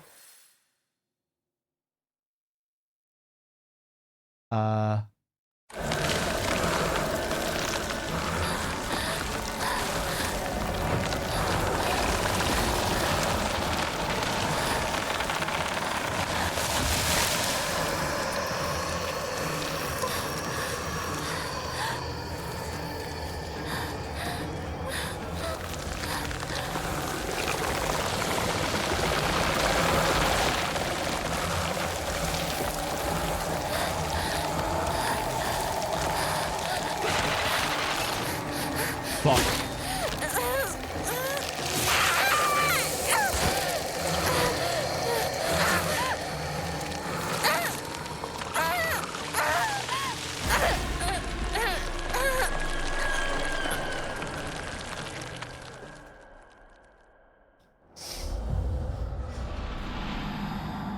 Fuck.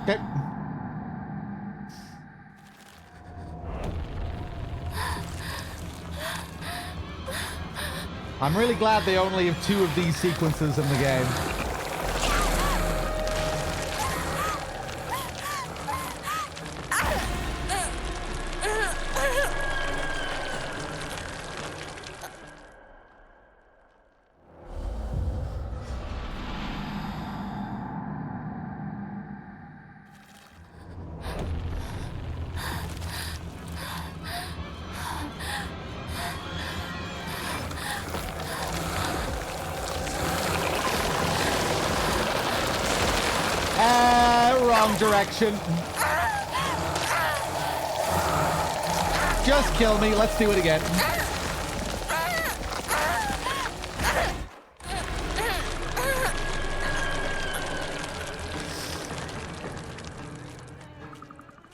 Okay. I'm really glad they only have 2 of these sequences in the game. Wrong direction. Just kill me. Let's do it again.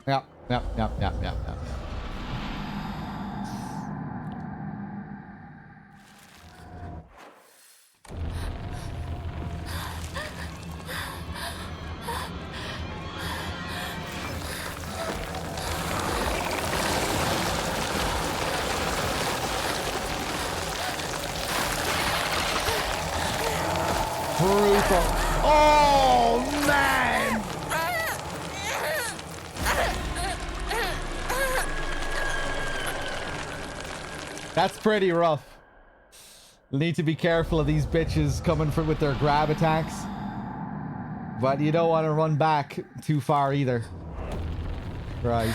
Yep. Brutal. Oh, man! That's pretty rough. Need to be careful of these bitches coming from with their grab attacks. But you don't want to run back too far either. Right.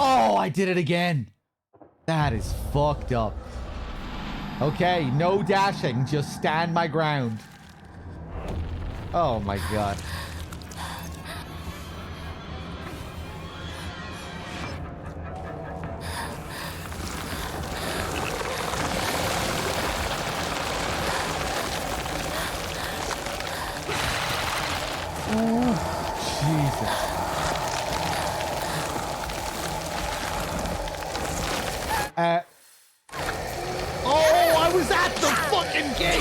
Oh, I did it again. That is fucked up. Okay, no dashing. Just stand my ground. Oh my god. Oh, Jesus. Oh, I was at the fucking gate!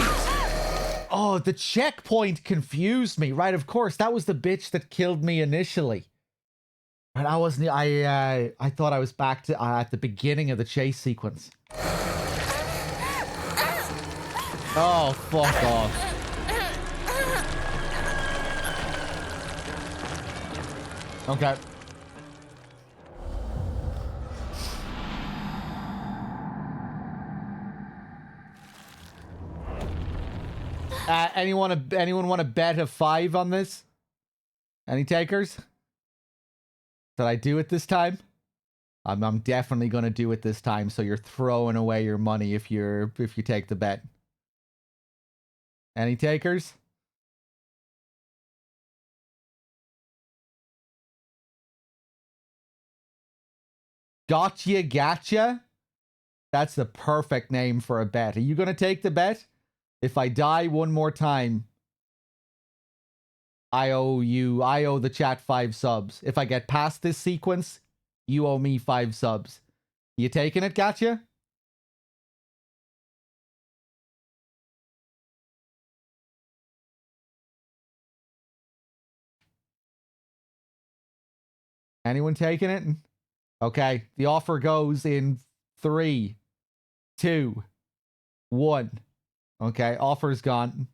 Oh, the checkpoint confused me. Right, of course, that was the bitch that killed me initially. And I wasn't. I thought I was back to at the beginning of the chase sequence. Oh, fuck off. Okay. Anyone want to bet a 5 on this? Any takers? Did I do it this time? I'm definitely gonna do it this time. So you're throwing away your money if you take the bet. Any takers? Gotcha. That's the perfect name for a bet. Are you gonna take the bet? If I die one more time, I owe the chat 5 subs. If I get past this sequence, you owe me 5 subs. You taking it, Gotcha? Anyone taking it? Okay, the offer goes in 3, 2, 1. Okay, offer's gone.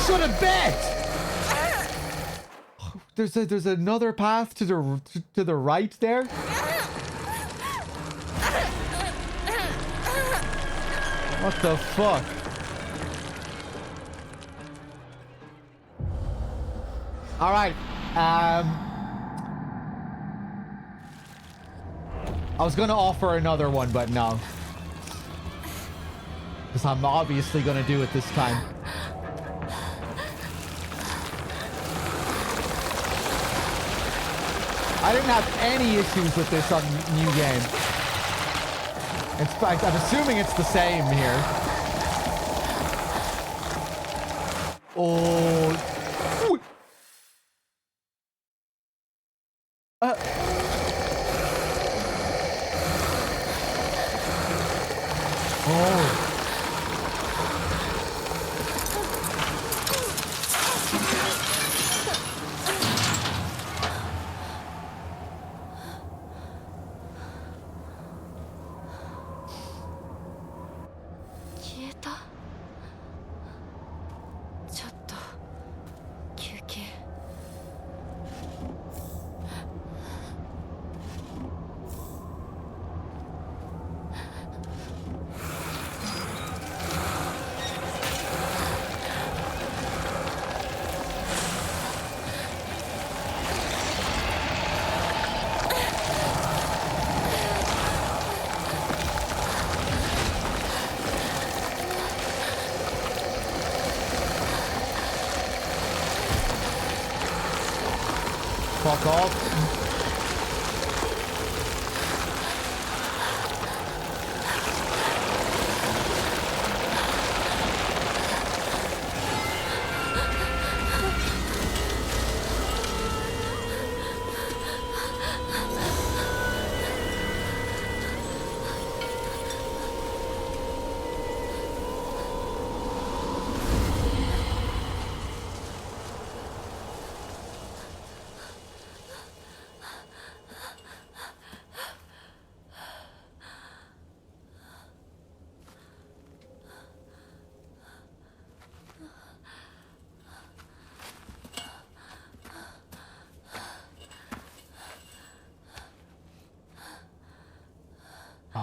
Should have bet. There's another path to the right there. What the fuck? All right. I was gonna offer another one, but no, because I'm obviously gonna do it this time. I didn't have any issues with this on New Game. I'm assuming it's the same here. Oh. Ooh. Oh. Fuck off.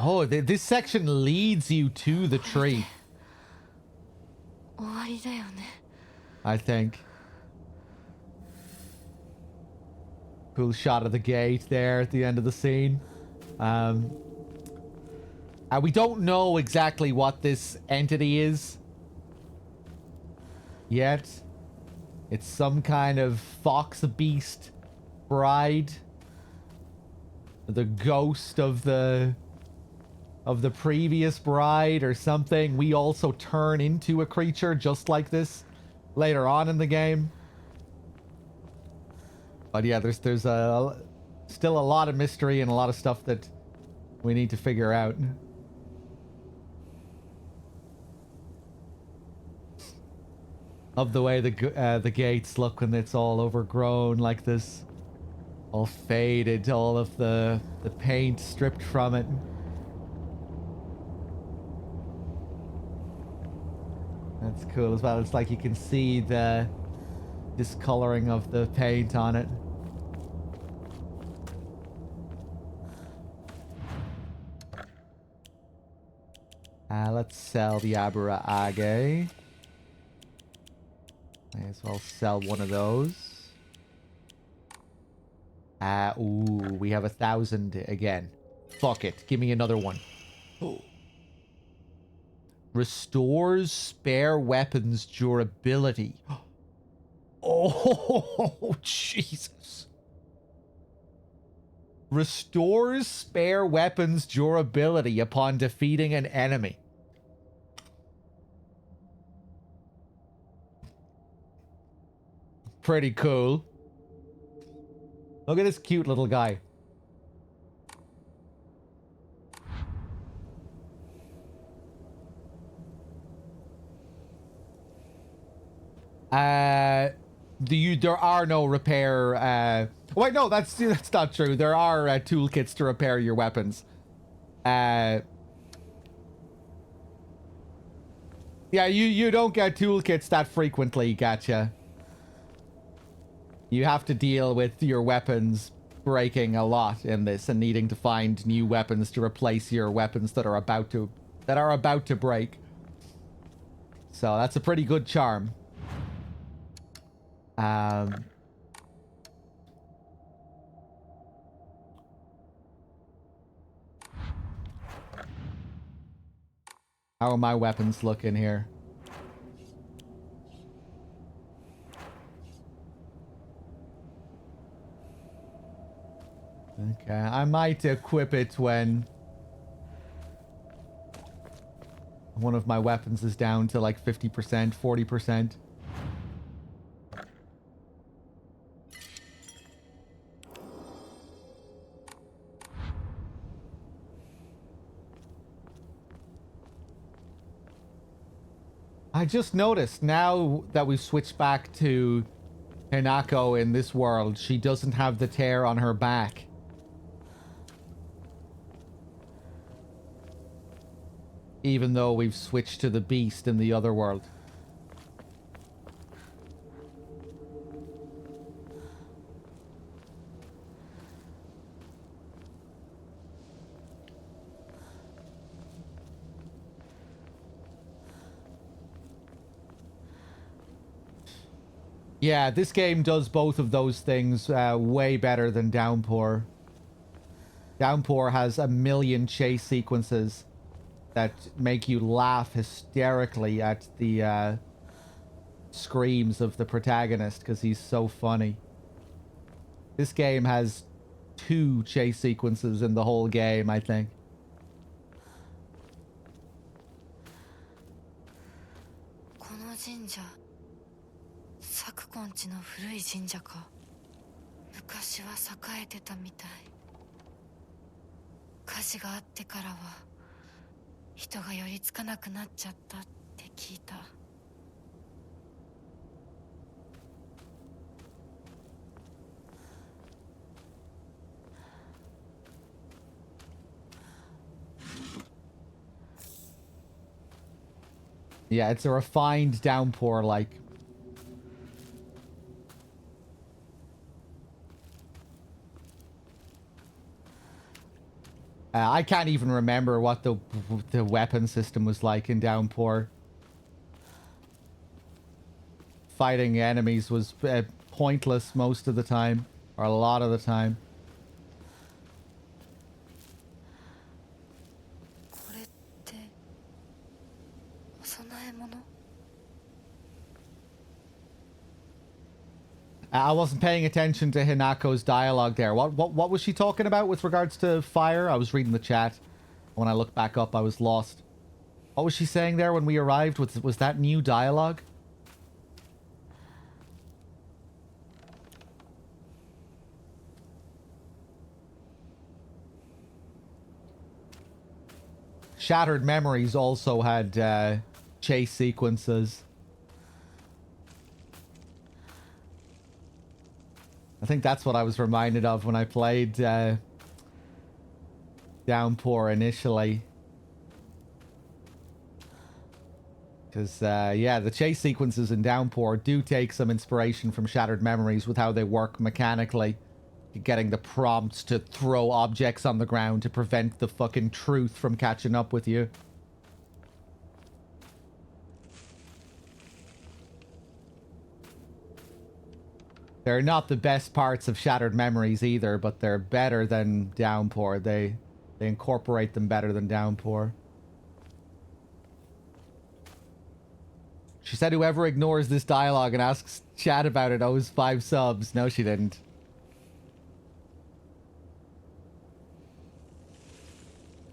Oh, this section leads you to the tree. I think. Cool shot of the gate there at the end of the scene. We don't know exactly what this entity is yet. It's some kind of fox beast bride. The ghost of the previous bride or something. We also turn into a creature just like this later on in the game. But yeah, there's still a lot of mystery and a lot of stuff that we need to figure out. Of the way the gates look when it's all overgrown like this. All faded, all of the paint stripped from it. That's cool as well. It's like you can see the discoloring of the paint on it. Let's sell the Abra Age. May as well sell one of those. Ooh, we have 1,000 again. Fuck it. Give me another one. Restores spare weapons durability. Oh, Jesus. Restores spare weapons durability upon defeating an enemy. Pretty cool. Look at this cute little guy. There are no repair. Wait, no, that's not true. There are toolkits to repair your weapons. Yeah, you don't get toolkits that frequently. Gotcha. You have to deal with your weapons breaking a lot in this and needing to find new weapons to replace your weapons that are about to break. So that's a pretty good charm. How are my weapons looking here? Okay, I might equip it when one of my weapons is down to like 50%, 40%. I just noticed now that we've switched back to Hinako in this world, she doesn't have the tear on her back. Even though we've switched to the beast in the other world. Yeah, this game does both of those things way better than Downpour. Downpour has a million chase sequences that make you laugh hysterically at the screams of the protagonist because he's so funny. This game has 2 chase sequences in the whole game, I think. 根地の古い神社か。昔は栄えてたみたい。火事があってからは人が寄りつかなくなっちゃったって聞いた。Yeah, it's a refined Downpour like. I can't even remember what the weapon system was like in Downpour. Fighting enemies was pointless most of the time, or a lot of the time. I wasn't paying attention to Hinako's dialogue there. What was she talking about with regards to fire? I was reading the chat. When I looked back up, I was lost. What was she saying there when we arrived? Was that new dialogue? Shattered Memories also had chase sequences. I think that's what I was reminded of when I played Downpour initially. Because, yeah, the chase sequences in Downpour do take some inspiration from Shattered Memories with how they work mechanically. Getting the prompts to throw objects on the ground to prevent the fucking truth from catching up with you. They're not the best parts of Shattered Memories either, but they're better than Downpour. They incorporate them better than Downpour. She said whoever ignores this dialogue and asks chat about it owes 5 subs. No, she didn't.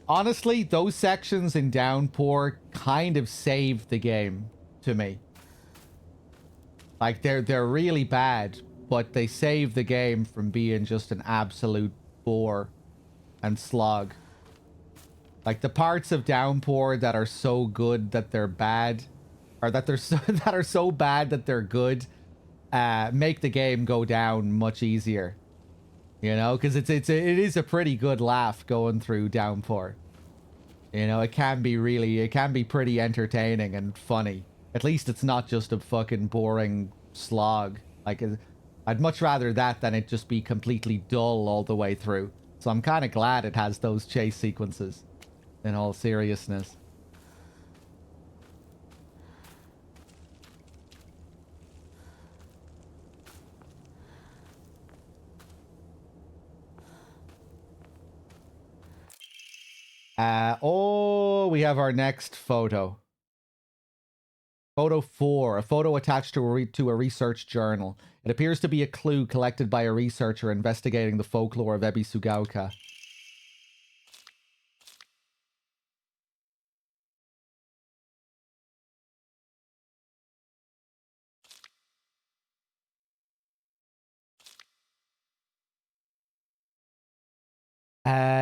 Honestly, those sections in Downpour kind of saved the game to me. Like, they're really bad, but they save the game from being just an absolute bore and slog. Like, the parts of Downpour that are so good that they're bad, or that they're so, that are so bad that they're good, make the game go down much easier. You know, because it is a pretty good laugh going through Downpour. You know, it can be pretty entertaining and funny. At least it's not just a fucking boring slog. Like, I'd much rather that than it just be completely dull all the way through. So I'm kind of glad it has those chase sequences, in all seriousness. Oh, we have our next photo. Photo 4, a photo attached to a research journal. It appears to be a clue collected by a researcher investigating the folklore of Ebisugaoka.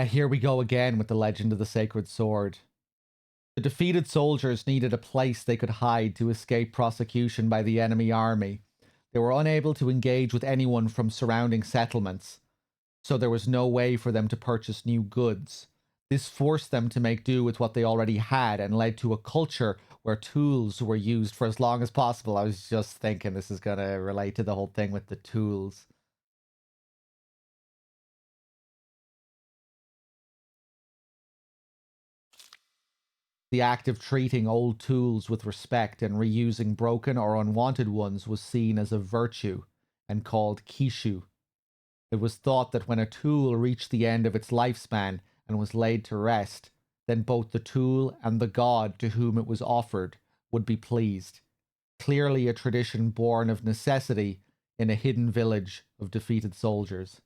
Here we go again with the legend of the sacred sword. The defeated soldiers needed a place they could hide to escape prosecution by the enemy army. They were unable to engage with anyone from surrounding settlements, so there was no way for them to purchase new goods. This forced them to make do with what they already had and led to a culture where tools were used for as long as possible. I was just thinking this is going to relate to the whole thing with the tools. The act of treating old tools with respect and reusing broken or unwanted ones was seen as a virtue and called kishu. It was thought that when a tool reached the end of its lifespan and was laid to rest, then both the tool and the god to whom it was offered would be pleased. Clearly a tradition born of necessity in a hidden village of defeated soldiers.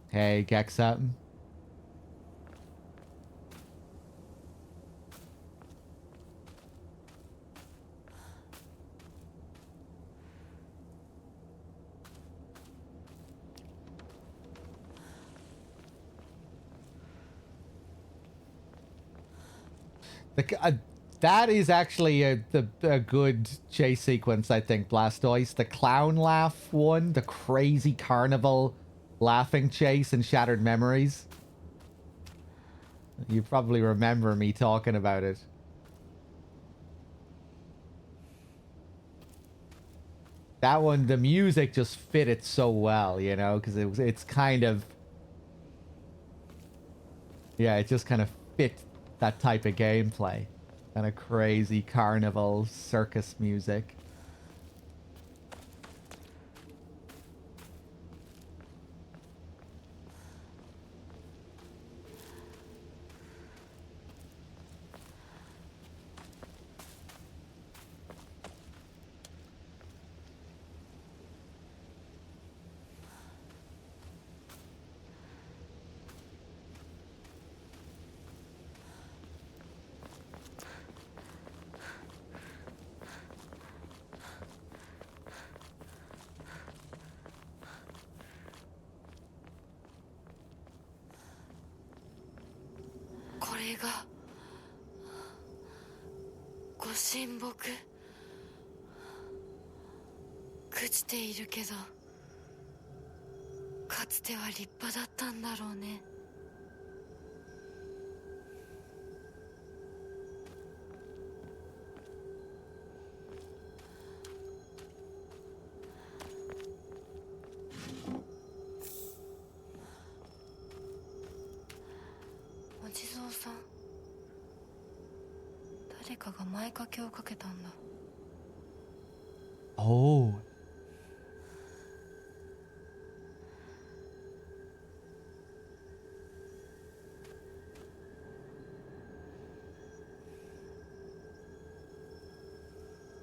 Hey, Gexa. That is actually a good chase sequence, I think, Blastoise. The clown laugh one, the crazy carnival laughing chase in Shattered Memories. You probably remember me talking about it. That one, the music just fit it so well, you know, because it's kind of... Yeah, it just kind of fit that type of gameplay. Kind of crazy carnival circus music. れがご神木。朽ちているけどかつては立派だったんだろうね。お地蔵さん、誰かが前掛けをかけたんだ。Oh.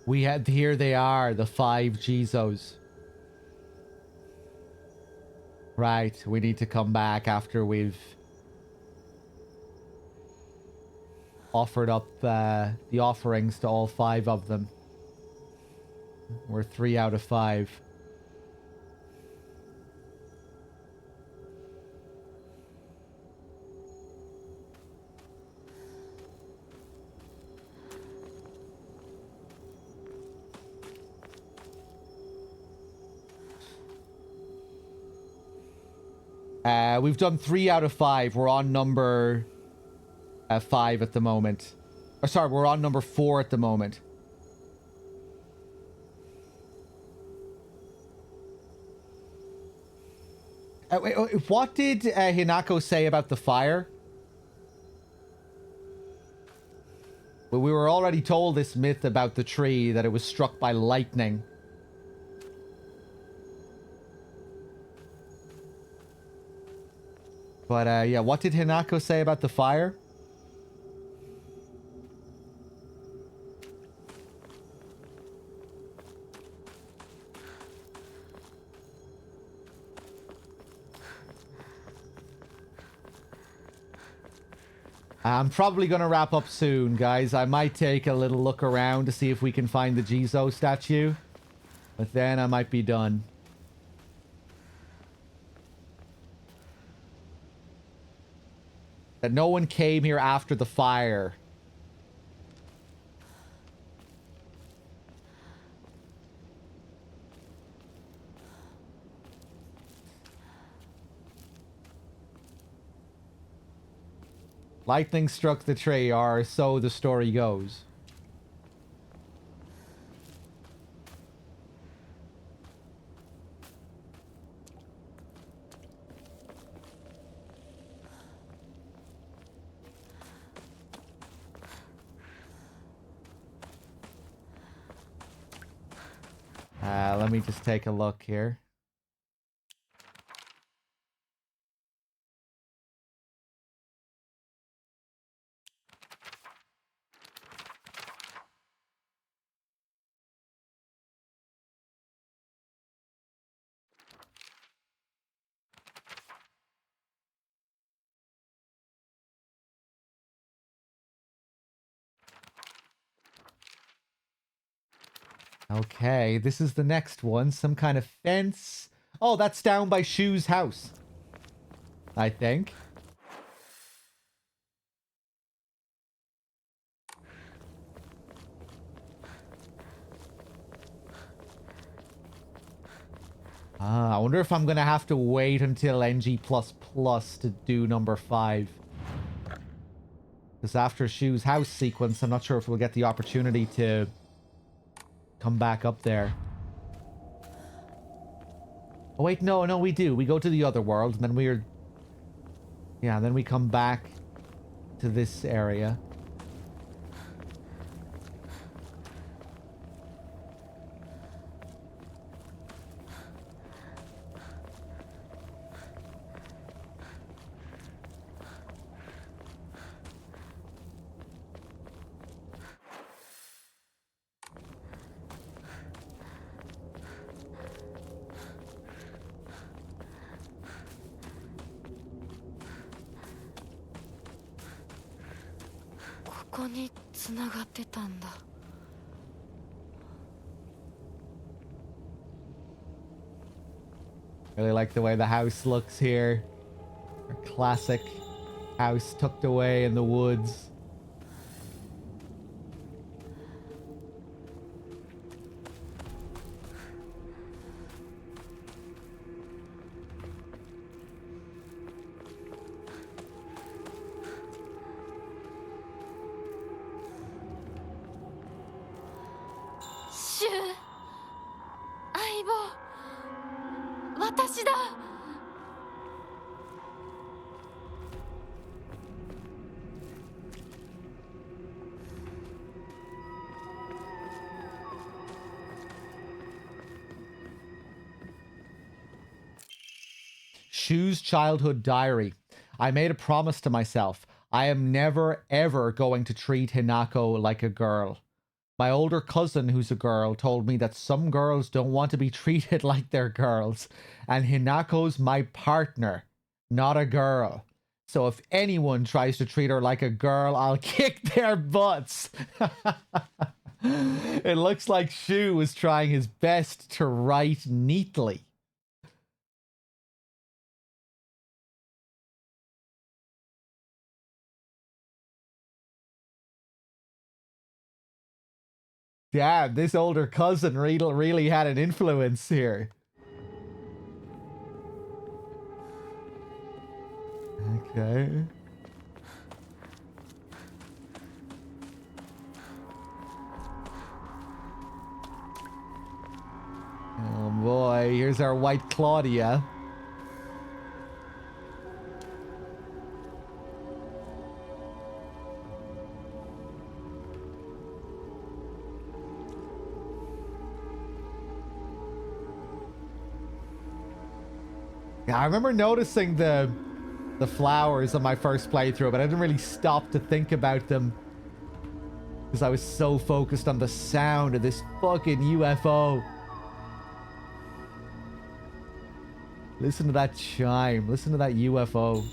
We had, here they are, the 5 Jizos. Right, we need to come back after we've offered up the offerings to all 5 of them. We're 3 out of 5. We've done 3 out of 5. We're on number 5 at the moment. Or sorry, we're on number 4 at the moment. Wait, what did Hinako say about the fire? Well, we were already told this myth about the tree, that it was struck by lightning. But yeah, what did Hinako say about the fire? I'm probably going to wrap up soon, guys. I might take a little look around to see if we can find the Jizo statue. But then I might be done. That no one came here after the fire. Lightning struck the tree, or so the story goes. Let me just take a look here. Okay, this is the next one. Some kind of fence. Oh, that's down by Shu's house, I think. I wonder if I'm going to have to wait until NG++ to do number 5. Because after Shu's house sequence, I'm not sure if we'll get the opportunity to come back up there. Oh wait, no, we do. We go to the other world, and then we're... Yeah, then we come back to this area. Really like the way the house looks here. Classic House tucked away in the woods.シュウ、相棒、私だ。Shu's childhood diary. I made a promise to myself. I am never, ever going to treat Hinako like a girl. My older cousin, who's a girl, told me that some girls don't want to be treated like they're girls. And Hinako's my partner, not a girl. So if anyone tries to treat her like a girl, I'll kick their butts. It looks like Shu was trying his best to write neatly. Damn, this older cousin really had an influence here. Okay. Oh boy, here's our white Claudia. Yeah, I remember noticing the flowers on my first playthrough, but I didn't really stop to think about them because I was so focused on the sound of this fucking UFO. Listen to that chime. Listen to that UFO.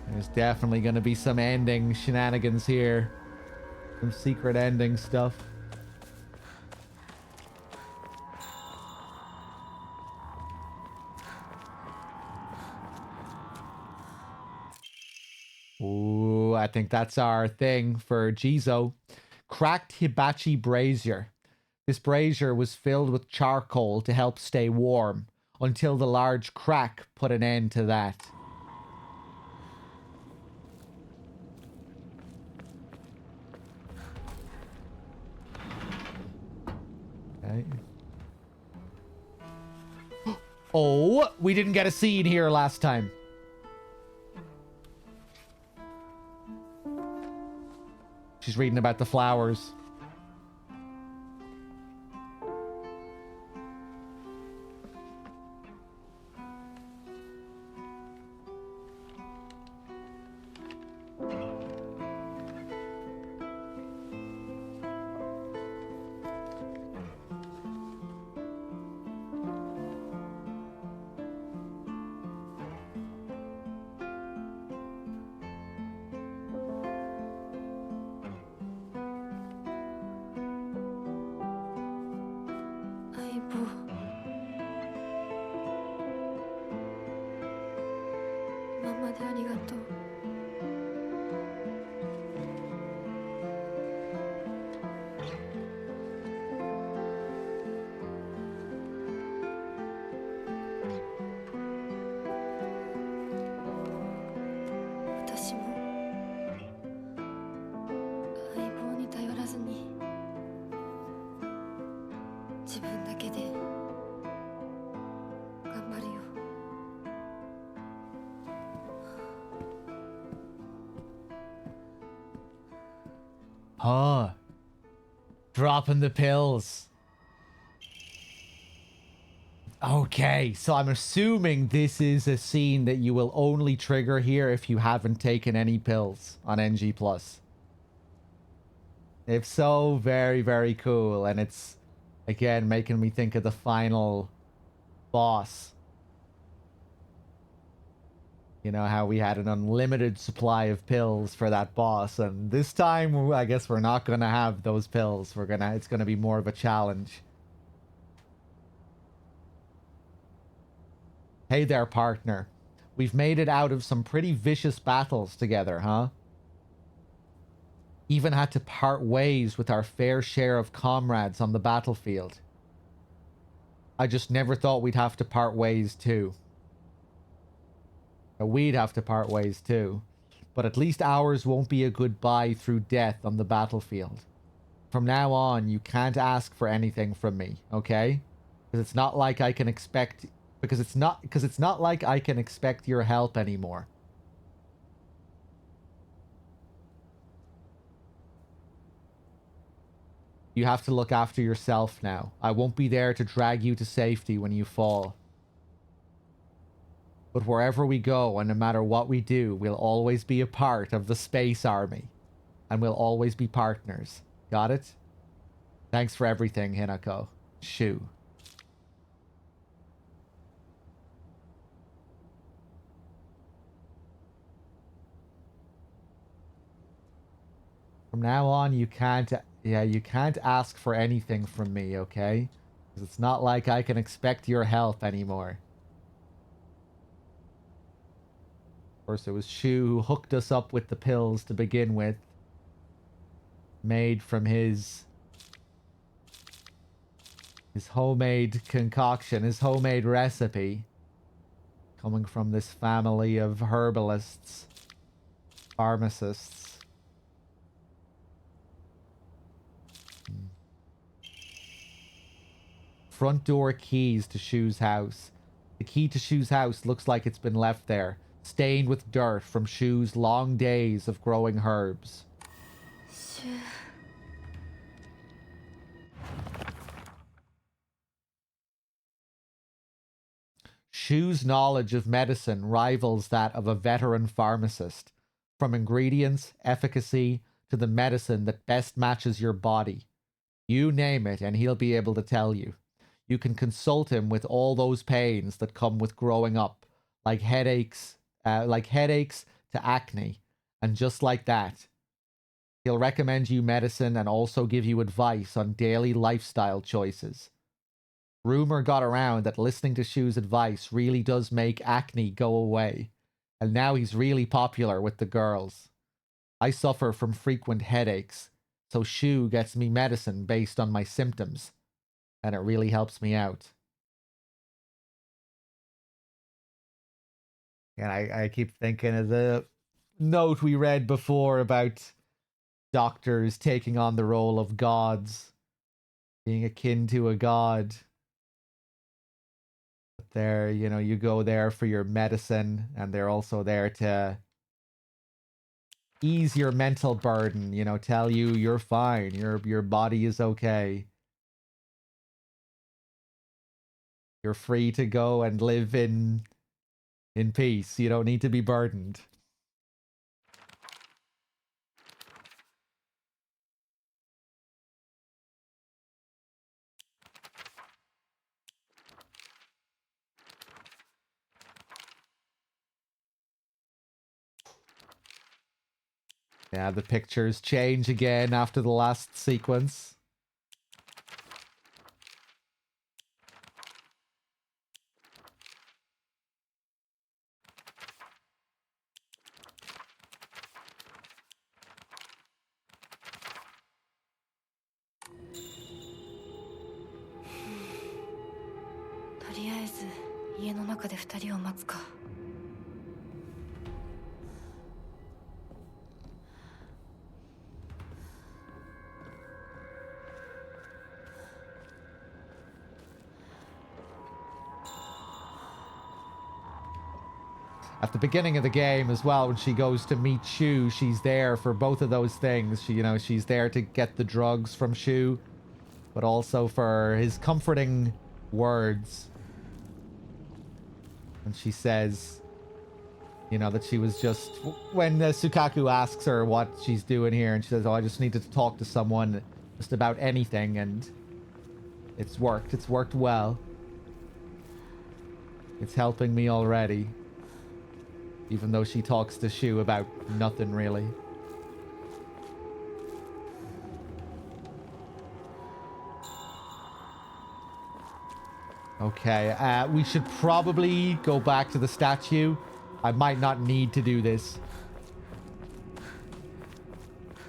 There's definitely going to be some ending shenanigans here. Some secret ending stuff. Ooh, I think that's our thing for Jizo. Cracked hibachi brazier. This brazier was filled with charcoal to help stay warm until the large crack put an end to that. Okay. Oh, we didn't get a scene here last time. She's reading about the flowers. Huh. Dropping the pills. Okay, so I'm assuming this is a scene that you will only trigger here if you haven't taken any pills on NG+. If so, very, very cool. And it's, again, making me think of the final boss. You know how we had an unlimited supply of pills for that boss, and this time I guess we're not gonna have those pills. It's gonna be more of a challenge. Hey there, partner. We've made it out of some pretty vicious battles together, huh? Even had to part ways with our fair share of comrades on the battlefield. I just never thought we'd have to part ways too. We'd have to part ways too. But at least ours won't be a goodbye through death on the battlefield. From now on, you can't ask for anything from me, okay? Because it's not like I can expect... Because it's not like I can expect your help anymore. You have to look after yourself now. I won't be there to drag you to safety when you fall. But wherever we go, and no matter what we do, we'll always be a part of the Space Army. And we'll always be partners. Got it? Thanks for everything, Hinako. Shoo. From now on, you can't ask for anything from me, okay? Because it's not like I can expect your help anymore. Of course, it was Shu who hooked us up with the pills to begin with. Made from his homemade concoction, his homemade recipe. Coming from this family of herbalists, pharmacists. Front door keys to Shu's house. The key to Shu's house looks like it's been left there, stained with dirt from Shu's long days of growing herbs. Shu's knowledge of medicine rivals that of a veteran pharmacist, from ingredients, efficacy, to the medicine that best matches your body. You name it and he'll be able to tell you. You can consult him with all those pains that come with growing up, like headaches to acne, and just like that. He'll recommend you medicine and also give you advice on daily lifestyle choices. Rumor got around that listening to Shu's advice really does make acne go away, and now he's really popular with the girls. I suffer from frequent headaches, so Shu gets me medicine based on my symptoms, and it really helps me out. And I keep thinking of the note we read before about doctors taking on the role of gods, being akin to a god. But there, you know, you go there for your medicine, and they're also there to ease your mental burden, you know, tell you you're fine, your body is okay. You're free to go and live in peace. You don't need to be burdened. Yeah, the pictures change again after the last sequence. At the beginning of the game as well, when she goes to meet Shu, she's there for both of those things. She's there to get the drugs from Shu, but also for his comforting words. And she says, that she was just... When Sukaku asks her what she's doing here, and she says, oh, I just needed to talk to someone just about anything, and it's worked. It's worked well. It's helping me already. Even though she talks to Shu about nothing really. Okay, we should probably go back to the statue. I might not need to do this.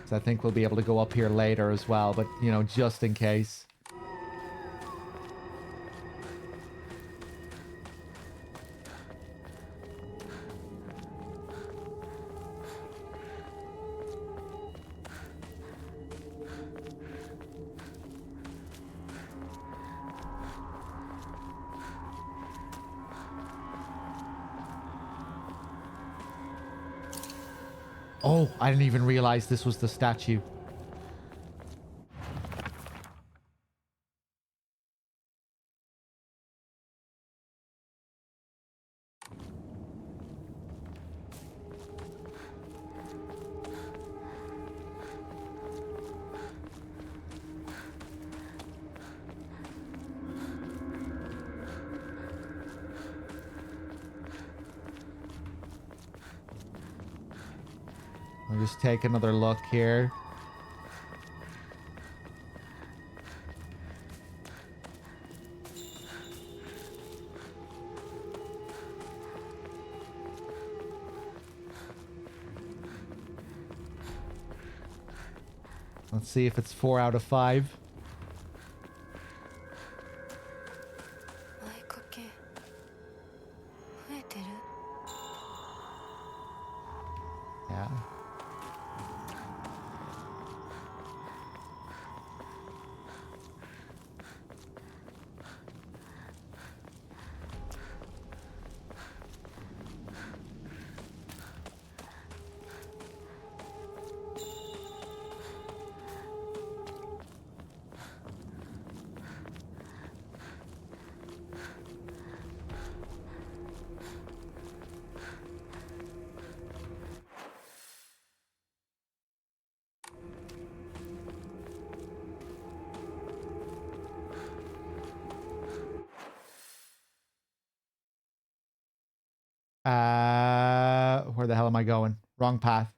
So I think we'll be able to go up here later as well, but, you know, just in case. Oh, I didn't even realize this was the statue. I'll just take another look here. Let's see if it's 4 out of 5. 前掛け増えてる Yeah. Where the hell am I going? Wrong path.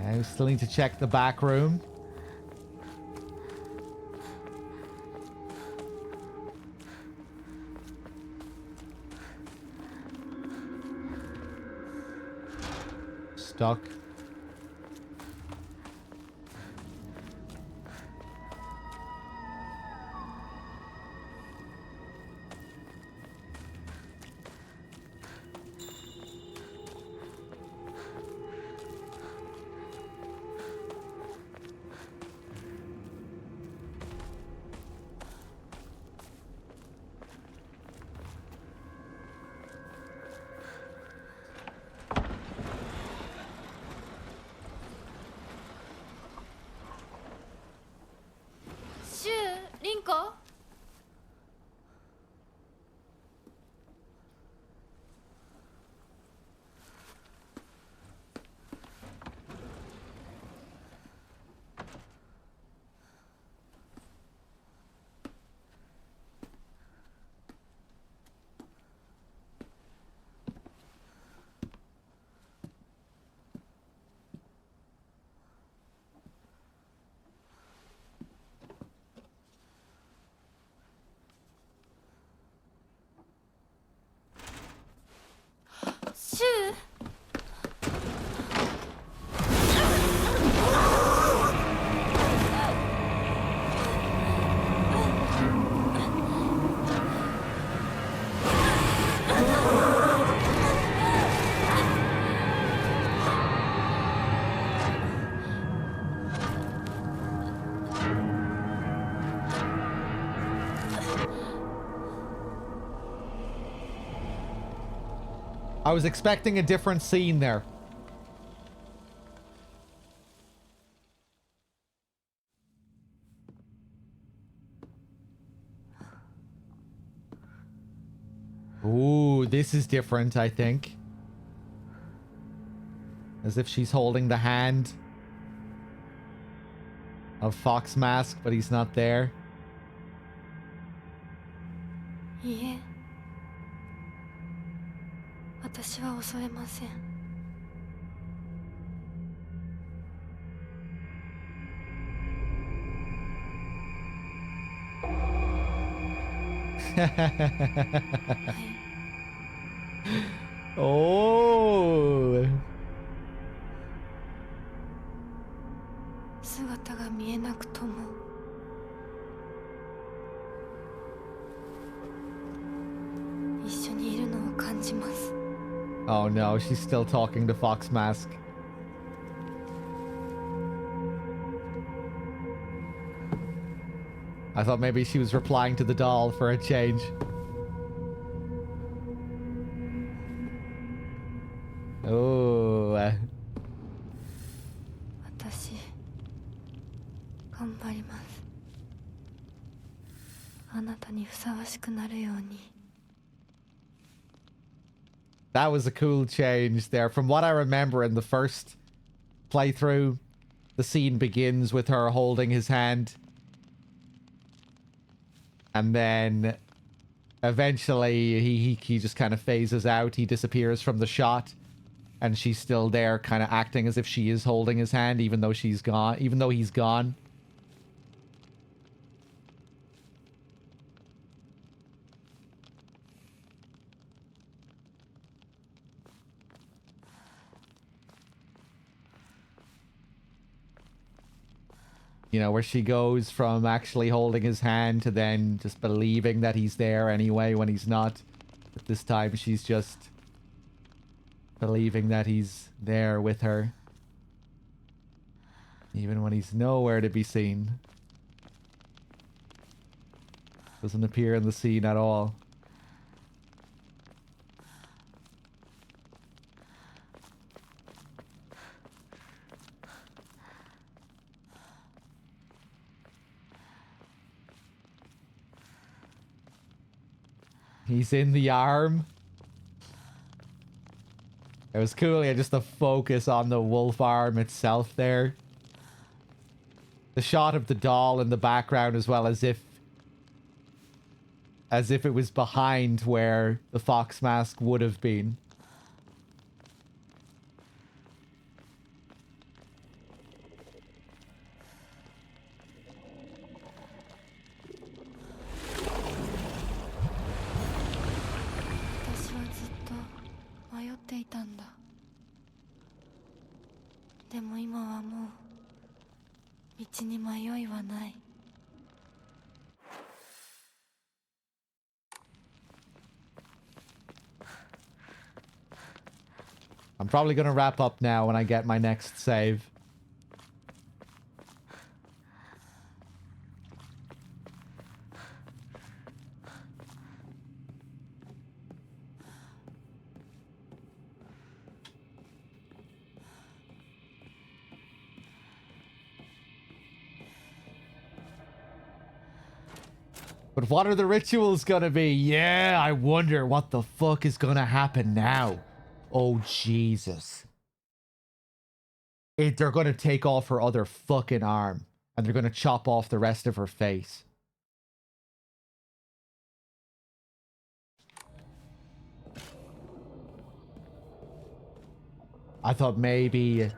I still need to check the back room. Stuck. I was expecting a different scene there. Ooh, this is different, I think. As if she's holding the hand of Fox Mask, but he's not there. いいえ、私は恐れません。はい。Oh. 姿が見えなくとも一緒にいるのを感じます。 Oh no, she's still talking to Fox Mask. I thought maybe she was replying to the doll for a change. Oh. 私頑張ります。あなたにふさわしくなるように。 That was a cool change there. From what I remember in the first playthrough, the scene begins with her holding his hand. And then eventually he just kind of phases out. He disappears from the shot. And she's still there kind of acting as if she is holding his hand even though she's gone, even though he's gone. You know, where she goes from actually holding his hand to then just believing that he's there anyway when he's not. But this time she's just believing that he's there with her. Even when he's nowhere to be seen. Doesn't appear in the scene at all. He's in the arm. It was cool, yeah, just the focus on the wolf arm itself there. The shot of the doll in the background as well, as if it was behind where the Fox Mask would have been. I'm probably going to wrap up now when I get my next save. But what are the rituals gonna be? Yeah, I wonder what the fuck is gonna happen now. Oh, Jesus. They're gonna take off her other fucking arm. And they're gonna chop off the rest of her face. I thought maybe,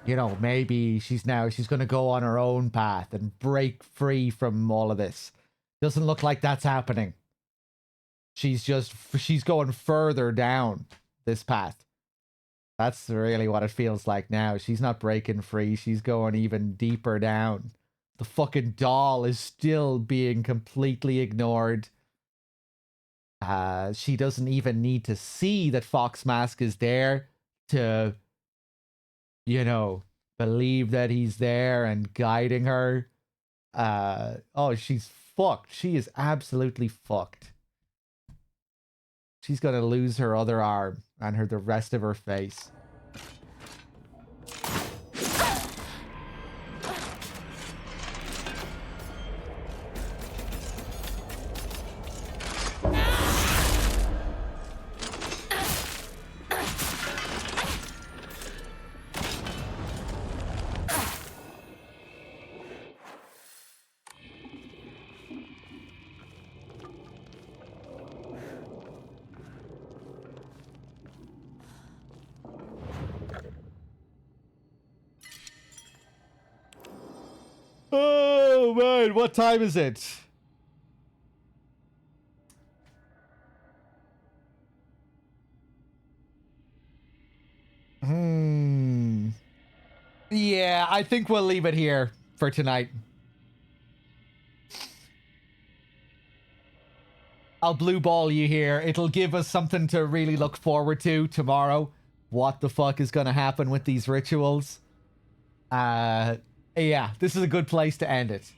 you know, maybe she's gonna go on her own path and break free from all of this. Doesn't look like that's happening. She's going further down this path. That's really what it feels like now. She's not breaking free. She's going even deeper down. The fucking doll is still being completely ignored. She doesn't even need to see that Fox Mask is there to, you know, believe that he's there and guiding her. Oh, she's fucked. She is absolutely fucked. She's gonna lose her other arm and the rest of her face. Oh man, what time is it? Yeah, I think we'll leave it here for tonight. I'll blue ball you here. It'll give us something to really look forward to tomorrow. What the fuck is going to happen with these rituals? Yeah, this is a good place to end it.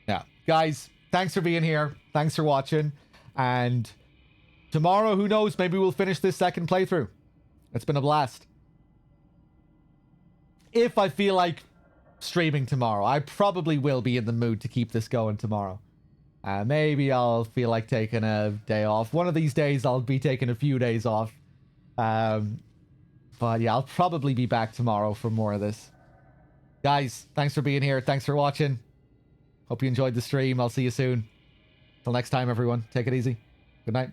Yeah, guys, thanks for being here. Thanks for watching. And tomorrow, who knows, maybe we'll finish this second playthrough. It's been a blast. If I feel like streaming tomorrow, I probably will be in the mood to keep this going tomorrow. Maybe I'll feel like taking a day off. One of these days, I'll be taking a few days off. But yeah, I'll probably be back tomorrow for more of this. Guys, thanks for being here. Thanks for watching. Hope you enjoyed the stream. I'll see you soon. Till next time, everyone. Take it easy. Good night.